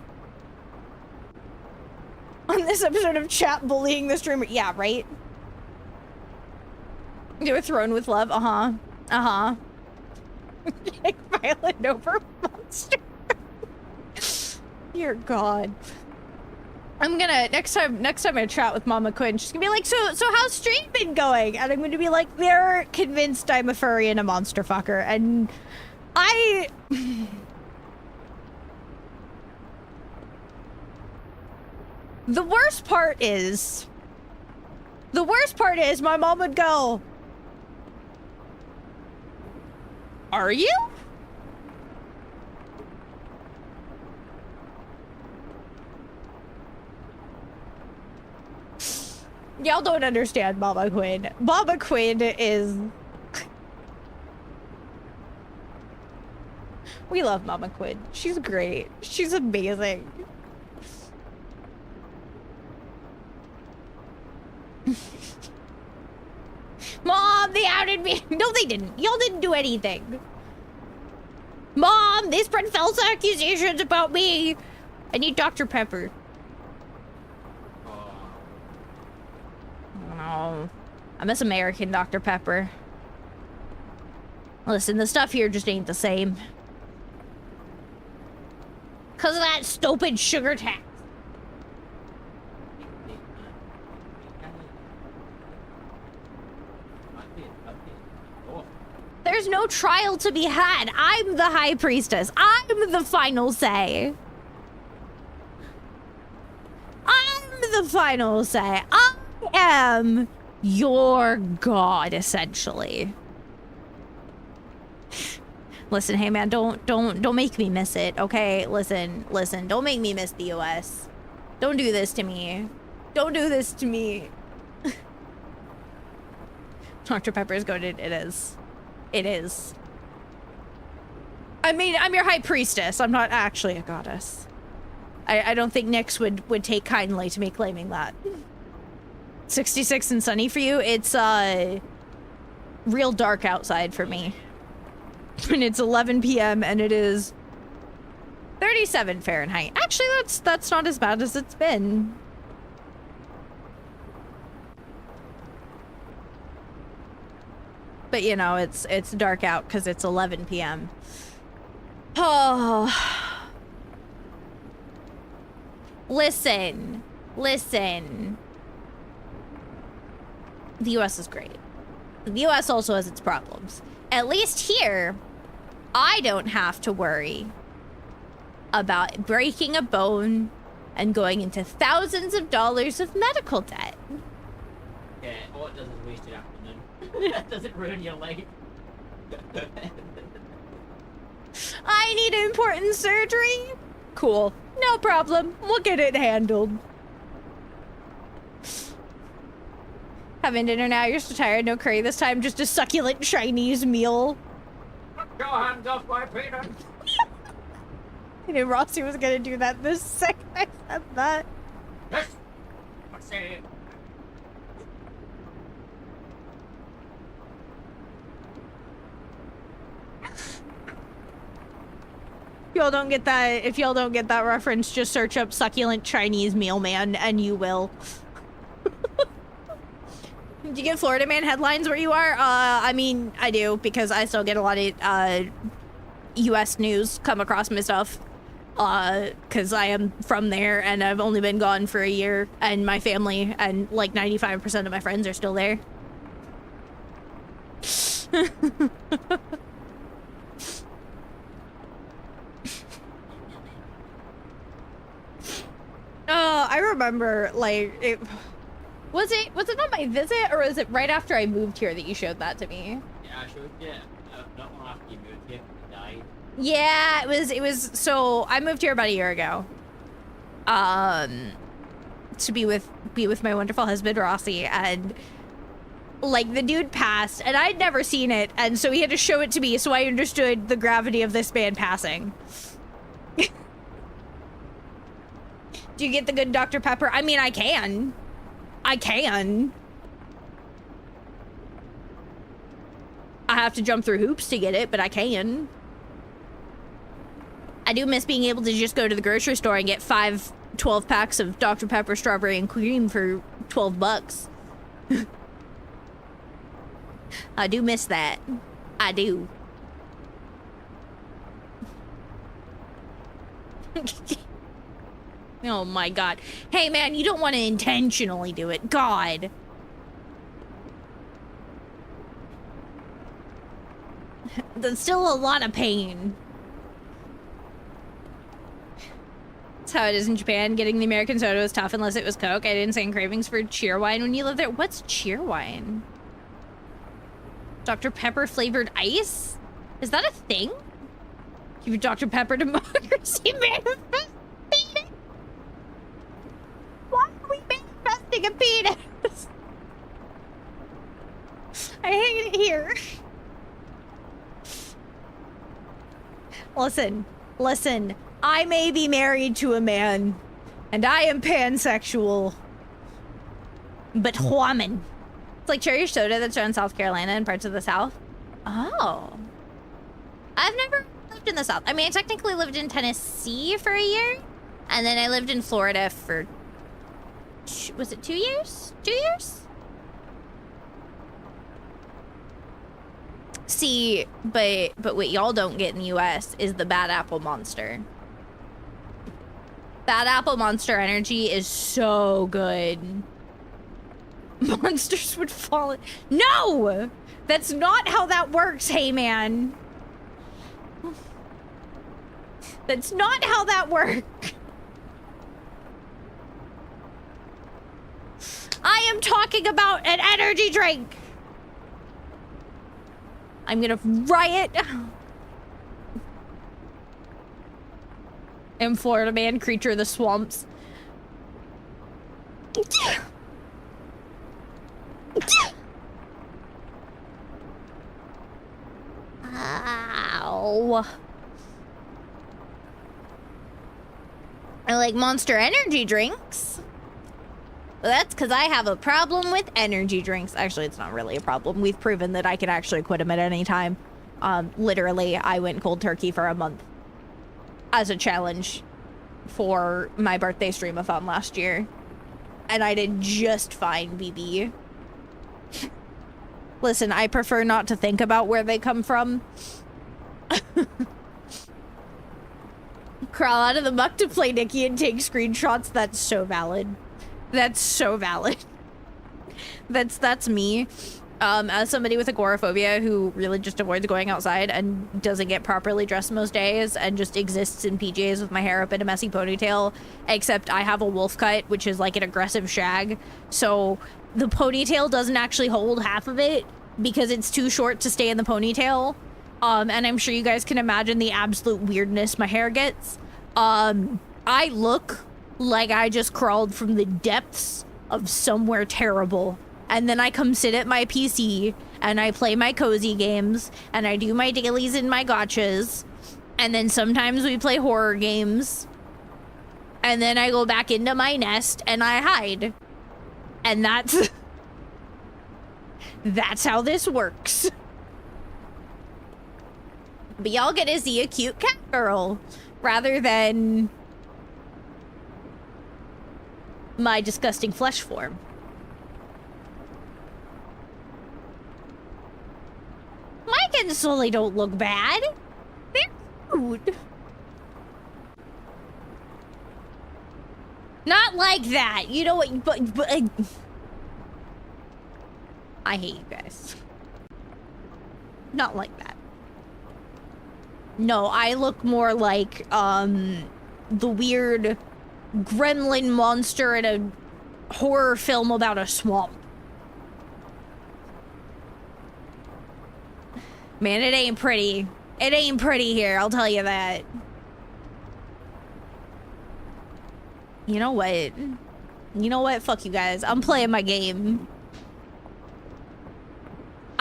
On this episode of chat bullying the streamer. Yeah, right? They were thrown with love. Uh-huh. Like Violet over monster. Dear God. I'm gonna next time I chat with Mama Quinn, she's gonna be like, so how's stream been going? And I'm gonna be like, they're convinced I'm a furry and a monster fucker, and the worst part is my mom would go, are you? Y'all don't understand Mama Quinn. Mama Quinn is... We love Mama Quinn. She's great. She's amazing. Mom, they outed me. No, they didn't. Y'all didn't do anything. Mom, they spread false accusations about me. I need Dr. Pepper. Oh, I miss American Dr. Pepper. Listen, the stuff here just ain't the same. Because of that stupid sugar tax. There's no trial to be had. I'm the High Priestess. I'm the final say. I'm the final say. I am your god, essentially. Listen, hey man, don't make me miss it, okay? Listen, don't make me miss the US. Don't do this to me. Don't do this to me. Dr. Pepper is goated. It is. It is. I mean, I'm your High Priestess. I'm not actually a goddess. I don't think Nyx would take kindly to me claiming that. 66 and sunny for you? It's real dark outside for me. And it's 11 p.m. and it is 37 Fahrenheit. Actually, that's not as bad as it's been. But you know, it's dark out because it's 11 p.m. Oh. Listen. The US is great. The US also has its problems. At least here, I don't have to worry about breaking a bone and going into thousands of dollars of medical debt. Yeah, all it does is waste your afternoon. It doesn't ruin your life. I need important surgery? Cool. No problem. We'll get it handled. Having dinner now, you're so tired. No curry this time, just a succulent Chinese meal. Your hands off my peanut. I knew Rossi was gonna do that the second I said that. Yes. I say it. If y'all don't get that reference, just search up succulent Chinese meal man and you will. Do you get Florida Man headlines where you are? I mean, I do, because I still get a lot of US news come across my stuff. Because I am from there and I've only been gone for a year, and my family and like 95% of my friends are still there. I remember, like, was it on my visit, or was it right after I moved here that you showed that to me? Yeah, I showed you. Not long after you moved here, you died. Yeah, it was, so I moved here about a year ago. To be with my wonderful husband, Rossi, and like the dude passed, and I'd never seen it, and so he had to show it to me so I understood the gravity of this man passing. Do you get the good Dr. Pepper? I mean, I can. I have to jump through hoops to get it, but I can. I do miss being able to just go to the grocery store and get 5 12-packs of Dr. Pepper strawberry and cream for $12. I do miss that. I do. Oh my god. Hey man, you don't want to intentionally do it. God. That's still a lot of pain. That's how it is in Japan. Getting the American soda was tough unless it was Coke. I had insane cravings for Cheerwine when you lived there. What's Cheerwine? Dr. Pepper flavored ice? Is that a thing? Give your Dr. Pepper democracy manifest. Why are we manifesting a penis? I hate it here. Listen. I may be married to a man, and I am pansexual, but woman. It's like cherry soda that's around South Carolina and parts of the South. Oh. I've never lived in the South. I mean, I technically lived in Tennessee for a year, and then I lived in Florida for, was it 2 years? 2 years? See, but what y'all don't get in the US is the Bad Apple Monster. Bad Apple Monster energy is so good. Monsters would fall in. No! That's not how that works, hey man. That's not how that works. I am talking about an energy drink. I'm gonna riot. And Florida Man, creature of the swamps. Ow. I like Monster energy drinks. Well, that's because I have a problem with energy drinks. Actually, it's not really a problem. We've proven that I can actually quit them at any time. Literally, I went cold turkey for a month as a challenge for my birthday stream-a-thon last year. And I did just fine, BB. Listen, I prefer not to think about where they come from. Crawl out of the muck to play Nikki and take screenshots. That's so valid. That's so valid. That's me. as somebody with agoraphobia who really just avoids going outside and doesn't get properly dressed most days and just exists in PJs with my hair up in a messy ponytail, except I have a wolf cut, which is like an aggressive shag. So the ponytail doesn't actually hold half of it because it's too short to stay in the ponytail. And I'm sure you guys can imagine the absolute weirdness my hair gets. I look like I just crawled from the depths of somewhere terrible. And then I come sit at my PC and I play my cozy games and I do my dailies and my gotchas. And then sometimes we play horror games. And then I go back into my nest and I hide. And that's how this works. But y'all get to see a cute cat girl rather than my disgusting flesh form. Mike and Sully don't look bad. They're cute. Not like that. You know what? But I hate you guys. Not like that. No, I look more like the weird gremlin monster in a horror film about a swamp. Man, it ain't pretty. It ain't pretty here, I'll tell you that. You know what? You know what? Fuck you guys. I'm playing my game.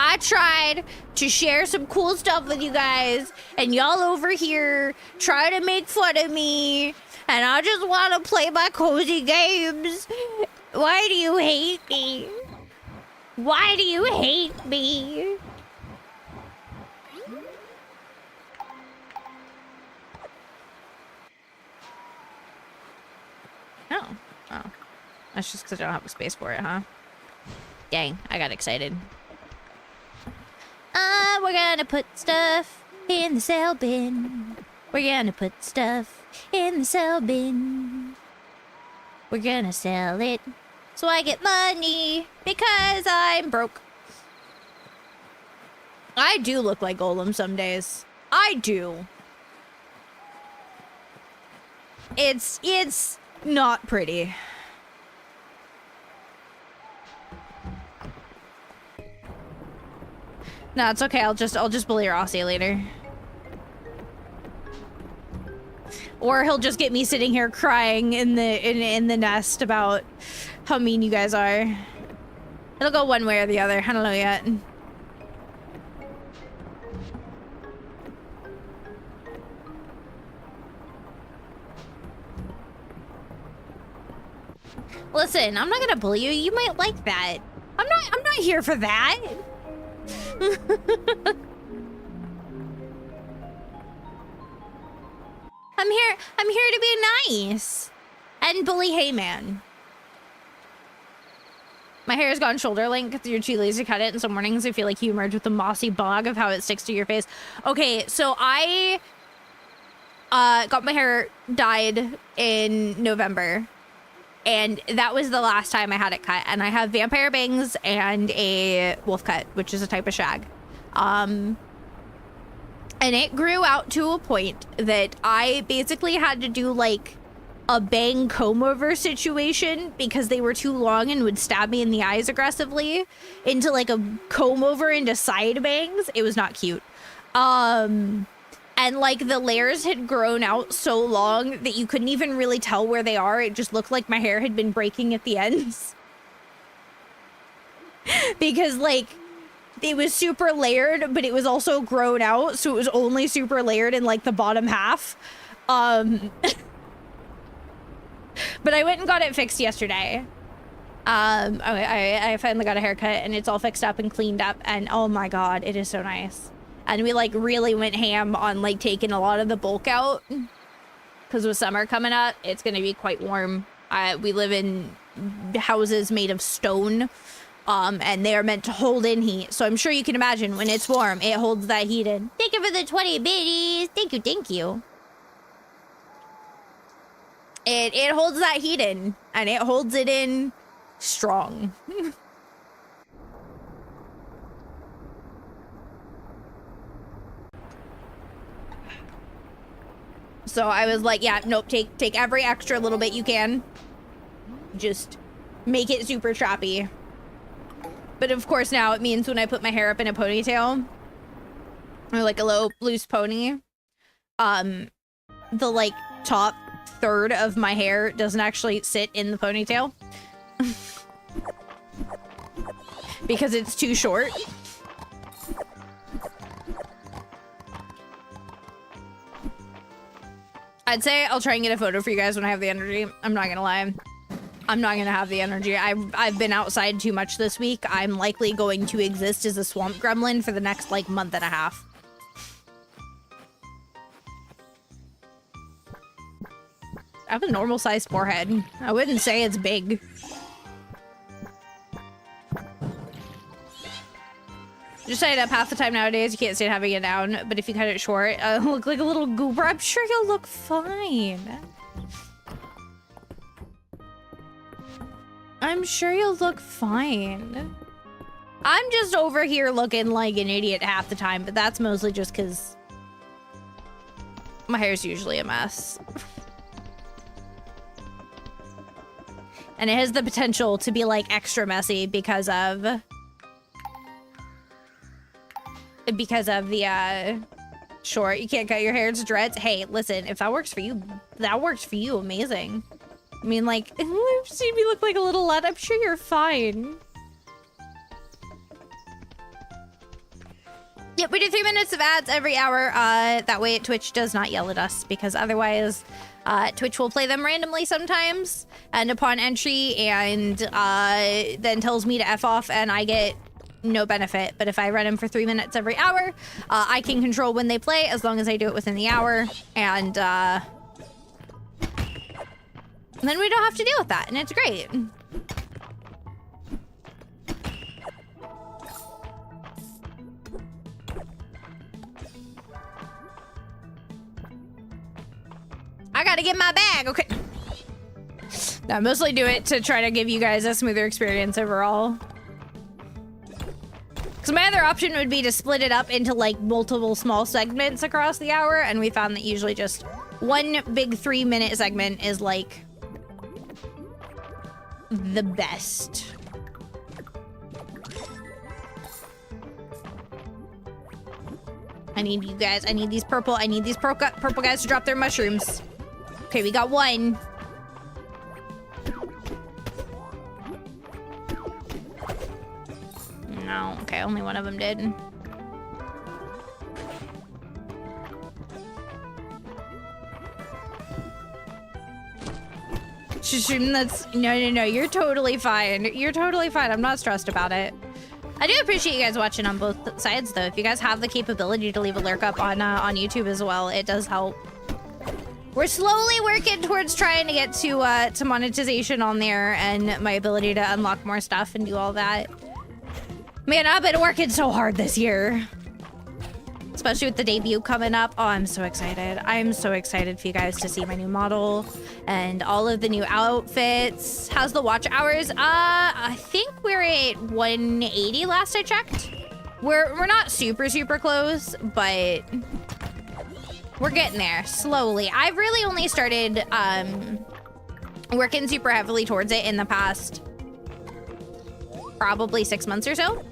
I tried to share some cool stuff with you guys, and y'all over here try to make fun of me, and I just want to play my cozy games. Why do you hate me? Why do you hate me? Oh. That's just because I don't have a space for it, huh? Dang, I got excited. We're gonna put stuff in the sale bin. We're gonna put stuff in the sale bin. We're gonna sell it so I get money because I'm broke. I do look like Golem some days. I do. It's not pretty. No, it's okay. I'll just bully Rossi later. Or he'll just get me sitting here crying in the nest about how mean you guys are. It'll go one way or the other. I don't know yet. Listen, I'm not gonna bully you. You might like that. I'm not here for that. I'm here to be nice and bully Heyman. My hair has gone shoulder length because you're too lazy to cut it, and some mornings I feel like you emerge with the mossy bog of how it sticks to your face. Okay, so I got my hair dyed in November, and that was the last time I had it cut. And I have vampire bangs and a wolf cut, which is a type of shag. And it grew out to a point that I basically had to do like a bang comb over situation because they were too long and would stab me in the eyes aggressively into like a comb over into side bangs. It was not cute. And like the layers had grown out so long that you couldn't even really tell where they are. It just looked like my hair had been breaking at the ends. Because like it was super layered, but it was also grown out, so it was only super layered in like the bottom half. But I went and got it fixed yesterday. I finally got a haircut and it's all fixed up and cleaned up, and oh my god, it is so nice. And we like really went ham on like taking a lot of the bulk out because with summer coming up, it's gonna be quite warm. We live in houses made of stone. And they are meant to hold in heat. So I'm sure you can imagine when it's warm, it holds that heat in. Thank you for the 20 biddies. Thank you, thank you. It holds that heat in, and it holds it in strong. So I was like, yeah, nope, take every extra little bit you can. Just make it super trappy. But of course now it means when I put my hair up in a ponytail, or like a low loose pony, the like top third of my hair doesn't actually sit in the ponytail. Because it's too short. I'd say I'll try and get a photo for you guys when I have the energy. I'm not gonna lie. I'm not gonna have the energy. I've been outside too much this week. I'm likely going to exist as a swamp gremlin for the next like month and a half. I have a normal sized forehead. I wouldn't say it's big. Just tie it up half the time nowadays. You can't stand having it down, but if you cut it short, look like a little goober. I'm sure you'll look fine. I'm sure you'll look fine. I'm just over here looking like an idiot half the time, but that's mostly just because my hair's usually a mess. And it has the potential to be like extra messy because of the short. You can't cut your hair to dreads. Hey, listen, if that works for you, that works for you. Amazing. I mean, like, you've seen me look like a little lad. I'm sure you're fine. Yep, we do 3 minutes of ads every hour. That way Twitch does not yell at us, because otherwise Twitch will play them randomly sometimes and upon entry, and then tells me to F off, and I get no benefit. But if I run them for 3 minutes every hour, I can control when they play as long as I do it within the hour, and then we don't have to deal with that, and it's great. I gotta get my bag, okay. No, I mostly do it to try to give you guys a smoother experience overall. Because my other option would be to split it up into like multiple small segments across the hour, and we found that usually just one big 3 minute segment is like the best. I need you guys, I need these purple guys to drop their mushrooms. Okay, we got one. No, okay, only one of them did. That's no, you're totally fine. You're totally fine. I'm not stressed about it. I do appreciate you guys watching on both sides, though. If you guys have the capability to leave a lurk up on YouTube as well, it does help. We're slowly working towards trying to get to monetization on there and my ability to unlock more stuff and do all that. Man, I've been working so hard this year. Especially with the debut coming up. Oh, I'm so excited. I'm so excited for you guys to see my new model and all of the new outfits. How's the watch hours? I think we're at 180 last I checked. We're not super close, but we're getting there slowly. I've really only started working super heavily towards it in the past probably 6 months or so.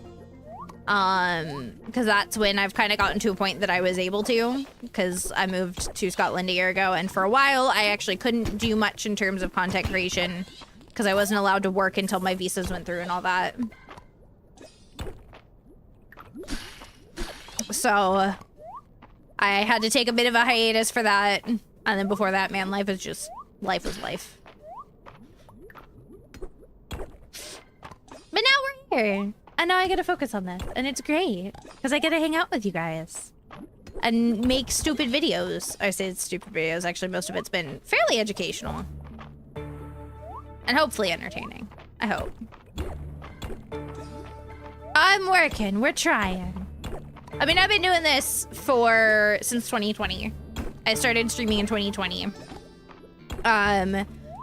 Because that's when I've kind of gotten to a point that I was able to, because I moved to Scotland a year ago, and for a while I actually couldn't do much in terms of content creation because I wasn't allowed to work until my visas went through and all that. So I had to take a bit of a hiatus for that, and then before that, man, life was life. But now we're here. And now I get to focus on this, and it's great because I get to hang out with you guys and make stupid videos. I say it's stupid videos. Actually, most of it's been fairly educational and hopefully entertaining. I hope. I'm working. We're trying. I mean, I've been doing this since 2020. I started streaming in 2020.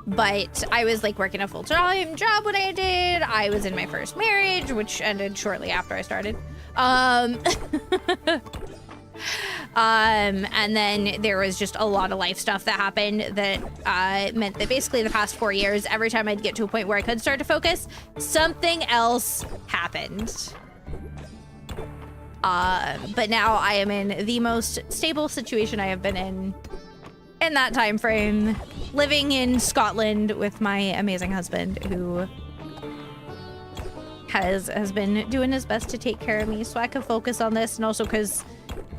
But I was like working a full-time job when I did. I was in my first marriage, which ended shortly after I started. And then there was just a lot of life stuff that happened that meant that basically the past 4 years, every time I'd get to a point where I could start to focus, something else happened. But now I am in the most stable situation I have been in that time frame, living in Scotland with my amazing husband who has been doing his best to take care of me so I can focus on this, and also because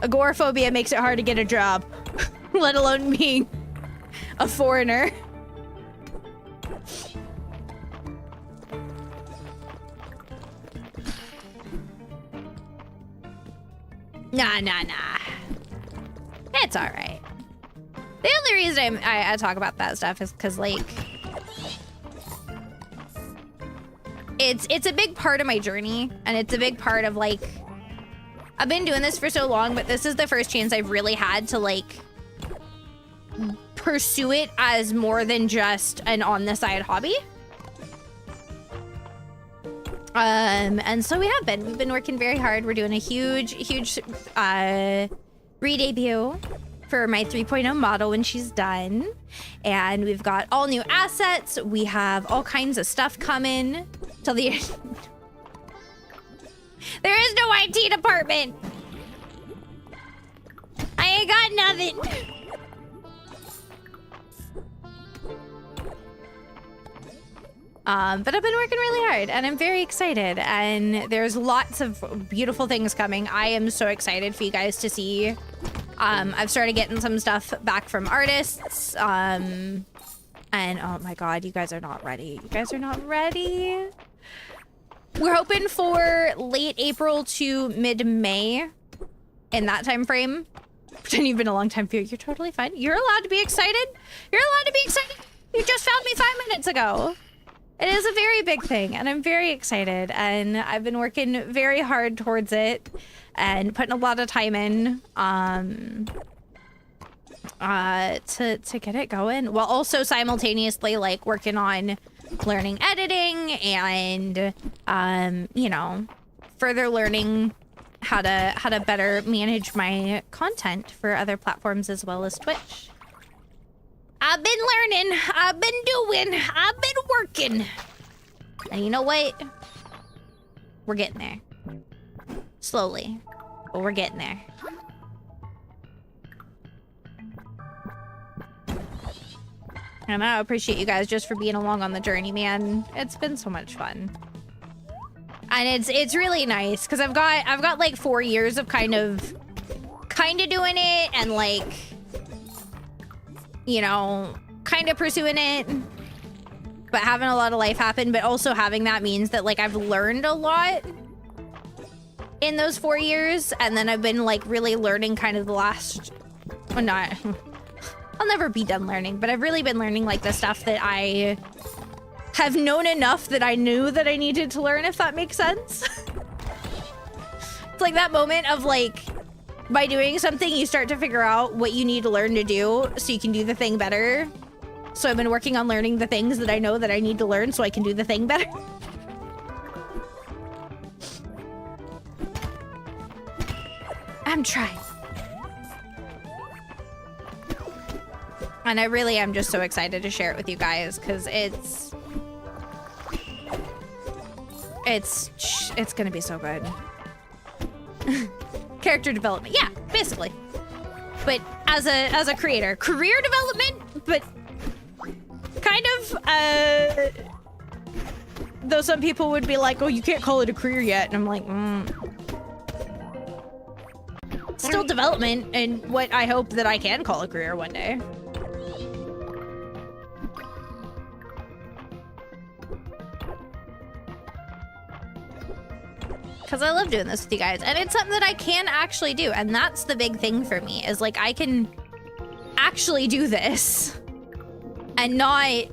agoraphobia makes it hard to get a job, let alone being a foreigner. Nah. It's all right. The only reason I talk about that stuff is because, like, it's a big part of my journey, and it's a big part of, like, I've been doing this for so long, but this is the first chance I've really had to, like, pursue it as more than just an on-the-side hobby. And so we've been working very hard. We're doing a huge re-debut for my 3.0 model when she's done. And we've got all new assets. We have all kinds of stuff coming till the end. There is no IT department. I ain't got nothing. But I've been working really hard and I'm very excited, and there's lots of beautiful things coming. I am so excited for you guys to see. I've started getting some stuff back from artists. And oh my god, you guys are not ready. You guys are not ready. We're hoping for late April to mid-May in that time frame. Pretend you've been a long time viewer. You're totally fine. You're allowed to be excited. You're allowed to be excited. You just found me 5 minutes ago. It is a very big thing, and I'm very excited, and I've been working very hard towards it and putting a lot of time in to get it going, while also simultaneously, like, working on learning editing and you know, further learning how to better manage my content for other platforms as well as Twitch. I've been learning, I've been doing, I've been working. And you know what? We're getting there. Slowly, but we're getting there. And I appreciate you guys just for being along on the journey, man. It's been so much fun. And it's really nice because I've got like 4 years of kind of doing it, and like, you know, kind of pursuing it, but having a lot of life happen, but also having that means that, like, I've learned a lot in those 4 years, and then I've been, like, really learning kind of the last, well, not, I'll never be done learning, but I've really been learning, like, the stuff that I have known enough that I knew that I needed to learn, if that makes sense. It's like that moment of, like, by doing something, you start to figure out what you need to learn to do so you can do the thing better. So I've been working on learning the things that I know that I need to learn so I can do the thing better. I'm trying. And I really am just so excited to share it with you guys because it's gonna be so good. Character development, yeah, basically. But as a creator, career development, but kind of, though some people would be like, oh, you can't call it a career yet. And I'm like, still development, and what I hope that I can call a career one day. Because I love doing this with you guys, and it's something that I can actually do, and that's the big thing for me, is like I can actually do this and not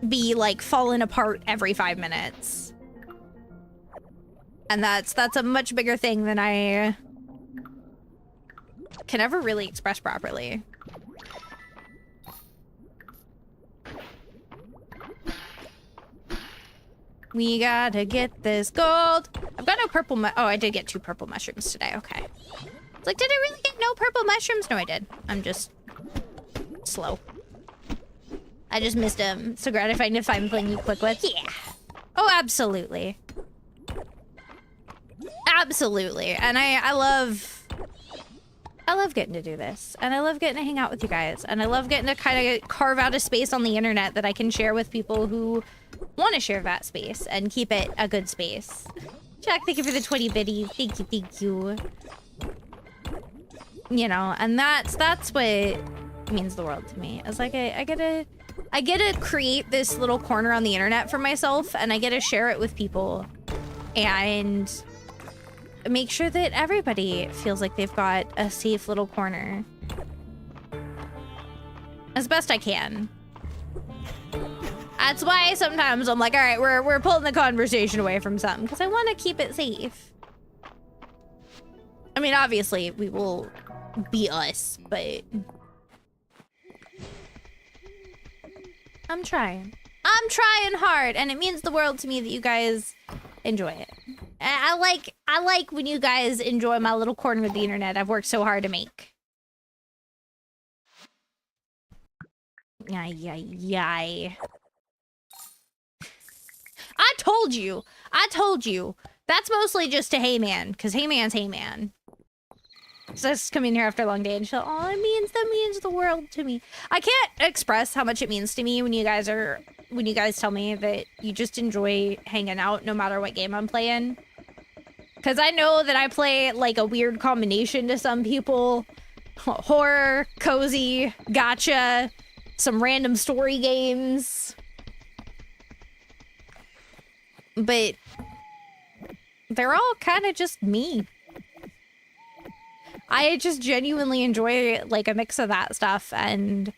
be like falling apart every 5 minutes. And that's a much bigger thing than I can ever really express properly. We gotta get this gold. I've got no purple oh, I did get 2 purple mushrooms today. Okay. It's like, did I really get no purple mushrooms? No, I did. I'm just slow. I just missed them. So gratifying to find playing you quick with. Yeah. Oh, absolutely. Absolutely. And I love getting to do this. And I love getting to hang out with you guys. And I love getting to kind of carve out a space on the internet that I can share with people who want to share that space and keep it a good space. Jack, thank you for the 20 biddy. Thank you. You know, and that's what means the world to me. It's like I get to create this little corner on the internet for myself, and I get to share it with people and make sure that everybody feels like they've got a safe little corner as best I can. That's why sometimes I'm like, all right, we're pulling the conversation away from something because I want to keep it safe. I mean, obviously we will be us, but I'm trying hard, and it means the world to me that you guys enjoy it. I like when you guys enjoy my little corner of the internet I've worked so hard to make. Yay. I told you. That's mostly just to Hey Man, because Hey Man's Hey Man. So just coming here after a long day and chill. Oh, that means the world to me. I can't express how much it means to me when you guys tell me that you just enjoy hanging out no matter what game I'm playing. Because I know that I play like a weird combination to some people. Horror, cozy, gacha, some random story games. But they're all kind of just me. I just genuinely enjoy like a mix of that stuff, and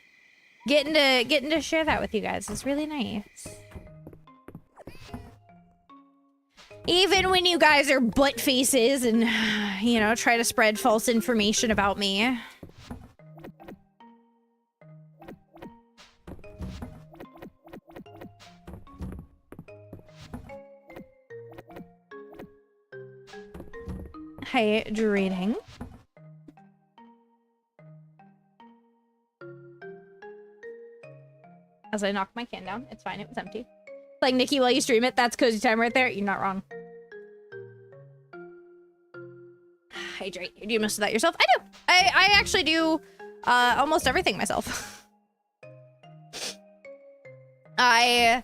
getting to share that with you guys is really nice. Even when you guys are butt faces and, you know, try to spread false information about me. Hydrating. As I knock my can down. It's fine, it was empty. Like, Nikki, while you stream it, that's cozy time right there. You're not wrong. Hydrate. You do most of that yourself? I do. I actually do almost everything myself. I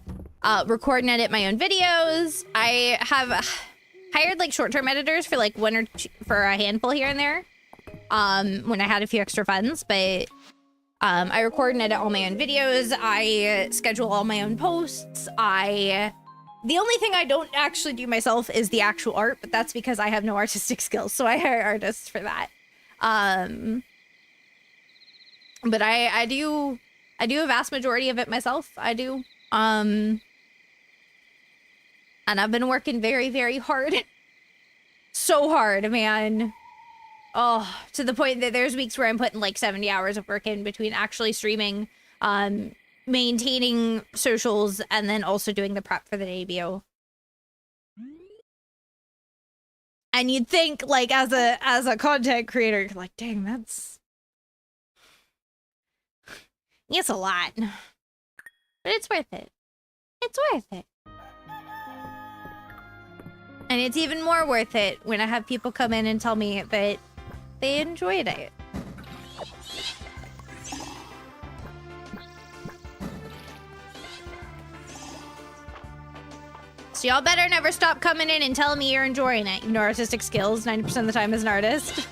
record and edit my own videos. I have hired like short-term editors for like one or two, for a handful here and there. When I had a few extra funds, but I record and edit all my own videos. I schedule all my own posts. The only thing I don't actually do myself is the actual art, but that's because I have no artistic skills, so I hire artists for that. But I do a vast majority of it myself. I do. And I've been working very, very hard. So hard, man. Oh, to the point that there's weeks where I'm putting like 70 hours of work in between actually streaming, maintaining socials, and then also doing the prep for the debut. And you'd think, like, as a content creator, you're like, dang, that's a lot. But it's worth it. It's worth it. And it's even more worth it when I have people come in and tell me that they enjoyed it. So y'all better never stop coming in and telling me you're enjoying it. You know, artistic skills 90% of the time as an artist.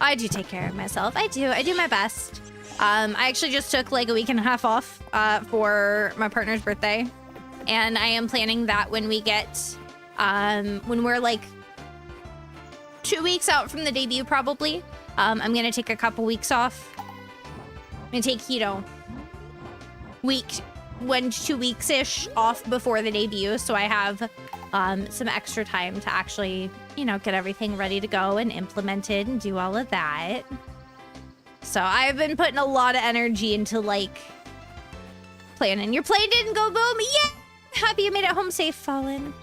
I do take care of myself. I do my best. I actually just took like a week and a half off for my partner's birthday. And I am planning that when we get, when we're like 2 weeks out from the debut probably, I'm gonna take a couple weeks off. I'm gonna take, you know, 1 to 2 weeks-ish off before the debut, so I have some extra time to actually, you know, get everything ready to go and implemented and do all of that. So I've been putting a lot of energy into like planning. Your play didn't go boom? Yeah! Happy you made it home safe, Fallen.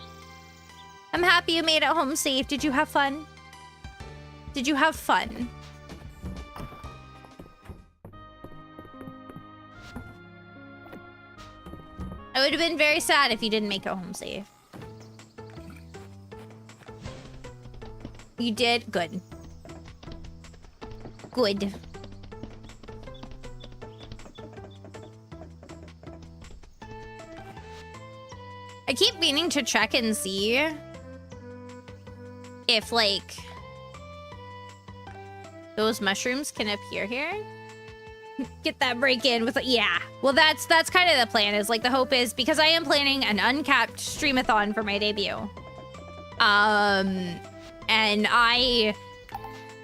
I'm happy you made it home safe. Did you have fun? Did you have fun? I would have been very sad if you didn't make it home safe. You did? Good. Good. I keep meaning to check and see if, like, those mushrooms can appear here. Get that break in with, yeah. Well, that's kind of the plan. Is like the hope is because I am planning an uncapped streamathon for my debut. And I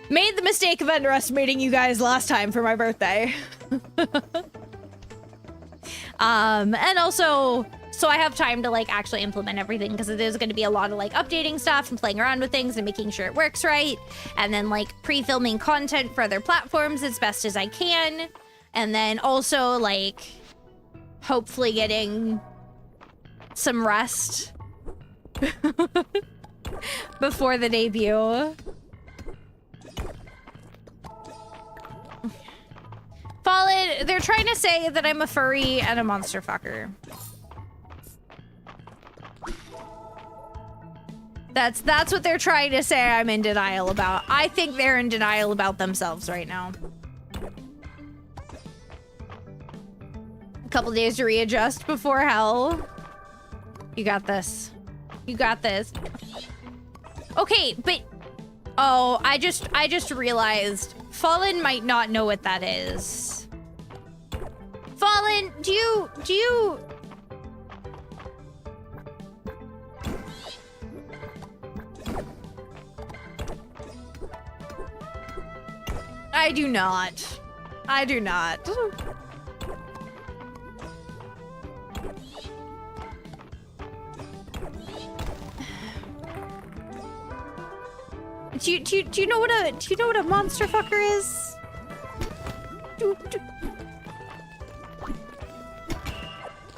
made the mistake of underestimating you guys last time for my birthday. And also, so I have time to like actually implement everything because there's going to be a lot of like updating stuff and playing around with things and making sure it works right. And then like pre-filming content for other platforms as best as I can. And then also like hopefully getting some rest before the debut. Fallen, they're trying to say that I'm a furry and a monster fucker. That's what they're trying to say I'm in denial about. I think they're in denial about themselves right now. A couple days to readjust before hell. You got this. You got this. Okay, but oh, I just realized Fallen might not know what that is. Fallen, do you I do not. I do not. Do you know what a monster fucker is?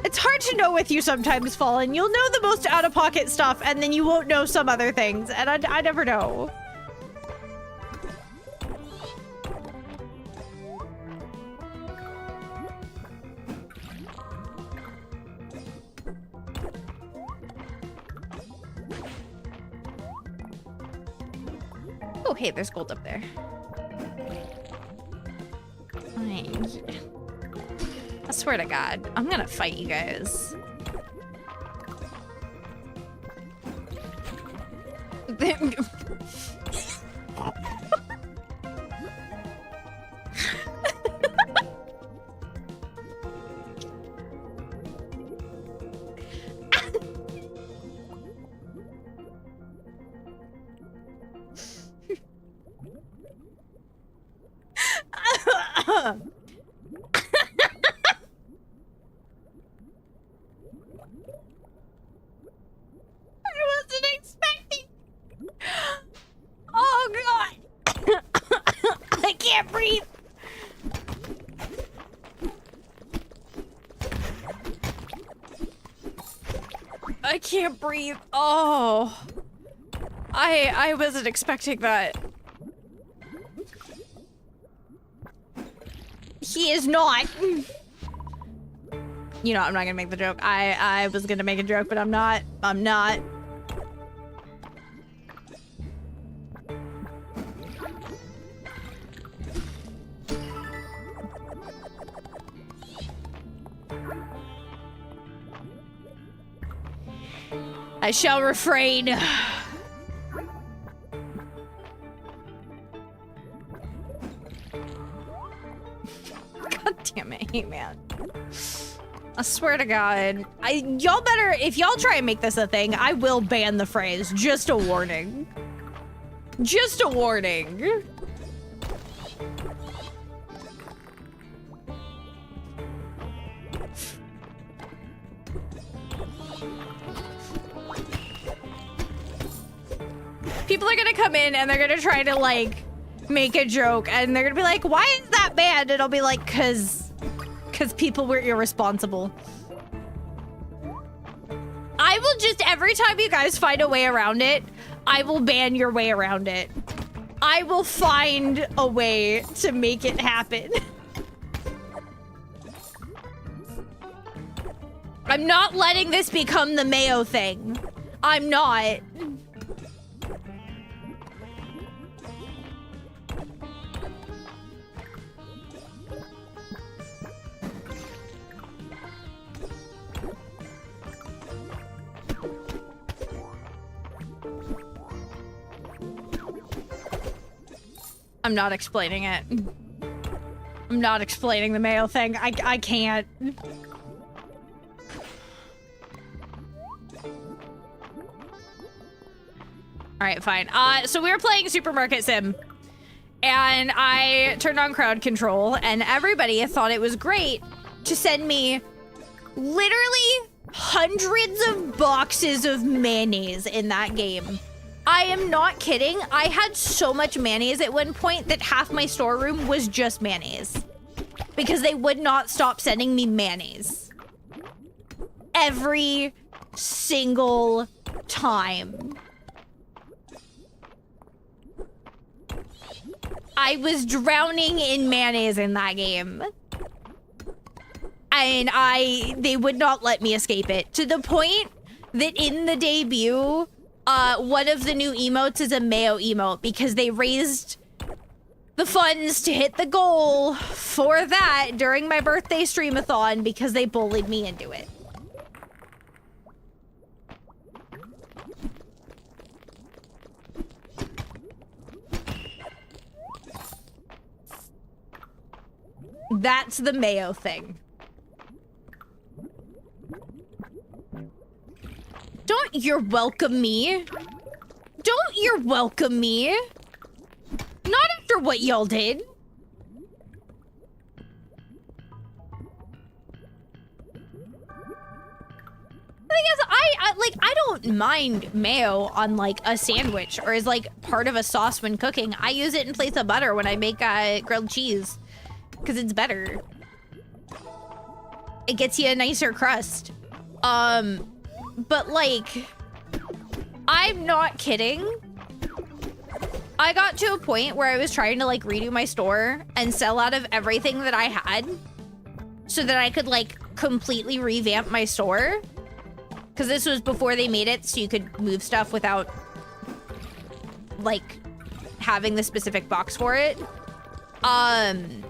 It's hard to know with you sometimes, Fallen. You'll know the most out-of-pocket stuff, and then you won't know some other things, and I never know. Oh, hey, there's gold up there. Fine. I swear to God, I'm gonna fight you guys. Can't breathe. Oh, I wasn't expecting that. He is not. You know, I'm not gonna make the joke. I was gonna make a joke, but I'm not. I'm not. I shall refrain. God damn it, hey man. I swear to God. Y'all better, if y'all try and make this a thing, I will ban the phrase. Just a warning. Just a warning. People are gonna come in and they're gonna try to like make a joke and they're gonna be like, why is that banned? And I'll be like, cause people were irresponsible. I will just, every time you guys find a way around it, I will ban your way around it. I will find a way to make it happen. I'm not letting this become the Mayo thing. I'm not. I'm not explaining it. I'm not explaining the Mayo thing. I can't. All right, fine. So we were playing Supermarket Sim, and I turned on crowd control, and everybody thought it was great to send me literally hundreds of boxes of mayonnaise in that game. I am not kidding. I had so much mayonnaise at one point that half my storeroom was just mayonnaise because they would not stop sending me mayonnaise every single time. I was drowning in mayonnaise in that game. And they would not let me escape it, to the point that in the debut, one of the new emotes is a Mayo emote because they raised the funds to hit the goal for that during my birthday streamathon because they bullied me into it. That's the Mayo thing. Don't you're welcome me. Don't you're welcome me. Not after what y'all did. The thing is, I don't mind mayo on like a sandwich or as like part of a sauce when cooking. I use it in place of butter when I make grilled cheese because it's better. It gets you a nicer crust. But like, I'm not kidding. I got to a point where I was trying to like redo my store and sell out of everything that I had so that I could like completely revamp my store. Because this was before they made it so you could move stuff without like having the specific box for it. And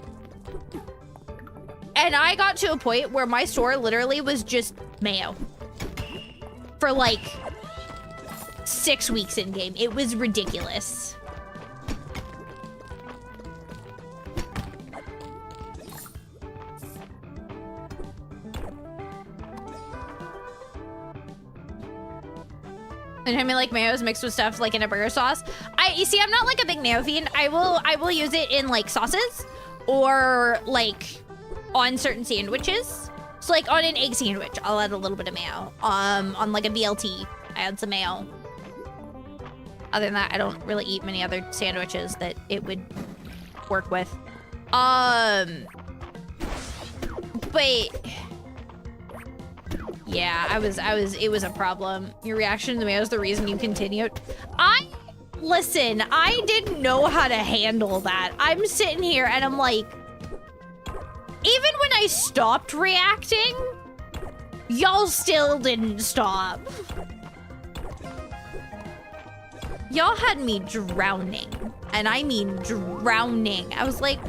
I got to a point where my store literally was just mayo for like 6 weeks in game. It was ridiculous. And I mean, like mayo's mixed with stuff like in a burger sauce. You see, I'm not like a big mayo fiend. I will use it in like sauces or like on certain sandwiches. So like on an egg sandwich, I'll add a little bit of mayo. On like a BLT, I add some mayo. Other than that, I don't really eat many other sandwiches that it would work with. But yeah, it was a problem. Your reaction to the mayo is the reason you continued. Listen, I didn't know how to handle that. I'm sitting here and I'm like, even when I stopped reacting, y'all still didn't stop. Y'all had me drowning, and I mean drowning. I was like,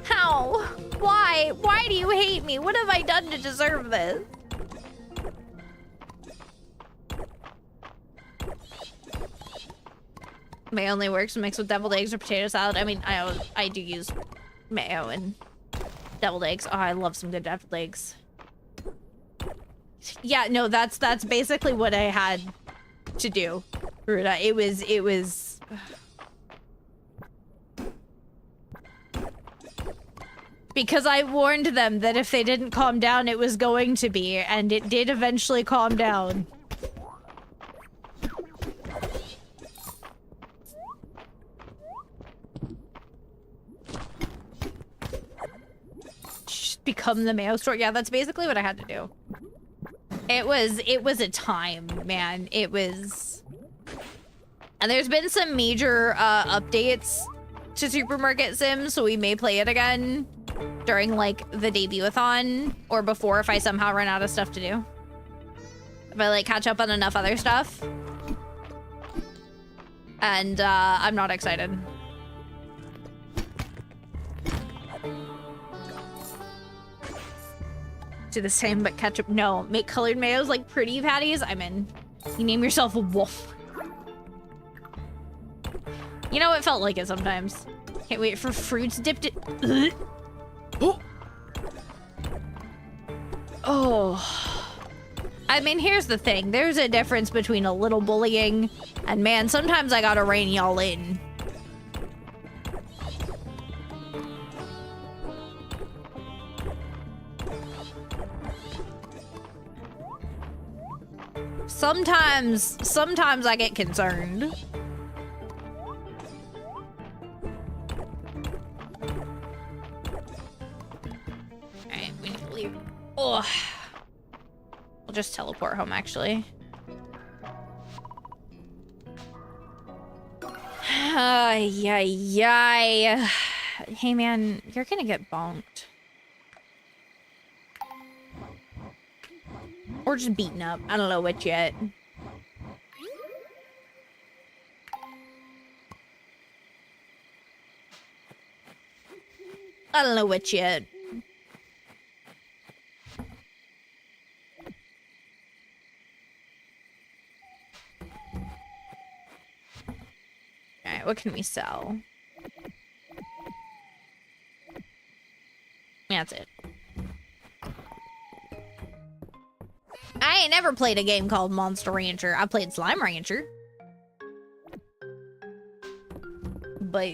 how? Why? Why do you hate me? What have I done to deserve this? Mayo only works mixed with deviled eggs or potato salad. I mean, I do use mayo and deviled eggs. Oh, I love some good deviled eggs. Yeah, no, that's basically what I had to do, Ruda. It was because I warned them that if they didn't calm down, it was going to be, and it did eventually calm down. Just become the mayo store. Yeah, that's basically what I had to do. It was a time, man. It was And there's been some major updates to Supermarket Sims, so we may play it again during like the debut-a-thon or before if I somehow run out of stuff to do. If I like catch up on enough other stuff. And I'm not excited. Do the same but ketchup. No, make colored mayos like pretty patties. I'm in. You name yourself a wolf. You know, it felt like it sometimes. Can't wait for fruits dipped in. Oh. I mean, here's the thing. There's a difference between a little bullying and, man, sometimes I gotta rein y'all in. Sometimes I get concerned. Alright, we need to leave. Oh. We'll just teleport home, actually. Yay. Hey, man, you're gonna get bonked. Or just beaten up. I don't know which yet. I don't know which yet. Alright, what can we sell? That's it. I ain't never played a game called Monster Rancher. I played Slime Rancher. But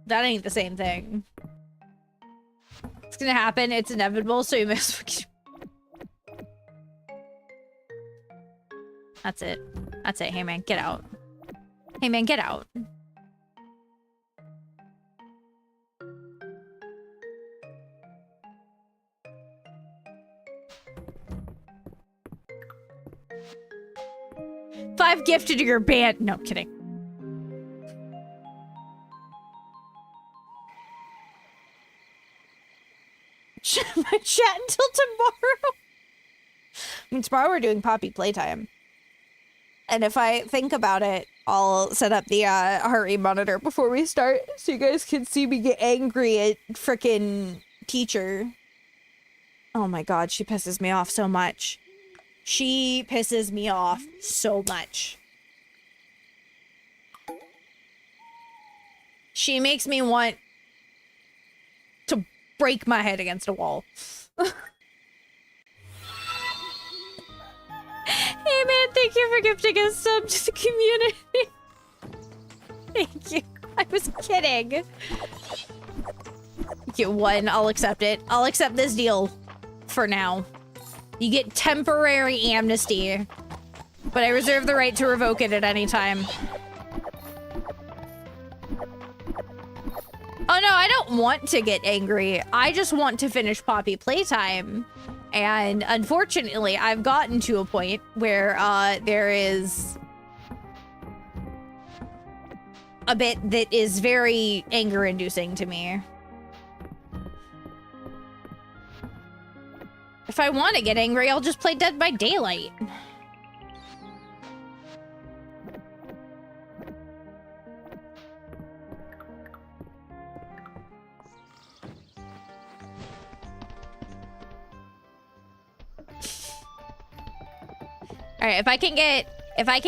that ain't the same thing. It's gonna happen. It's inevitable, so you must... That's it. That's it. Hey, man, get out. Hey, man, get out. $5 gifted to your band. No, kidding. My chat until tomorrow. I mean, tomorrow we're doing Poppy Playtime. And if I think about it, I'll set up the heart rate monitor before we start so you guys can see me get angry at frickin' teacher. Oh my god, she pisses me off so much. She pisses me off so much. She makes me want to break my head against a wall. Hey man, thank you for gifting a sub to the community. Thank you. I was kidding. Get one, I'll accept it. I'll accept this deal for now. You get temporary amnesty, but I reserve the right to revoke it at any time. Oh no, I don't want to get angry. I just want to finish Poppy Playtime. And unfortunately, I've gotten to a point where there is a bit that is very anger-inducing to me. If I want to get angry, I'll just play Dead by Daylight. All right, if I can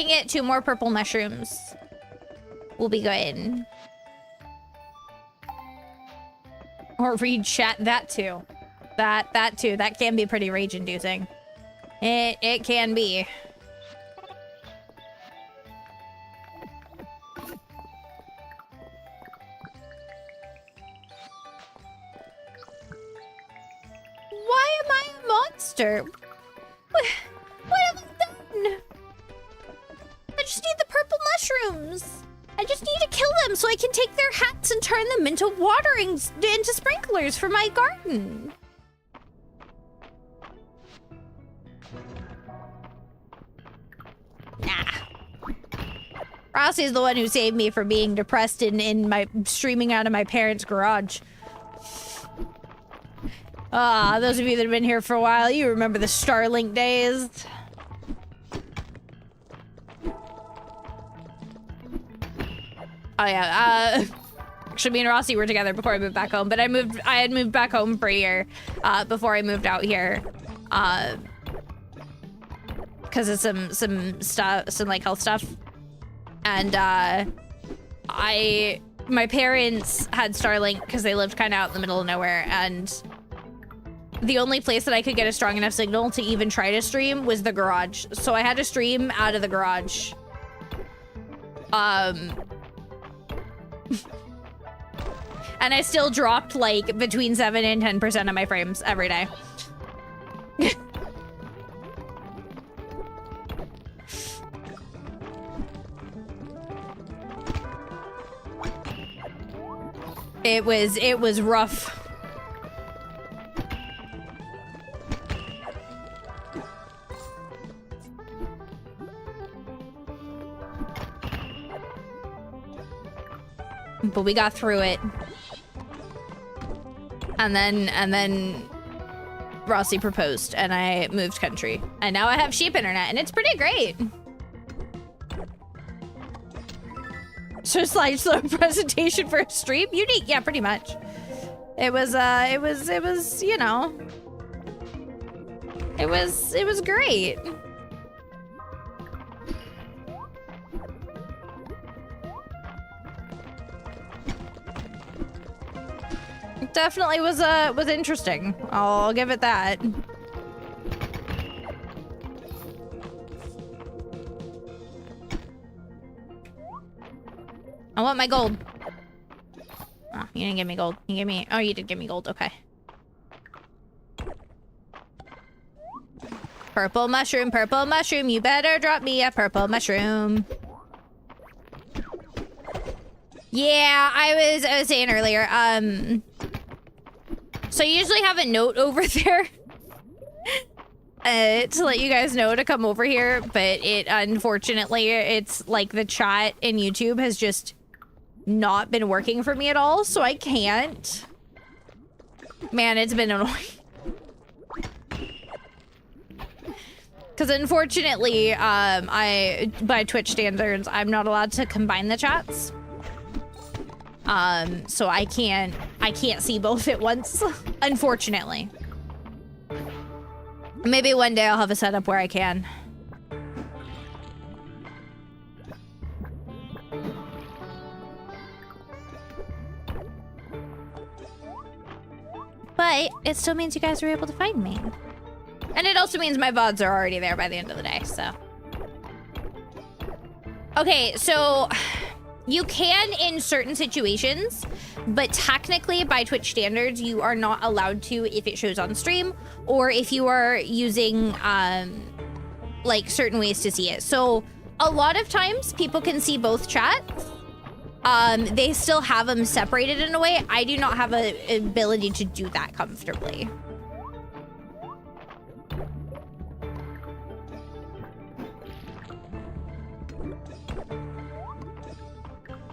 get 2 more purple mushrooms, we'll be good. Or read chat, that too. That too. That can be pretty rage-inducing. It can be. Why am I a monster? What have I done? I just need the purple mushrooms. I just need to kill them so I can take their hats and turn them into into sprinklers for my garden. Nah. Rossi's the one who saved me from being depressed in my streaming out of my parents' garage. Ah, those of you that have been here for a while, you remember the Starlink days. Oh yeah, actually me and Rossi were together before I moved back home, but I had moved back home for a year, before I moved out here. Because of some stuff, some like health stuff. And, my parents had Starlink because they lived kind of out in the middle of nowhere, and the only place that I could get a strong enough signal to even try to stream was the garage. So I had to stream out of the garage. And I still dropped like between 7 and 10% of my frames every day. It was rough. But we got through it. And then Rossi proposed and I moved country. And now I have sheep internet and it's pretty great. So slideshow presentation for a stream? Unique, yeah, pretty much. It was, you know, it was great. It definitely was interesting. I'll give it that. I want my gold. Oh, you didn't give me gold. You gave me... Oh, you did give me gold. Okay. Purple mushroom, purple mushroom. You better drop me a purple mushroom. Yeah, I was saying earlier, so I usually have a note over there to let you guys know to come over here, but unfortunately, it's like the chat in YouTube has just not been working for me at all, so I can't. Man, it's been annoying. Because unfortunately, by Twitch standards, I'm not allowed to combine the chats. So I can't see both at once, unfortunately. Maybe one day I'll have a setup where I can. But it still means you guys are able to find me. And it also means my VODs are already there by the end of the day, so. Okay, so you can in certain situations, but technically by Twitch standards, you are not allowed to if it shows on stream or if you are using like certain ways to see it. So a lot of times people can see both chats. They still have them separated in a way. I do not have an ability to do that comfortably.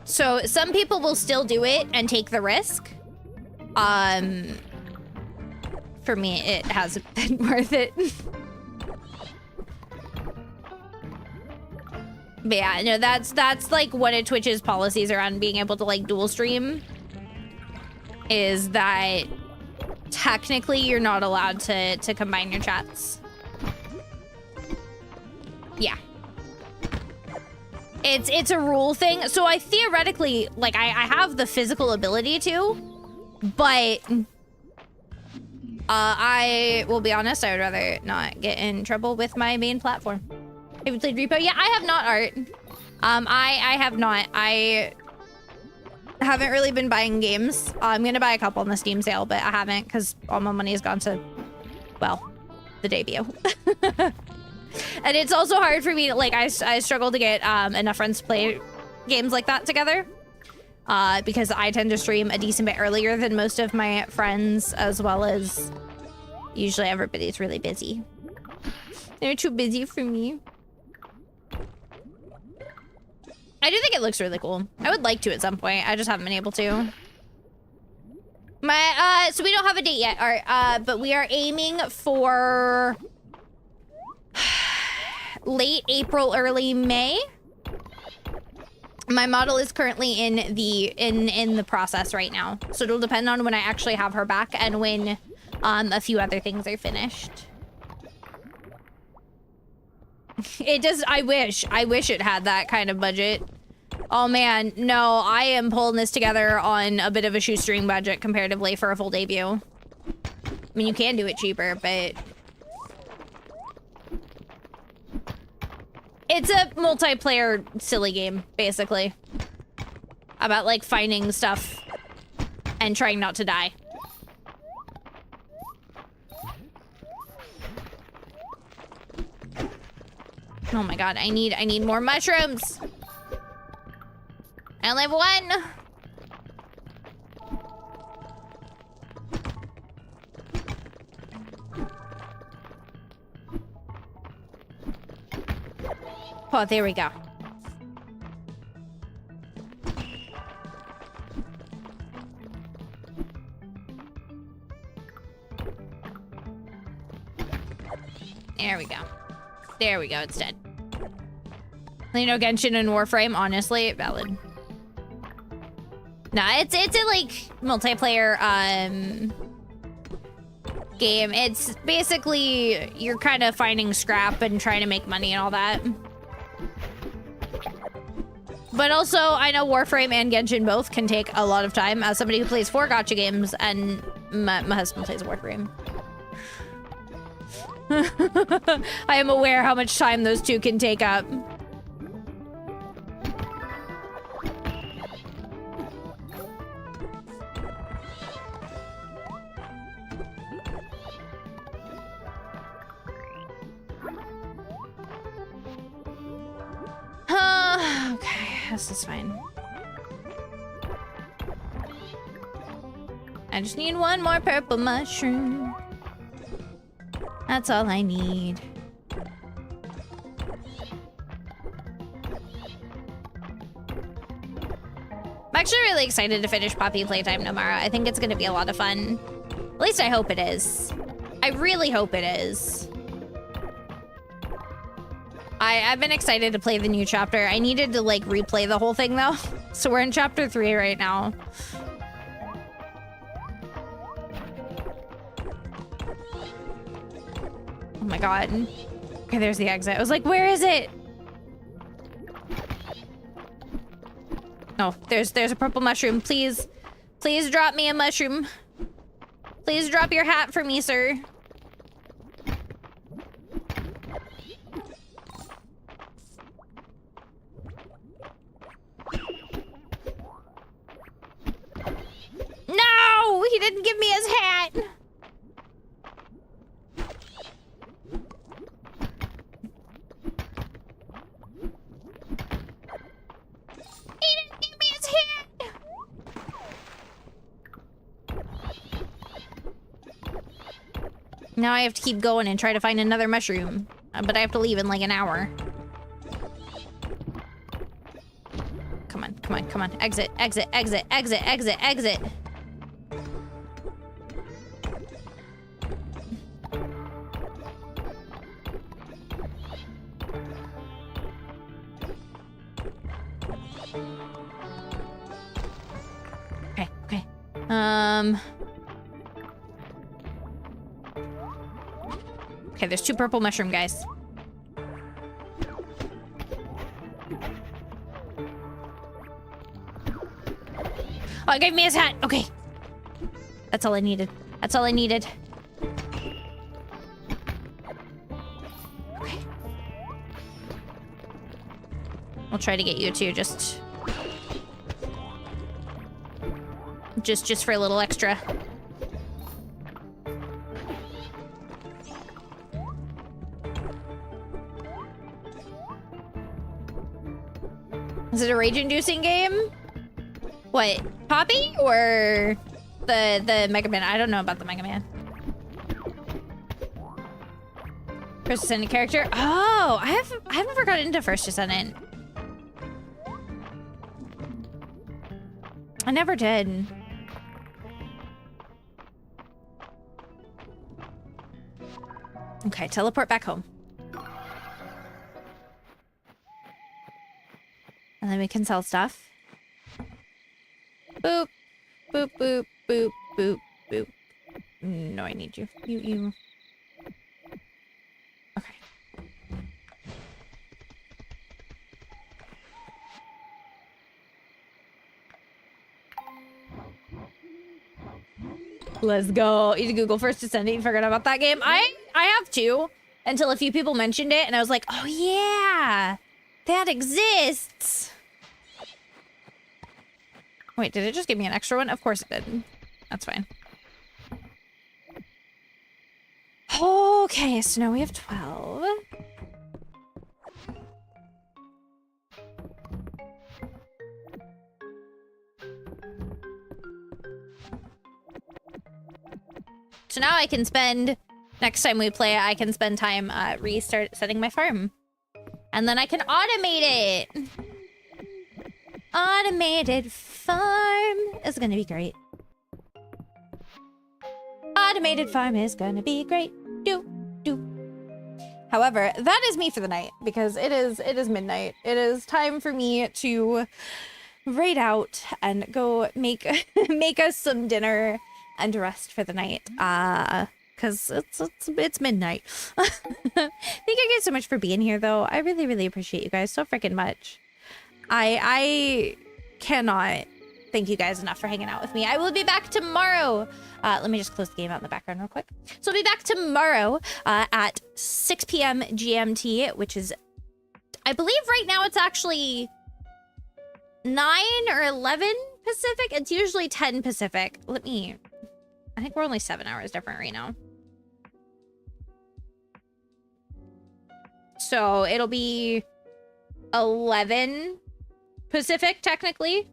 So some people will still do it and take the risk. For me, it hasn't been worth it. But yeah, no, that's like one of Twitch's policies around being able to like dual stream, is that technically you're not allowed to combine your chats. Yeah. It's a rule thing. So I theoretically, like, I have the physical ability to, but I will be honest, I would rather not get in trouble with my main platform. Have you played Repo? Yeah, I have not, Art. I have not. I haven't really been buying games. I'm gonna buy a couple on the Steam sale, but I haven't because all my money has gone to, well, the debut. And it's also hard for me to, like, I struggle to get enough friends to play games like that together. Because I tend to stream a decent bit earlier than most of my friends, as well as usually everybody's really busy. They're too busy for me. I do think it looks really cool. I would like to at some point. I just haven't been able to. So we don't have a date yet. All right, but we are aiming for late April, early May. My model is currently in the process right now, so it'll depend on when I actually have her back and when a few other things are finished. It does. I wish it had that kind of budget. Oh man, no, I am pulling this together on a bit of a shoestring budget comparatively for a full debut. I mean, you can do it cheaper, but it's a multiplayer silly game, basically. About, like, finding stuff and trying not to die. Oh my god, I need more mushrooms! I only have one! Oh, there we go. There we go. There we go, it's dead. You know, Genshin and Warframe, honestly, valid. Nah, it's a, like, multiplayer, game. It's basically, you're kind of finding scrap and trying to make money and all that. But also, I know Warframe and Genshin both can take a lot of time as somebody who plays 4 gacha games, and my husband plays Warframe. I am aware how much time those two can take up. Okay, this is fine. I just need one more purple mushroom. That's all I need. I'm actually really excited to finish Poppy Playtime tomorrow. I think it's gonna be a lot of fun. At least I hope it is. I really hope it is. I've been excited to play the new chapter. I needed to, like, replay the whole thing, though. So we're in chapter 3 right now. Oh my god. Okay, there's the exit. I was like, where is it? Oh, there's a purple mushroom. Please drop me a mushroom. Please drop your hat for me, sir. No! He didn't give me his hat! He didn't give me his hat! Now I have to keep going and try to find another mushroom. But I have to leave in like an hour. Come on, come on, come on. Exit, exit, exit, exit, exit, exit. Okay, okay. Okay, there's 2 purple mushroom guys. Oh, it gave me his hat. Okay. That's all I needed. That's all I needed. Okay. I'll try to get you too, just for a little extra. Is it a rage-inducing game? What, Poppy or the Mega Man? I don't know about the Mega Man. First Descendant character? Oh, I haven't ever gotten into First Descendant. I never did. Okay, teleport back home. And then we can sell stuff. Boop, boop, boop, boop, boop, boop. No, I need you. You. Okay. Let's go. Easy Google First Descendant. Forgot about that game. I have too, until a few people mentioned it, and I was like, oh yeah, that exists. Wait, did it just give me an extra one? Of course it did. That's fine. Okay, so now we have 12. So now I can spend, next time we play, I can spend time setting my farm. And then I can automate it. Automated farm is gonna be great. Automated farm is gonna be great. Do. However, that is me for the night because it is midnight. It is time for me to raid out and go make us some dinner and rest for the night. Cause it's midnight. Thank you guys so much for being here though. I really appreciate you guys so freaking much. I cannot thank you guys enough for hanging out with me. I will be back tomorrow. Let me just close the game out in the background real quick. So I'll be back tomorrow at 6 p.m. GMT, which is, I believe right now it's actually 9 or 11 Pacific. It's usually 10 Pacific. I think we're only 7 hours different right now. So it'll be 11 Pacific technically.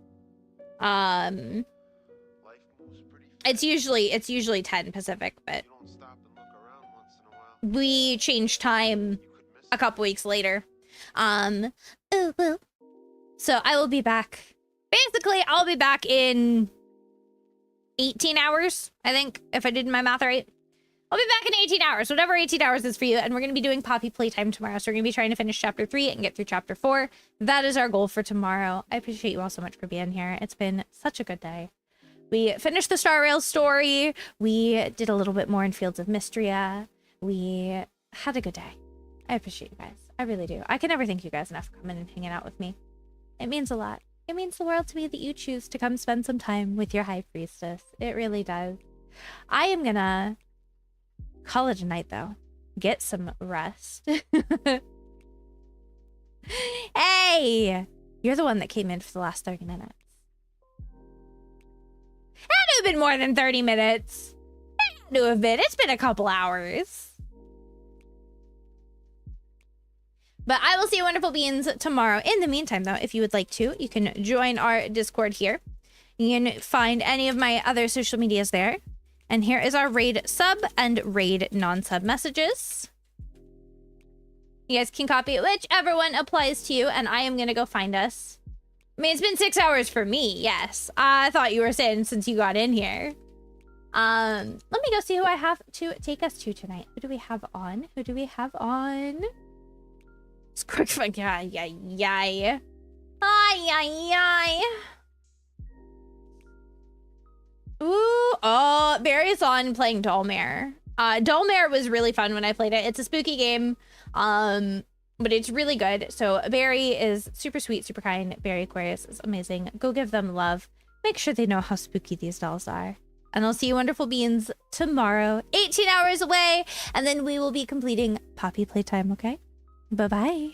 It's usually 10 Pacific, but we change time a couple weeks later. So I will be back. Basically, I'll be back in 18 hours, I think, if I did my math right. I'll be back in 18 hours, whatever 18 hours is for you. And we're going to be doing Poppy playtime tomorrow. So we're going to be trying to finish chapter 3 and get through chapter 4. That is our goal for tomorrow. I appreciate you all so much for being here. It's been such a good day. We finished the Star Rail story. We did a little bit more in Fields of Mystria. We had a good day. I appreciate you guys. I really do. I can never thank you guys enough for coming and hanging out with me. It means a lot. It means the world to me that you choose to come spend some time with your High Priestess. It really does. I am gonna call it a night, though. Get some rest. Hey! You're the one that came in for the last 30 minutes. It had to have been more than 30 minutes. It had to have been. It's been a couple hours. But I will see you wonderful beings tomorrow. In the meantime, though, if you would like to, you can join our Discord here. You can find any of my other social medias there. And here is our raid sub and raid non-sub messages. You guys can copy whichever one applies to you, and I am going to go find us. I mean, it's been 6 hours for me, yes. I thought you were saying since you got in here. Let me go see who I have to take us to tonight. Who do we have on? Who do we have on? It's quick fun. Ay. Ooh, oh, Barry's on playing Dollmare. Dollmare was really fun when I played it. It's a spooky game, but it's really good. So Barry is super sweet, super kind. Barry Aquarius is amazing. Go give them love. Make sure they know how spooky these dolls are. And I'll see you wonderful beings tomorrow, 18 hours away, and then we will be completing Poppy playtime, okay? Bye-bye.